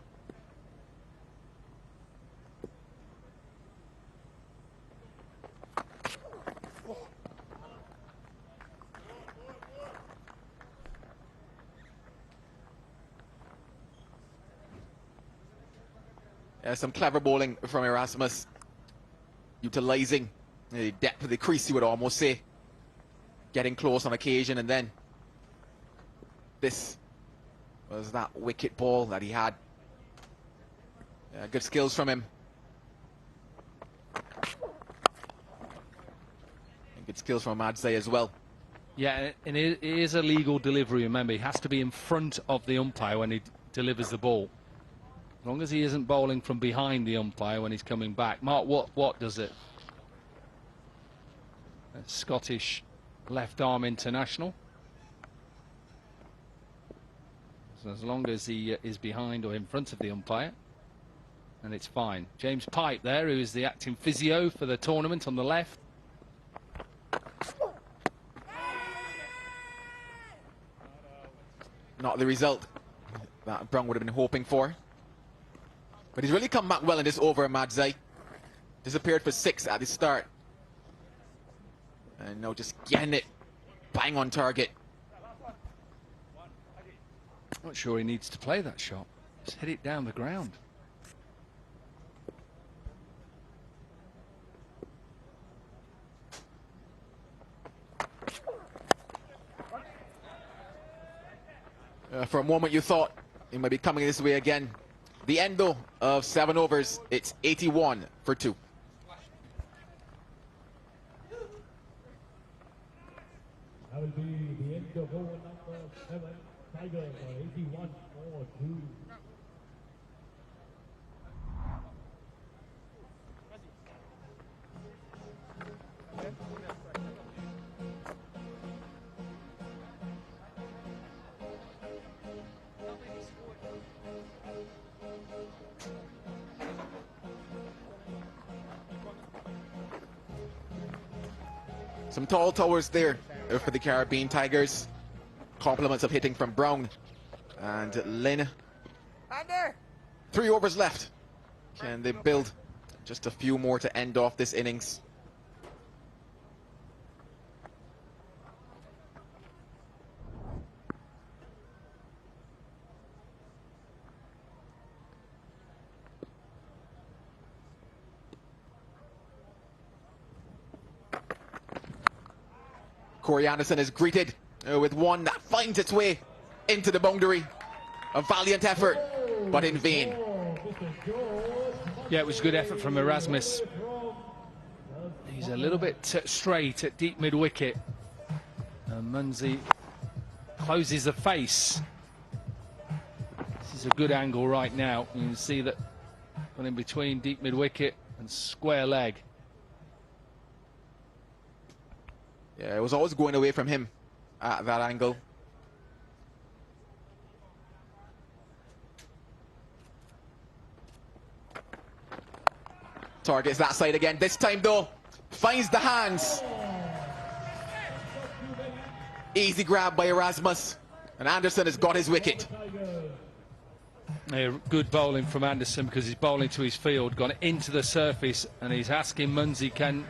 Some clever bowling from Erasmus, utilizing The depth of the crease, you would almost say. Getting close on occasion, and then this was that wicket ball that he had. Good skills from him. And good skills from Madzay as well. Yeah, and it is a legal delivery, remember. He has to be in front of the umpire when he delivers the ball. As long as he isn't bowling from behind the umpire when he's coming back. Mark, what does it? A Scottish left arm international. So as long as he is behind or in front of the umpire, and it's fine. James Pipe there, who is the acting physio for the tournament on the left. Not the result that Brown would have been hoping for. But he's really come back well in this over, Madzay. Disappeared for 6 at the start. And now just getting it bang on target. Not sure he needs to play that shot. Just hit it down the ground. For a moment you thought he might be coming this way again. The end though of 7 overs, it's 81 for 2. That will be the end of over number 7. Tiger for 81 for 2. Some tall towers there for the Caribbean Tigers. Compliments of hitting from Brown and Lynn. 3 overs left. Can they build just a few more to end off this innings? Corey Anderson is greeted with one that finds its way into the boundary. A valiant effort, but in vain. Yeah, it was good effort from Erasmus. He's a little bit straight at deep mid-wicket. And Munsey closes the face. This is a good angle right now. You can see that one in between deep mid-wicket and square leg. Yeah, it was always going away from him at that angle. Targets that side again. This time though, finds the hands. Easy grab by Erasmus. And Anderson has got his wicket. Yeah, good bowling from Anderson because he's bowling to his field, gone into the surface, and he's asking Munsey, can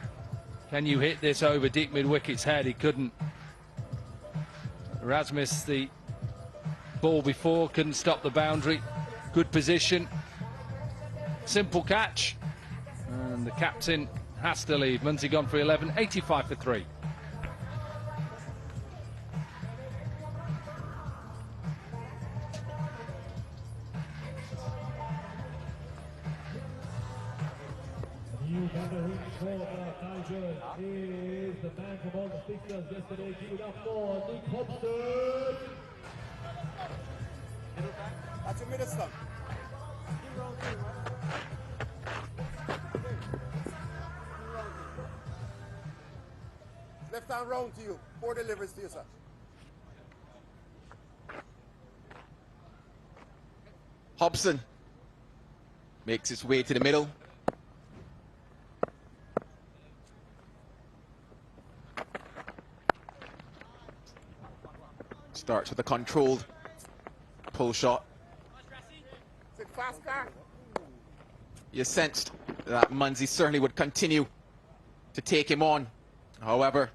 you hit this over deep mid-wicket's head? He couldn't. Erasmus, the ball before, couldn't stop the boundary. Good position. Simple catch. And the captain has to leave. Munsey gone for 11, 85 for 3. New gathering for the Tigers is the man from all the Sixers yesterday. Give it up for Nick Hobson. That's a minister. Left hand round to you. 4 deliveries to you, sir. Hobson makes his way to the middle. Starts with a controlled pull shot. Sit faster. You sensed that Munsey certainly would continue to take him on. However,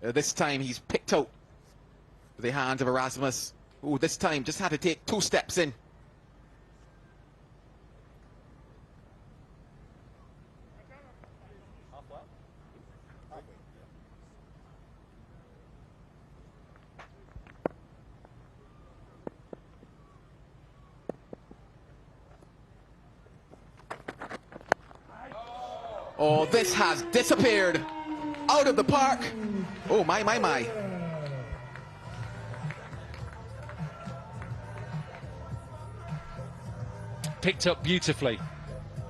this time he's picked out the hands of Erasmus, who this time just had to take 2 steps in. Oh, this has disappeared out of the park. Oh, my, my, my. Picked up beautifully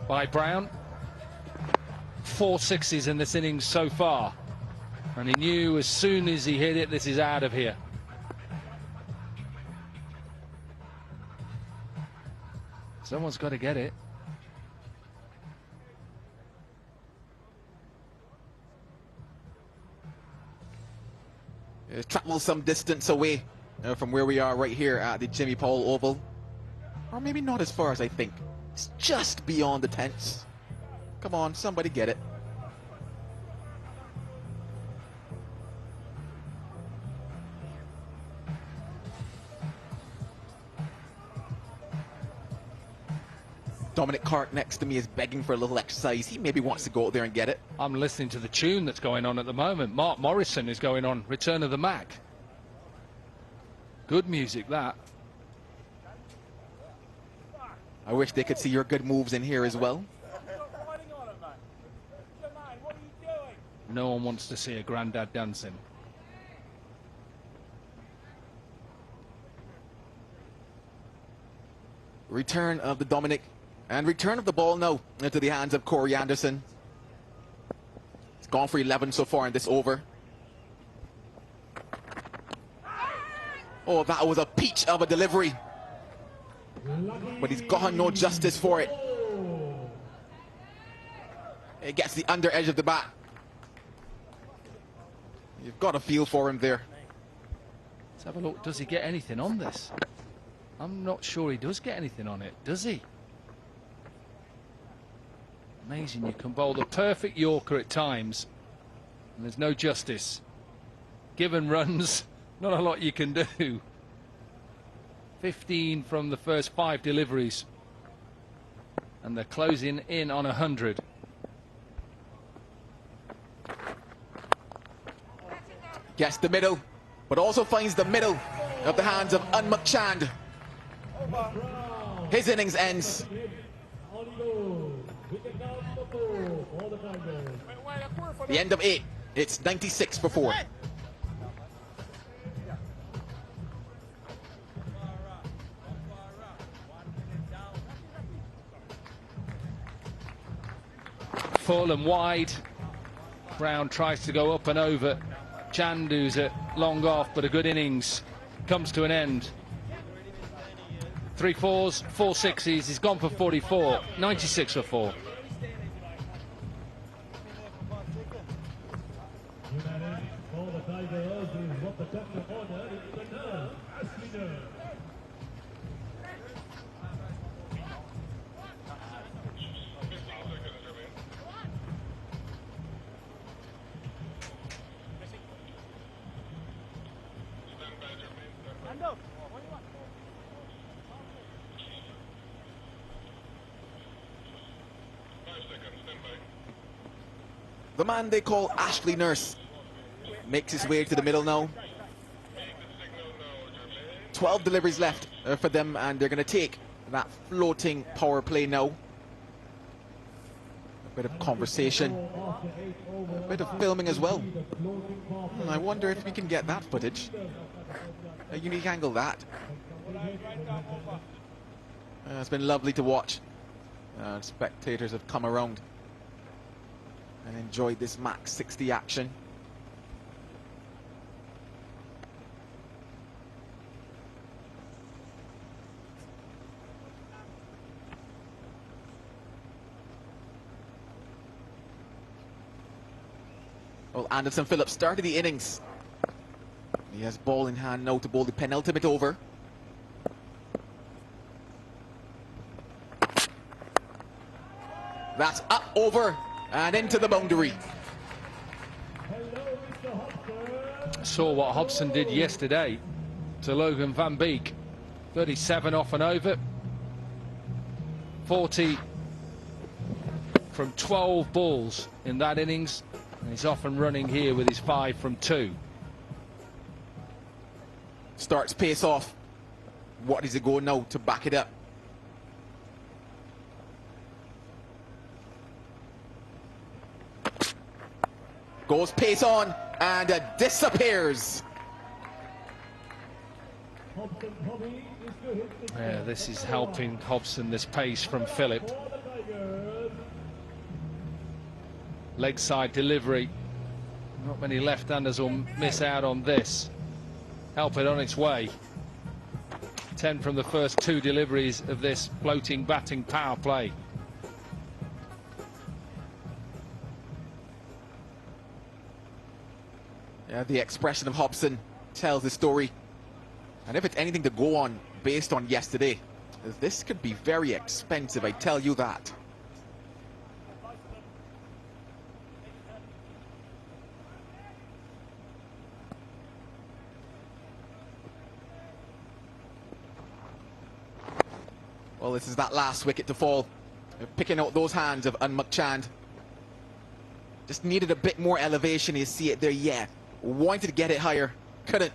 by Brown. 4 sixes in this innings so far. And he knew as soon as he hit it, this is out of here. Someone's got to get it. Travel some distance away from where we are right here at the Jimmy Paul Oval. Or maybe not as far as I think. It's just beyond the tents. Come on, somebody get it. Dominic Clark next to me is begging for a little exercise. He maybe wants to go out there and get it. I'm listening to the tune that's going on at the moment. Mark Morrison is going on, Return of the Mac. Good music, that. I wish they could see your good moves in here as well. No one wants to see a granddad dancing. Return of the Dominic. And return of the ball now into the hands of Corey Anderson. He's gone for 11 so far in this over. Oh, that was a peach of a delivery. But he's gotten no justice for it. It gets the under edge of the bat. You've got a feel for him there. Let's have a look. Does he get anything on this? I'm not sure he does get anything on it, does he? Amazing, you can bowl the perfect Yorker at times and there's no justice. Given runs, not a lot you can do. 15 from the first 5 deliveries and they're closing in on 100. Gets the middle, but also finds the middle of the hands of Unmuck Chand. His innings ends. The end of 8. It's 96 for 4. Full and wide. Brown tries to go up and over. Chandu's at long off, but a good innings comes to an end. 3 4s, 4 6s. He's gone for 44. 96 for 4. The man they call Ashley Nurse makes his way to the middle now. 12 deliveries left for them, and they're going to take that floating power play now. A bit of conversation, a bit of filming as well. I wonder if we can get that footage. A unique angle, that. It's been lovely to watch. Spectators have come around and enjoyed this MAX60 action. Well, Anderson Phillips started the innings. He has ball in hand now to bowl the penultimate over. That's up, over, and into the boundary. Saw what Hobson did yesterday to Logan Van Beek. 37 off and over. 40 from 12 balls in that innings. And he's off and running here with his 5 from 2. Starts pace off. What is it going now to back it up? Goes pace on and disappears. Yeah, this is helping Hobson, this pace from Philip. Leg side delivery. Not many left-handers will miss out on this. Help it on its way. 10 from the first 2 deliveries of this floating batting power play. Yeah, the expression of Hobson tells the story. And if it's anything to go on based on yesterday, this could be very expensive, I tell you that. Well, this is that last wicket to fall. Picking out those hands of Unmukhchand. Just needed a bit more elevation. You see it there, yeah. Wanted to get it higher, couldn't.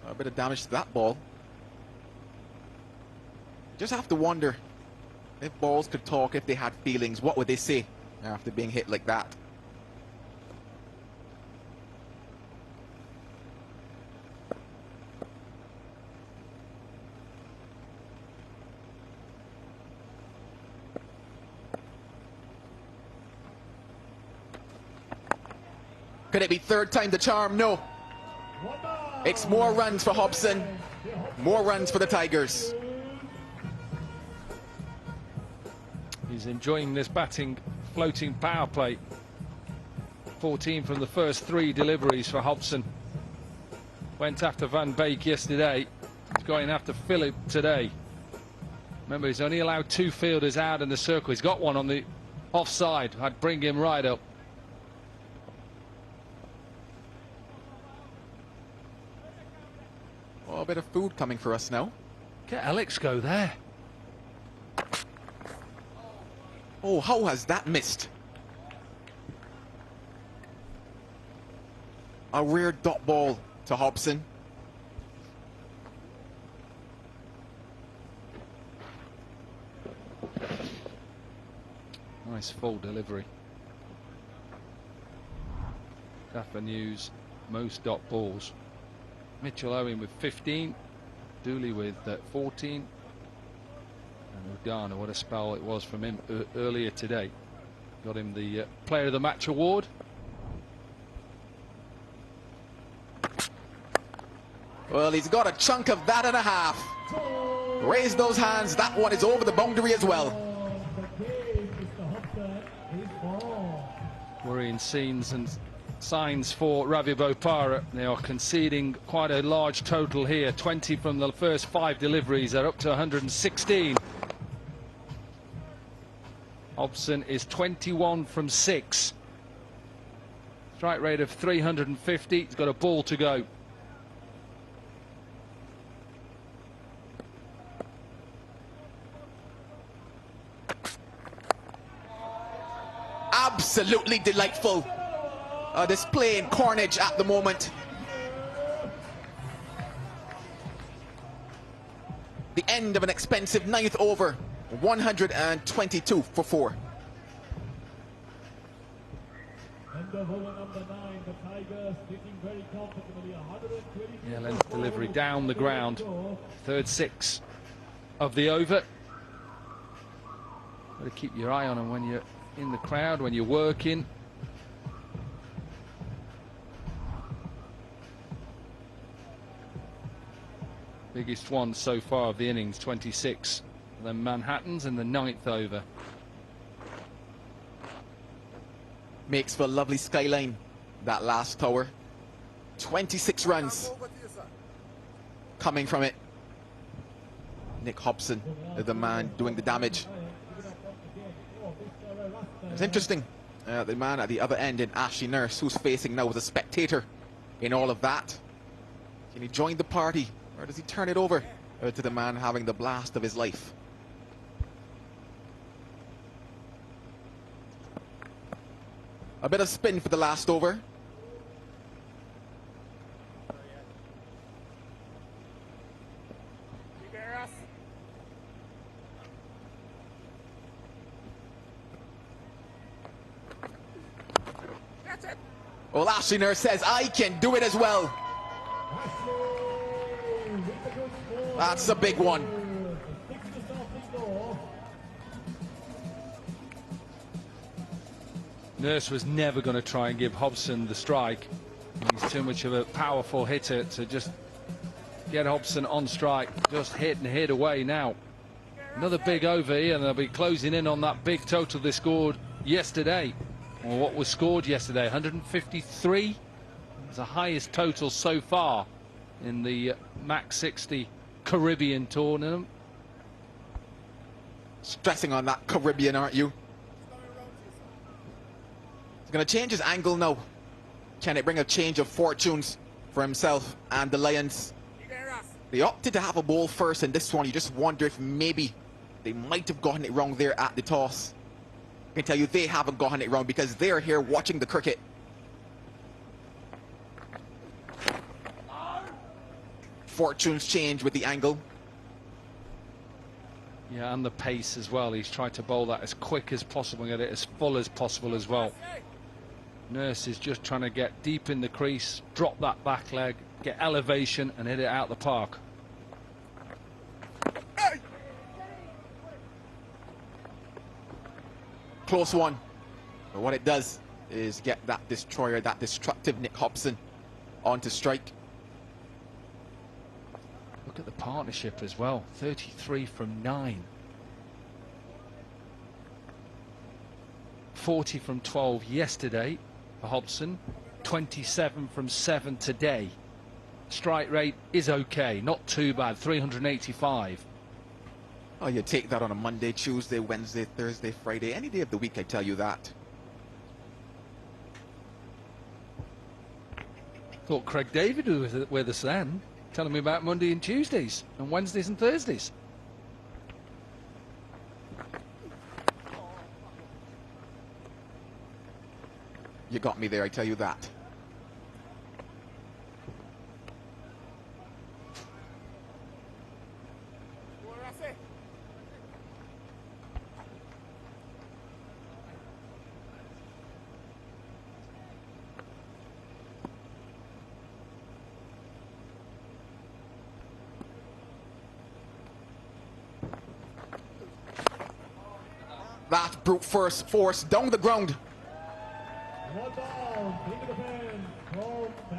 A bit of damage to that ball. Just have to wonder if balls could talk, if they had feelings, what would they say after being hit like that? Could it be third time the charm? No. It's more runs for Hobson, more runs for the Tigers. He's enjoying this batting floating power play. 14 from the first 3 deliveries for Hobson. Went after Van Beek yesterday. He's going after Philip today. Remember, he's only allowed 2 fielders out in the circle. He's got one on the offside. I'd bring him right up. Oh, a bit of food coming for us now. Get Alex go there. Oh, how has that missed? A rare dot ball to Hobson. Nice full delivery. Gaffer News, most dot balls. Mitchell Owen with 15, Dooley with 14, and Udana, what a spell it was from him earlier today. Got him the Player of the Match award. Well, he's got a chunk of that and a half. Raise those hands, that one is over the boundary as well. Worrying scenes and signs for Ravi Bopara. They are conceding quite a large total here. 20 from the first 5 deliveries. They're up to 116. Hobson is 21 from 6. Strike rate of 350. He's got a ball to go. Absolutely delightful. Displaying carnage at the moment. The end of an expensive 9th over. 122 for 4. Yeah, length delivery down the ground. 3rd 6 of the over. Got to keep your eye on him when you're in the crowd, when you're working. Biggest one so far of the innings, 26. Then Manhattan's in the 9th over. Makes for a lovely skyline, that last tower. 26 runs coming from it. Nick Hobson, the man doing the damage. It's interesting, the man at the other end in Ashley Nurse, who's facing now as a spectator in all of that. Can he join the party, or does he turn it over to the man having the blast of his life? A bit of spin for the last over. Well, Ashley Nurse says, I can do it as well. That's a big one. Nurse was never going to try and give Hobson the strike. He's too much of a powerful hitter to just get Hobson on strike. Just hit and hit away now. Another big over here, and they'll be closing in on that big total they scored yesterday. Or what was scored yesterday, 153. It's the highest total so far in the MAX60 Caribbean tournament. Stressing on that Caribbean, aren't you? He's going to change his angle now. Can it bring a change of fortunes for himself and the Lions? They opted to have a ball first in this one. You just wonder if maybe they might have gotten it wrong there at the toss. I can tell you they haven't gotten it wrong because they're here watching the cricket. Fortunes change with the angle. Yeah, and the pace as well. He's tried to bowl that as quick as possible and get it as full as possible as well. Nurse is just trying to get deep in the crease, drop that back leg, get elevation and hit it out the park. Close one. But what it does is get that destroyer, that destructive Nick Hobson onto strike. Look at the partnership as well. 33 from 9. 40 from 12 yesterday for Hobson. 27 from 7 today. Strike rate is okay, not too bad, 385. Oh, you take that on a Monday, Tuesday, Wednesday, Thursday, Friday, any day of the week, I tell you that. Thought Craig David was with us then, telling me about Monday and Tuesdays, and Wednesdays and Thursdays. You got me there, I tell you that. That brute force down the ground.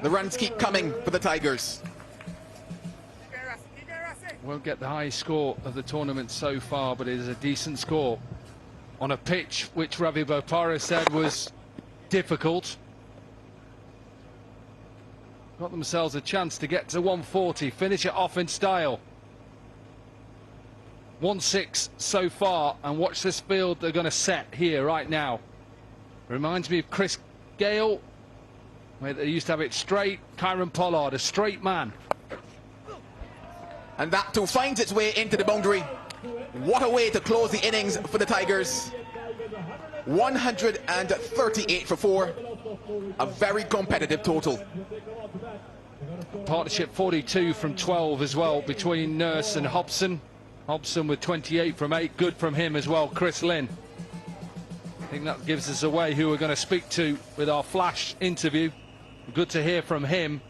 The runs keep coming for the Tigers. Won't get the highest score of the tournament so far, but it is a decent score on a pitch which Ravi Bopara said was difficult. Got themselves a chance to get to 140, finish it off in style. 1-6 so far, and watch this field they're going to set here right now. Reminds me of Chris Gale, where they used to have it straight. Kyron Pollard, a straight man. And that too finds its way into the boundary. What a way to close the innings for the Tigers. 138 for 4. A very competitive total. Partnership 42 from 12 as well between Nurse and Hobson. Hobson with 28 from 8. Good from him as well, Chris Lynn. I think that gives us away who we're going to speak to with our flash interview. Good to hear from him,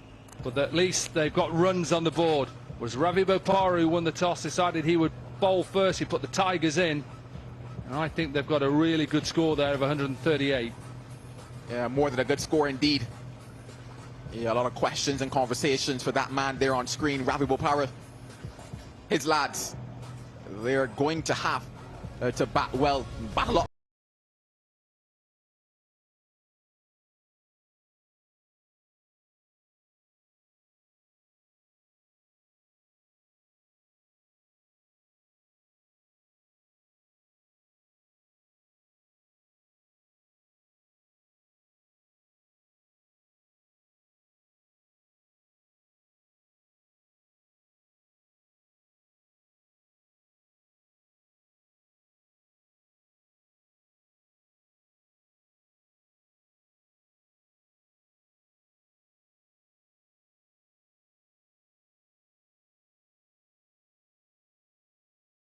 but at least they've got runs on the board. Was Ravi Bopara, who won the toss, decided he would bowl first. He put the Tigers in, and I think they've got a really good score there of 138. Yeah, more than a good score indeed. Yeah, a lot of questions and conversations for that man there on screen, Ravi Bopara. His lads, they're going to have to bat well, bat a lot.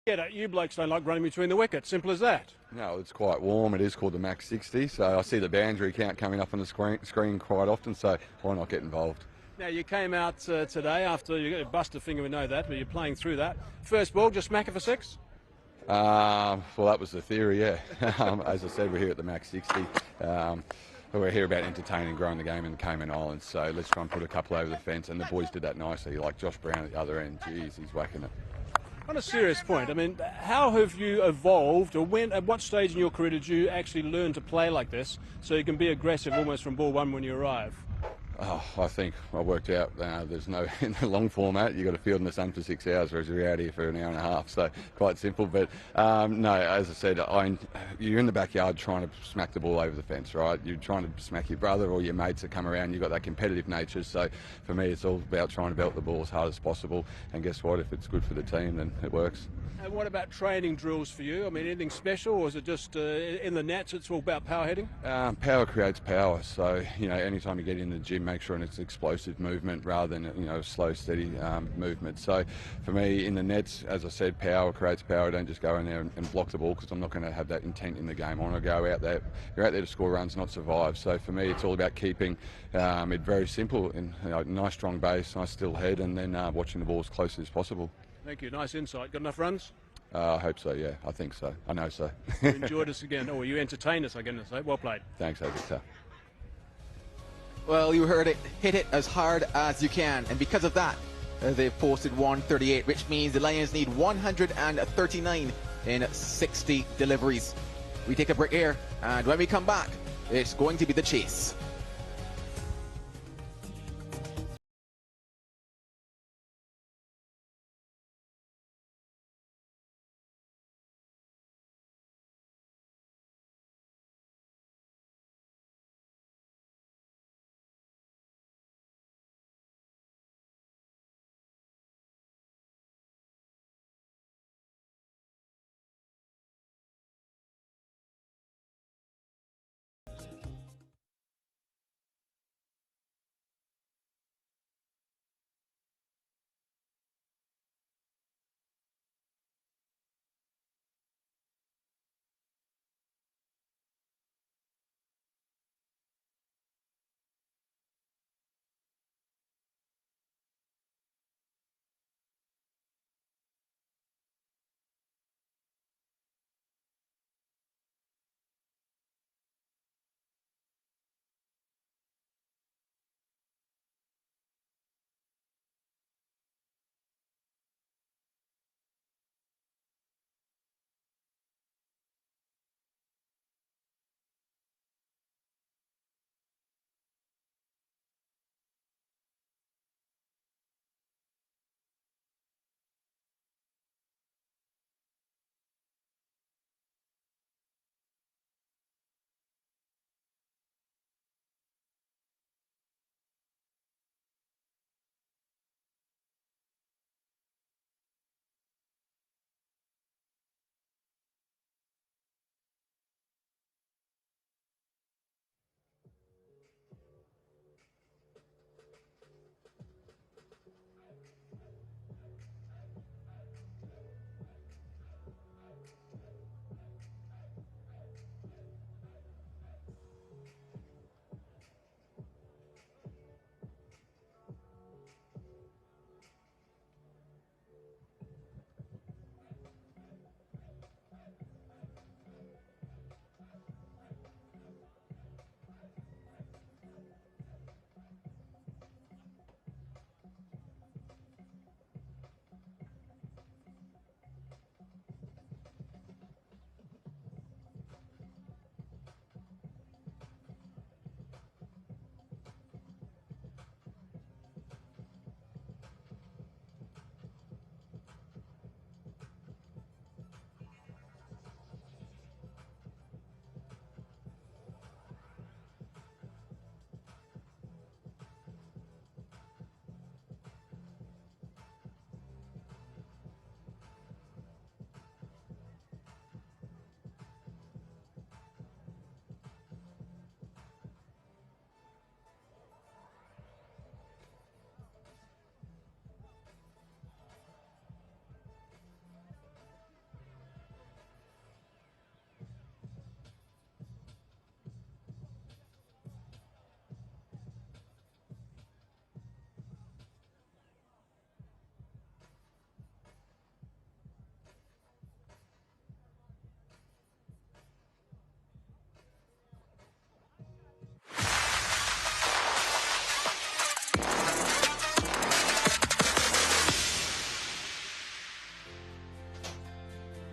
Yeah, you blokes don't like running between the wickets, simple as that. No, it's quite warm. It is called the MAX60, so I see the boundary count coming up on the screen quite often, so why not get involved? Now, you came out today after you busted a finger, we know that, but you're playing through that. First ball, just smack it for 6? Well, that was the theory, yeah. As I said, we're here at the MAX60. We're here about entertaining, growing the game in the Cayman Islands, so let's try and put a couple over the fence, and the boys did that nicely, like Josh Brown at the other end. Geez, he's whacking it. On a serious point, I mean, how have you evolved, or at what stage in your career did you actually learn to play like this so you can be aggressive almost from ball one when you arrive? Oh, I think I worked out there's no, in the long format, you've got to field in the sun for 6 hours, whereas you're out here for an hour and a half, so quite simple. But no, as I said, you're in the backyard trying to smack the ball over the fence, right? You're trying to smack your brother or your mates that come around, you've got that competitive nature, so for me it's all about trying to belt the ball as hard as possible, and guess what, if it's good for the team, then it works. And what about training drills for you? I mean, anything special, or is it just in the nets it's all about power hitting? Power creates power, so anytime you get in the gym, make sure it's explosive movement rather than slow, steady movement. So for me, in the nets, as I said, power creates power. Don't just go in there and block the ball, because I'm not going to have that intent in the game. I want to go out there. You're out there to score runs, not survive. So for me, it's all about keeping it very simple and nice strong base, nice still head, and then watching the ball as close as possible. Thank you. Nice insight. Got enough runs? I hope so, yeah. I think so. I know so. You enjoyed us again. Oh, you entertained us, I'm going to say. Well played. Thanks, Victor. Well, you heard it. Hit it as hard as you can. And because of that, they've posted 138, which means the Lions need 139 in 60 deliveries. We take a break here, and when we come back, it's going to be the chase.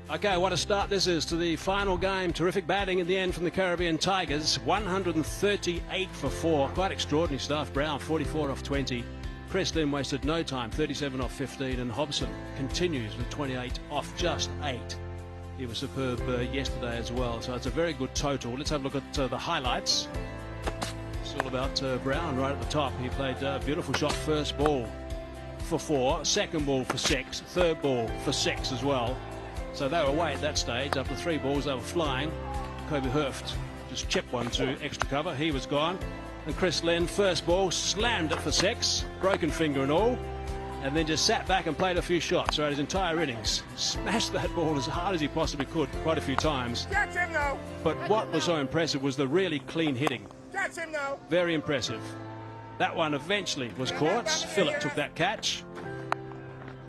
Okay, what a start this is to the final game. Terrific batting in the end from the Caribbean Tigers. 138 for 4. Quite extraordinary stuff. Brown, 44 off 20. Chris Lynn wasted no time, 37 off 15. And Hobson continues with 28 off just 8. He was superb yesterday as well. So it's a very good total. Let's have a look at the highlights. It's all about Brown right at the top. He played a beautiful shot first ball for 4. Second ball for 6. Third ball for 6 as well. So they were away at that stage. After 3 balls, they were flying. Kobe Hurft just chipped one to extra cover. He was gone. And Chris Lynn, first ball, slammed it for 6, broken finger and all, and then just sat back and played a few shots throughout his entire innings. Smashed that ball as hard as he possibly could quite a few times. Catch him now. But what was so impressive was the really clean hitting. Catch him now. Very impressive. That one eventually was caught. Phillip took that catch.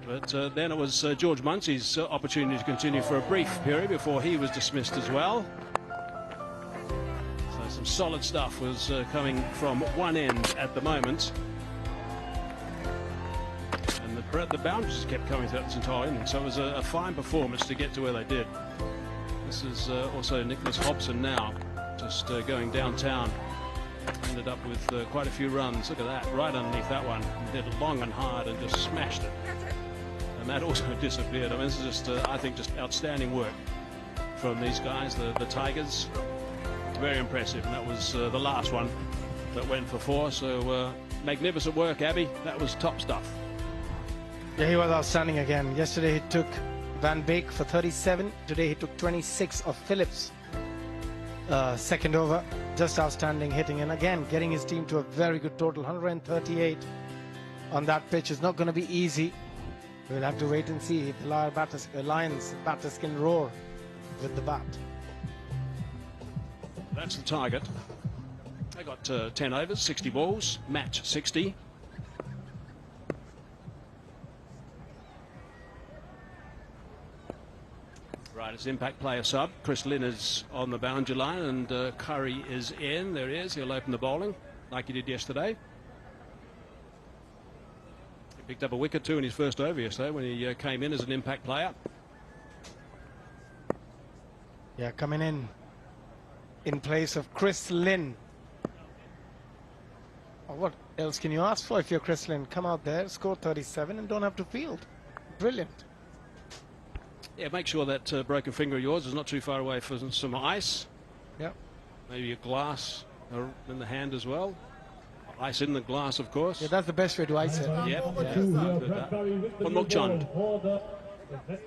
But then it was George Muncie's opportunity to continue for a brief period before he was dismissed as well. So some solid stuff was coming from one end at the moment. And the boundaries kept coming throughout this entire inning. So it was a fine performance to get to where they did. This is also Nicholas Hobson now, just going downtown. Ended up with quite a few runs. Look at that, right underneath that one. He did long and hard and just smashed it. And that also disappeared. I mean, this is just, I think, just outstanding work from these guys, the Tigers. Very impressive. And that was the last one that went for 4. So magnificent work, Abby. That was top stuff. Yeah, he was outstanding again. Yesterday he took Van Beek for 37. Today he took 26 of Phillips. Second over, just outstanding hitting. And again, getting his team to a very good total. 138 on that pitch is not going to be easy. We'll have to wait and see if the Lions batters can roar with the bat. That's the target. They got 10 overs, 60 balls, match 60. Right, it's impact player sub. Chris Lynn is on the boundary line and Curry is in. There he is. He'll open the bowling like he did yesterday. Picked up a wicket too in his first over yesterday when he came in as an impact player. Yeah, coming in place of Chris Lynn. Oh, what else can you ask for if you're Chris Lynn? Come out there, score 37 and don't have to field. Brilliant. Yeah, make sure that broken finger of yours is not too far away from some ice. Yeah. Maybe a glass in the hand as well. Ice in the glass, of course. Yeah, that's the best way to ice it. Yep. One more Chund.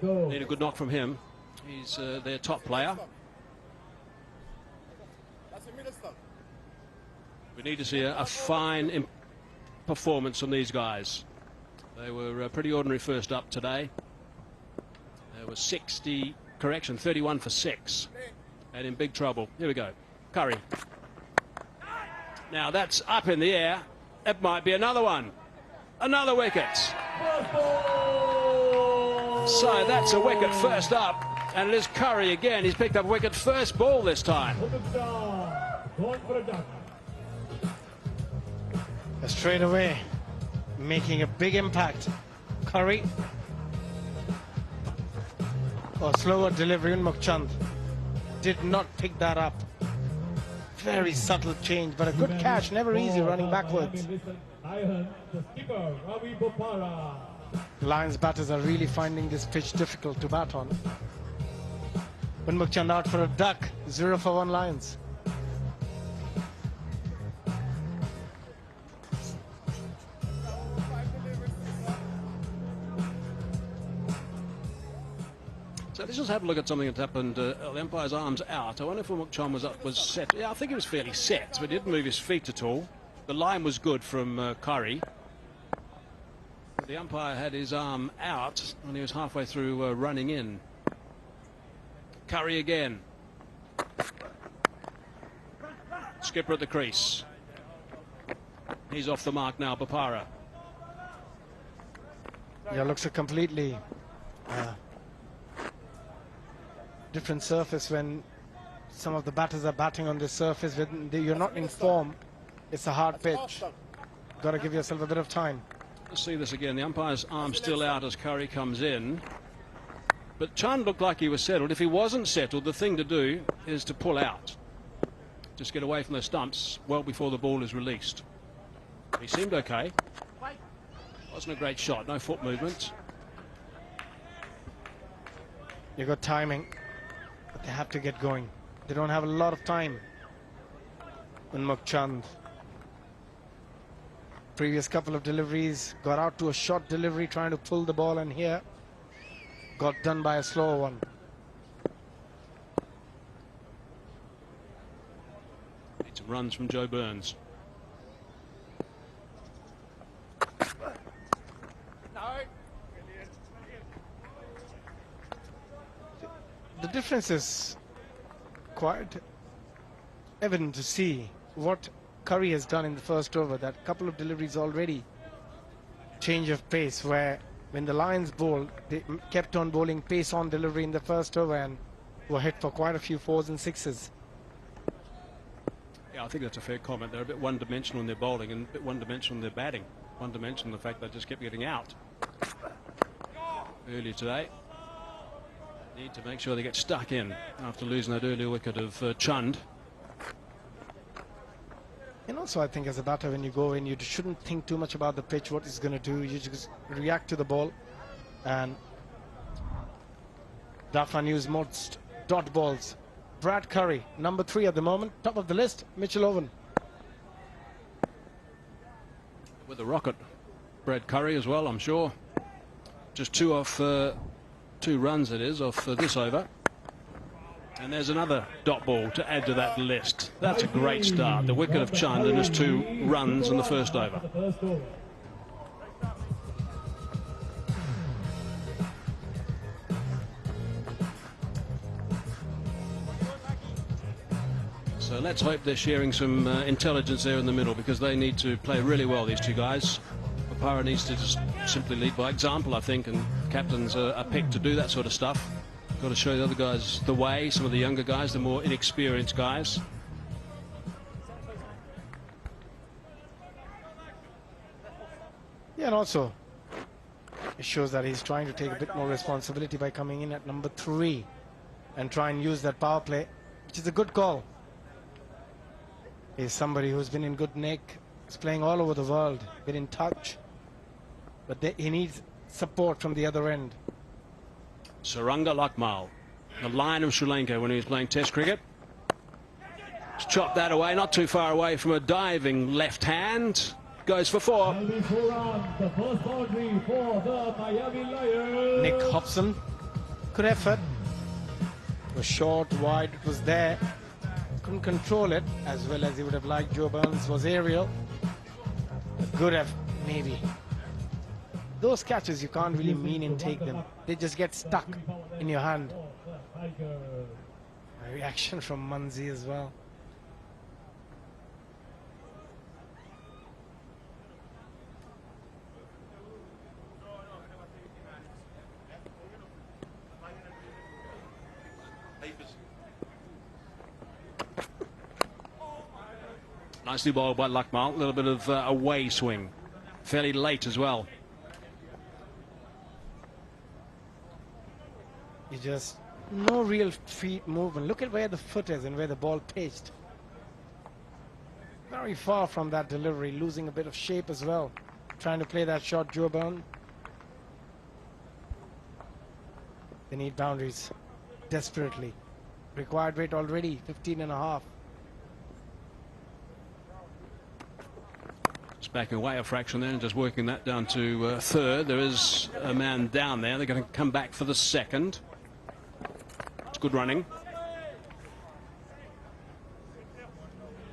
Need a good knock from him. He's their top player. We need to see a fine performance from these guys. They were pretty ordinary first up today. There was 31 for 6. And in big trouble. Here we go. Curry. Now that's up in the air. It might be another one. Another wicket. So that's a wicket first up. And it is Curry again. He's picked up a wicket first ball this time. Straight away, making a big impact. Curry. Oh, slower delivery in Chund. Did not pick that up. Very subtle change, but a good catch. Never easy running backwards. Lions batters are really finding this pitch difficult to bat on. When Chund out for a duck. 0 for 1 Lions. So let's just have a look at something that happened. The umpire's arms out. I wonder if Chund was set. Yeah, I think he was fairly set, but he didn't move his feet at all. The line was good from Curry. The umpire had his arm out and he was halfway through running in. Curry again. Skipper at the crease. He's off the mark now, Bopara. Yeah, looks a completely different surface when some of the batters are batting on this surface. When you're not in form, it's a hard pitch. Got to give yourself a bit of time. Let's see this again. The umpire's arm still out as Curry comes in. But Chand looked like he was settled. If he wasn't settled, the thing to do is to pull out. Just get away from the stumps well before the ball is released. He seemed okay. Wasn't a great shot, no foot movement. You got timing, but they have to get going. They don't have a lot of time. And Chand. Previous couple of deliveries, got out to a short delivery trying to pull the ball, and here got done by a slower one. Need some runs from Joe Burns. The difference is quite evident to see what Curry has done in the first over. That couple of deliveries already change of pace, where when the Lions bowled, they kept on bowling pace on delivery in the first over and were hit for quite a few 4s and 6s. Yeah, I think that's a fair comment. They're a bit one-dimensional in their bowling and a bit one-dimensional in their batting. One-dimensional in the fact they just kept getting out earlier today. Need to make sure they get stuck in after losing that earlier wicket of Chand. And also, I think as a batter, when you go in, you shouldn't think too much about the pitch, what it's going to do. You just react to the ball. And Dafran used most dot balls. Brad Curry, number 3 at the moment, top of the list. Mitchell Owen. With the rocket, Brad Curry as well, I'm sure. Just 2 off, 2 runs it is off this over. And there's another dot ball to add to that list. That's a great start. The wicket of Chand and his 2 runs in the first over. So let's hope they're sharing some intelligence there in the middle, because they need to play really well, these 2 guys. Bopara needs to just simply lead by example, I think, and captains are picked to do that sort of stuff. Got to show the other guys the way, some of the younger guys, the more inexperienced guys. Yeah, and also it shows that he's trying to take a bit more responsibility by coming in at number 3 and try and use that power play, which is a good call. He's somebody who's been in good nick, he's playing all over the world, been in touch, but he needs support from the other end. Saranga Lakmal, the Lion of Sri Lanka when he was playing Test cricket. He's chopped that away, not too far away from a diving left hand. Goes for 4. The first boundary for the Miami Lions. Nick Hobson, good effort. It was short, wide, it was there. Couldn't control it as well as he would have liked. Joe Burns was aerial. A good effort, maybe. Those catches you can't really mean and take them. They just get stuck in your hand. A reaction from Munzi as well. Nicely bowled by Lakmal. A little bit of away swing. Fairly late as well. You just, no real feet movement. Look at where the foot is and where the ball pitched. Very far from that delivery, losing a bit of shape as well. Trying to play that shot, Joe Burns. They need boundaries desperately. Required rate already 15.5. Just backing away a fraction there and just working that down to 3rd. There is a man down there. They're going to come back for the 2nd. It's good running.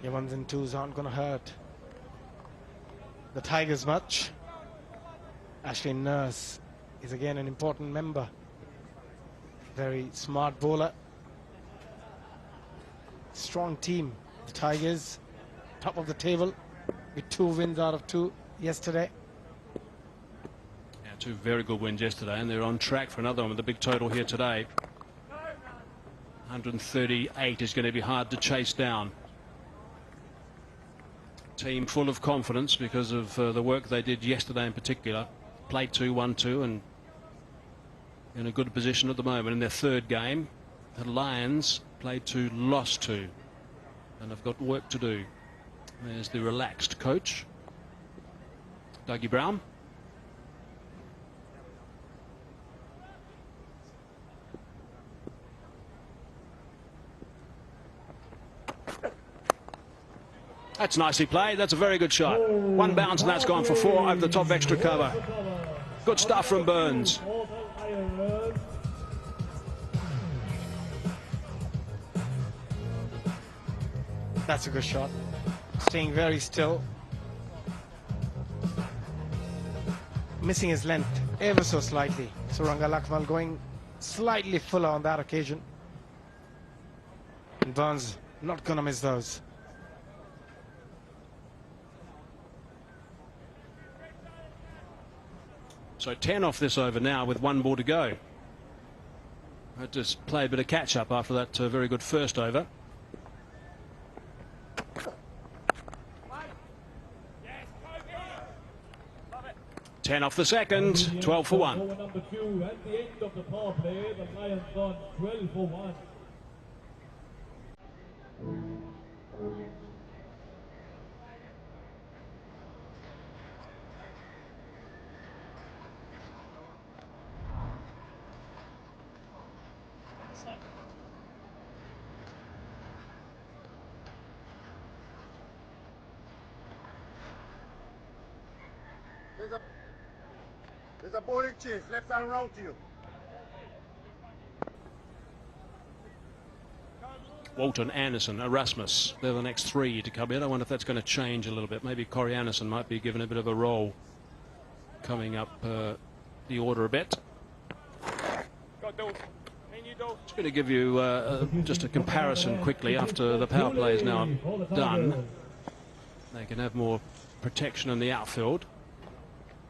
Your 1s and 2s aren't going to hurt the Tigers much. Ashley Nurse is again an important member. Very smart bowler. Strong team. The Tigers, top of the table, with 2 wins out of 2 yesterday. Yeah, 2 very good wins yesterday, and they're on track for another one with a big total here today. 138 is going to be hard to chase down. Team full of confidence because of the work they did yesterday in particular. Played 2, won 2, and in a good position at the moment in their third game. The Lions played 2, lost 2, and have got work to do. There's the relaxed coach, Dougie Brown. That's nicely played. That's a very good shot. One bounce and that's gone for 4 over the top of extra cover. Good stuff from Burns. That's a good shot. Staying very still. Missing his length ever so slightly. Suranga Lakmal going slightly fuller on that occasion. And Burns not going to miss those. So 10 off this over now with 1 ball to go. I just play a bit of catch up after that very good first over. Ten off the second, 12 for 1. Over number 2 at the end of the power play, the Lions gone 12 for 1. There's a bowling change, left hand round to you. Walton, Anderson, Erasmus, they're the next 3 to come in. I wonder if that's going to change a little bit. Maybe Corey Anderson might be given a bit of a role coming up the order a bit. Just going to give you just a comparison quickly after the power play is now done. They can have more protection in the outfield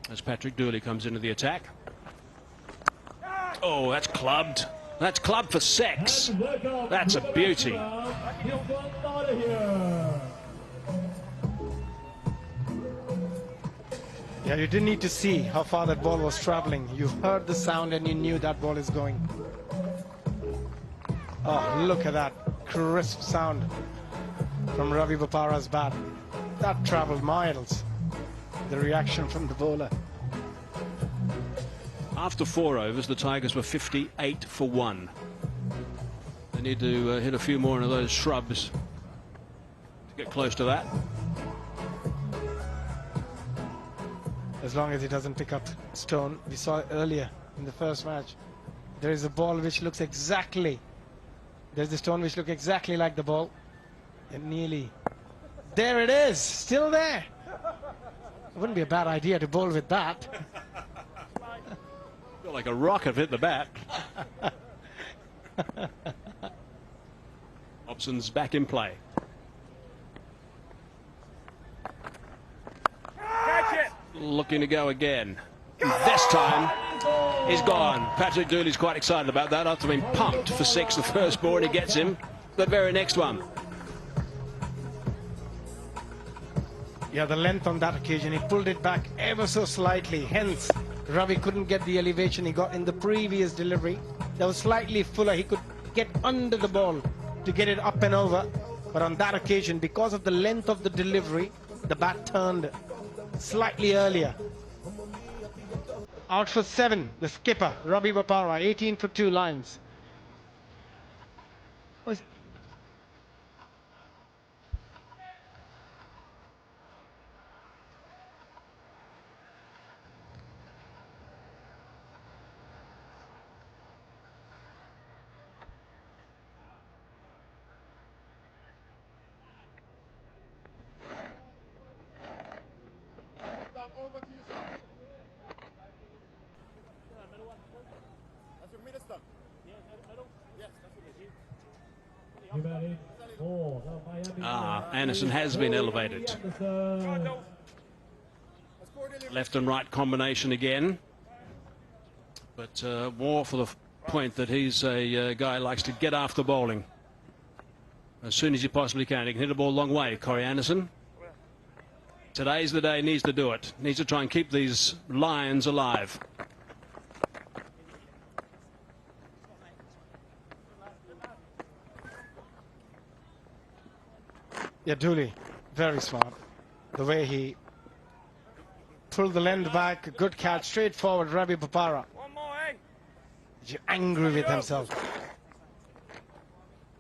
as Patrick Dooley comes into the attack. Oh, that's clubbed. That's clubbed for 6. That's a beauty. Yeah, you didn't need to see how far that ball was traveling. You heard the sound and you knew that ball is going. Oh, look at that crisp sound from Ravi Bopara's bat. That traveled miles. The reaction from the bowler. After 4 overs, the Tigers were 58 for 1. They need to hit a few more of those shrubs to get close to that. As long as he doesn't pick up stone. We saw it earlier in the first match. There is a ball which looks exactly, there's the stone which looks exactly like the ball. And nearly, there it is, still there. It wouldn't be a bad idea to bowl with that. Feel like a rocket hit the bat. Hobson's back in play. Catch it! Looking to go again. This time he's gone. Patrick Dooley's quite excited about that after being pumped for 6 the first ball, and he gets him the very next one. Yeah, the length on that occasion, he pulled it back ever so slightly. Hence, Ravi couldn't get the elevation he got in the previous delivery. That was slightly fuller. He could get under the ball to get it up and over. But on that occasion, because of the length of the delivery, the bat turned slightly earlier. Out for 7, the skipper, Ravi Bopara, 18 for 2 Lions. Anderson has been elevated. Left and right combination again. But more for the point that he's a guy who likes to get after bowling as soon as he possibly can. He can hit a ball a long way, Corey Anderson. Today's the day he needs to do it. Needs to try and keep these Lions alive. Yeah, Dooley, very smart. The way he pulled the length back, a good catch, straight forward, Ravi Papara. He's angry with himself.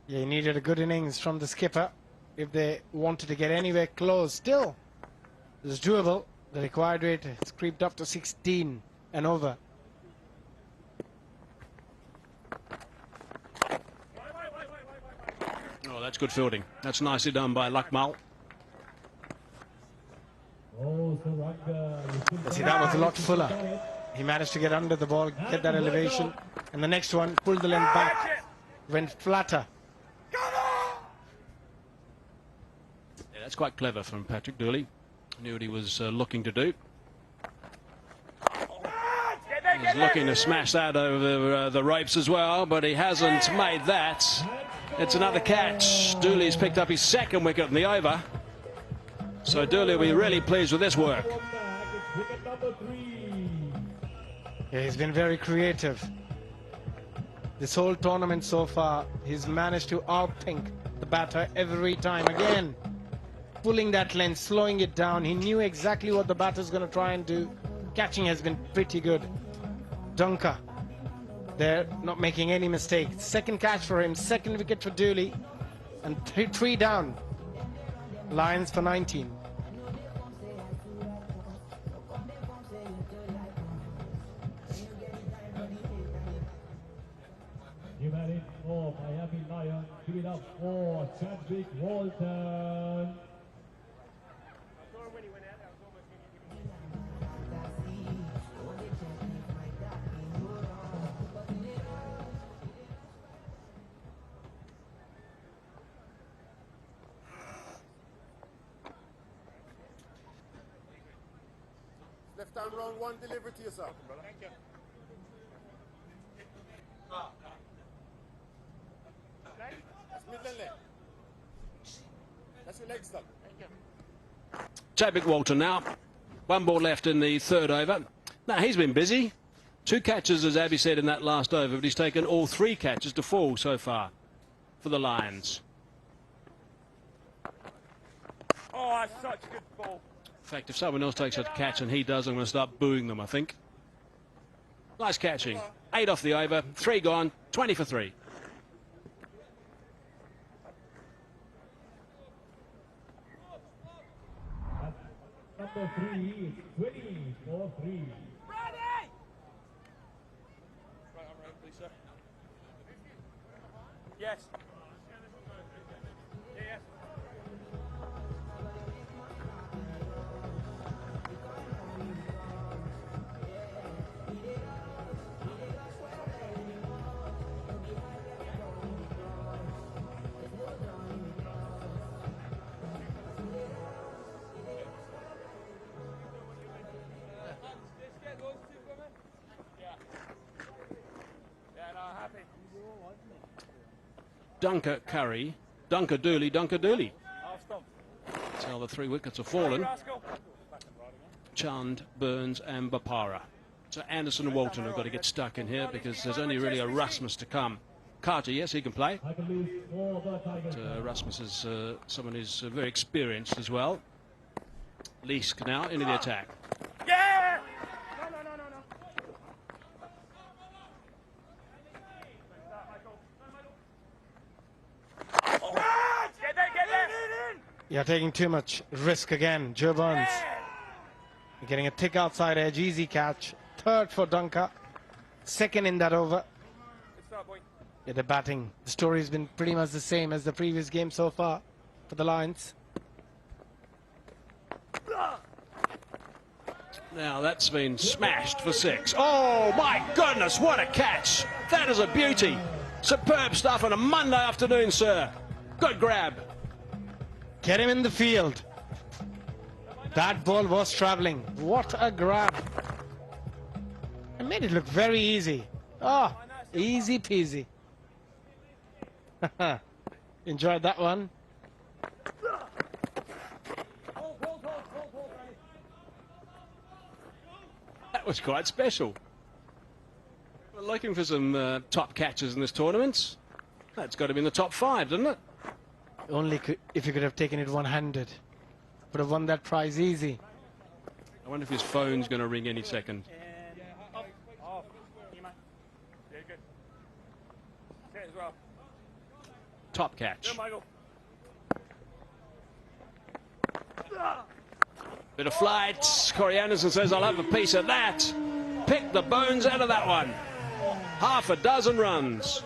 Yeah, he needed a good innings from the skipper if they wanted to get anywhere close. Still, it's doable. The required rate has creeped up to 16 and over. Oh, that's good fielding. That's nicely done by Lakmal. See, that was a lot fuller. He managed to get under the ball, get that elevation, and the next one pulled the length back, went flatter. Yeah, that's quite clever from Patrick Dooley. Knew what he was looking to do. He's looking to smash that over the ropes as well, but he hasn't made that. It's another catch. Dooley's picked up his second wicket in the over. So Dooley will be really pleased with this work. Yeah, he's been very creative. This whole tournament so far, he's managed to outthink the batter every time. Again, pulling that length, slowing it down. He knew exactly what the batter's going to try and do. Catching has been pretty good. Dunker, they're not making any mistakes. Second catch for him, second wicket for Dooley, and three down. Lions for 19. You had it for Miami Lions. Give it up for Chadwick Walton. Left hand round one, deliver to yourself. Thank you. That's midland leg. That's your leg stuck. Thank you. Chadwick Walton now. One ball left in the third over. Now, he's been busy. 2 catches, as Abby said, in that last over, but he's taken all 3 catches to fall so far for the Lions. Oh, that's such a good ball. In fact, if someone else takes a catch and he does, I'm going to start booing them, I think. Nice catching. 8 off the over, 3 gone, 20 for 3. Number 3 is 20 for 3. Ready! Right, I'm ready, please, sir. Yes. Yes. Dunker Curry, Dunker Dooley, Dunker Dooley. Till the 3 wickets have fallen. Chand, Burns and Bapara. So Anderson and Walton have got to get stuck in here because there's only really a Rasmus to come. Carter, yes, he can play. But, Rasmus is someone who's very experienced as well. Leask now into the attack. Yeah! You're taking too much risk again. Joe Burns getting a thick outside edge, easy catch. Third for Dunker. Second in that over. Yeah, the batting. The story's been pretty much the same as the previous game so far for the Lions. Now that's been smashed for 6. Oh my goodness, what a catch. That is a beauty. Superb stuff on a Monday afternoon, sir. Good grab. Get him in the field. That ball was traveling. What a grab. It made it look very easy. Oh, easy peasy. Enjoyed that one. That was quite special. We're looking for some top catches in this tournament. That's got to be in the top 5, doesn't it? Only if you could have taken it one-handed. Would have won that prize easy. I wonder if his phone's going to ring any second. Top catch. Bit of flight. Corey Anderson says, I'll have a piece of that. Pick the bones out of that one. Half a dozen runs.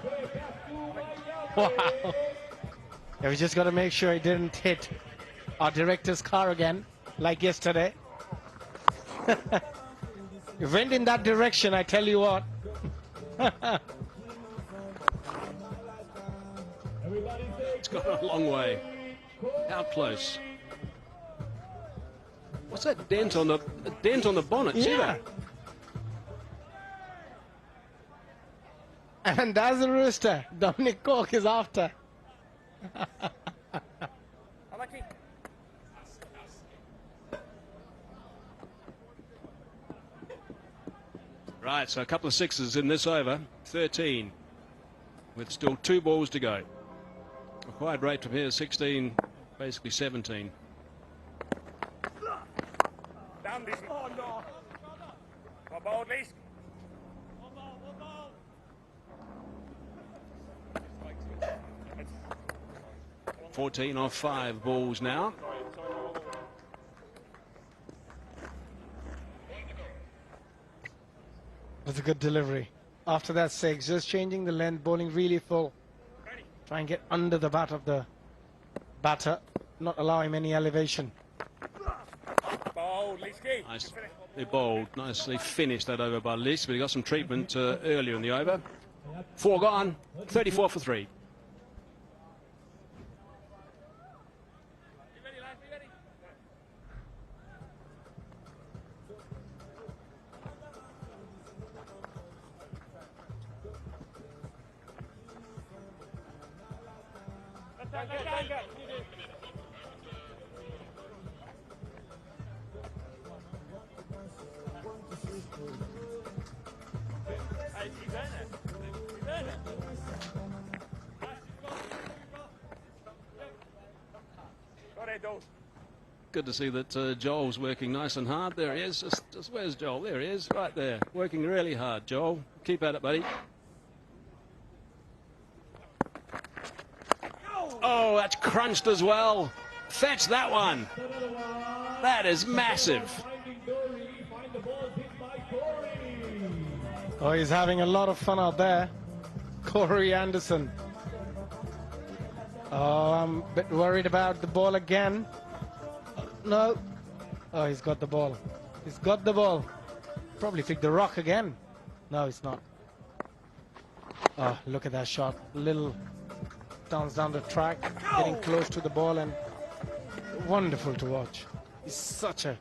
Wow. Yeah, we just got to make sure he didn't hit our director's car again, like yesterday. He went in that direction, I tell you what. It's gone a long way. How close? What's that dent on the bonnet? Yeah. See that? And that's the rooster Dominic Cork is after. Right, so a couple of sixes in this over. 13. With still 2 balls to go. Required rate from here is 16, basically 17. Down this. Oh no. One ball, please. 14 off 5 balls now. That's a good delivery. After that 6, just changing the length, bowling really full. Try and get under the bat of the batter, not allow him any elevation. Nicely bowled, nicely finished that over by Lees, but he got some treatment earlier in the over. 4 gone, 34 for 3. Good to see that Joel's working nice and hard. There he is. Just where's Joel? There he is, right there. Working really hard, Joel. Keep at it, buddy. Oh, that's crunched as well. Fetch that one. That is massive. Oh, he's having a lot of fun out there. Corey Anderson. Oh, I'm a bit worried about the ball again. No. Oh, he's got the ball. He's got the ball. Probably picked the rock again. No, it's not. Oh, look at that shot. Little downs down the track, getting close to the ball, and wonderful to watch. He's such a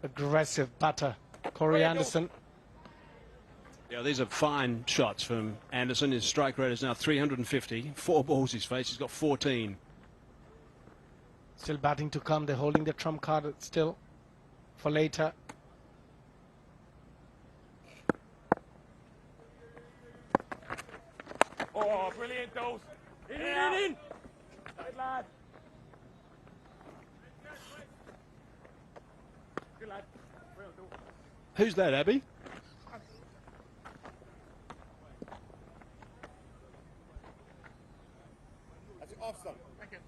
aggressive batter. Corey Anderson. Yeah, these are fine shots from Anderson. His strike rate is now 350. 4 balls he's faced. He's got 14. Still batting to come. They're holding the trump card still for later. Oh, brilliant dose. In. Good lad. Good lad. Well done. Who's that, Abby? That's it, off some. Thank you.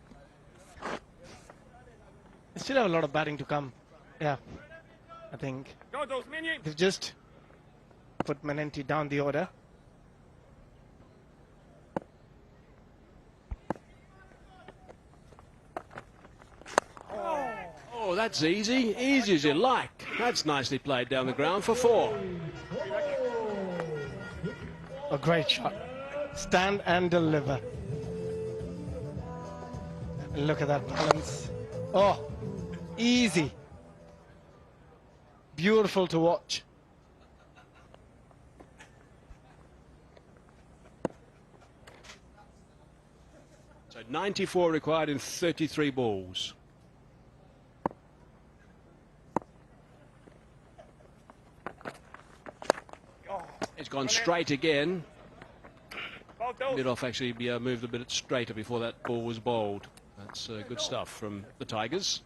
They still have a lot of batting to come. Yeah, I think Go, those minions. they've just put Menenti down the order. Oh, that's easy. Easy as you like. That's nicely played down the ground for 4. A great shot. Stand and deliver. And look at that balance. Oh, easy. Beautiful to watch. So 94 required in 33 balls. It's gone straight again. Well Mid-off actually moved a bit straighter before that ball was bowled. That's good stuff from the Tigers.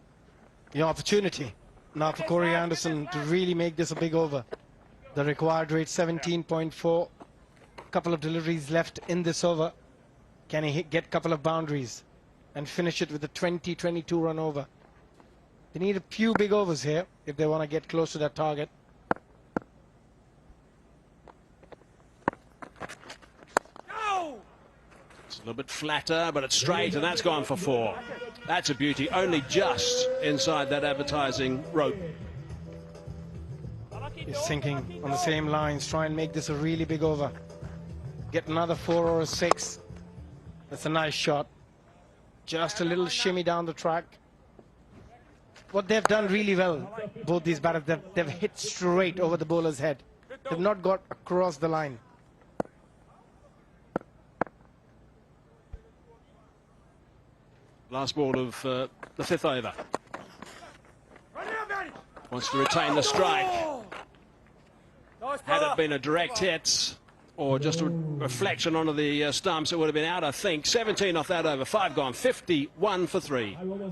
The opportunity now for Corey Anderson to really make this a big over. The required rate 17.4. Couple of deliveries left in this over. Can he get a couple of boundaries and finish it with a 20-22 run over? They need a few big overs here if they want to get close to that target. It's a little bit flatter, but it's straight, and that's gone for 4. That's a beauty, only just inside that advertising rope. He's thinking on the same lines, try and make this a really big over. Get another 4 or a 6. That's a nice shot. Just a little shimmy down the track. What they've done really well, both these batters, they've hit straight over the bowler's head. They've not got across the line. Last ball of the 5th over. Wants to retain the strike. Had it been a direct hit or just a reflection onto the stumps, it would have been out, I think. 17 off that over. 5 gone. 51 for 3. Would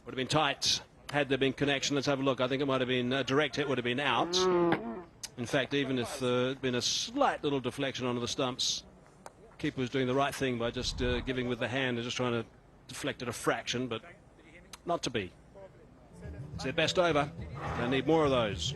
have been tight had there been connection. Let's have a look. I think it might have been a direct hit, would have been out. In fact, even if there had been a slight little deflection onto the stumps, keeper was doing the right thing by just giving with the hand and just trying to deflect it a fraction, but not to be. It's their best over. They need more of those.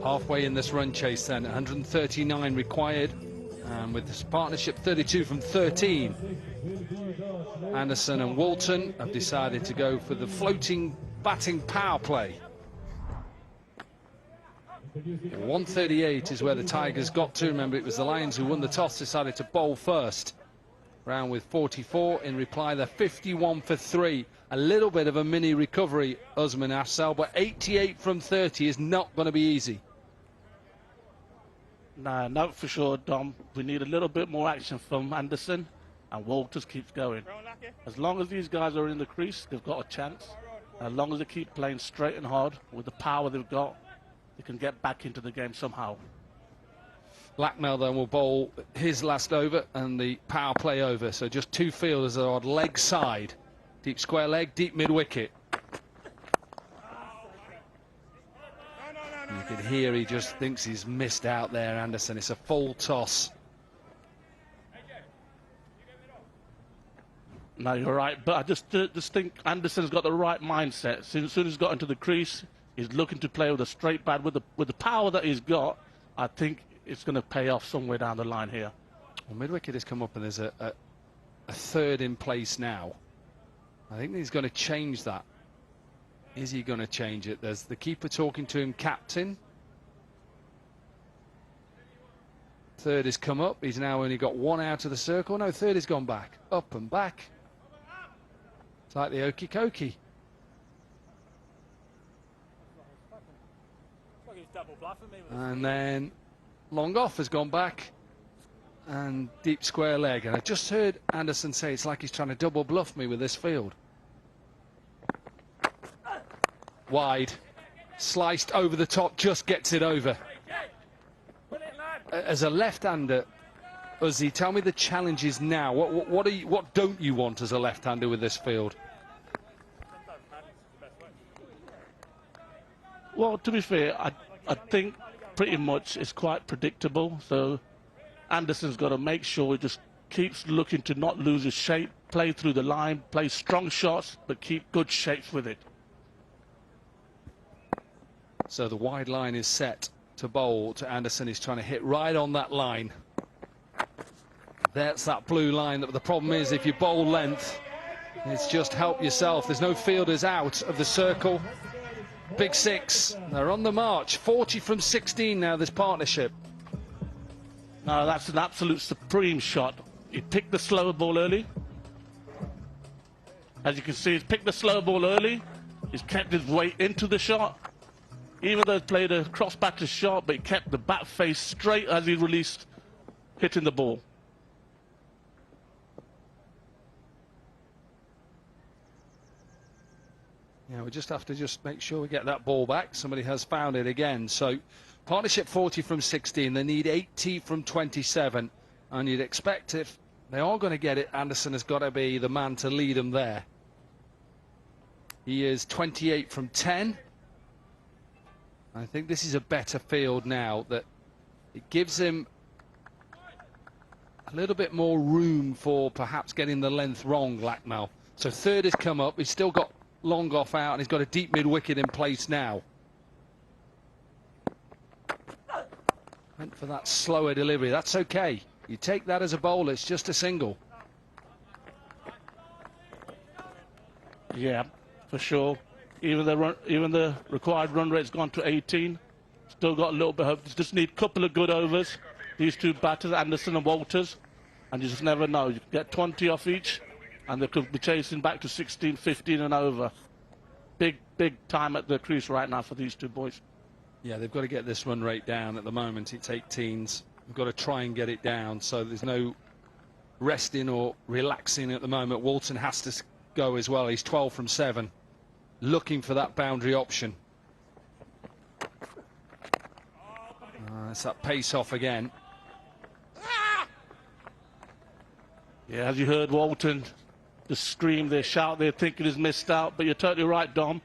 Halfway in this run chase then, 139 required, and with this partnership 32 from 13. Anderson and Walton have decided to go for the floating batting power play. 138 is where the Tigers got to. Remember, it was the Lions who won the toss, decided to bowl first. Round with 44. In reply, they're 51 for 3. A little bit of a mini recovery, Arslan Ash, but 88 from 30 is not going to be easy. Nah, not for sure, Dom. We need a little bit more action from Anderson, and Walters keeps going. As long as these guys are in the crease, they've got a chance. And as long as they keep playing straight and hard with the power they've got, they can get back into the game somehow. Blackmell then will bowl his last over and the power play over. So just 2 fielders are on leg side. Deep square leg, deep mid wicket. You can hear he just thinks he's missed out there, Anderson. It's a full toss. No, you're right, but I just think Anderson's got the right mindset. As soon as he's got into the crease, he's looking to play with a straight bat. With the power that he's got, I think it's going to pay off somewhere down the line here. Well, mid-wicket has come up and there's a 3rd in place now. I think he's going to change that. Is he going to change it? There's the keeper talking to him, captain. 3rd has come up. He's now only got 1 out of the circle. No, 3rd has gone back. Up and back. It's like the okey cokey. And then long off has gone back. And deep square leg. And I just heard Anderson say it's like he's trying to double bluff me with this field. Wide, sliced over the top, just gets it over. As a left-hander, Uzi, tell me the challenges now. What don't you want as a left-hander with this field? Well, to be fair, I think pretty much it's quite predictable. So Anderson's got to make sure he just keeps looking to not lose his shape, play through the line, play strong shots, but keep good shapes with it. So the wide line is set to bowl to Anderson. He's trying to hit right on that line. That's that blue line. The problem is if you bowl length, it's just help yourself. There's no fielders out of the circle. big six. They're on the march. 40 from 16 now, this partnership. No, that's an absolute supreme shot. He picked the slower ball early. As you can see, he's picked the slow ball early. He's kept his weight into the shot. Even though he played a cross-batter shot, but he kept the bat face straight as he released, hitting the ball. Yeah, we just have to make sure we get that ball back. Somebody has found it again. So, partnership 40 from 16. They need 80 from 27. And you'd expect if they are going to get it, Anderson has got to be the man to lead them there. He is 28 from 10. I think this is a better field now, that it gives him a little bit more room for perhaps getting the length wrong, Lackmel. So third has come up. He's still got long off out, and he's got a deep mid-wicket in place now. Went for that slower delivery. That's okay. You take that as a bowler. It's just a single. Yeah, for sure. Even the required run rate's gone to 18. Still got a little bit of hope. Just need a couple of good overs. These two batters, Anderson and Walters. And you just never know. You can get 20 off each, and they could be chasing back to 16, 15 and over. Big time at the crease right now for these two boys. Yeah, they've got to get this run rate down at the moment. It's 18s. We've got to try and get it down, so there's no resting or relaxing at the moment. Walton has to go as well. He's 12 from 7. Looking for that boundary option. It's that pace off again. Yeah, as you heard Walton just scream, they shout, they're thinking he's missed out. But you're totally right, Dom.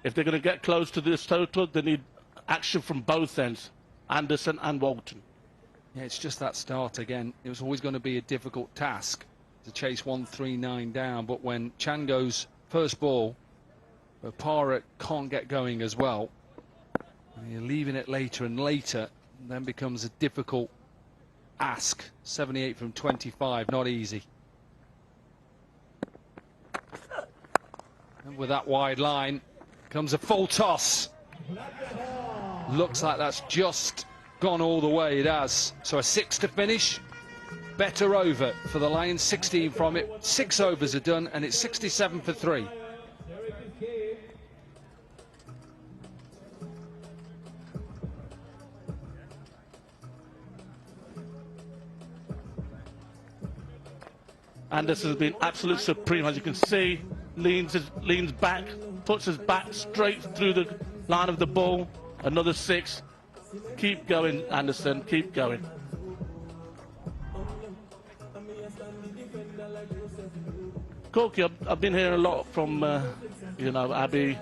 If they're going to get close to this total, they need action from both ends, Anderson and Walton. Yeah, it's just that start again. It was always going to be a difficult task to chase 139 down. But when Chan goes first ball, Bopara can't get going as well. And you're leaving it later and later, and then becomes a difficult ask. 78 from 25, not easy. And with that wide line comes a full toss. Looks like that's just gone all the way. It has. So a 6 to finish. Better over for the Lions. 16 from it. 6 overs are done, and it's 67 for 3. Anderson has been absolute supreme, as you can see. Leans back, puts his back straight through the line of the ball. Another 6. Keep going, Anderson, keep going. Corky, I've been hearing a lot from, Abby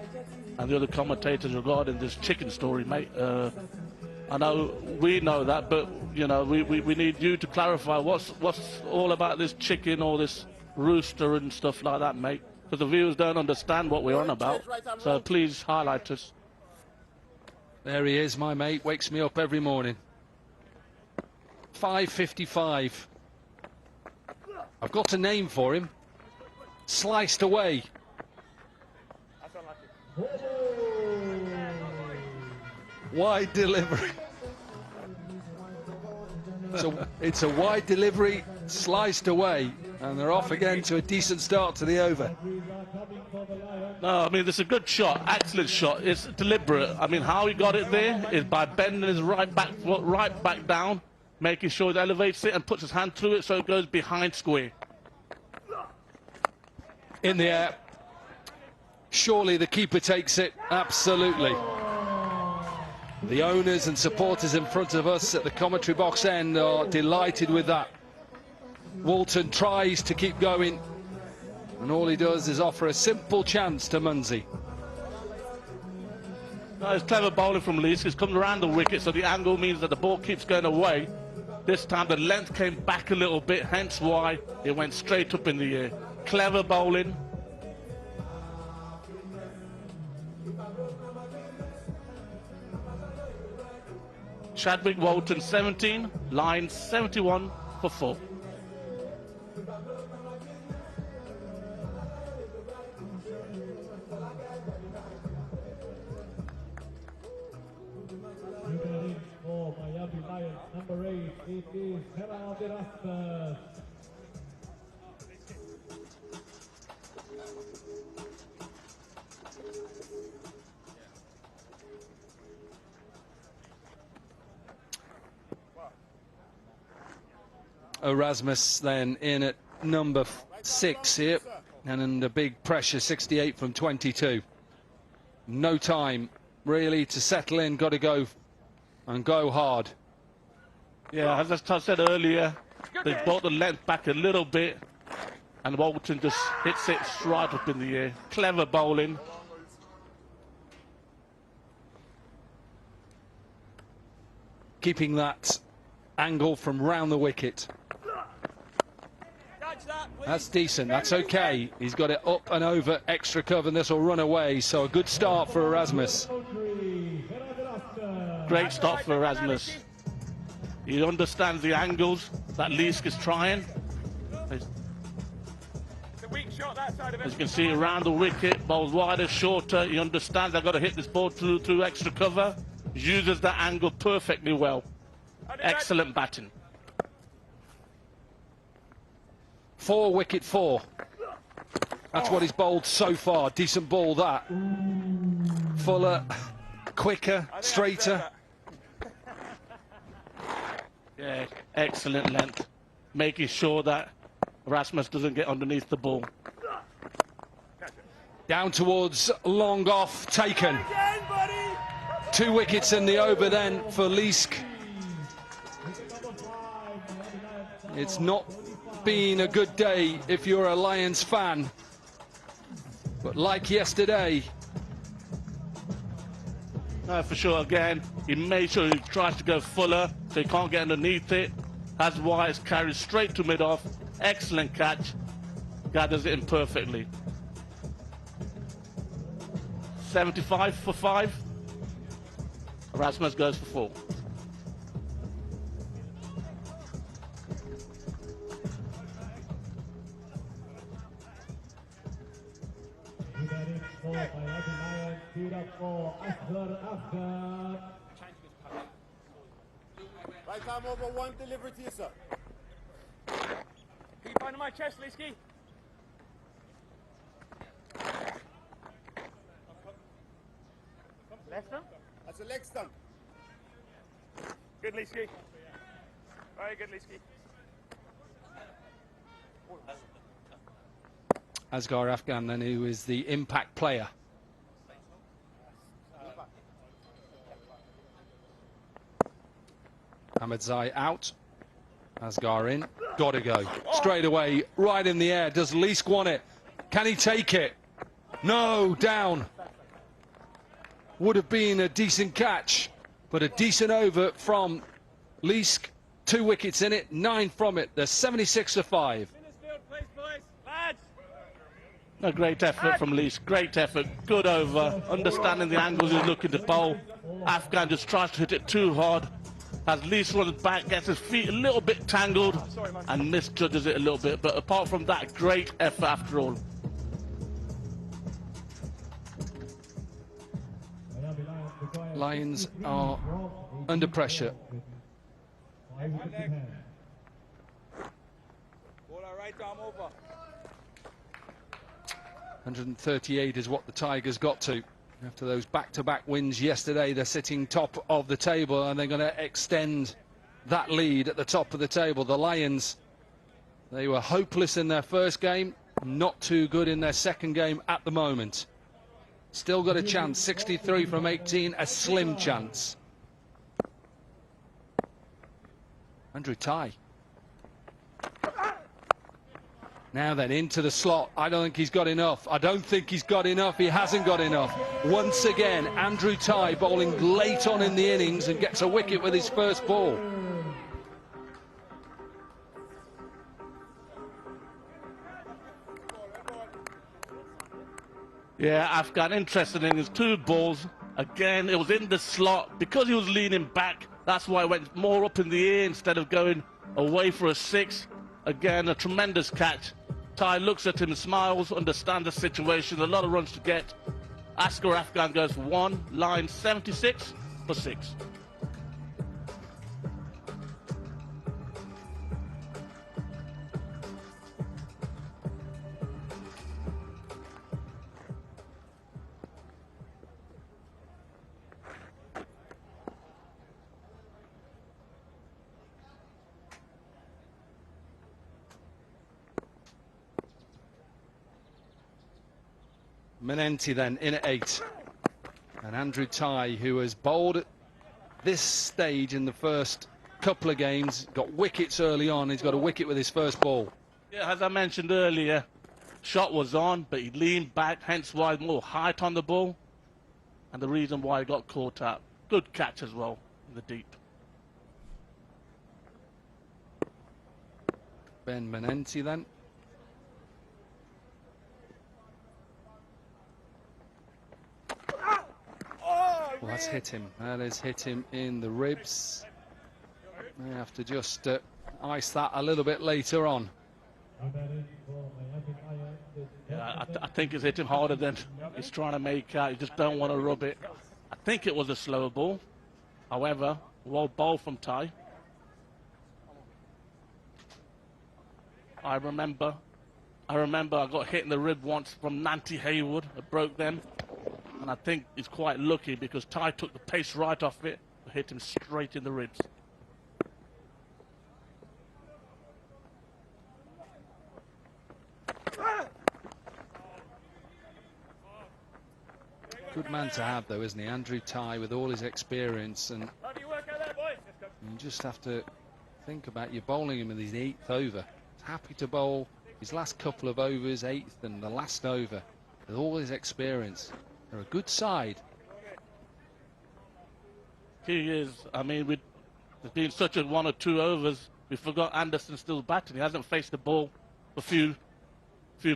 and the other commentators regarding this chicken story, mate. I know we know that, but we need you to clarify what's all about this chicken or this rooster and stuff like that, mate. Because the viewers don't understand what we're on about. So please highlight us. There he is, my mate. Wakes me up every morning. 5:55. I've got a name for him. Sliced away. Wide delivery. So it's a wide delivery, sliced away, and they're off again to a decent start to the over. No, I mean, it's a good shot, excellent shot. It's deliberate. I mean, how he got it there is by bending his right foot right back down, making sure it elevates it and puts his hand through it so it goes behind square. In the air. Surely the keeper takes it. Absolutely. The owners and supporters in front of us at the commentary box end are delighted with that. Walton tries to keep going, and all he does is offer a simple chance to Munsey. No, it's clever bowling from Lees. He's come around the wicket, so the angle means that the ball keeps going away. This time the length came back a little bit, hence why it went straight up in the air. Clever bowling. Chadwick Walton 17, Lions 71 for 4. Erasmus. Erasmus then in at number 6 here, and under big pressure, 68 from 22. No time really to settle in, got to go and go hard. Yeah, as I said earlier, they brought the length back a little bit, and Walton just hits it right up in the air. Clever bowling. Keeping that angle from round the wicket. That's decent, that's okay. He's got it up and over extra cover, and this will run away, so a good start for Erasmus. Great start for Erasmus. He understands the angles that Leask is trying. As you can see, around the wicket, bowls wider, shorter. He understands I've got to hit this ball through extra cover. Uses that angle perfectly well. Excellent batting. 4 wicket 4. That's what he's bowled so far. Decent ball that. Fuller, quicker, straighter. Yeah, excellent length. Making sure that Erasmus doesn't get underneath the ball. Down towards long off, taken. 2 wickets in the over then for Leask. It's not been a good day if you're a Lions fan, but like yesterday. No, for sure, again, he made sure he tries to go fuller so he can't get underneath it. Has Wise carried straight to mid-off. Excellent catch. Gathers it in perfectly. 75 for 5. Erasmus goes for 4. Right arm over 1, delivery to you, sir. Keep under my chest, Leaskey. Left arm? That's a leg stump. Good, Leaskey. Very good, Leaskey. Asghar Afghan then, who is the impact player. Ahmedzai out. Asghar in. Got to go. Straight away, right in the air. Does Leask want it? Can he take it? No, down. Would have been a decent catch, but a decent over from Leask. 2 wickets in it, 9 from it. There's 76 to 5. A great effort from Leask, great effort, good over, understanding the angles he's looking to bowl. Afghan just tries to hit it too hard. As Leask runs back, gets his feet a little bit tangled and misjudges it a little bit. But apart from that, great effort after all. Lions are under pressure. 138 is what the Tigers got to. After those back-to-back wins yesterday, they're sitting top of the table, and they're going to extend that lead at the top of the table. The Lions, they were hopeless in their first game, not too good in their second game at the moment. Still got a chance, 63 from 18, a slim chance. Andrew Ty. Now then, into the slot. I don't think he's got enough. I don't think he's got enough. He hasn't got enough. Once again, Andrew Ty bowling late on in the innings and gets a wicket with his first ball. Yeah, Afghan interested in his 2 balls. Again, it was in the slot. Because he was leaning back, that's why it went more up in the air instead of going away for a 6. Again, a tremendous catch. Ty looks at him, smiles, understands the situation, a lot of runs to get. Asghar Afghan goes for 1, line 76 for 6. Menenti then in at 8. And Andrew Ty, who has bowled at this stage in the first couple of games, got wickets early on. He's got a wicket with his first ball. Yeah, as I mentioned earlier, shot was on, but he leaned back, hence why more height on the ball. And the reason why he got caught out. Good catch as well in the deep. Ben Menenti then. Well, that's hit him. That has hit him in the ribs. They have to just ice that a little bit later on. Yeah, I think it's hit him harder than he's trying to make out. You just don't want to rub it. I think it was a slower ball. However, well bowled from Ty. I remember I got hit in the rib once from Nanty Haywood. It broke them. And I think he's quite lucky because Ty took the pace right off it, hit him straight in the ribs. Good man to have, though, isn't he? Andrew Ty, with all his experience. And you just have to think about you bowling him in his 8th over. He's happy to bowl his last couple of overs, 8th and the last over, with all his experience. They're a good side. He is. I mean, there's been such a 1 or 2 overs. We forgot Anderson still batting. He hasn't faced the ball for a few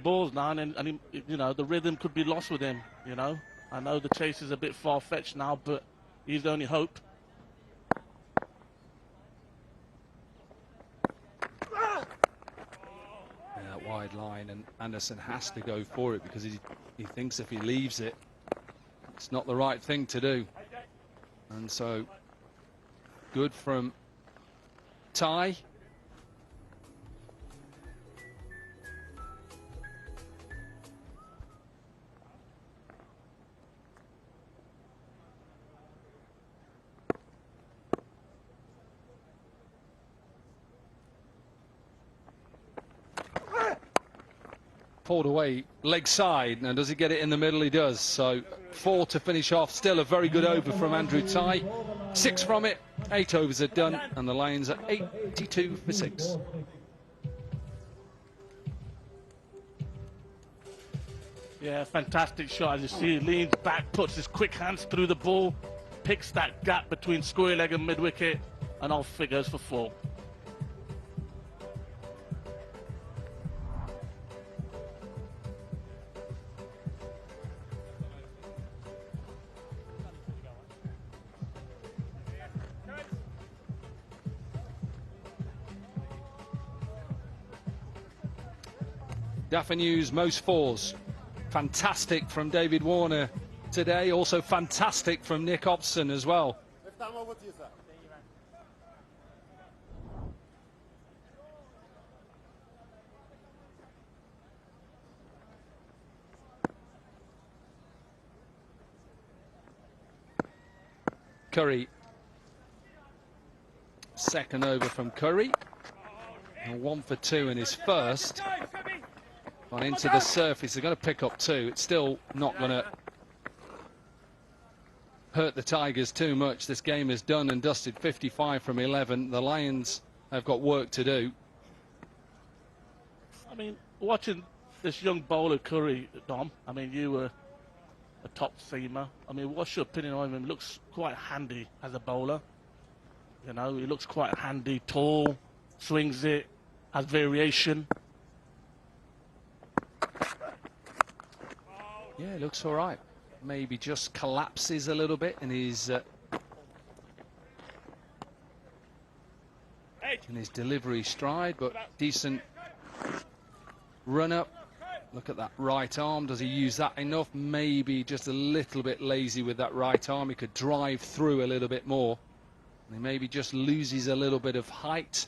balls now, and he, you know, the rhythm could be lost with him. You know, I know the chase is a bit far-fetched now, but he's the only hope. That wide line, and Anderson has to go for it because he thinks if he leaves it, it's not the right thing to do. And so, good from Ty. Pulled away, leg side. Now, does he get it in the middle? He does. So 4 to finish off. Still a very good over from Andrew Ty. 6 from it. 8 overs are done, and the Lions are 82 for 6. Yeah, fantastic shot. As you see, he leans back, puts his quick hands through the ball, picks that gap between square leg and mid wicket, and off figures for 4. Gaffer News, most 4s. Fantastic from David Warner today. Also fantastic from Nick Hobson as well. Curry. Second over from Curry. And 1 for 2 in his first. On into the surface, they're going to pick up 2. It's still not going to hurt the Tigers too much. This game is done and dusted. 55 from 11. The Lions have got work to do. I mean, watching this young bowler Curry, Dom, I mean, you were a top seamer. I mean, what's your opinion on him? Looks quite handy as a bowler. You know, he looks quite handy, tall, swings it, has variation. Yeah, it looks all right. Maybe just collapses a little bit in his delivery stride, but decent run up. Look at that right arm. Does he use that enough? Maybe just a little bit lazy with that right arm. He could drive through a little bit more. And he maybe just loses a little bit of height.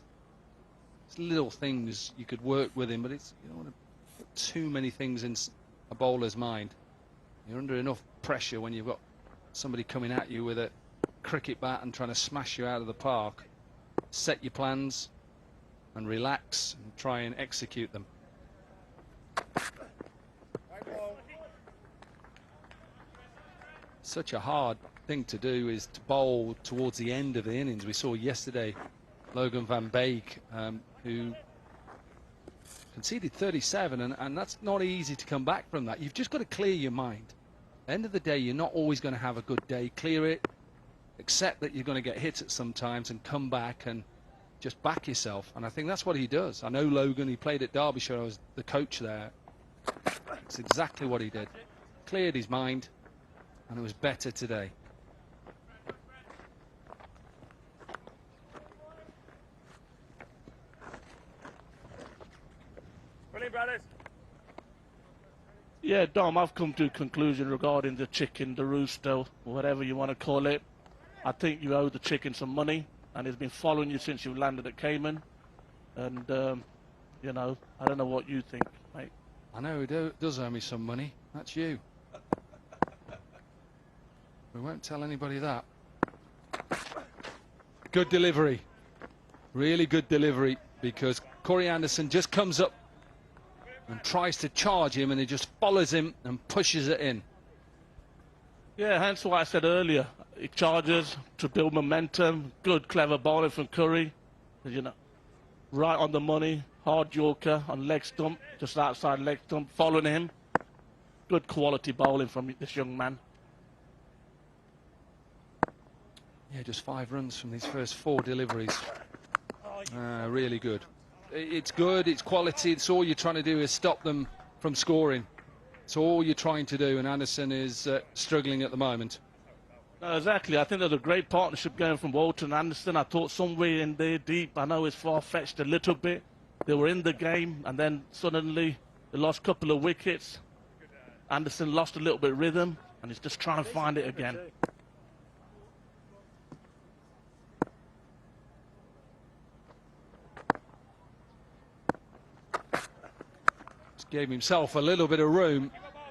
It's little things you could work with him, but it's, you don't want to put too many things in a bowler's mind. You're under enough pressure when you've got somebody coming at you with a cricket bat and trying to smash you out of the park. Set your plans and relax and try and execute them. such a hard thing to do is to bowl towards the end of the innings. We saw yesterday Logan van Beek, who conceded 37, and that's not easy to come back from that. You've just got to clear your mind. At the end of the day, you're not always going to have a good day. Clear it, accept that you're going to get hit at some times, and come back and just back yourself. And I think that's what he does. I know Logan, he played at Derbyshire, I was the coach there. It's exactly what he did. Cleared his mind, and it was better today. Yeah, Dom, I've come to a conclusion regarding the chicken, the rooster, whatever you want to call it. I think you owe the chicken some money, and he's been following you since you landed at Cayman. And, you know, I don't know what you think, mate. I know he does owe me some money. That's you. We won't tell anybody that. Good delivery. Really good delivery, because Corey Anderson just comes up and tries to charge him, and he just follows him and pushes it in. Yeah, hence what I said earlier. He charges to build momentum. Good, clever bowling from Curry. You know, right on the money. Hard Yorker on leg stump, just outside leg stump, following him. Good quality bowling from this young man. Yeah, just 5 runs from these first 4 deliveries. Really good. It's good, it's quality, it's all you're trying to do is stop them from scoring. It's all you're trying to do, and Anderson is struggling at the moment. No, exactly. I think there's a great partnership going from Walton and Anderson. I thought somewhere in there deep, I know it's far-fetched a little bit. They were in the game, and then suddenly they lost a couple of wickets. Anderson lost a little bit of rhythm, and he's just trying to find it again. Gave himself a little bit of room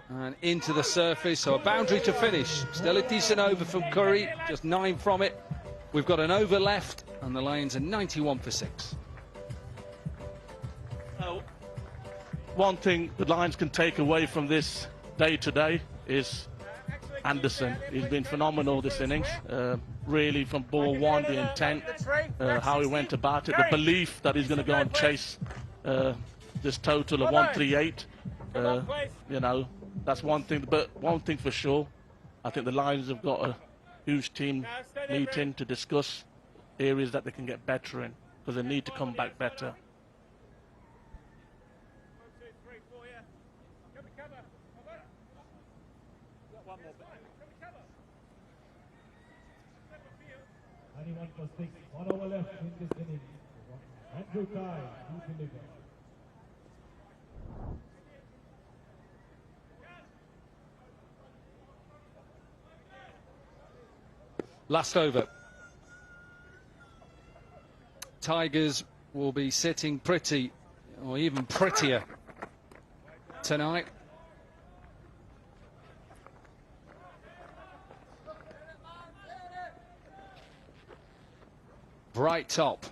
and into the surface, so a boundary to finish. Still a decent over from Curry, just 9 from it. We've got an over left, and the Lions are 91 for 6. One thing the Lions can take away from this day today is Anderson. He's been phenomenal this innings. Really, from ball 1, the intent, how he went about it, the belief that he's going to go and chase this total of 138. You know, that's one thing. But one thing for sure, I think the Lions have got a huge team meeting to discuss areas that they can get better in, because they need to come back better. Anyone for 6, 1 over left in this inning. Andrew Kai, you deliver. Last over. Tigers will be sitting pretty, or even prettier, tonight. Bright top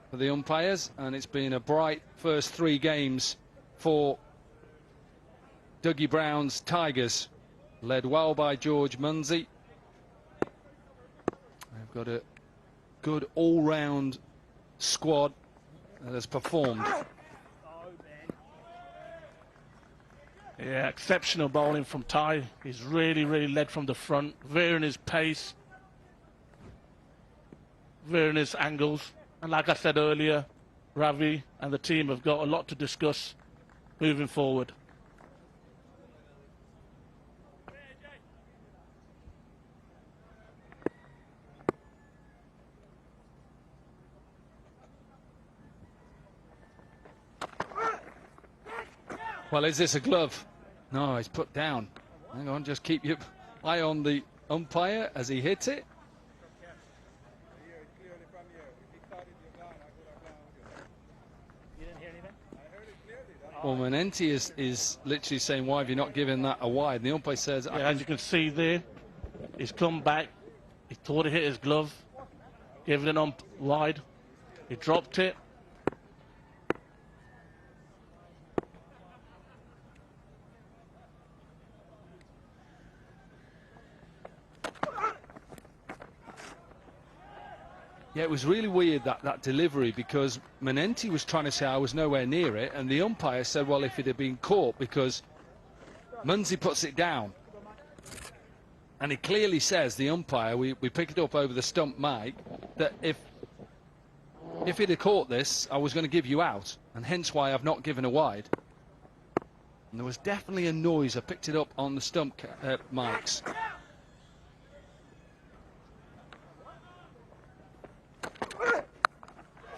for the umpires, and it's been a bright first 3 games for Dougie Brown's Tigers, led well by George Munsey. They've got a good all-round squad that has performed. Yeah, exceptional bowling from Ty. He's really led from the front, varying his pace, varying his angles. And like I said earlier, Ravi and the team have got a lot to discuss moving forward. Well, is this a glove? No, it's put down. Hang on, just keep your eye on the umpire as he hits it. Well, Manenti is literally saying, why have you not given that a wide? And the umpire says... Yeah, as you can see there, he's come back. He thought he hit his glove, gave it an wide. He dropped it. Yeah, it was really weird, that delivery, because Manenti was trying to say I was nowhere near it, and the umpire said, well, if it had been caught, because Munzi puts it down. And he clearly says, the umpire, we picked it up over the stump mic, that if it had caught this, I was going to give you out, and hence why I've not given a wide. And there was definitely a noise. I picked it up on the stump mics.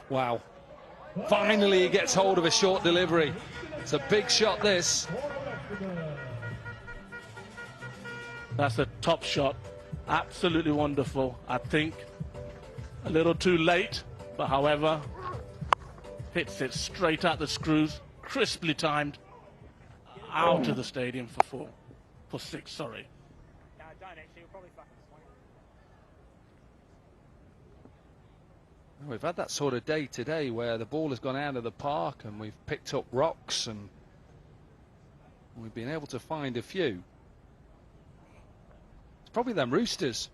Wow. Finally he gets hold of a short delivery. It's a big shot, this. That's a top shot. Absolutely wonderful. I think a little too late, but however, hits it straight at the screws, crisply timed, out of the stadium for 6, sorry. We've had that sort of day today where the ball has gone out of the park and we've picked up rocks and we've been able to find a few. It's probably them Roosters.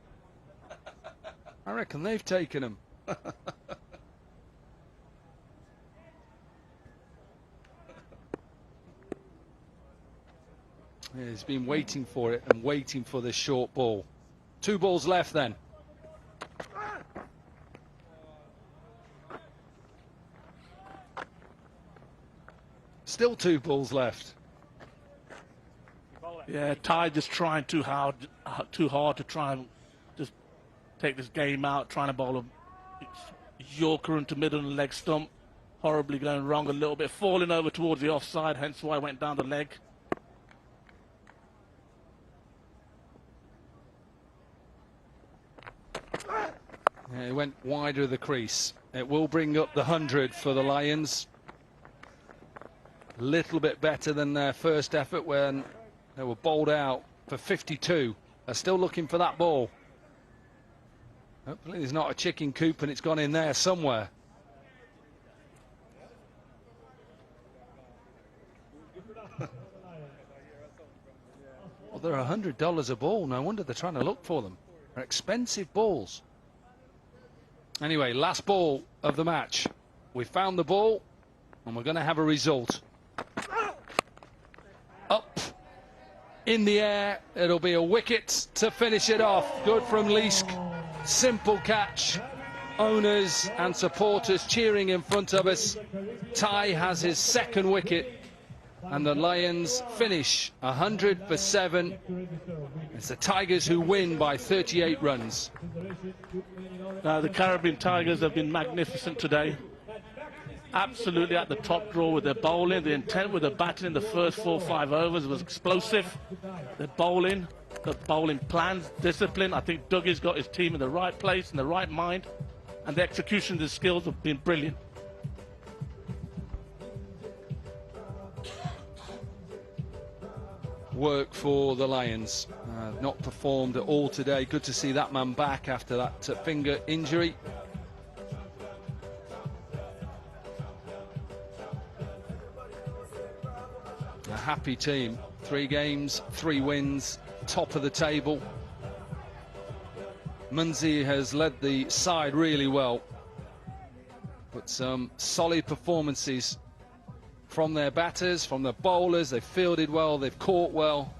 I reckon they've taken them. Yeah, he's been waiting for it and waiting for this short ball. 2 balls left then. Still 2 balls left. Yeah, Ty just trying too hard to try and just take this game out, trying to bowl a Yorker into middle and leg stump. Horribly going wrong a little bit, falling over towards the offside, hence why I went down the leg. Yeah, it went wider of the crease. It will bring up the 100 for the Lions. A little bit better than their first effort when they were bowled out for 52. They're still looking for that ball. Hopefully there's not a chicken coop and it's gone in there somewhere. Well, they're $100 a ball. No wonder they're trying to look for them. They're expensive balls. Anyway, last ball of the match. We found the ball and we're going to have a result. Up in the air, it'll be a wicket to finish it off. Good from Leask. Simple catch. Owners and supporters cheering in front of us. Ty has his 2nd wicket and the Lions finish 100 for 7. It's the Tigers who win by 38 runs. The Caribbean Tigers have been magnificent today. Absolutely at the top draw with their bowling. The intent with the batting in the first 4-5 overs was explosive. The bowling plans, discipline. I think Dougie's got his team in the right place, in the right mind, and the execution of the skills have been brilliant. Work for the Lions. Not performed at all today. Good to see that man back after that finger injury. A happy team. 3 games, 3 wins, top of the table. Munzi has led the side really well. But some solid performances from their batters, from their bowlers. They've fielded well, they've caught well.